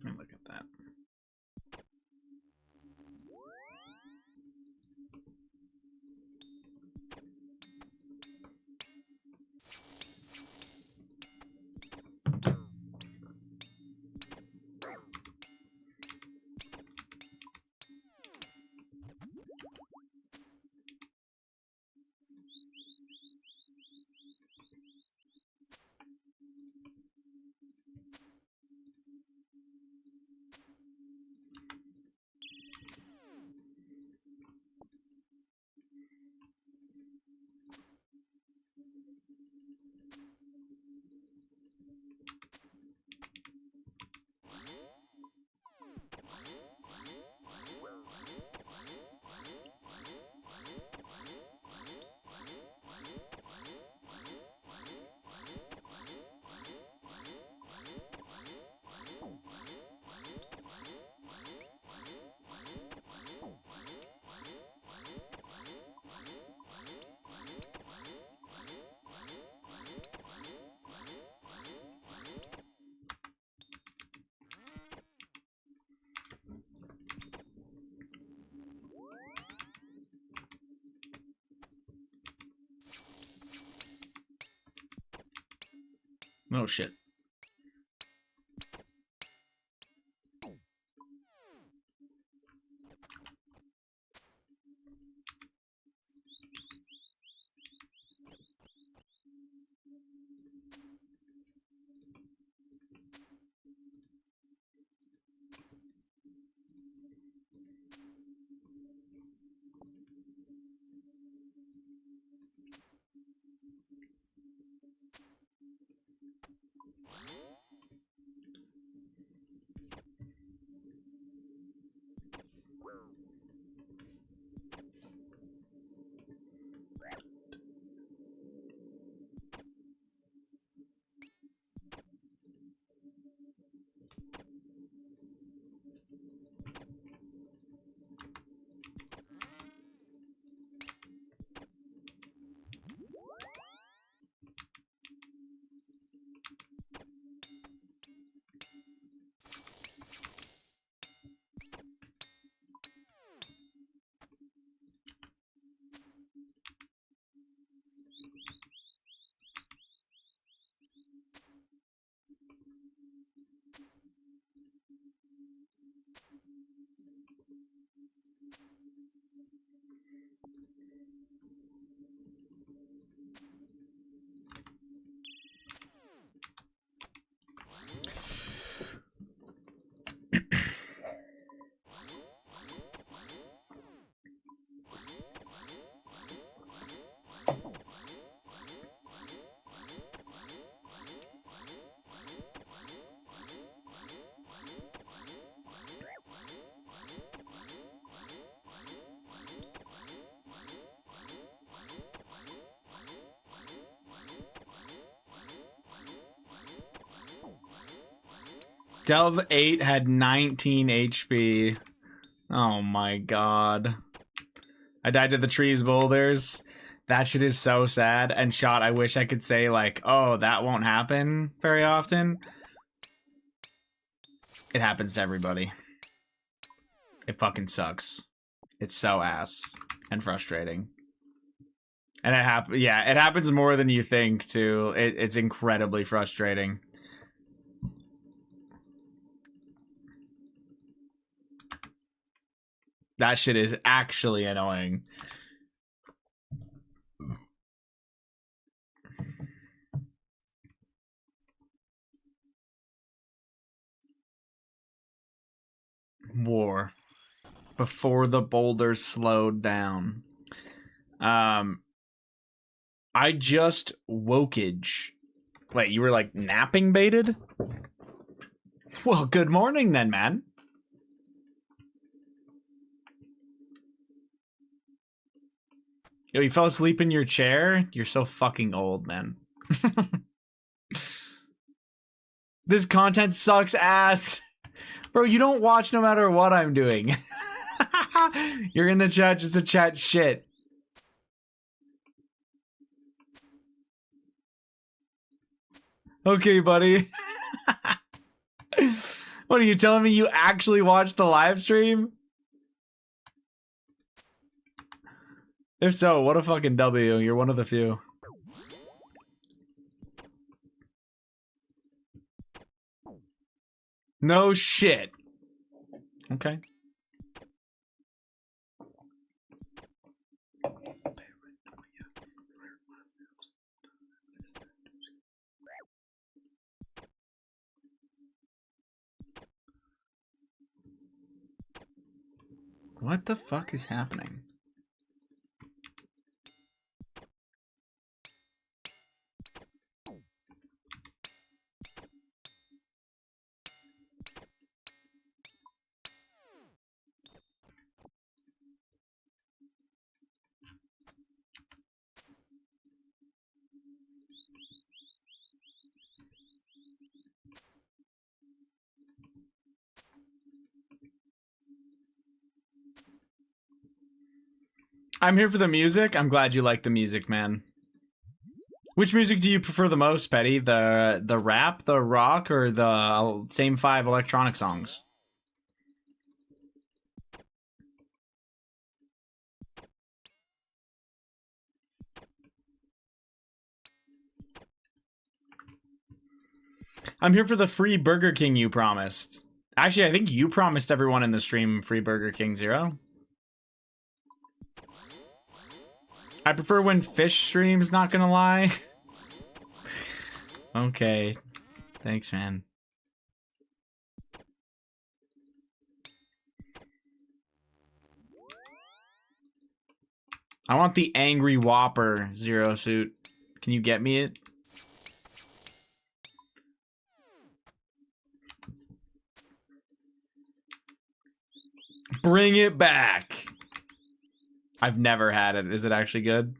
Let me look at that. Oh shit. Delve 8 had 19 HP. Oh my god. I died to the trees boulders. That shit is so sad. And Shot, I wish I could say like, oh, that won't happen very often. It happens to everybody. It fucking sucks. It's so ass and frustrating. And it happens more than you think too. It's incredibly frustrating. That shit is actually annoying. War. Before the boulders slowed down. I just wokage. Wait, you were like napping baited? Well, good morning then, man. Yo, you fell asleep in your chair? You're so fucking old, man. This content sucks ass. Bro, you don't watch no matter what I'm doing. You're in the chat just to chat shit. Okay, buddy. What are you telling me? You actually watched the live stream? If so, what a fucking W. You're one of the few. No shit. Okay. What the fuck is happening? I'm here for the music. I'm glad you like the music, man. Which music do you prefer the most, Petty? The rap, the rock, or the same 5 electronic songs? I'm here for the free Burger King you promised. Actually, I think you promised everyone in the stream free Burger King 0. I prefer when Fish streams, not gonna lie. Okay. Thanks, man. I want the Angry Whopper 0 suit. Can you get me it? Bring it back. I've never had it. Is it actually good?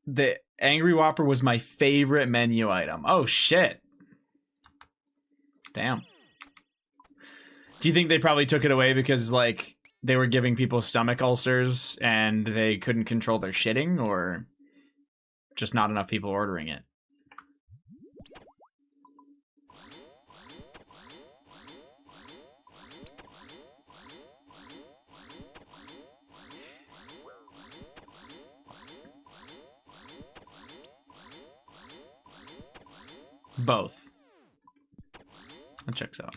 The Angry Whopper was my favorite menu item. Oh, shit. Damn. Do you think they probably took it away because, like, they were giving people stomach ulcers and they couldn't control their shitting, or just not enough people ordering it? Both. That checks out.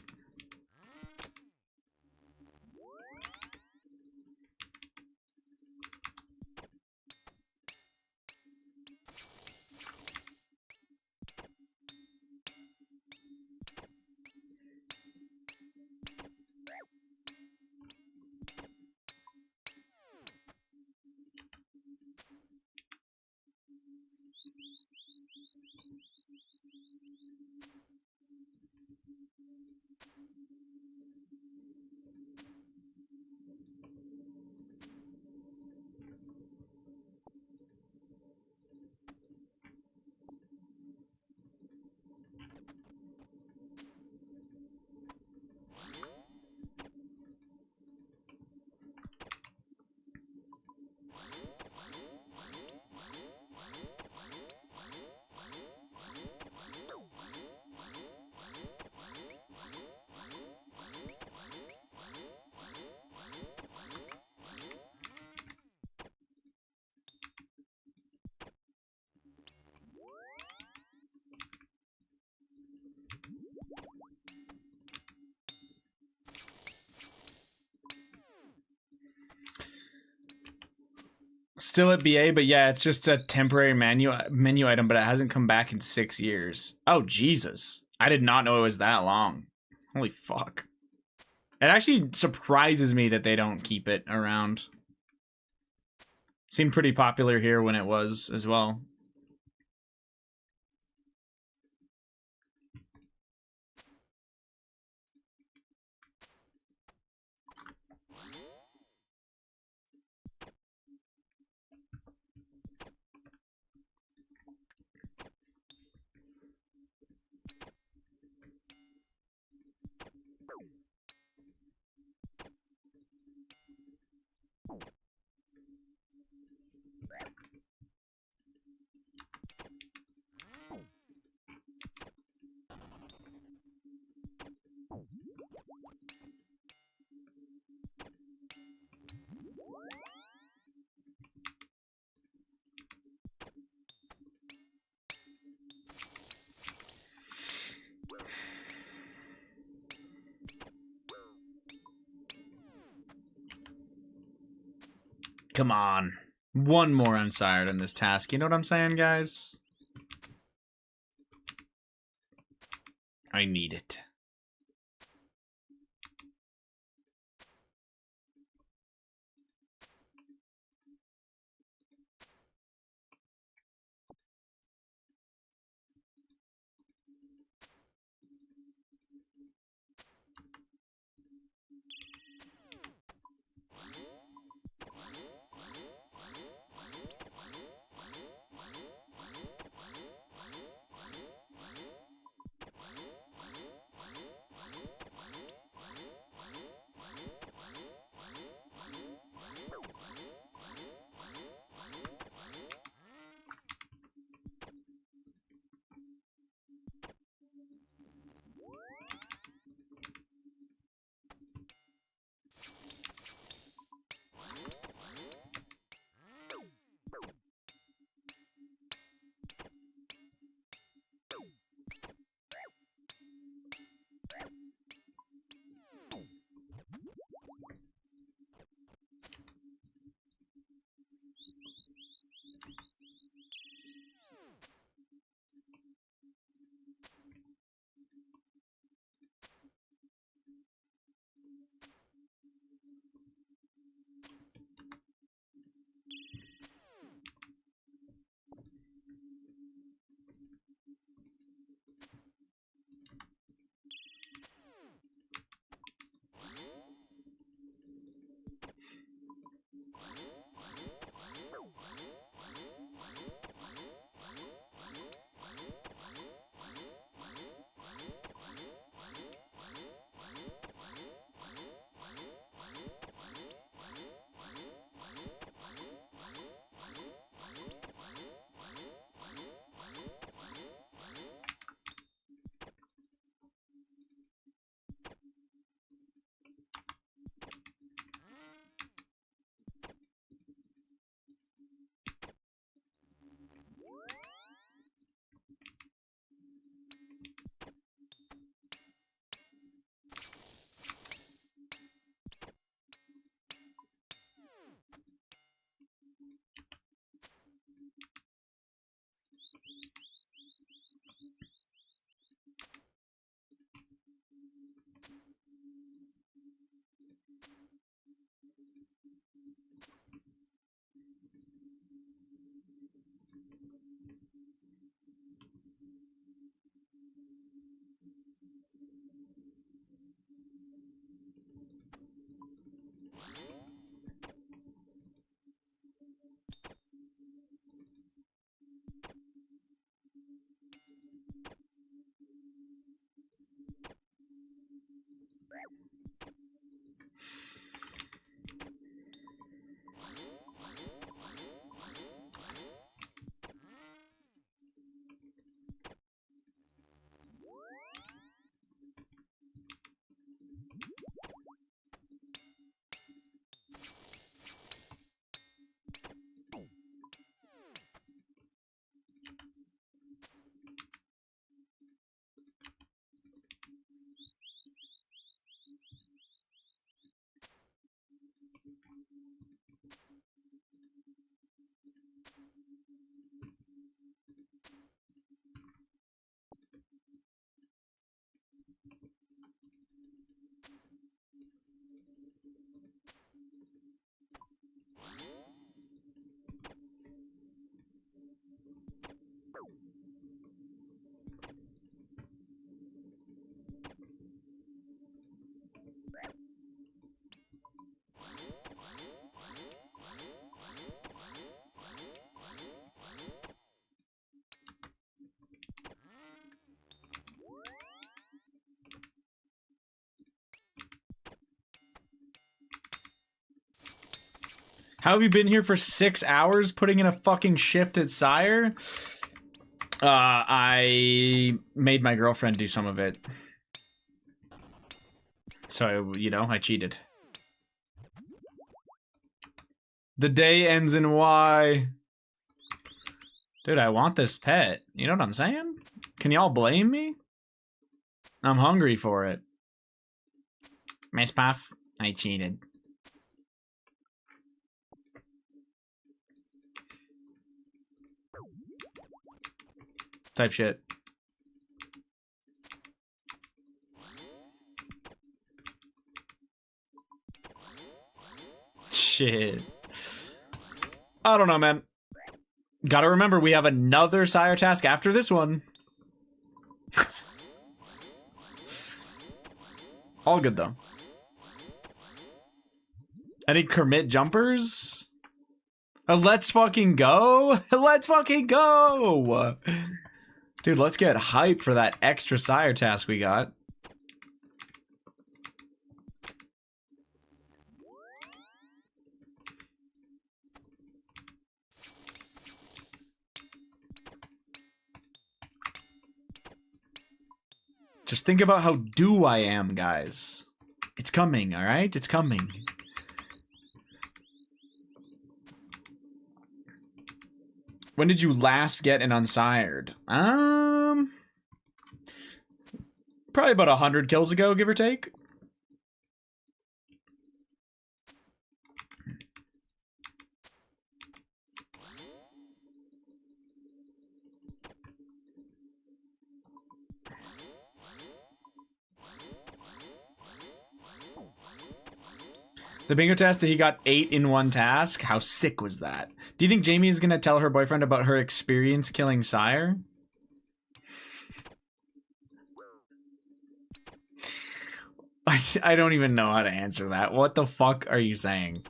Still at BA, but yeah, it's just a temporary menu item, but it hasn't come back in 6 years. Oh, Jesus. I did not know it was that long. Holy fuck. It actually surprises me that they don't keep it around. Seemed pretty popular here when it was as well. Come on. One more unsired in this task. You know what I'm saying, guys? I need it. How have you been here for 6 hours putting in a fucking shift at Sire? I made my girlfriend do some of it. So, you know, I cheated. The day ends in Y. Dude, I want this pet. You know what I'm saying? Can y'all blame me? I'm hungry for it. Miss Puff, I cheated. Type shit. Shit. I don't know, man. Gotta remember, we have another Sire task after this one. All good, though. Any Kermit jumpers? Let's fucking go! Let's fucking go! Dude, let's get hyped for that extra Sire task we got. Just think about how due I am, guys. It's coming, alright? It's coming. When did you last get an unsired? Probably about 100 kills ago, give or take. The bingo test that he got 8 in one task? How sick was that? Do you think Jamie is going to tell her boyfriend about her experience killing Sire? I don't even know how to answer that. What the fuck are you saying?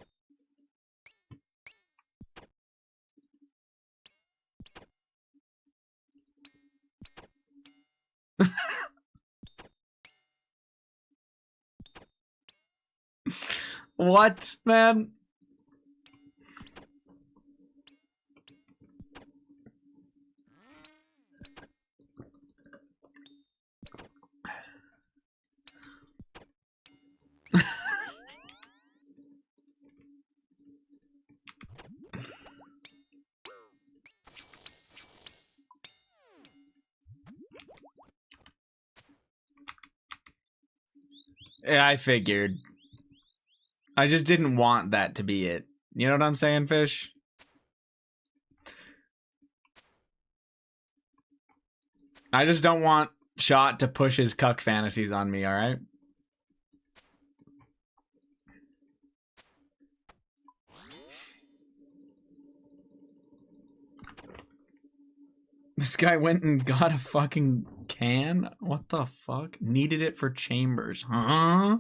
What, man? Yeah, I figured. I just didn't want that to be it. You know what I'm saying, Fish? I just don't want Shot to push his cuck fantasies on me, alright? This guy went and got a fucking can? What the fuck? Needed it for chambers, huh?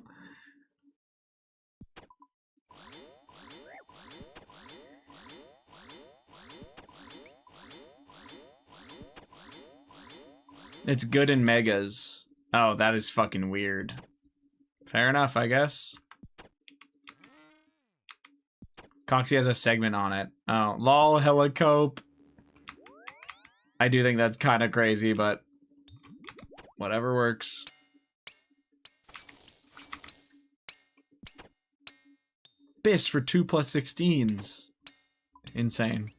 It's good in megas. Oh, that is fucking weird. Fair enough, I guess. Coxie has a segment on it. Oh, lol, helicope. I do think that's kind of crazy, but whatever works. Biss for 2 plus 16s. Insane.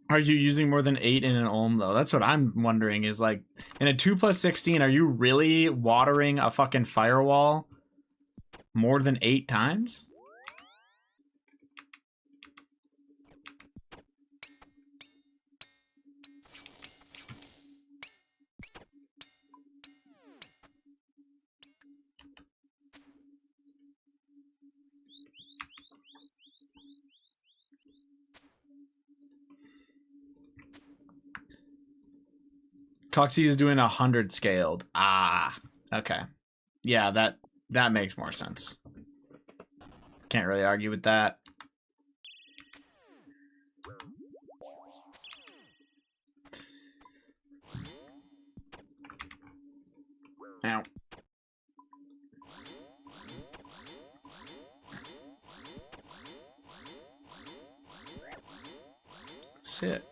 Are you using more than 8 in an ohm, though? That's what I'm wondering, is like, In a 2+16, are you really watering a fucking firewall more than 8 times? Coxie is doing 100 scaled. Ah, okay. Yeah, that makes more sense. Can't really argue with that. Ow. Sit.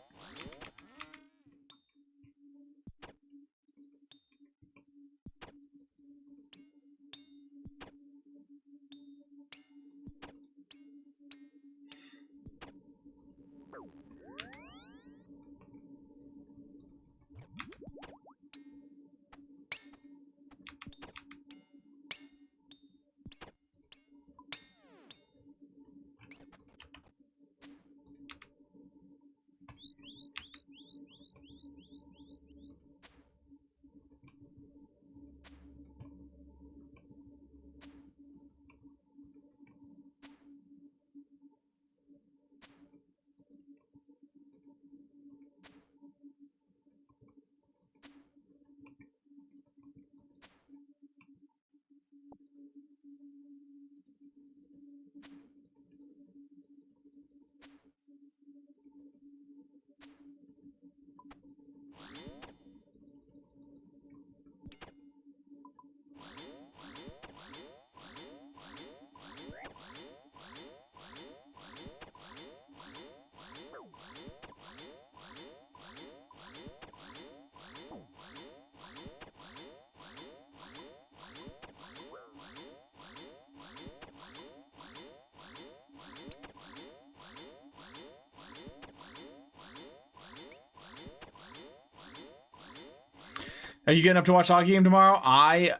Are you getting up to watch hockey game tomorrow? I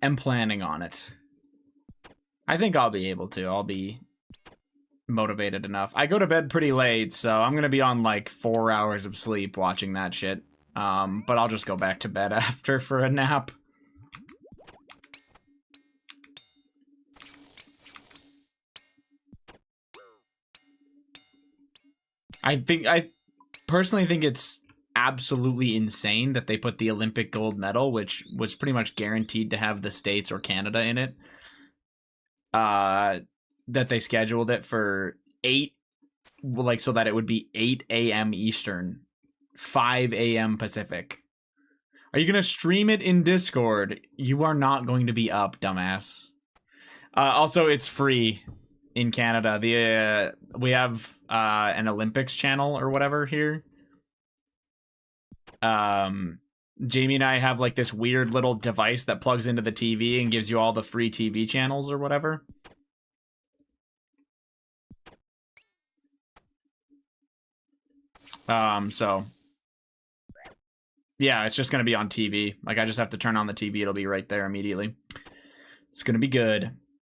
am planning on it. I think I'll be able to. I'll be motivated enough. I go to bed pretty late, so I'm gonna be on like 4 hours of sleep watching that shit. But I'll just go back to bed after for a nap. I personally think it's absolutely insane that they put the Olympic gold medal, which was pretty much guaranteed to have the States or Canada in it, that they scheduled it for 8, like, so that it would be 8 a.m. Eastern, 5 a.m. Pacific. Are you going to stream it in Discord? You are not going to be up, dumbass. Also, it's free in Canada. We have an Olympics channel or whatever here. Jamie and I have like this weird little device that plugs into the TV and gives you all the free TV channels or whatever. So yeah, it's just gonna be on TV. Like, I just have to turn on the TV, it'll be right there immediately. It's gonna be good.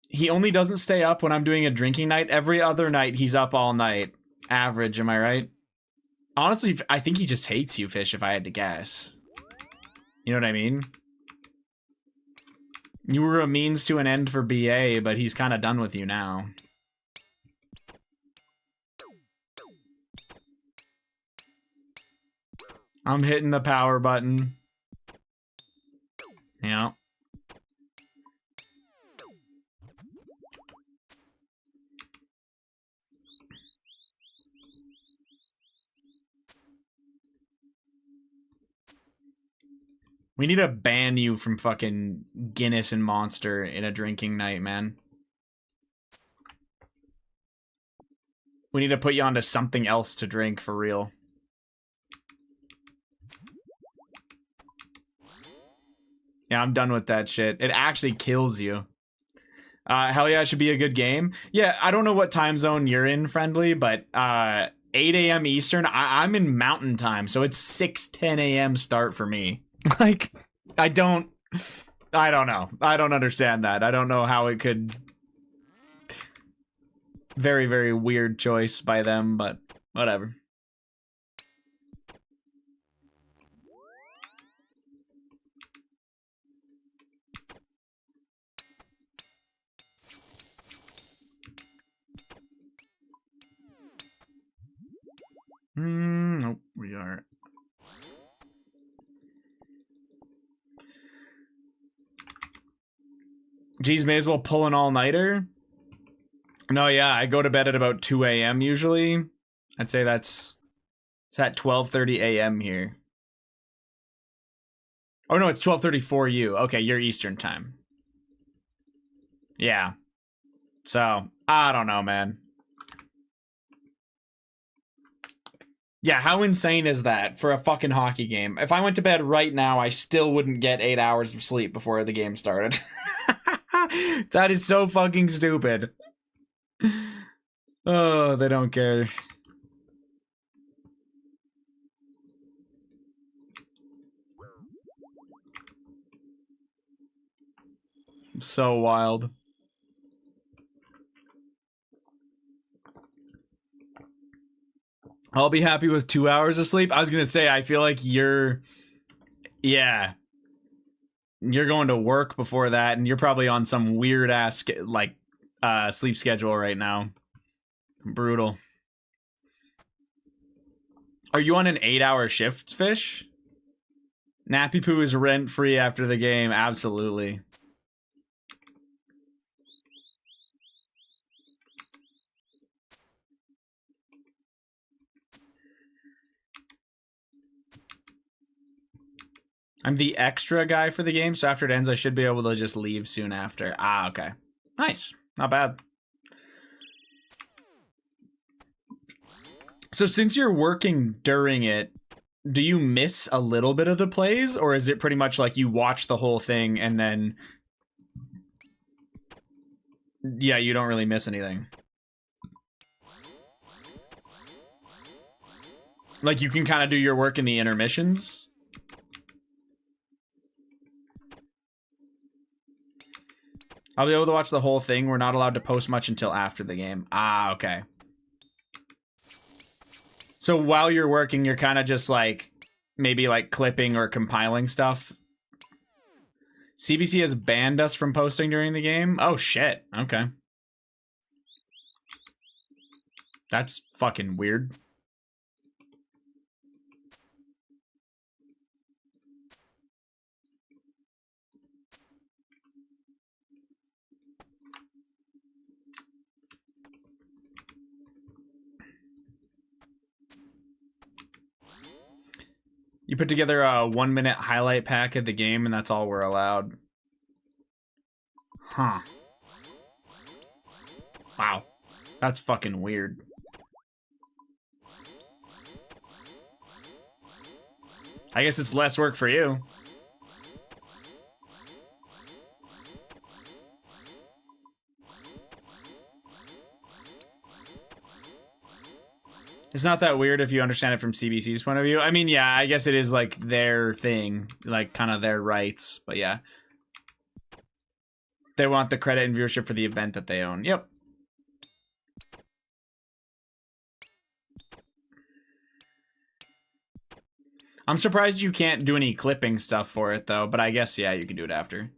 He only doesn't stay up when I'm doing a drinking night. Every other night he's up all night. Average, am I right? Honestly, I think he just hates you, Fish, if I had to guess. You know what I mean? You were a means to an end for BA, but he's kind of done with you now. I'm hitting the power button. Yeah. We need to ban you from fucking Guinness and Monster in a drinking night, man. We need to put you onto something else to drink for real. Yeah, I'm done with that shit. It actually kills you. Hell yeah, it should be a good game. Yeah, I don't know what time zone you're in, Friendly, but 8 a.m. Eastern, I'm in Mountain Time, so it's 6:10 a.m. start for me. Like, I don't know. I don't understand that. I don't know how it could... Very, very weird choice by them, but whatever. Nope, we are. Geez, may as well pull an all-nighter. No, yeah, I go to bed at about 2 a.m. usually. I'd say it's at 12:30 a.m. here. Oh no, it's 12:30 for you. Okay, you're Eastern time. Yeah. So, I don't know, man. Yeah, how insane is that for a fucking hockey game? If I went to bed right now, I still wouldn't get 8 hours of sleep before the game started. That is so fucking stupid. Oh, they don't care. So wild. I'll be happy with 2 hours of sleep. I was gonna say, I feel like you're... Yeah. You're going to work before that, and you're probably on some weird-ass, like, sleep schedule right now. Brutal. Are you on an 8-hour shift, Fish? Nappy Poo is rent-free after the game. Absolutely. I'm the extra guy for the game, so after it ends, I should be able to just leave soon after. Ah, okay. Nice. Not bad. So since you're working during it, do you miss a little bit of the plays, or is it pretty much like you watch the whole thing and then... Yeah, you don't really miss anything. Like, you can kind of do your work in the intermissions? I'll be able to watch the whole thing. We're not allowed to post much until after the game. Ah, okay. So while you're working, you're kind of just like, maybe like clipping or compiling stuff. CBC has banned us from posting during the game? Oh, shit. Okay. That's fucking weird. You put together a 1-minute highlight pack of the game, and that's all we're allowed. Huh. Wow. That's fucking weird. I guess it's less work for you. It's not that weird if you understand it from CBC's point of view. I mean, yeah, I guess it is like their thing, like kind of their rights, but yeah. They want the credit and viewership for the event that they own. Yep. I'm surprised you can't do any clipping stuff for it though, but I guess, yeah, you can do it after.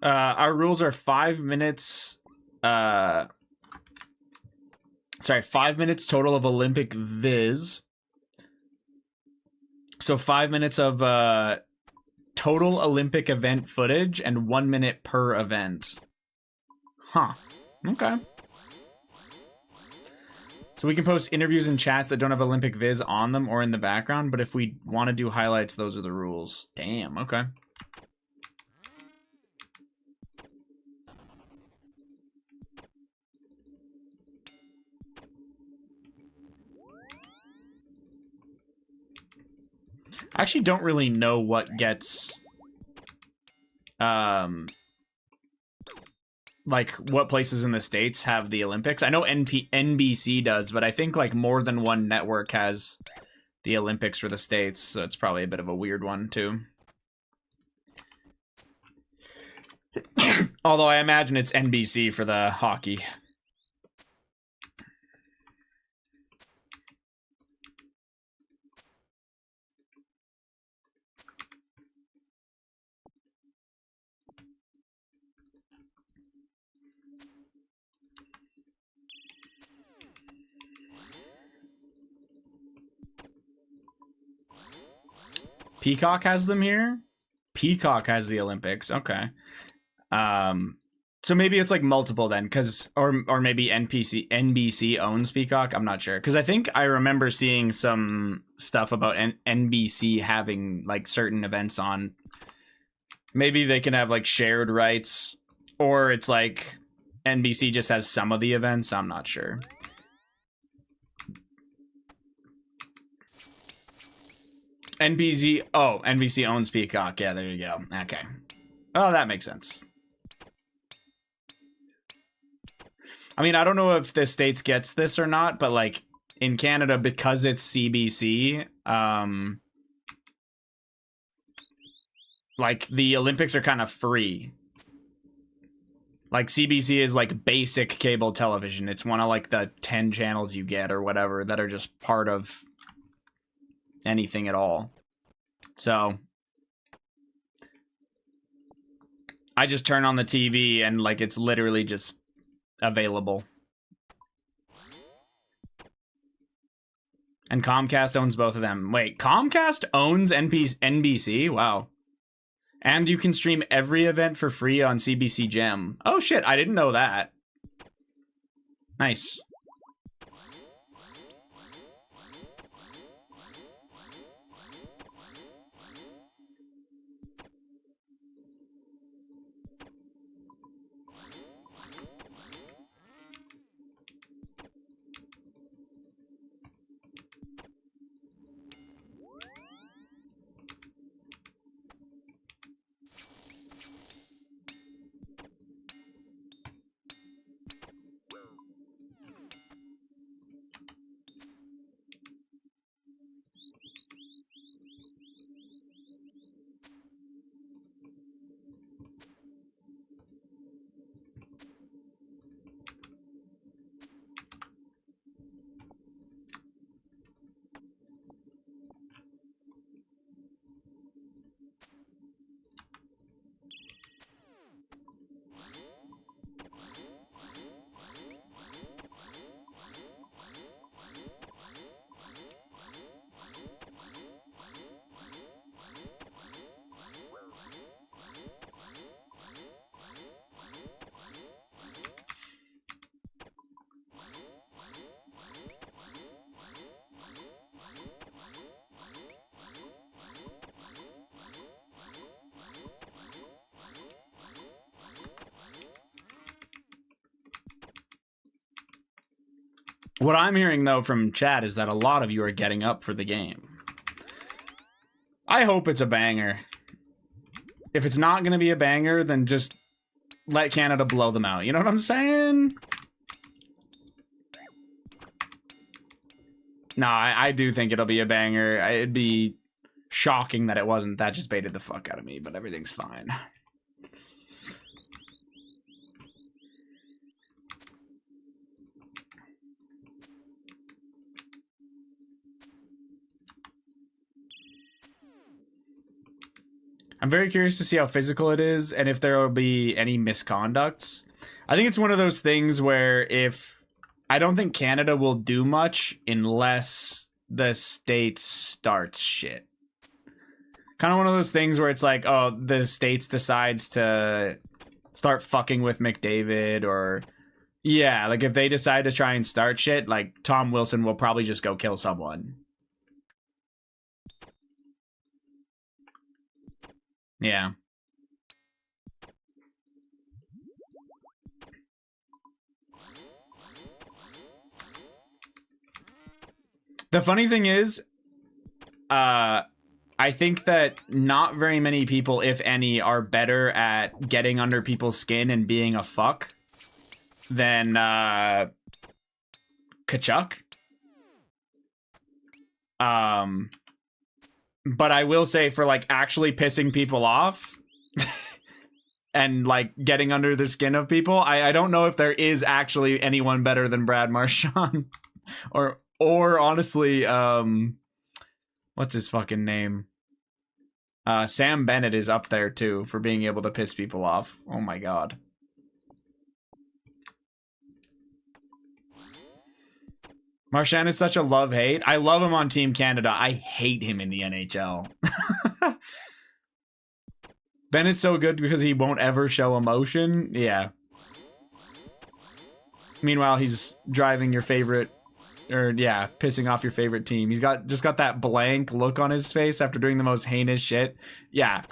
Our rules are 5 minutes. Sorry, 5 minutes total of Olympic viz. So 5 minutes of total Olympic event footage and 1 minute per event. Huh. Okay. So we can post interviews and chats that don't have Olympic viz on them or in the background, but if we want to do highlights, those are the rules. Damn, okay. I actually don't really know what gets like what places in the States have the Olympics. I know NBC does, but I think like more than one network has the Olympics for the States, so it's probably a bit of a weird one too. Although I imagine it's NBC for the hockey. Peacock has them here? Peacock has the Olympics. Okay. So maybe it's like multiple then, or maybe NBC owns Peacock. I'm not sure, because I think I remember seeing some stuff about NBC having like certain events on. Maybe they can have like shared rights, or it's like NBC just has some of the events. I'm not sure. NBC owns Peacock. Yeah, there you go. Okay. Oh, that makes sense. I mean, I don't know if the States gets this or not, but like in Canada, because it's CBC, like the Olympics are kind of free. Like CBC is like basic cable television. It's one of like the 10 channels you get or whatever that are just part of anything at all. So I just turn on the TV and like it's literally just available. And Comcast owns both of them. Wait, Comcast owns NBC? Wow. And you can stream every event for free on CBC Gem. Oh shit, I didn't know that. Nice. What I'm hearing, though, from chat is that a lot of you are getting up for the game. I hope it's a banger. If it's not going to be a banger, then just let Canada blow them out. You know what I'm saying? No, I do think it'll be a banger. It'd be shocking that it wasn't. That just baited the fuck out of me, but everything's fine. I'm very curious to see how physical it is and if there will be any misconducts. I think it's one of those things where I don't think Canada will do much unless the States starts shit. Kind of one of those things where it's like, oh, the States decides to start fucking with McDavid, or yeah, like if they decide to try and start shit, like Tom Wilson will probably just go kill someone. Yeah. The funny thing is, I think that not very many people, if any, are better at getting under people's skin and being a fuck than Kachuk. But I will say, for like actually pissing people off and like getting under the skin of people, I don't know if there is actually anyone better than Brad Marchand. or honestly, what's his fucking name? Sam Bennett is up there too for being able to piss people off. Oh my god. Marchand is such a love-hate. I love him on Team Canada. I hate him in the NHL. Bennett's so good because he won't ever show emotion. Yeah. Meanwhile, he's driving your favorite, or yeah, pissing off your favorite team. He's just got that blank look on his face after doing the most heinous shit. Yeah.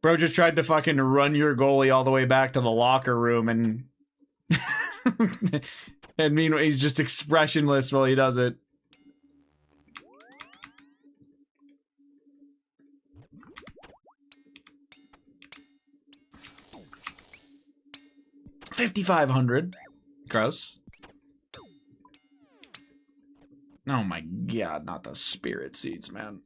Bro just tried to fucking run your goalie all the way back to the locker room and... and meanwhile, he's just expressionless while he does it. $5,500. Gross. Oh my god, not the spirit seeds, man.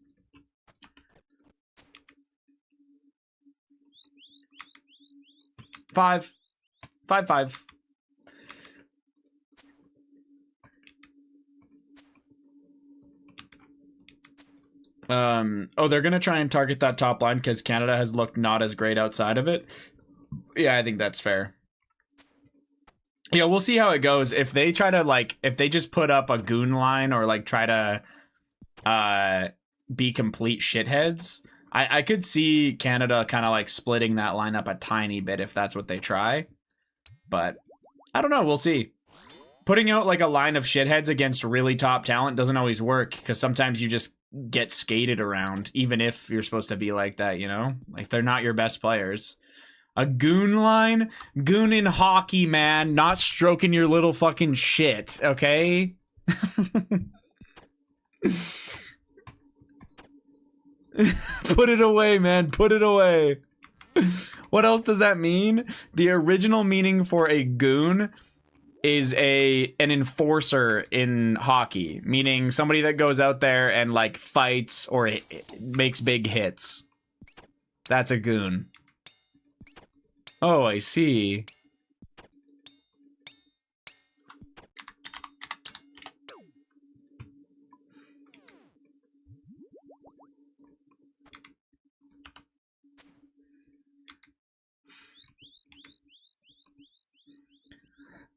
Five. Oh, they're gonna try and target that top line because Canada has looked not as great outside of it. Yeah, I think that's fair. Yeah, we'll see how it goes. If they try to, like, if they just put up a goon line or, like, try to be complete shitheads, I could see Canada kind of, like, splitting that line up a tiny bit if that's what they try. But I don't know. We'll see. Putting out, like, a line of shitheads against really top talent doesn't always work because sometimes you just get skated around, even if you're supposed to be like that, you know? Like, they're not your best players. A goon line? Goon in hockey, man. Not stroking your little fucking shit, okay? Put it away, man. Put it away. What else does that mean? The original meaning for a goon is an enforcer in hockey, meaning somebody that goes out there and, like, fights or makes big hits. That's a goon. Oh, I see.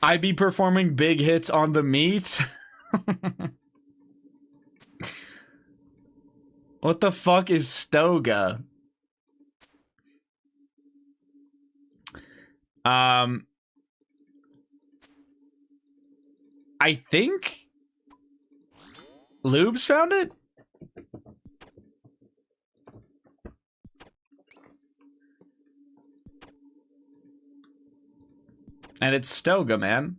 I be performing big hits on the meat? What the fuck is Stoga? I think Lubes found it? And it's Stoga, man.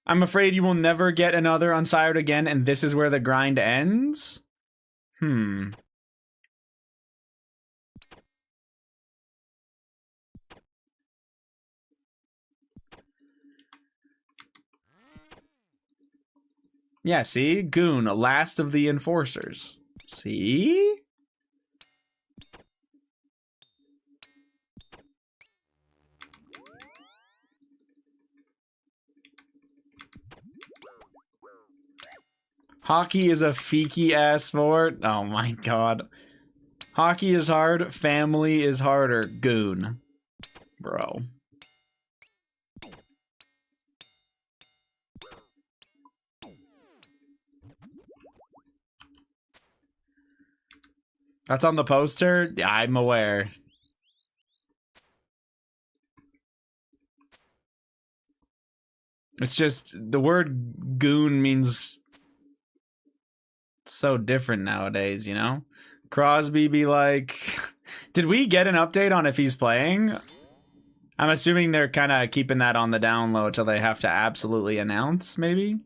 I'm afraid you will never get another Unsired again, and this is where the grind ends? Yeah, see? Goon, last of the enforcers. See? Hockey is a feeky ass sport. Oh my god. Hockey is hard. Family is harder. Goon. Bro. That's on the poster? Yeah, I'm aware. It's just, the word goon means so different nowadays, you know? Crosby be like... Did we get an update on if he's playing? I'm assuming they're kind of keeping that on the down low till they have to absolutely announce, maybe?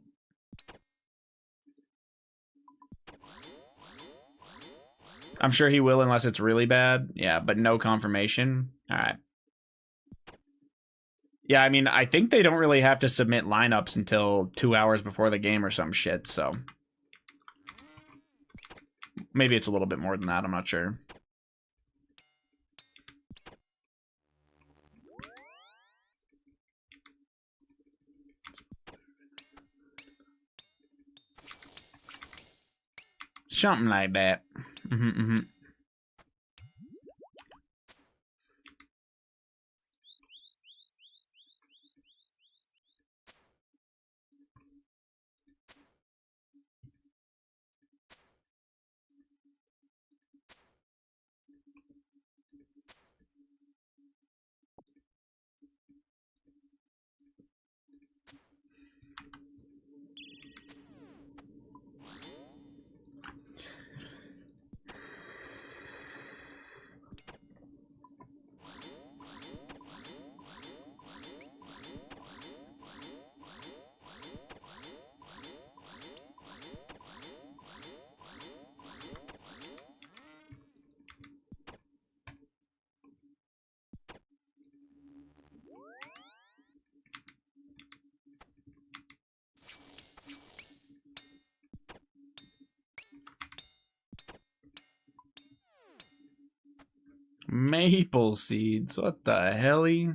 I'm sure he will unless it's really bad. Yeah, but no confirmation. All right. Yeah, I mean, I think they don't really have to submit lineups until 2 hours before the game or some shit, so... Maybe it's a little bit more than that, I'm not sure. Something like that. Maple seeds. What the helly?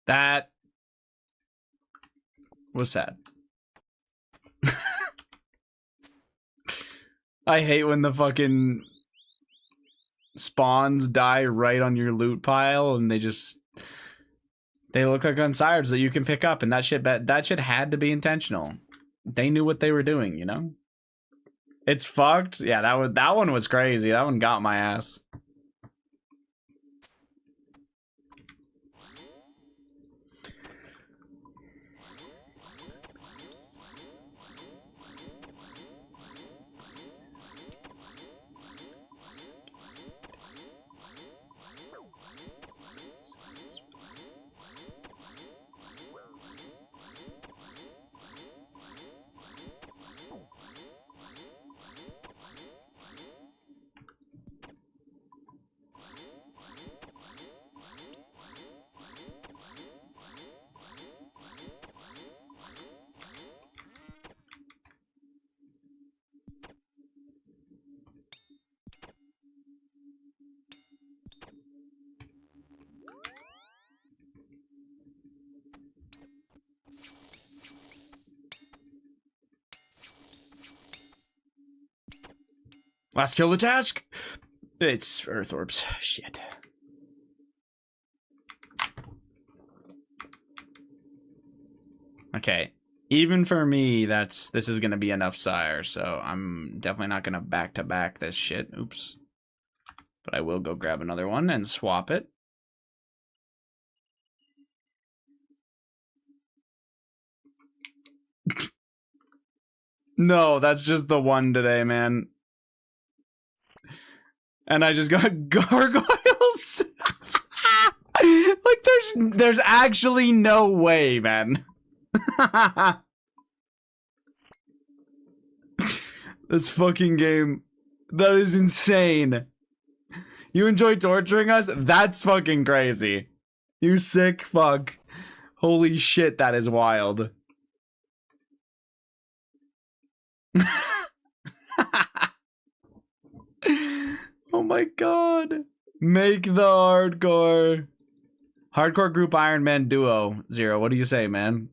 That was sad. I hate when the fucking spawns die right on your loot pile and they look like unsires that you can pick up, and that shit had to be intentional. They knew what they were doing, you know? It's fucked. Yeah, that one was crazy. That one got my ass. Last kill of the task. It's Earth Orbs. Shit. Okay. Even for me, this is gonna be enough sire, so I'm definitely not gonna back-to-back this shit. Oops. But I will go grab another one and swap it. No, that's just the one today, man. And I just got gargoyles. Like there's actually no way, man. This fucking game. That is insane. You enjoy torturing us? That's fucking crazy. You sick fuck. Holy shit, that is wild. Oh my god. Make the hardcore. Hardcore group Ironman duo. Zero. What do you say, man?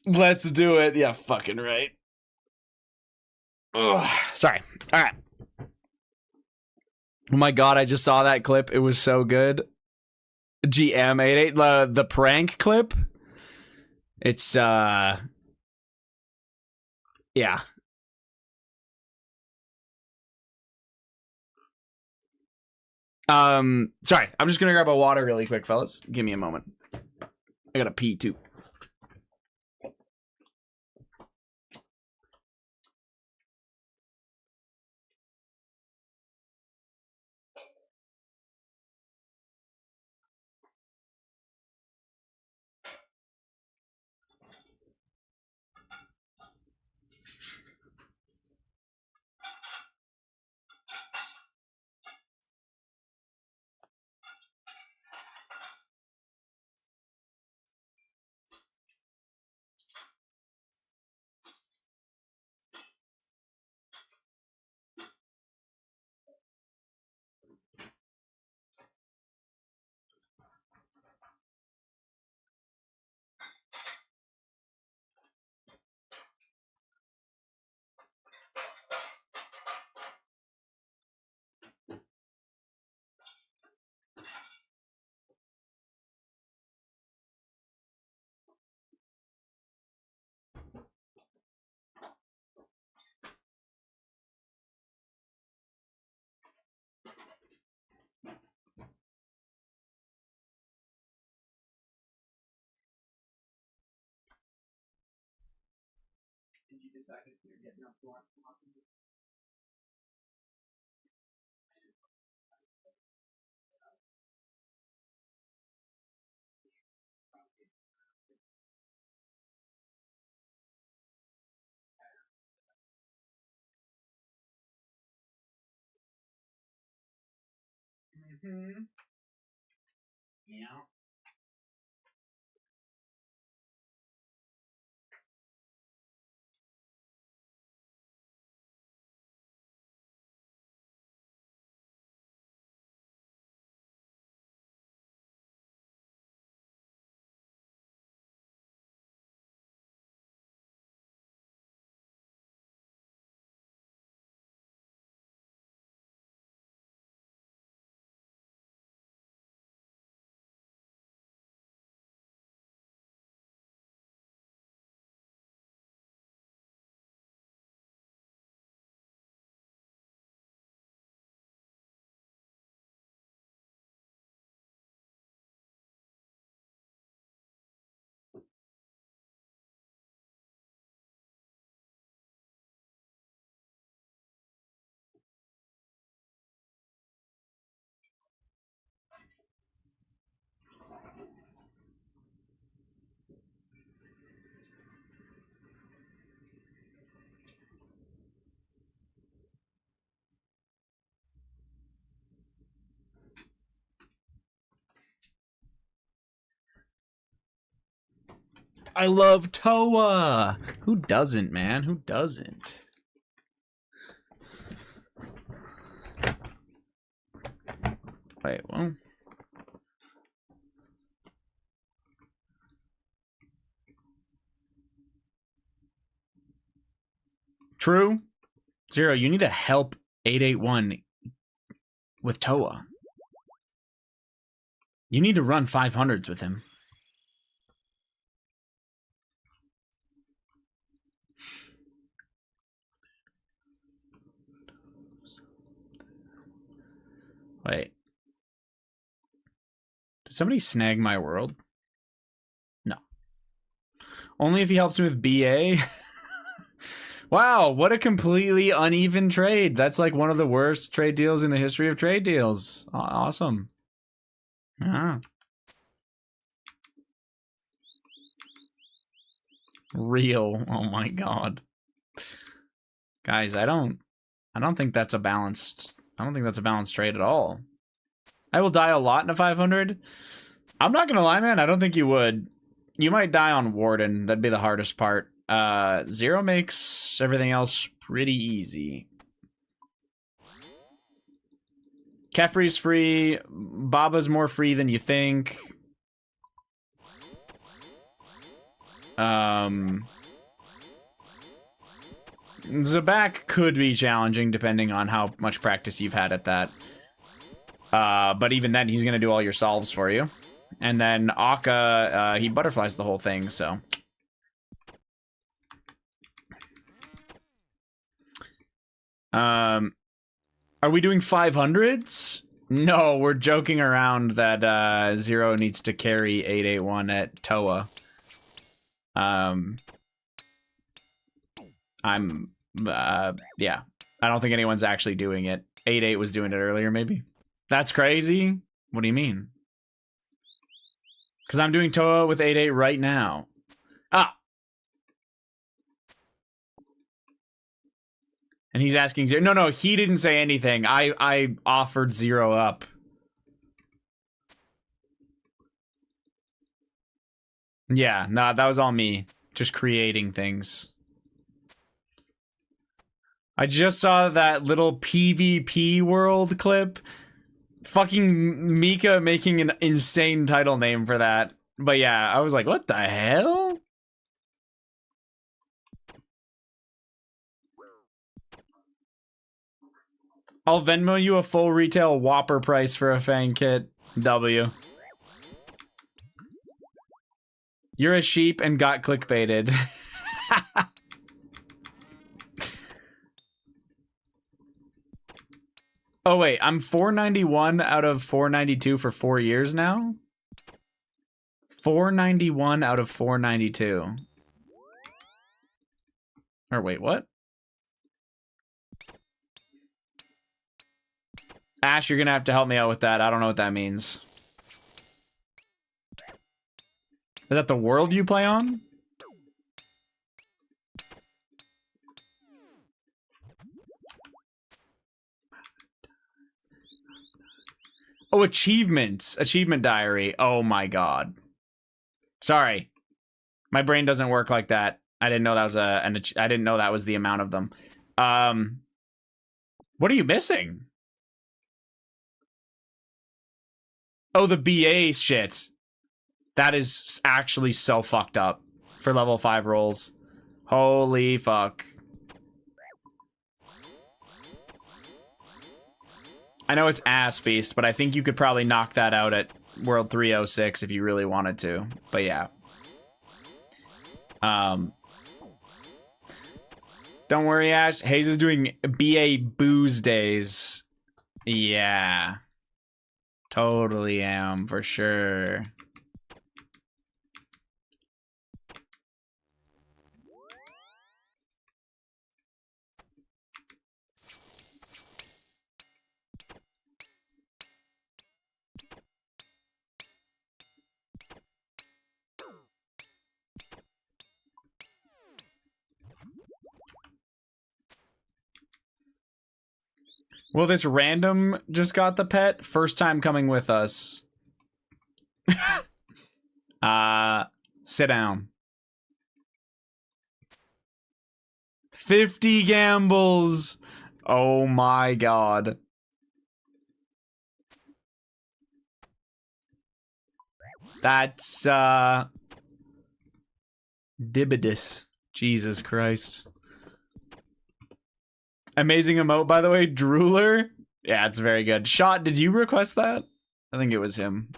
Let's do it. Yeah, fucking right. Ugh, sorry. All right. Oh my god, I just saw that clip. It was so good. GM88, the prank clip. It's yeah. Sorry, I'm just gonna grab a water really quick, fellas. Give me a moment. I gotta pee too. Yeah. I love Toa. Who doesn't, man? Who doesn't? Wait, well. True. Zero, you need to help 881 with Toa. You need to run 500s with him. Wait. Did somebody snag my world? No. Only if he helps me with BA? Wow, what a completely uneven trade. That's like one of the worst trade deals in the history of trade deals. Awesome. Ah. Real. Oh my god. Guys, I don't think that's a balanced trade at all. I will die a lot in a 500. I'm not gonna lie, man, I don't think you would. You might die on Warden. That'd be the hardest part. Zero makes everything else pretty easy. Kefri's free. Baba's more free than you think. Zabak could be challenging depending on how much practice you've had at that. But even then, he's gonna do all your solves for you. And then Akka, he butterflies the whole thing, so. Are we doing 500s? No, we're joking around that Zero needs to carry 881 at Toa. Yeah. I don't think anyone's actually doing it. 88 was doing it earlier, maybe. That's crazy? What do you mean? Because I'm doing Toa with 88 right now. Ah! And he's asking Zero. No, he didn't say anything. I offered Zero up. Yeah, nah, that was all me. Just creating things. I just saw that little PvP world clip. Fucking Mika making an insane title name for that. But yeah, I was like, what the hell? I'll Venmo you a full retail Whopper price for a Fang kit. W. You're a sheep and got clickbaited. Oh wait, I'm 491 out of 492 for 4 years now? 491 out of 492. Or wait, what? Ash, you're gonna have to help me out with that. I don't know what that means. Is that the world you play on? Oh, achievements. Achievement diary. Oh my god. Sorry. My brain doesn't work like that. I didn't know that was I didn't know that was the amount of them. What are you missing? Oh, the BA shit. That is actually so fucked up for level 5 rolls. Holy fuck. I know it's ass beast, but I think you could probably knock that out at World 306 if you really wanted to. But yeah. Don't worry, Ash. Hayes is doing BA booze days. Yeah. Totally am, for sure. Well, this random just got the pet. First time coming with us. Sit down. 50 gambles. Oh my god. That's, Dibidus. Jesus Christ. Amazing emote, by the way. Drooler. Yeah, it's very good. Shot, did you request that? I think it was him.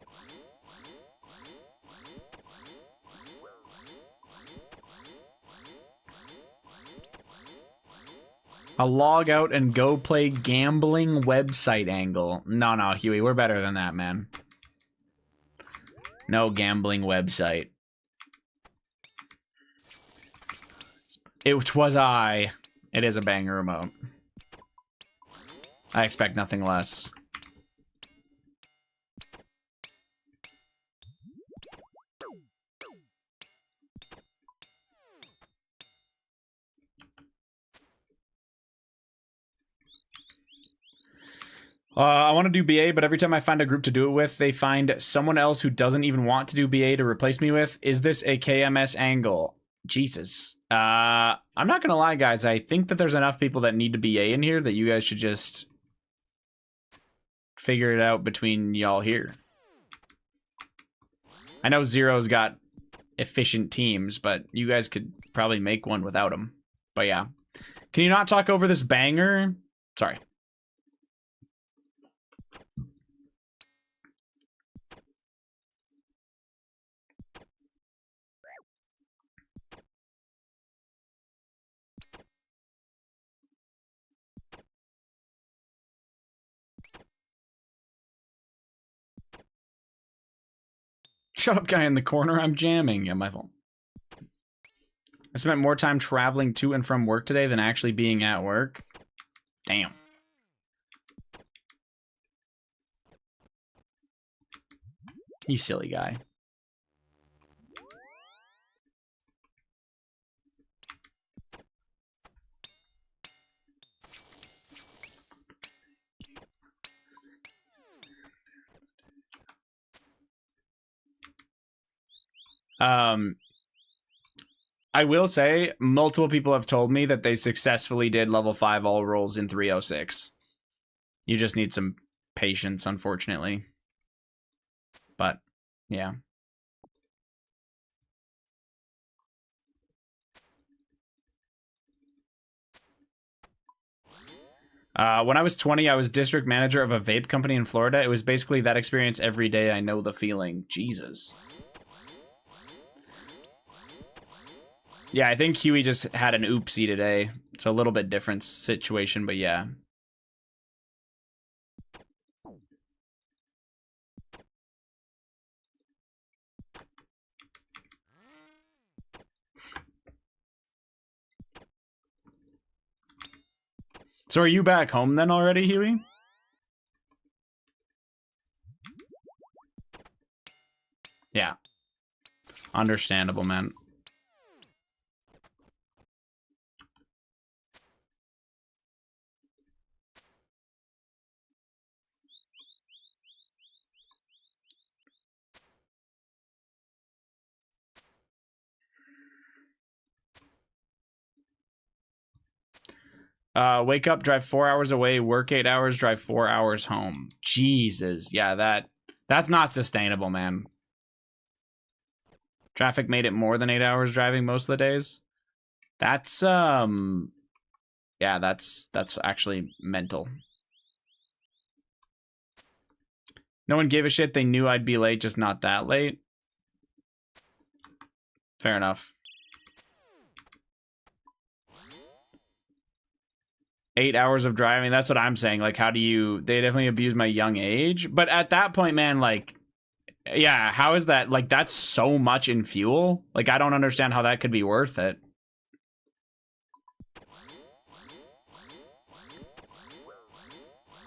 I'll log out and go play gambling website angle. No, Huey, we're better than that, man. No gambling website. It was I. It is a banger remote. I expect nothing less. I want to do BA, but every time I find a group to do it with, they find someone else who doesn't even want to do BA to replace me with. Is this a KMS angle? Jesus. I'm not gonna lie, guys. I think that there's enough people that need to BA in here that you guys should just figure it out between y'all here. I know Zero's got efficient teams, but you guys could probably make one without him. But yeah. Can you not talk over this banger? Sorry. Shut up, guy in the corner. I'm jamming. Yeah, my fault. I spent more time traveling to and from work today than actually being at work. Damn. You silly guy. I will say, multiple people have told me that they successfully did level 5 all rolls in 306. You just need some patience, unfortunately. But, yeah. When I was 20, I was district manager of a vape company in Florida. It was basically that experience every day. I know the feeling. Jesus. Yeah, I think Huey just had an oopsie today. It's a little bit different situation, but yeah. So are you back home then already, Huey? Yeah. Understandable, man. Wake up, drive 4 hours away, work 8 hours, drive 4 hours home. Jesus. Yeah, that's not sustainable, man. Traffic made it more than 8 hours driving most of the days. That's yeah, that's actually mental. No one gave a shit. They knew I'd be late, just not that late. Fair enough. 8 hours of driving, that's what I'm saying. Like, how do you... They definitely abused my young age. But at that point, man, like... Yeah, how is that? Like, that's so much in fuel. Like, I don't understand how that could be worth it.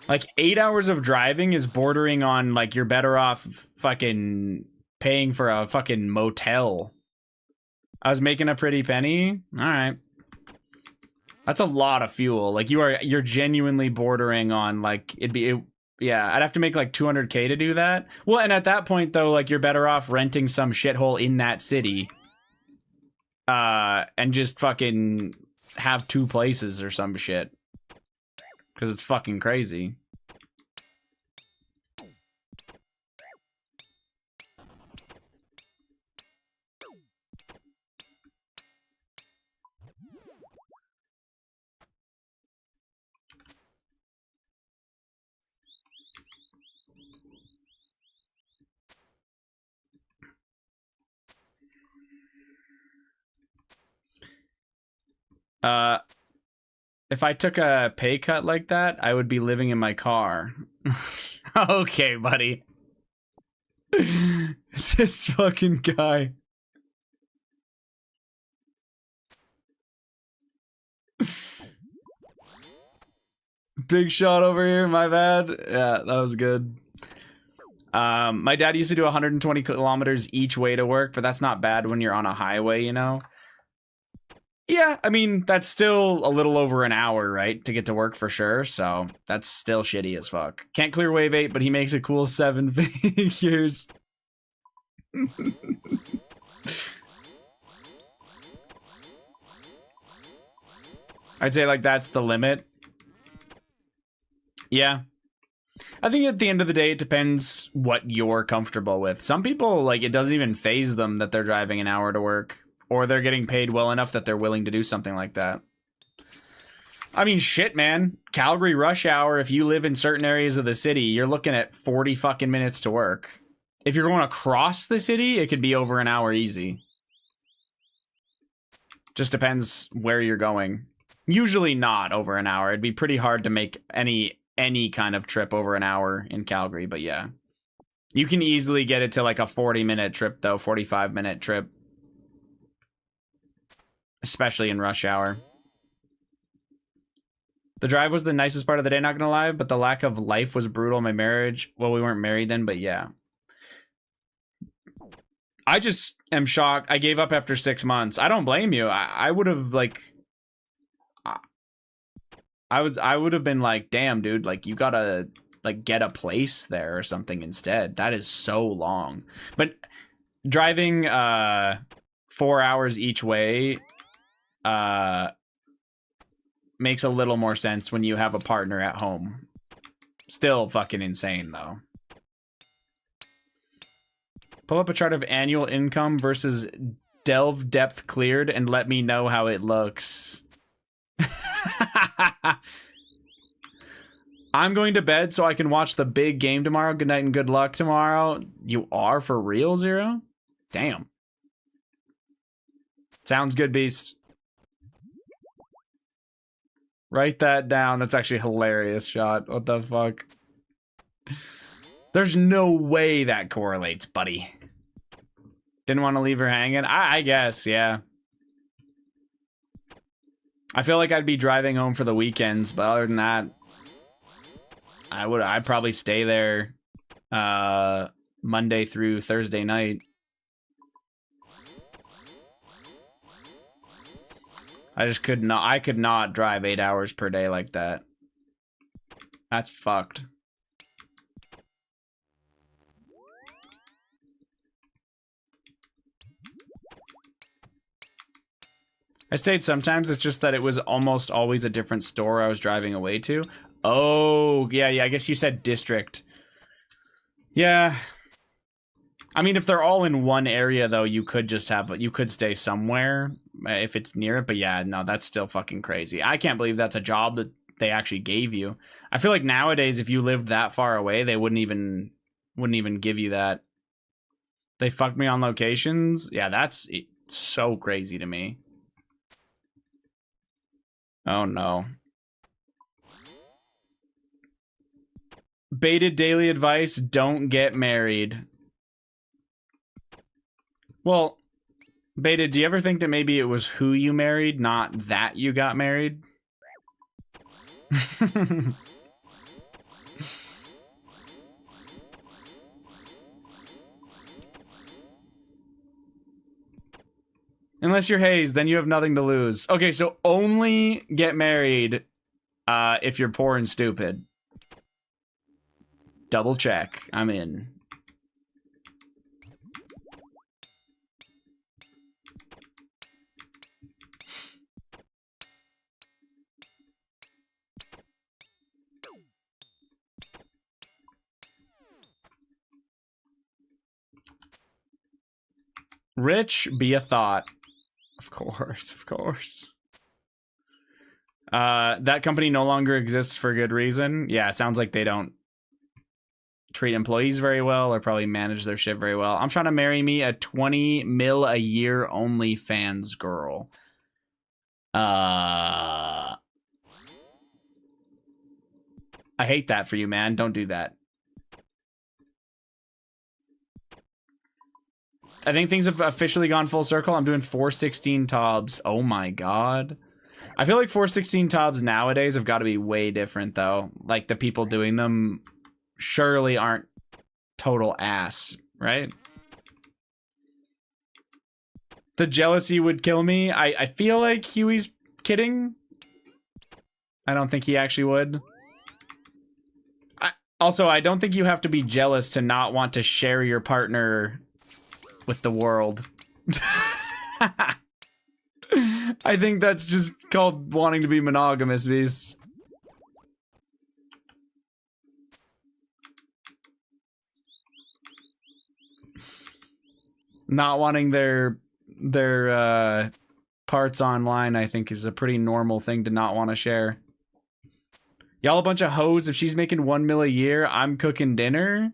Like, 8 hours of driving is bordering on, like, you're better off fucking paying for a fucking motel. I was making a pretty penny. All right. That's a lot of fuel. Like, you're genuinely bordering on, like, yeah, I'd have to make like 200K to do that. Well, and at that point though, like, you're better off renting some shithole in that city. And just fucking have 2 places or some shit. Because it's fucking crazy. If I took a pay cut like that, I would be living in my car. Okay, buddy. This fucking guy. Big shot over here, my bad. Yeah, that was good. My dad used to do 120 kilometers each way to work, but that's not bad when you're on a highway, you know? Yeah, I mean, that's still a little over an hour, right, to get to work for sure, so that's still shitty as fuck. Can't clear wave 8, but he makes a cool 7 figures. I'd say, like, that's the limit. Yeah. I think at the end of the day, it depends what you're comfortable with. Some people, like, it doesn't even faze them that they're driving an hour to work. Or they're getting paid well enough that they're willing to do something like that. I mean, shit, man. Calgary rush hour, if you live in certain areas of the city, you're looking at 40 fucking minutes to work. If you're going across the city, it could be over an hour easy. Just depends where you're going. Usually not over an hour. It'd be pretty hard to make any kind of trip over an hour in Calgary, but yeah. You can easily get it to like a 40-minute trip, though, 45-minute trip. Especially in rush hour. The drive was the nicest part of the day, not gonna lie, but the lack of life was brutal. My marriage, well, we weren't married then, but yeah. I just am shocked. I gave up after 6 months. I don't blame you. I would have, like... I would have been like, damn, dude, like, you gotta, like, get a place there or something instead. That is so long. But driving 4 hours each way... makes a little more sense when you have a partner at home. Still fucking insane, though. Pull up a chart of annual income versus delve depth cleared and let me know how it looks. I'm going to bed so I can watch the big game tomorrow. Good night and good luck tomorrow. You are for real, Zero? Damn. Sounds good, Beast. Write that down. That's actually a hilarious shot. What the fuck? There's no way that correlates, buddy. Didn't want to leave her hanging? I guess, yeah. I feel like I'd be driving home for the weekends, but other than that, I'd probably stay there Monday through Thursday night. I could not drive 8 hours per day like that. That's fucked. I stayed sometimes, it's just that it was almost always a different store I was driving away to. Oh, yeah, I guess you said district. Yeah. I mean, if they're all in one area, though, you could stay somewhere if it's near it. But yeah, no, that's still fucking crazy. I can't believe that's a job that they actually gave you. I feel like nowadays, if you lived that far away, they wouldn't even give you that. They fucked me on locations. Yeah, that's so crazy to me. Oh no. Baited daily advice, don't get married. Well, Beta, do you ever think that maybe it was who you married, not that you got married? Unless you're Hayes, then you have nothing to lose. Okay, so only get married if you're poor and stupid. Double check. I'm in. Rich, be a thought. Of course, of course. That company no longer exists for good reason. Yeah, sounds like they don't treat employees very well or probably manage their shit very well. I'm trying to marry me a 20 mil a year OnlyFans girl. I hate that for you, man. Don't do that. I think things have officially gone full circle. I'm doing 416 tobs. Oh my god. I feel like 416 tobs nowadays have got to be way different, though. Like, the people doing them surely aren't total ass, right? The jealousy would kill me. I feel like Huey's kidding. I don't think he actually would. Also, I don't think you have to be jealous to not want to share your partner with the world. I think that's just called wanting to be monogamous, beast. Not wanting their parts online, I think, is a pretty normal thing to not want to share. Y'all a bunch of hoes. If she's making 1 mil a year, I'm cooking dinner.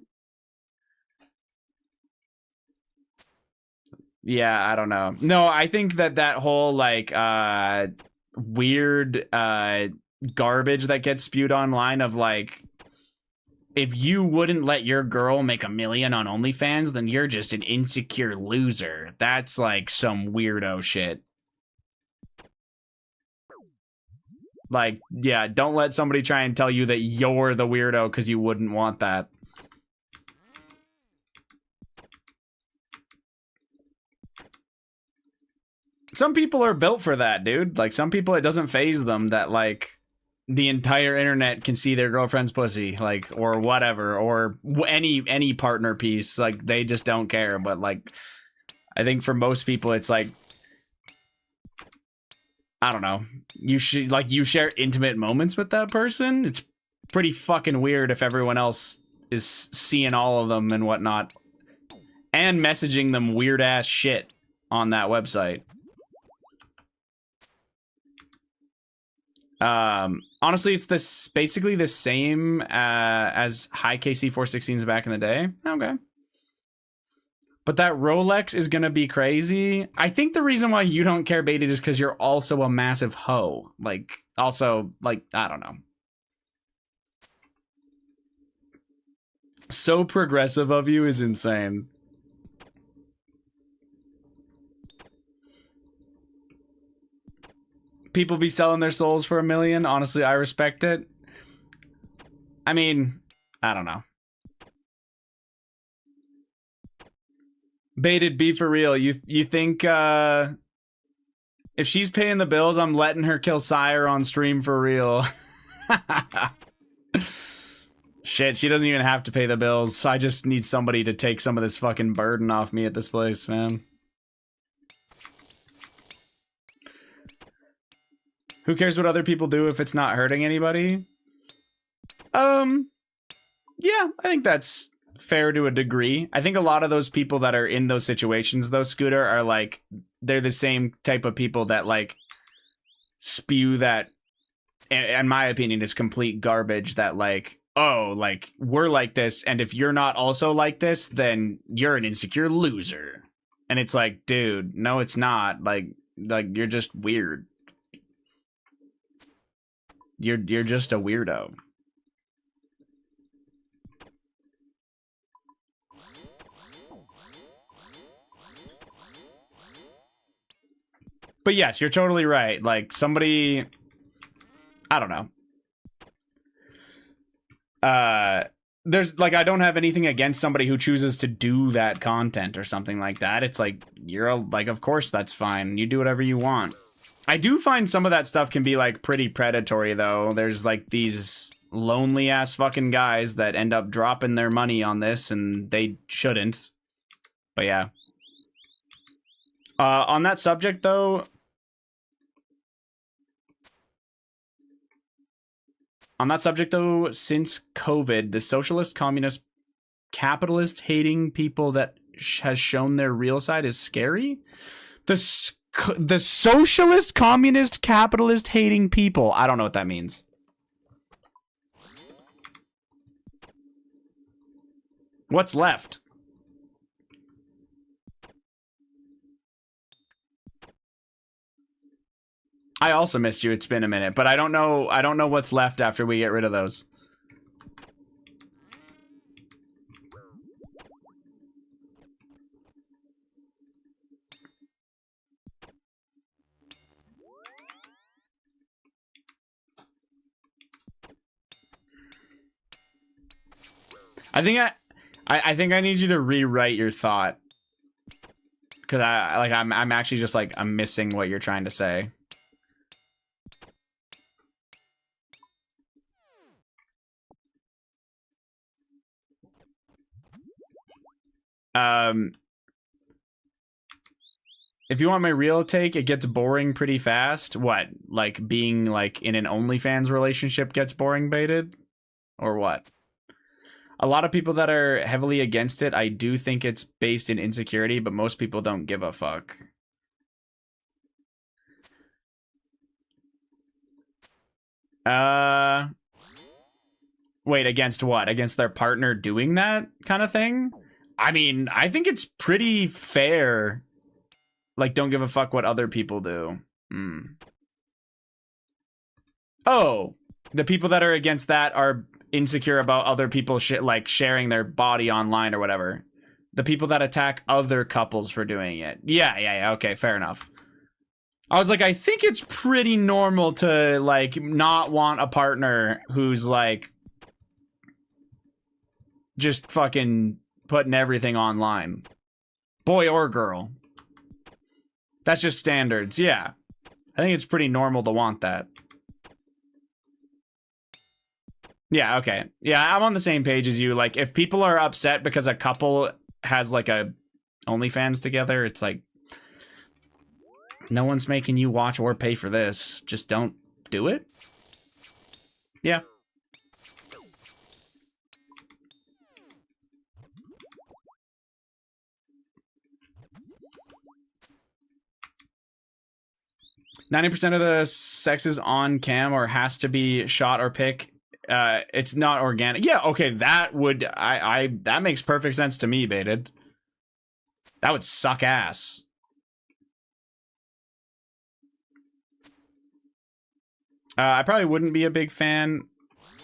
Yeah, I don't know. No, I think that whole like weird garbage that gets spewed online of like, if you wouldn't let your girl make $1 million on OnlyFans, then you're just an insecure loser. That's like some weirdo shit. Like, yeah, don't let somebody try and tell you that you're the weirdo because you wouldn't want that. Some people are built for that, dude. Like, some people, it doesn't faze them that, like, the entire internet can see their girlfriend's pussy, like, or whatever, or any partner piece. Like, they just don't care. But, like, I think for most people, it's like, I don't know. You should, like, you share intimate moments with that person. It's pretty fucking weird if everyone else is seeing all of them and whatnot, and messaging them weird ass shit on that website. Honestly, it's this basically the same as high KC 416s back in the day. Okay. But that Rolex is gonna be crazy. I think the reason why you don't care, Baited, is because you're also a massive hoe. Like, also, like, I don't know. So progressive of you is insane. People be selling their souls for $1 million. Honestly, I respect it. I mean, I don't know. Baited, be for real. You think if she's paying the bills, I'm letting her kill Sire on stream for real? Shit, she doesn't even have to pay the bills. I just need somebody to take some of this fucking burden off me at this place, man. Who cares what other people do if it's not hurting anybody? Yeah, I think that's fair to a degree. I think a lot of those people that are in those situations, though, Scooter, are like, they're the same type of people that like spew that, in my opinion, is complete garbage. That like, oh, like, we're like this, and if you're not also like this, then you're an insecure loser. And it's like, dude, no, it's not. Like you're just weird. You're just a weirdo. But yes, you're totally right. Like, somebody, I don't know. There's like, I don't have anything against somebody who chooses to do that content or something like that. It's like, like, of course that's fine. You do whatever you want. I do find some of that stuff can be like pretty predatory, though. There's like these lonely ass fucking guys that end up dropping their money on this, and they shouldn't. But yeah. On that subject, though, since COVID, the socialist, communist, capitalist hating people that has shown their real side is scary. The socialist, communist, capitalist hating people. I don't know what that means. What's left? I also missed you. It's been a minute, but I don't know what's left after we get rid of those. I think I need you to rewrite your thought, because I'm actually just like I'm missing what you're trying to say. If you want my real take, it gets boring pretty fast. What, like being like in an OnlyFans relationship gets boring baited, or what? A lot of people that are heavily against it, I do think it's based in insecurity, but most people don't give a fuck. Wait, against what? Against their partner doing that kind of thing? I mean, I think it's pretty fair. Like, don't give a fuck what other people do. Oh, the people that are against that are insecure about other people like sharing their body online or whatever. The people that attack other couples for doing it. Yeah, okay, fair enough. I was like, I think it's pretty normal to like not want a partner who's like just fucking putting everything online. Boy or girl. That's just standards, yeah. I think it's pretty normal to want that. Yeah, okay. Yeah, I'm on the same page as you. Like, if people are upset because a couple has, like, a OnlyFans together, it's like, no one's making you watch or pay for this. Just don't do it. Yeah. %90 of the sex is on cam or has to be shot or pic. It's not organic. Yeah, okay, that would that makes perfect sense to me, Baited. That would suck ass. I probably wouldn't be a big fan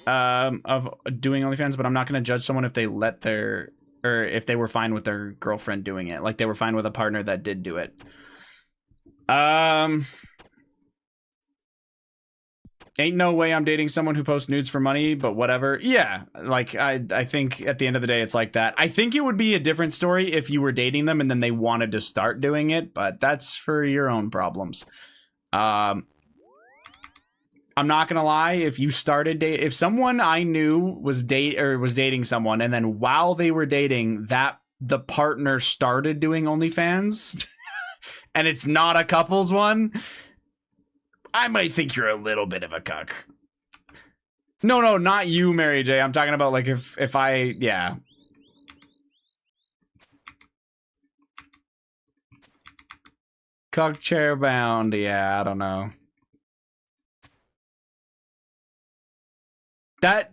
of doing OnlyFans, but I'm not going to judge someone if they let their, or if they were fine with their girlfriend doing it. Like, they were fine with a partner that did do it. Ain't no way I'm dating someone who posts nudes for money, but whatever. Yeah, like, I think at the end of the day, it's like that. I think it would be a different story if you were dating them and then they wanted to start doing it, but that's for your own problems. I'm not gonna lie, if you started if someone I knew was dating someone, and then while they were dating, the partner started doing OnlyFans, and it's not a couple's one, I might think you're a little bit of a cuck. No, not you, Mary J. I'm talking about, like, if I, yeah. Cuck chair bound, yeah, I don't know.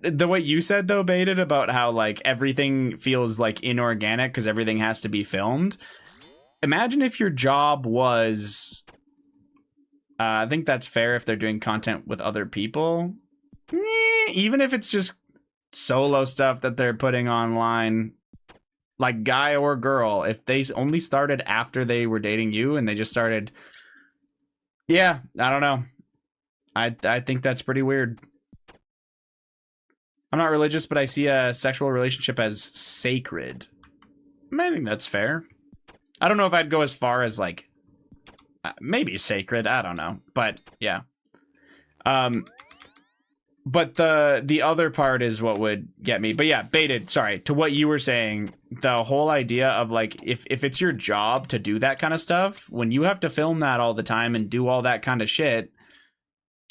The way you said, though, Baited, about how, like, everything feels, like, inorganic because everything has to be filmed. Imagine if your job was... I think that's fair if they're doing content with other people. Even if it's just solo stuff that they're putting online, like guy or girl, if they only started after they were dating you and they just started... Yeah, I don't know. I think that's pretty weird. I'm not religious, but I see a sexual relationship as sacred. I think that's fair. I don't know if I'd go as far as, like, maybe sacred, I don't know, but yeah. But the other part is what would get me. But yeah, Baited, sorry, to what you were saying, the whole idea of, like, if it's your job to do that kind of stuff, when you have to film that all the time and do all that kind of shit,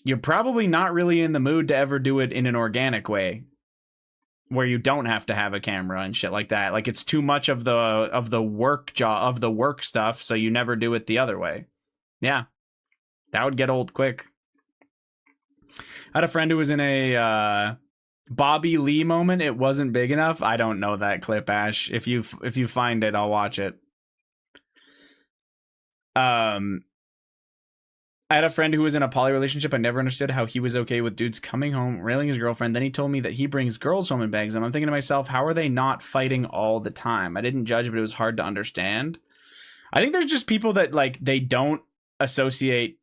you're probably not really in the mood to ever do it in an organic way, where you don't have to have a camera and shit like that. Like, it's too much of the work stuff, so you never do it the other way. Yeah, that would get old quick. I had a friend who was in a Bobby Lee moment. It wasn't big enough. I don't know that clip, Ash. If you find it, I'll watch it. I had a friend who was in a poly relationship. I never understood how he was okay with dudes coming home, railing his girlfriend. Then he told me that he brings girls home and bangs them. I'm thinking to myself, how are they not fighting all the time? I didn't judge, but it was hard to understand. I think there's just people that like they don't associate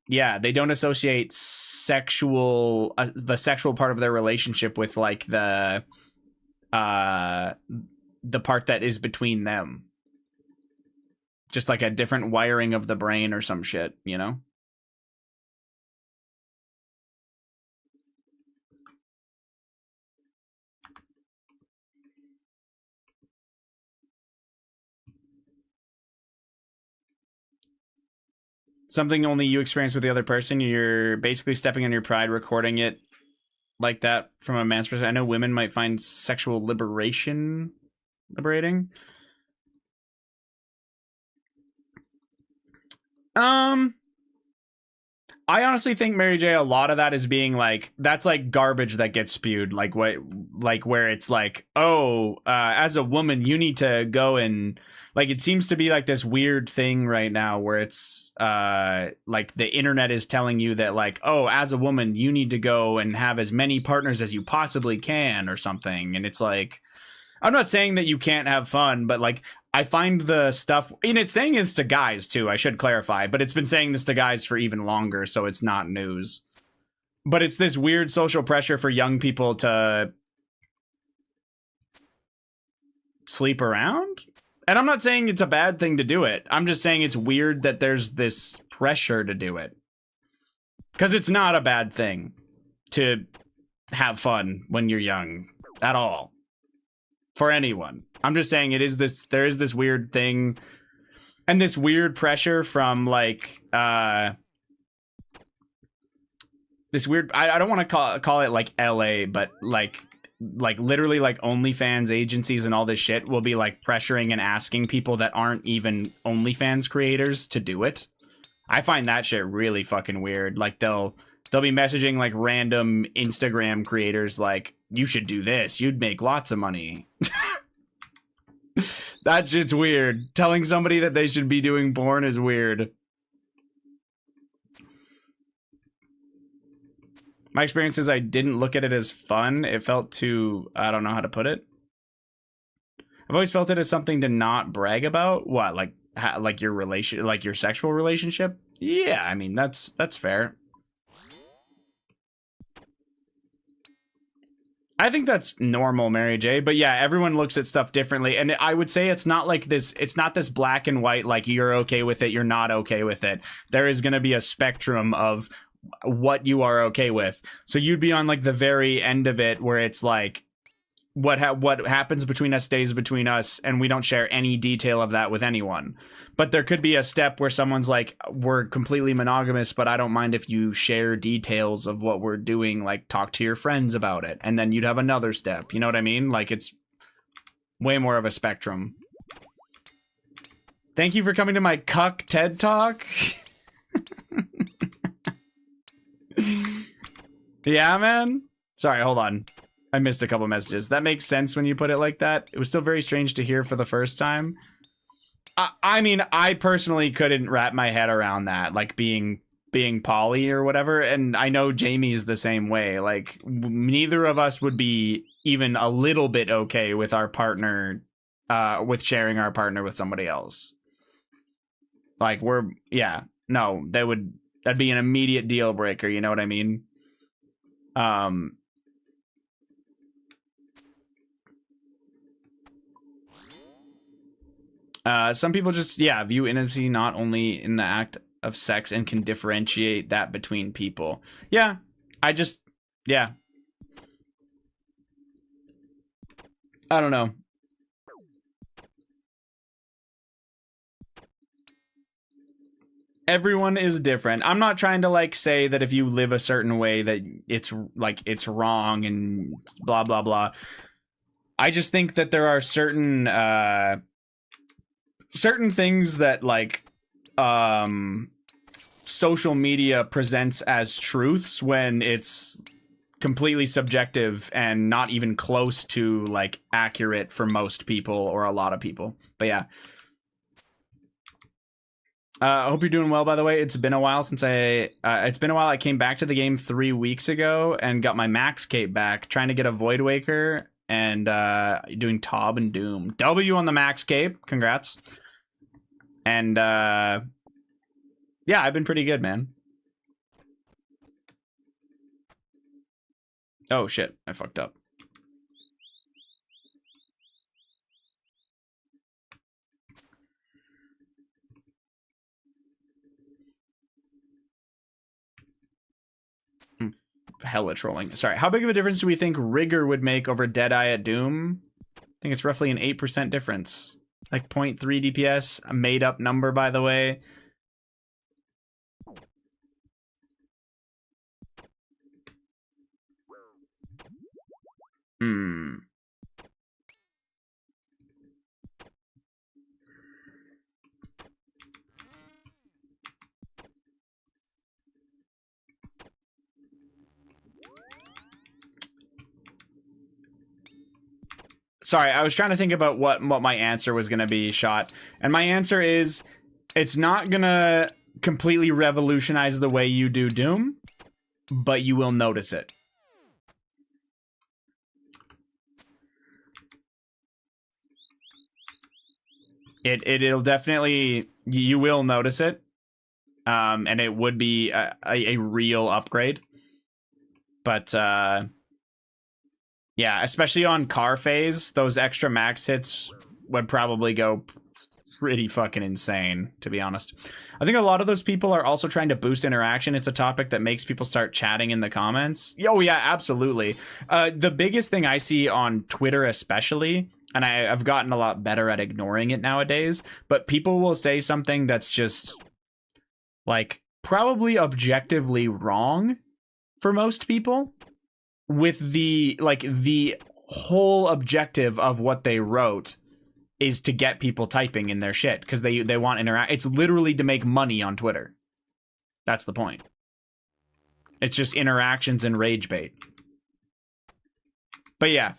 sexual the sexual part of their relationship with like the part that is between them. Just like a different wiring of the brain or some shit, you know? Something only you experience with the other person. You're basically stepping on your pride, recording it like that from a man's perspective. I know women might find sexual liberating. I honestly think, Mary J, a lot of that is being like, that's like garbage that gets spewed, like what, like where it's like, oh, as a woman you need to go and like, it seems to be like this weird thing right now where it's like the internet is telling you that like, oh, as a woman you need to go and have as many partners as you possibly can or something. And it's like, I'm not saying that you can't have fun, but like I find the stuff, and it's saying this to guys too, I should clarify, but it's been saying this to guys for even longer, so it's not news. But it's this weird social pressure for young people to sleep around. And I'm not saying it's a bad thing to do it. I'm just saying it's weird that there's this pressure to do it. Because it's not a bad thing to have fun when you're young at all. For anyone. I'm just saying there is this weird thing and this weird pressure from like this weird, I don't want to call it like LA, but like literally like OnlyFans agencies and all this shit will be like pressuring and asking people that aren't even OnlyFans creators to do it. I find that shit really fucking weird. Like they'll be messaging like random Instagram creators like, you should do this, you'd make lots of money. That shit's weird. Telling somebody that they should be doing porn is weird. My experience is I didn't look at it as fun. It felt too, I don't know how to put it. I've always felt it as something to not brag about. What, like your relation, like your sexual relationship? Yeah, I mean that's fair. I think that's normal, Mary J. But yeah, everyone looks at stuff differently. And I would say it's not like this, it's not this black and white, like you're okay with it, you're not okay with it. There is going to be a spectrum of what you are okay with. So you'd be on like the very end of it where it's like, what happens between us stays between us, and we don't share any detail of that with anyone. But there could be a step where someone's like, we're completely monogamous, but I don't mind if you share details of what we're doing, like talk to your friends about it. And then you'd have another step. You know what I mean? Like it's way more of a spectrum. Thank you for coming to my cuck TED Talk. Yeah, man. Sorry, hold on. I missed a couple messages. That makes sense when you put it like that. It was still very strange to hear for the first time. I mean, I personally couldn't wrap my head around that, like being poly or whatever. And I know Jamie's the same way. Like neither of us would be even a little bit okay with our partner, with sharing our partner with somebody else. Like that'd be an immediate deal breaker. You know what I mean? Some people just, view intimacy not only in the act of sex and can differentiate that between people. Yeah, I don't know. Everyone is different. I'm not trying to like say that if you live a certain way that it's like it's wrong and blah blah blah. I just think that there are certain things that like social media presents as truths when it's completely subjective and not even close to like accurate for most people or a lot of people. But yeah. I hope you're doing well, by the way. It's been a while since I came back to the game 3 weeks ago and got my max cape back, trying to get a Void Waker and doing Tob and Doom. W on the max cape. Congrats. And yeah, I've been pretty good, man. Oh shit, I fucked up. Hella trolling. Sorry, how big of a difference do we think Rigor would make over Deadeye at Doom? I think it's roughly an 8% difference. Like 0.3 DPS, a made up number, by the way. Sorry, I was trying to think about what my answer was going to be, Shot. And my answer is, it's not going to completely revolutionize the way you do Doom, but you will notice it. It'll definitely, you will notice it. And it would be a real upgrade. But, yeah, especially on car phase, those extra max hits would probably go pretty fucking insane, to be honest. I think a lot of those people are also trying to boost interaction. It's a topic that makes people start chatting in the comments. Oh, yeah, absolutely. The biggest thing I see on Twitter especially, and I've gotten a lot better at ignoring it nowadays, but people will say something that's just, like, probably objectively wrong for most people, with the whole objective of what they wrote is to get people typing in their shit because they want interact. It's literally to make money on Twitter. That's the point. It's just interactions and rage bait. But yeah,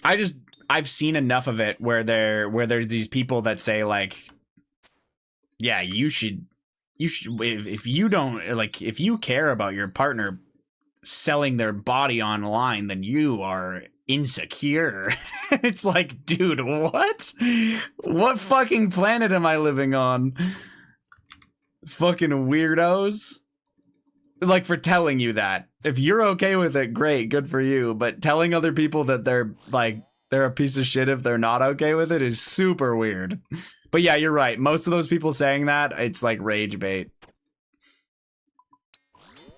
I've seen enough of it where there's these people that say like, yeah, you should if you don't, like, if you care about your partner selling their body online, then you are insecure. It's like, dude, what fucking planet am I living on? Fucking weirdos. Like, for telling you that. If you're okay with it, great, good for you, but telling other people that they're a piece of shit if they're not okay with it is super weird. But yeah, you're right. Most of those people saying that, it's like rage bait.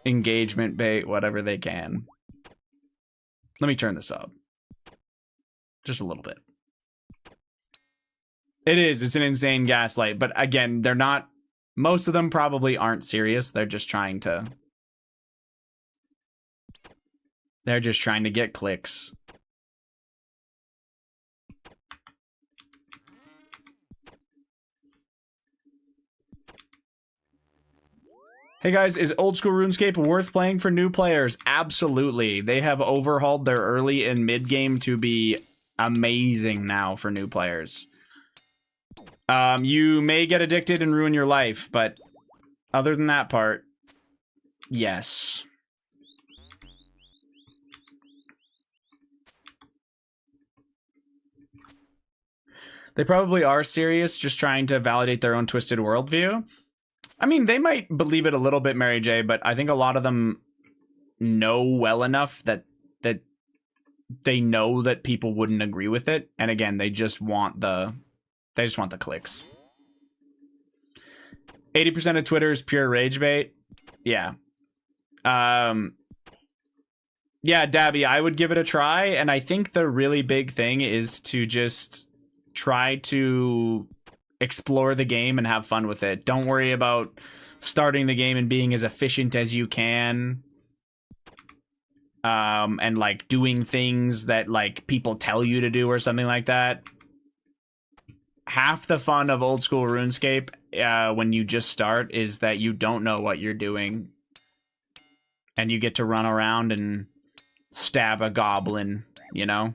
Engagement bait, whatever they can. Let me turn this up. Just a little bit. It's an insane gaslight, but again, they're not, most of them probably aren't serious. They're just trying to get clicks. Hey guys, is old school RuneScape worth playing for new players? Absolutely. They have overhauled their early and mid game to be amazing now for new players. You may get addicted and ruin your life, but other than that part, yes. They probably are serious, just trying to validate their own twisted worldview. I mean, they might believe it a little bit, Mary J, but I think a lot of them know well enough that they know that people wouldn't agree with it. And again, they just want the clicks. 80% of Twitter is pure rage bait. Yeah. Yeah, Dabby, I would give it a try. And I think the really big thing is to just try to explore the game and have fun with it. Don't worry about starting the game and being as efficient as you can. And like doing things that like people tell you to do or something like that. Half the fun of old school RuneScape when you just start is that you don't know what you're doing. And you get to run around and stab a goblin, you know?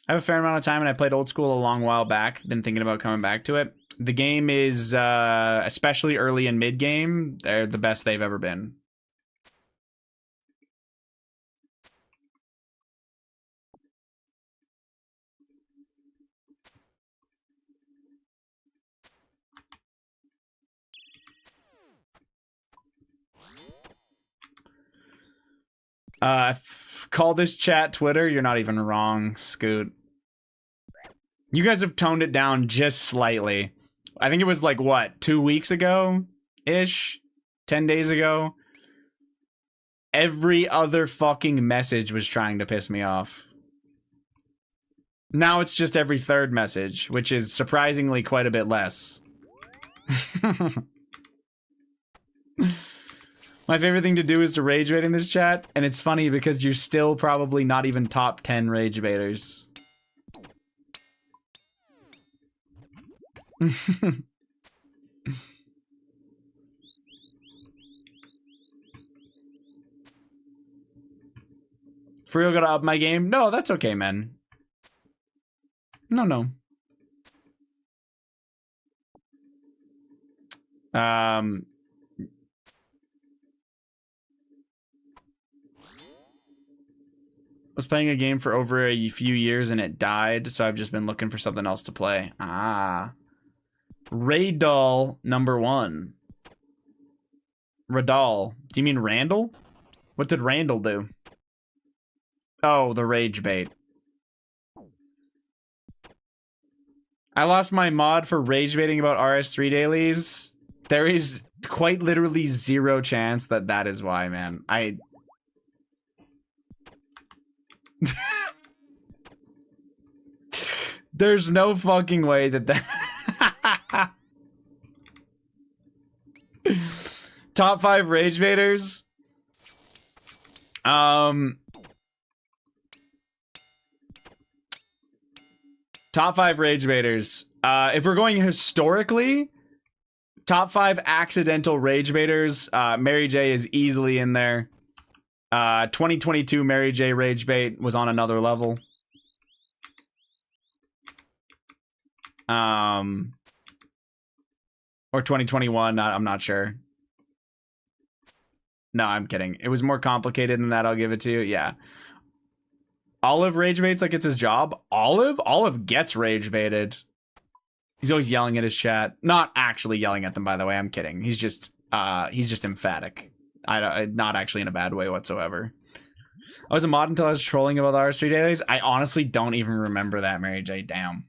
I have a fair amount of time, and I played old school a long while back. Been thinking about coming back to it. The game is, especially early and mid game, they're the best they've ever been. Call this chat Twitter. You're not even wrong, Scoot. You guys have toned it down just slightly. I think it was like, what, 2 weeks ago-ish? 10 days ago? Every other fucking message was trying to piss me off. Now it's just every third message, which is surprisingly quite a bit less. My favorite thing to do is to rage bait in this chat, and it's funny because you're still probably not even top 10 rage baiters. For real, gotta up my game? No, that's okay, man. No. Was playing a game for over a few years and it died, so I've just been looking for something else to play. Ah. Raydal #1. Radal. Do you mean Randall? What did Randall do? Oh, the rage bait. I lost my mod for rage baiting about RS3 dailies. There is quite literally zero chance that that is why, man. There's no fucking way that Top 5 rage baiters. Top 5 rage baiters. If we're going historically, top 5 accidental rage baiters, Mary J is easily in there. 2022 Mary J rage bait was on another level. Or 2021, I'm not sure. No, I'm kidding. It was more complicated than that, I'll give it to you. Yeah. Olive rage baits like it's his job. Olive gets rage baited. He's always yelling at his chat. Not actually yelling at them, by the way. I'm kidding. He's just emphatic. Not actually in a bad way whatsoever. I was a mod until I was trolling about the RS3 dailies. I honestly don't even remember that, Mary J. Damn.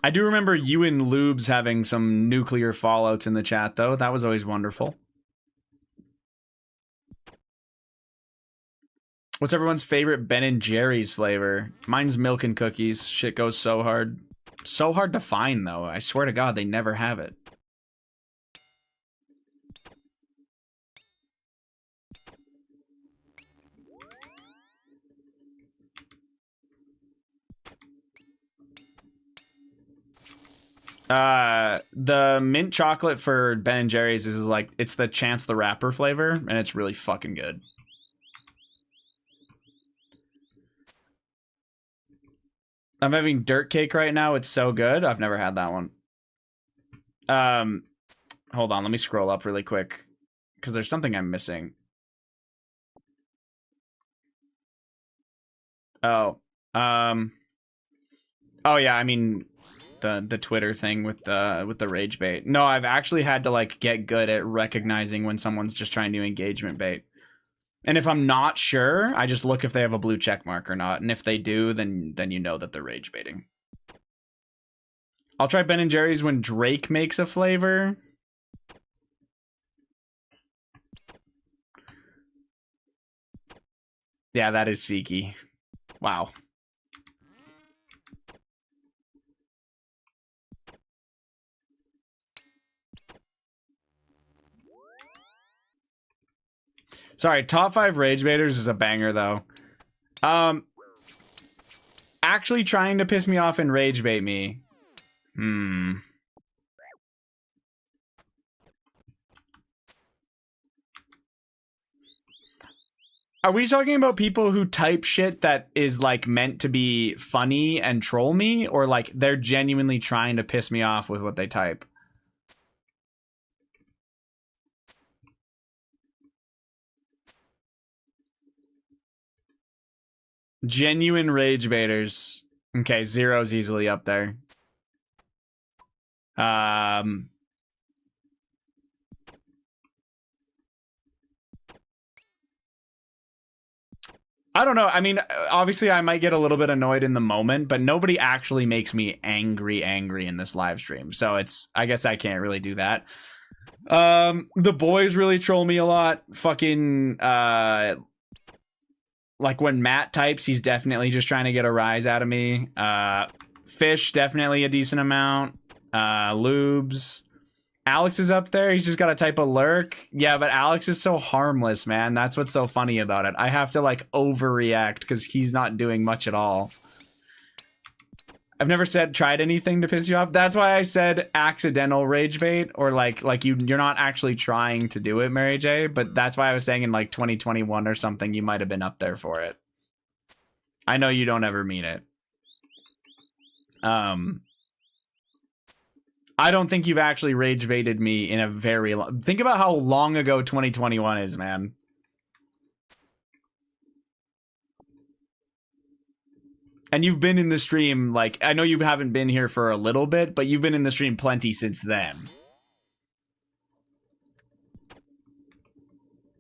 I do remember you and Lubes having some nuclear fallouts in the chat, though. That was always wonderful. What's everyone's favorite Ben & Jerry's flavor? Mine's milk and cookies. Shit goes so hard. So hard to find, though. I swear to God, they never have it. The mint chocolate for Ben & Jerry's is like, it's the Chance the Rapper flavor, and it's really fucking good. I'm having dirt cake right now. It's so good. I've never had that one. Hold on. Let me scroll up really quick because there's something I'm missing. Oh, oh yeah. I mean, the Twitter thing with the rage bait. No, I've actually had to like get good at recognizing when someone's just trying to engagement bait. And if I'm not sure, I just look if they have a blue check mark or not. And if they do, then you know that they're rage baiting. I'll try Ben & Jerry's when Drake makes a flavor. Yeah, that is Fiki. Wow. Sorry, top 5 rage baiters is a banger though. Actually trying to piss me off and rage bait me. Are we talking about people who type shit that is like meant to be funny and troll me, or like they're genuinely trying to piss me off with what they type? Genuine rage baiters. Okay, zero's easily up there. I don't know. I mean, obviously I might get a little bit annoyed in the moment, but nobody actually makes me angry in this live stream. So it's, I guess I can't really do that. The boys really troll me a lot. Fucking, like when Matt types, he's definitely just trying to get a rise out of me. Fish, definitely a decent amount. Lubes. Alex is up there. He's just got to type a lurk. Yeah, but Alex is so harmless, man. That's what's so funny about it. I have to like overreact because he's not doing much at all. I've never tried anything to piss you off. That's why I said accidental rage bait, or like you're not actually trying to do it, Mary J. But that's why I was saying in like 2021 or something, you might have been up there for it. I know you don't ever mean it. I don't think you've actually rage baited me in a very long... Think about how long ago 2021 is, man. And you've been in the stream, like, I know you haven't been here for a little bit, but you've been in the stream plenty since then.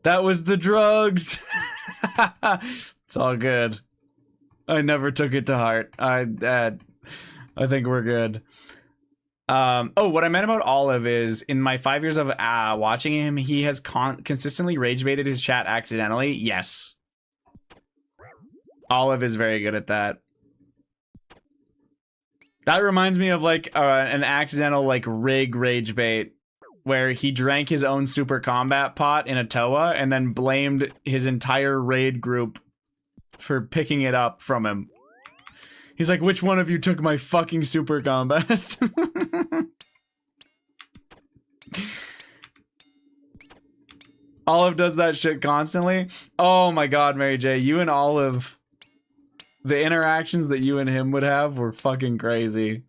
That was the drugs. It's all good. I never took it to heart. I think we're good. Oh, what I meant about Olive is in my 5 years of watching him, he has consistently rage baited his chat accidentally. Yes. Olive is very good at that. That reminds me of like an accidental like rig rage bait where he drank his own super combat pot in a Toa and then blamed his entire raid group for picking it up from him. He's like, which one of you took my fucking super combat? Olive does that shit constantly. Oh my god, Mary J, you and Olive, the interactions that you and him would have were fucking crazy.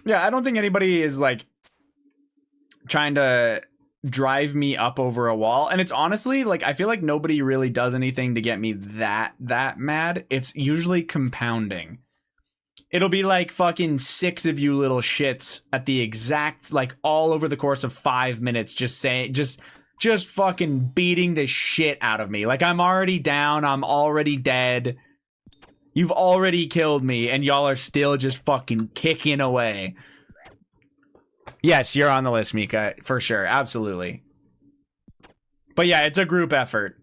Yeah, I don't think anybody is like trying to drive me up over a wall, and it's honestly like I feel like nobody really does anything to get me that mad. It's usually compounding. It'll be like fucking 6 of you little shits at the exact, like all over the course of 5 minutes just saying, just fucking beating the shit out of me. Like I'm already down, I'm already dead, you've already killed me, and y'all are still just fucking kicking away. Yes, you're on the list, Mika, for sure. Absolutely. But yeah, it's a group effort.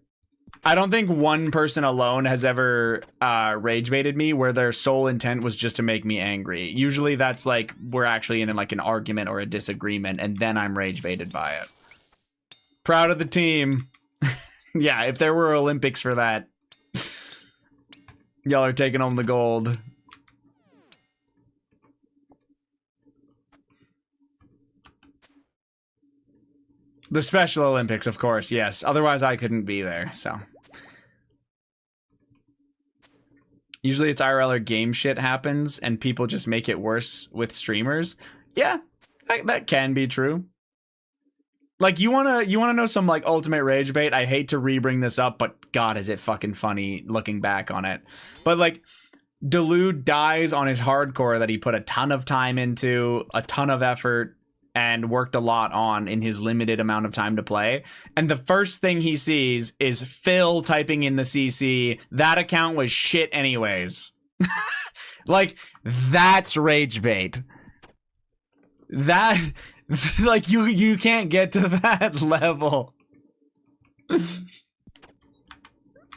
I don't think one person alone has ever rage baited me where their sole intent was just to make me angry. Usually that's like we're actually in like an argument or a disagreement, and then I'm rage baited by it. Proud of the team. Yeah, if there were Olympics for that, y'all are taking home the gold. The Special Olympics, of course, yes. Otherwise, I couldn't be there, so. Usually it's IRL or game shit happens, and people just make it worse with streamers. Yeah, that can be true. Like, you wanna know some, like, ultimate rage bait? I hate to re-bring this up, but god, is it fucking funny looking back on it. But, like, Delude dies on his hardcore that he put a ton of time into, a ton of effort, and worked a lot on in his limited amount of time to play. And the first thing he sees is Phil typing in the CC, that account was shit anyways. Like, that's rage bait. That, like, you can't get to that level.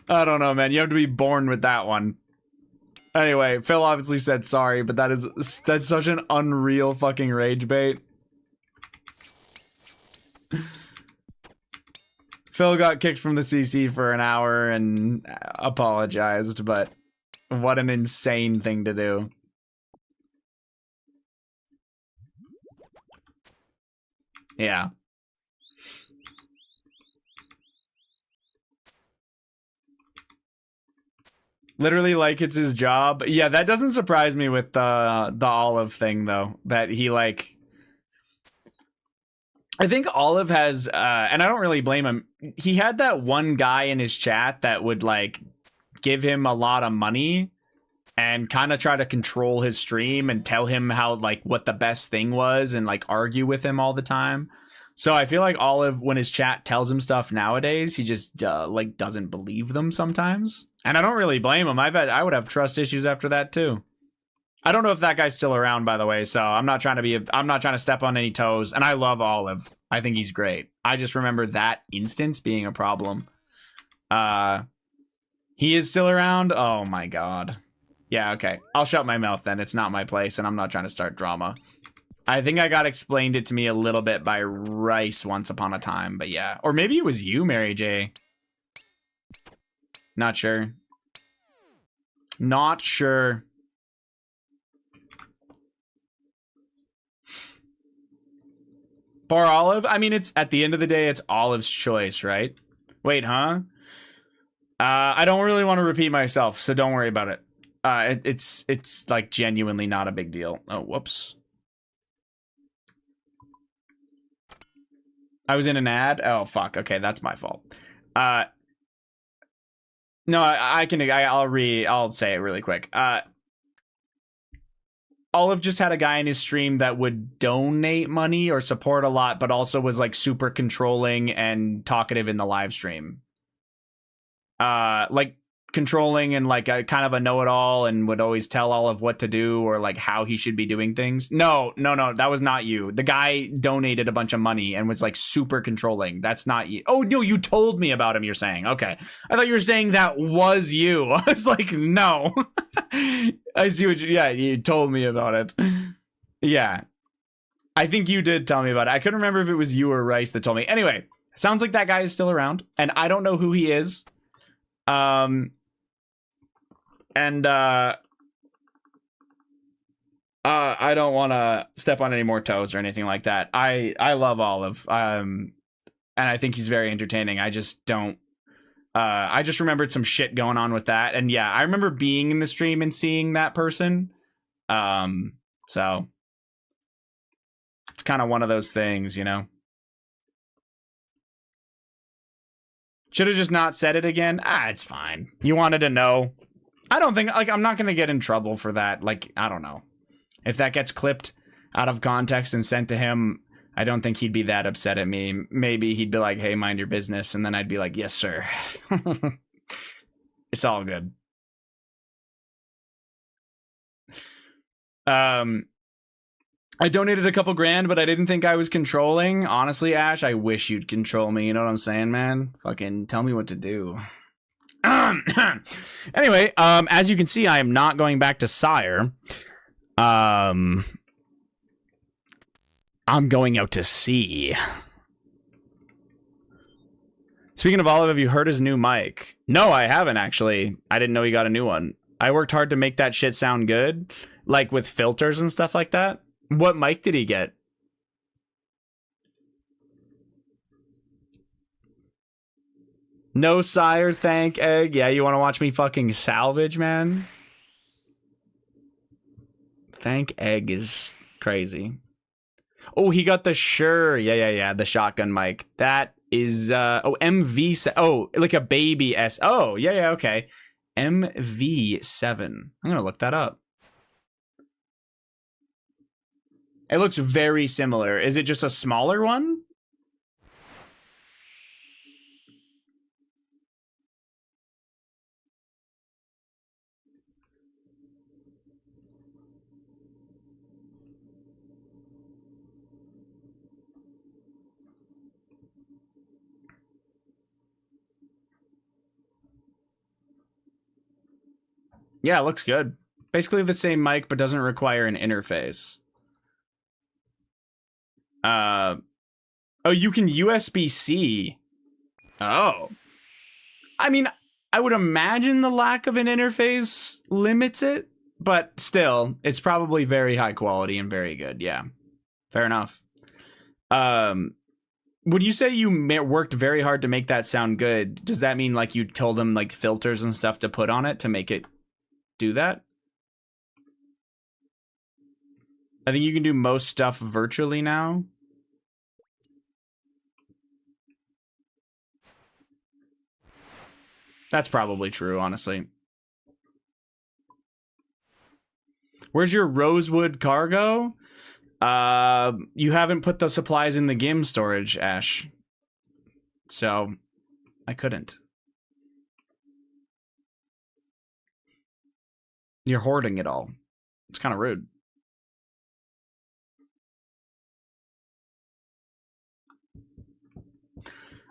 I don't know, man. You have to be born with that one. Anyway, Phil obviously said sorry, but that's such an unreal fucking rage bait. Phil got kicked from the CC for an hour and apologized, but what an insane thing to do. Yeah. Literally like it's his job. Yeah, that doesn't surprise me with the Olive thing though. That he like I think Olive has and I don't really blame him. He had that one guy in his chat that would like give him a lot of money and kind of try to control his stream and tell him how like what the best thing was and like argue with him all the time. So I feel like Olive, when his chat tells him stuff nowadays, he just like doesn't believe them sometimes. And I don't really blame him. I would have trust issues after that too. I don't know if that guy's still around, by the way. So I'm not trying to step on any toes. And I love Olive. I think he's great. I just remember that instance being a problem. He is still around. Oh my God. Yeah. Okay. I'll shut my mouth then. It's not my place, and I'm not trying to start drama. I think I got explained it to me a little bit by Rice once upon a time, but yeah. Or maybe it was you, Mary J. Not sure. Not sure. Bar Olive? I mean, it's at the end of the day, it's Olive's choice, right? Wait, huh? I don't really want to repeat myself, so don't worry about it. It's like genuinely not a big deal. Oh, whoops. I was in an ad. Oh, fuck. Okay, that's my fault. No, I'll say it really quick. Olive just had a guy in his stream that would donate money or support a lot, but also was like super controlling and talkative in the live stream. Like controlling and like a kind of a know-it-all and would always tell Olive what to do or like how he should be doing things. No, that was not you. The guy donated a bunch of money and was like super controlling. That's not you. Oh, no, you told me about him, you're saying. Okay. I thought you were saying that was you. I was like, no. I see what you told me about it. Yeah. I think you did tell me about it. I couldn't remember if it was you or Rice that told me. Anyway, sounds like that guy is still around and I don't know who he is. I don't want to step on any more toes or anything like that. I love Olive. And I think he's very entertaining. I just don't. I just remembered some shit going on with that, and yeah, I remember being in the stream and seeing that person. So it's kind of one of those things, you know. Should have just not said it again. It's fine. You wanted to know. I don't think, like, I'm not going to get in trouble for that. Like, I don't know. If that gets clipped out of context and sent to him, I don't think he'd be that upset at me. Maybe he'd be like, hey, mind your business. And then I'd be like, yes, sir. It's all good. I donated a couple grand, but I didn't think I was controlling. Honestly, Ash, I wish you'd control me. You know what I'm saying, man? Fucking tell me what to do. Anyway, as you can see, I am not going back to Sire. I'm going out to sea. Speaking of Olive, have you heard his new mic? No, I haven't, actually. I didn't know he got a new one. I worked hard to make that shit sound good, like with filters and stuff like that. What mic did he get? No Sire, thank Egg. Yeah, you want to watch me fucking salvage, man? Thank Egg is crazy. Oh, he got the Shure. Yeah. The shotgun mic. That is, MV. Oh, like a baby S. Oh, yeah, okay. MV7. I'm going to look that up. It looks very similar. Is it just a smaller one? Yeah, it looks good. Basically the same mic, but doesn't require an interface. Oh, you can USB-C. Oh. I mean, I would imagine the lack of an interface limits it, but still, it's probably very high quality and very good. Yeah, fair enough. Would you say you worked very hard to make that sound good? Does that mean like you told him like filters and stuff to put on it to make it do that? I think you can do most stuff virtually now. That's probably true, honestly. Where's your rosewood cargo? You haven't put the supplies in the GIM storage, Ash. So, I couldn't. You're hoarding it all. It's kind of rude.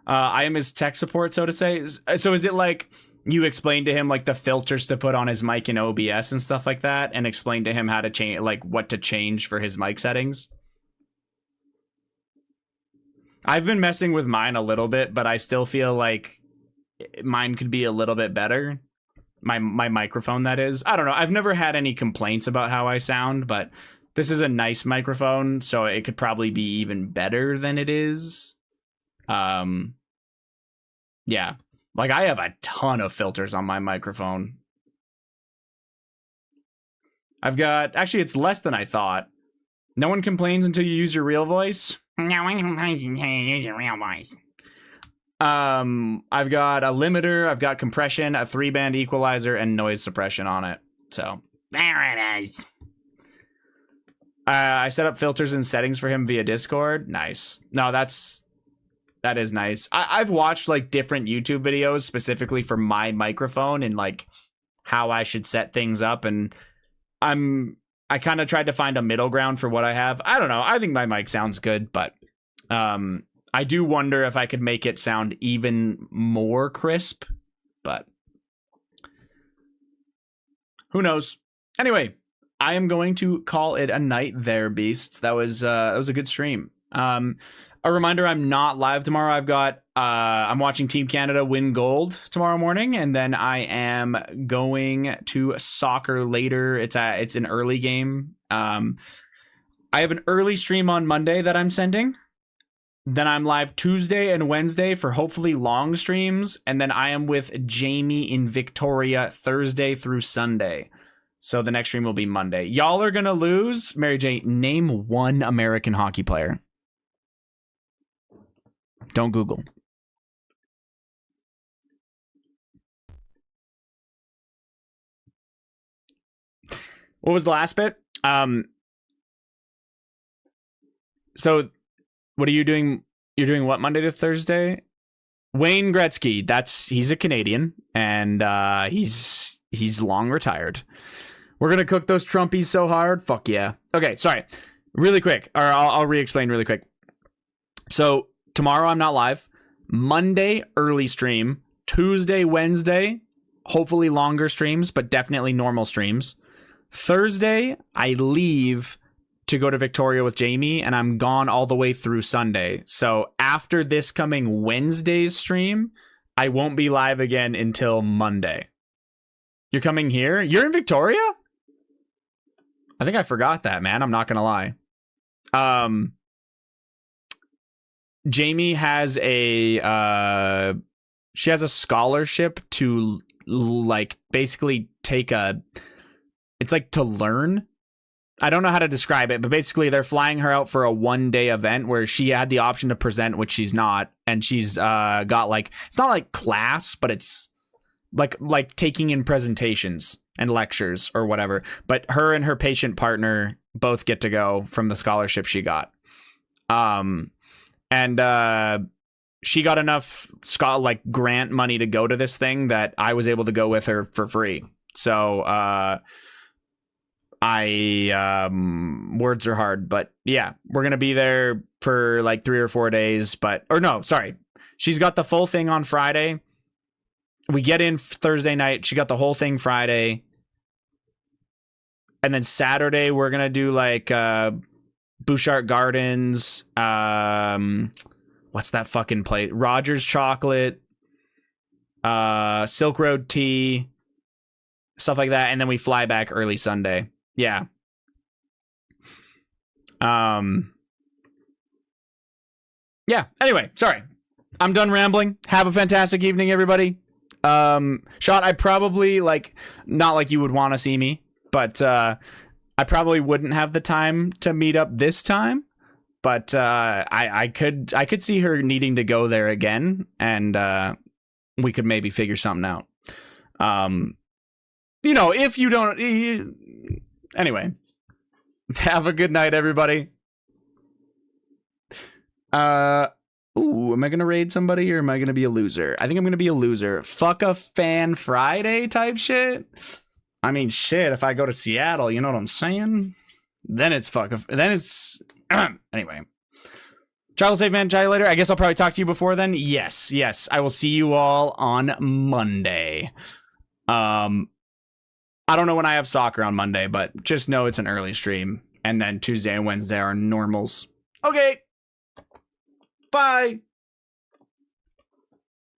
I am his tech support, so to say. So is it like you explained to him like the filters to put on his mic in OBS and stuff like that, and explain to him how to change, like what to change for his mic settings? I've been messing with mine a little bit, but I still feel like mine could be a little bit better. My microphone, that is. I don't know. I've never had any complaints about how I sound, but this is a nice microphone, so it could probably be even better than it is. Yeah. Like, I have a ton of filters on my microphone. I've got... Actually, it's less than I thought. No one complains until you use your real voice? No one complains until you use your real voice. I've got a limiter, I've got compression, a 3-band equalizer, and noise suppression on it. So, there it is. I set up filters and settings for him via Discord. Nice. No, that is nice. I've watched like different YouTube videos specifically for my microphone and like how I should set things up, and I kind of tried to find a middle ground for what I have. I don't know. I think my mic sounds good, but I do wonder if I could make it sound even more crisp, but who knows? Anyway, I am going to call it a night there, beasts. That was a good stream. A reminder, I'm not live tomorrow. I'm watching Team Canada win gold tomorrow morning, and then I am going to soccer later. It's an early game. I have an early stream on Monday that I'm sending. Then I'm live Tuesday and Wednesday for hopefully long streams, and then I am with Jamie in Victoria Thursday through Sunday. So the next stream will be Monday. Y'all are gonna lose. Mary J, name one American hockey player. Don't Google. What was the last bit? So what are you doing? You're doing what Monday to Thursday? Wayne Gretzky. He's a Canadian, and he's long retired. We're gonna cook those Trumpies so hard. Fuck yeah. Okay, sorry. Really quick, or I'll re-explain really quick. So tomorrow I'm not live. Monday, early stream. Tuesday, Wednesday, hopefully longer streams, but definitely normal streams. Thursday, I leave to go to Victoria with Jamie, and I'm gone all the way through Sunday. So after this coming Wednesday's stream, I won't be live again until Monday. You're coming here? You're in Victoria? I think I forgot that, man. I'm not gonna lie. Jamie has a scholarship to like basically take it's like to learn. I don't know how to describe it, but basically they're flying her out for a 1-day event where she had the option to present, which she's not, and she's got like, it's not like class, but it's like taking in presentations and lectures or whatever. But her and her patient partner both get to go from the scholarship she got. And she got enough grant money to go to this thing that I was able to go with her for free. So words are hard, but yeah, we're gonna be there for like 3 or 4 days. She's got the full thing on Friday. We get in Thursday night. She got the whole thing Friday, and then Saturday we're gonna do like Bouchard Gardens, what's that fucking place? Rogers Chocolate, Silk Road Tea, stuff like that, and then we fly back early Sunday. Yeah. yeah. Anyway, sorry. I'm done rambling. Have a fantastic evening, everybody. Shot, I probably, like, not like you would want to see me, but I probably wouldn't have the time to meet up this time. But I could see her needing to go there again, and we could maybe figure something out. You know, if you don't... Anyway. Have a good night, everybody. Ooh, am I gonna raid somebody or am I gonna be a loser? I think I'm gonna be a loser. Fuck a Fan Friday type shit. I mean, shit, if I go to Seattle, you know what I'm saying? Then it's anyway. Travel safe, man. Chat you later. I guess I'll probably talk to you before then. Yes. I will see you all on Monday. I don't know when I have soccer on Monday, but just know it's an early stream. And then Tuesday and Wednesday are normals. Okay. Bye.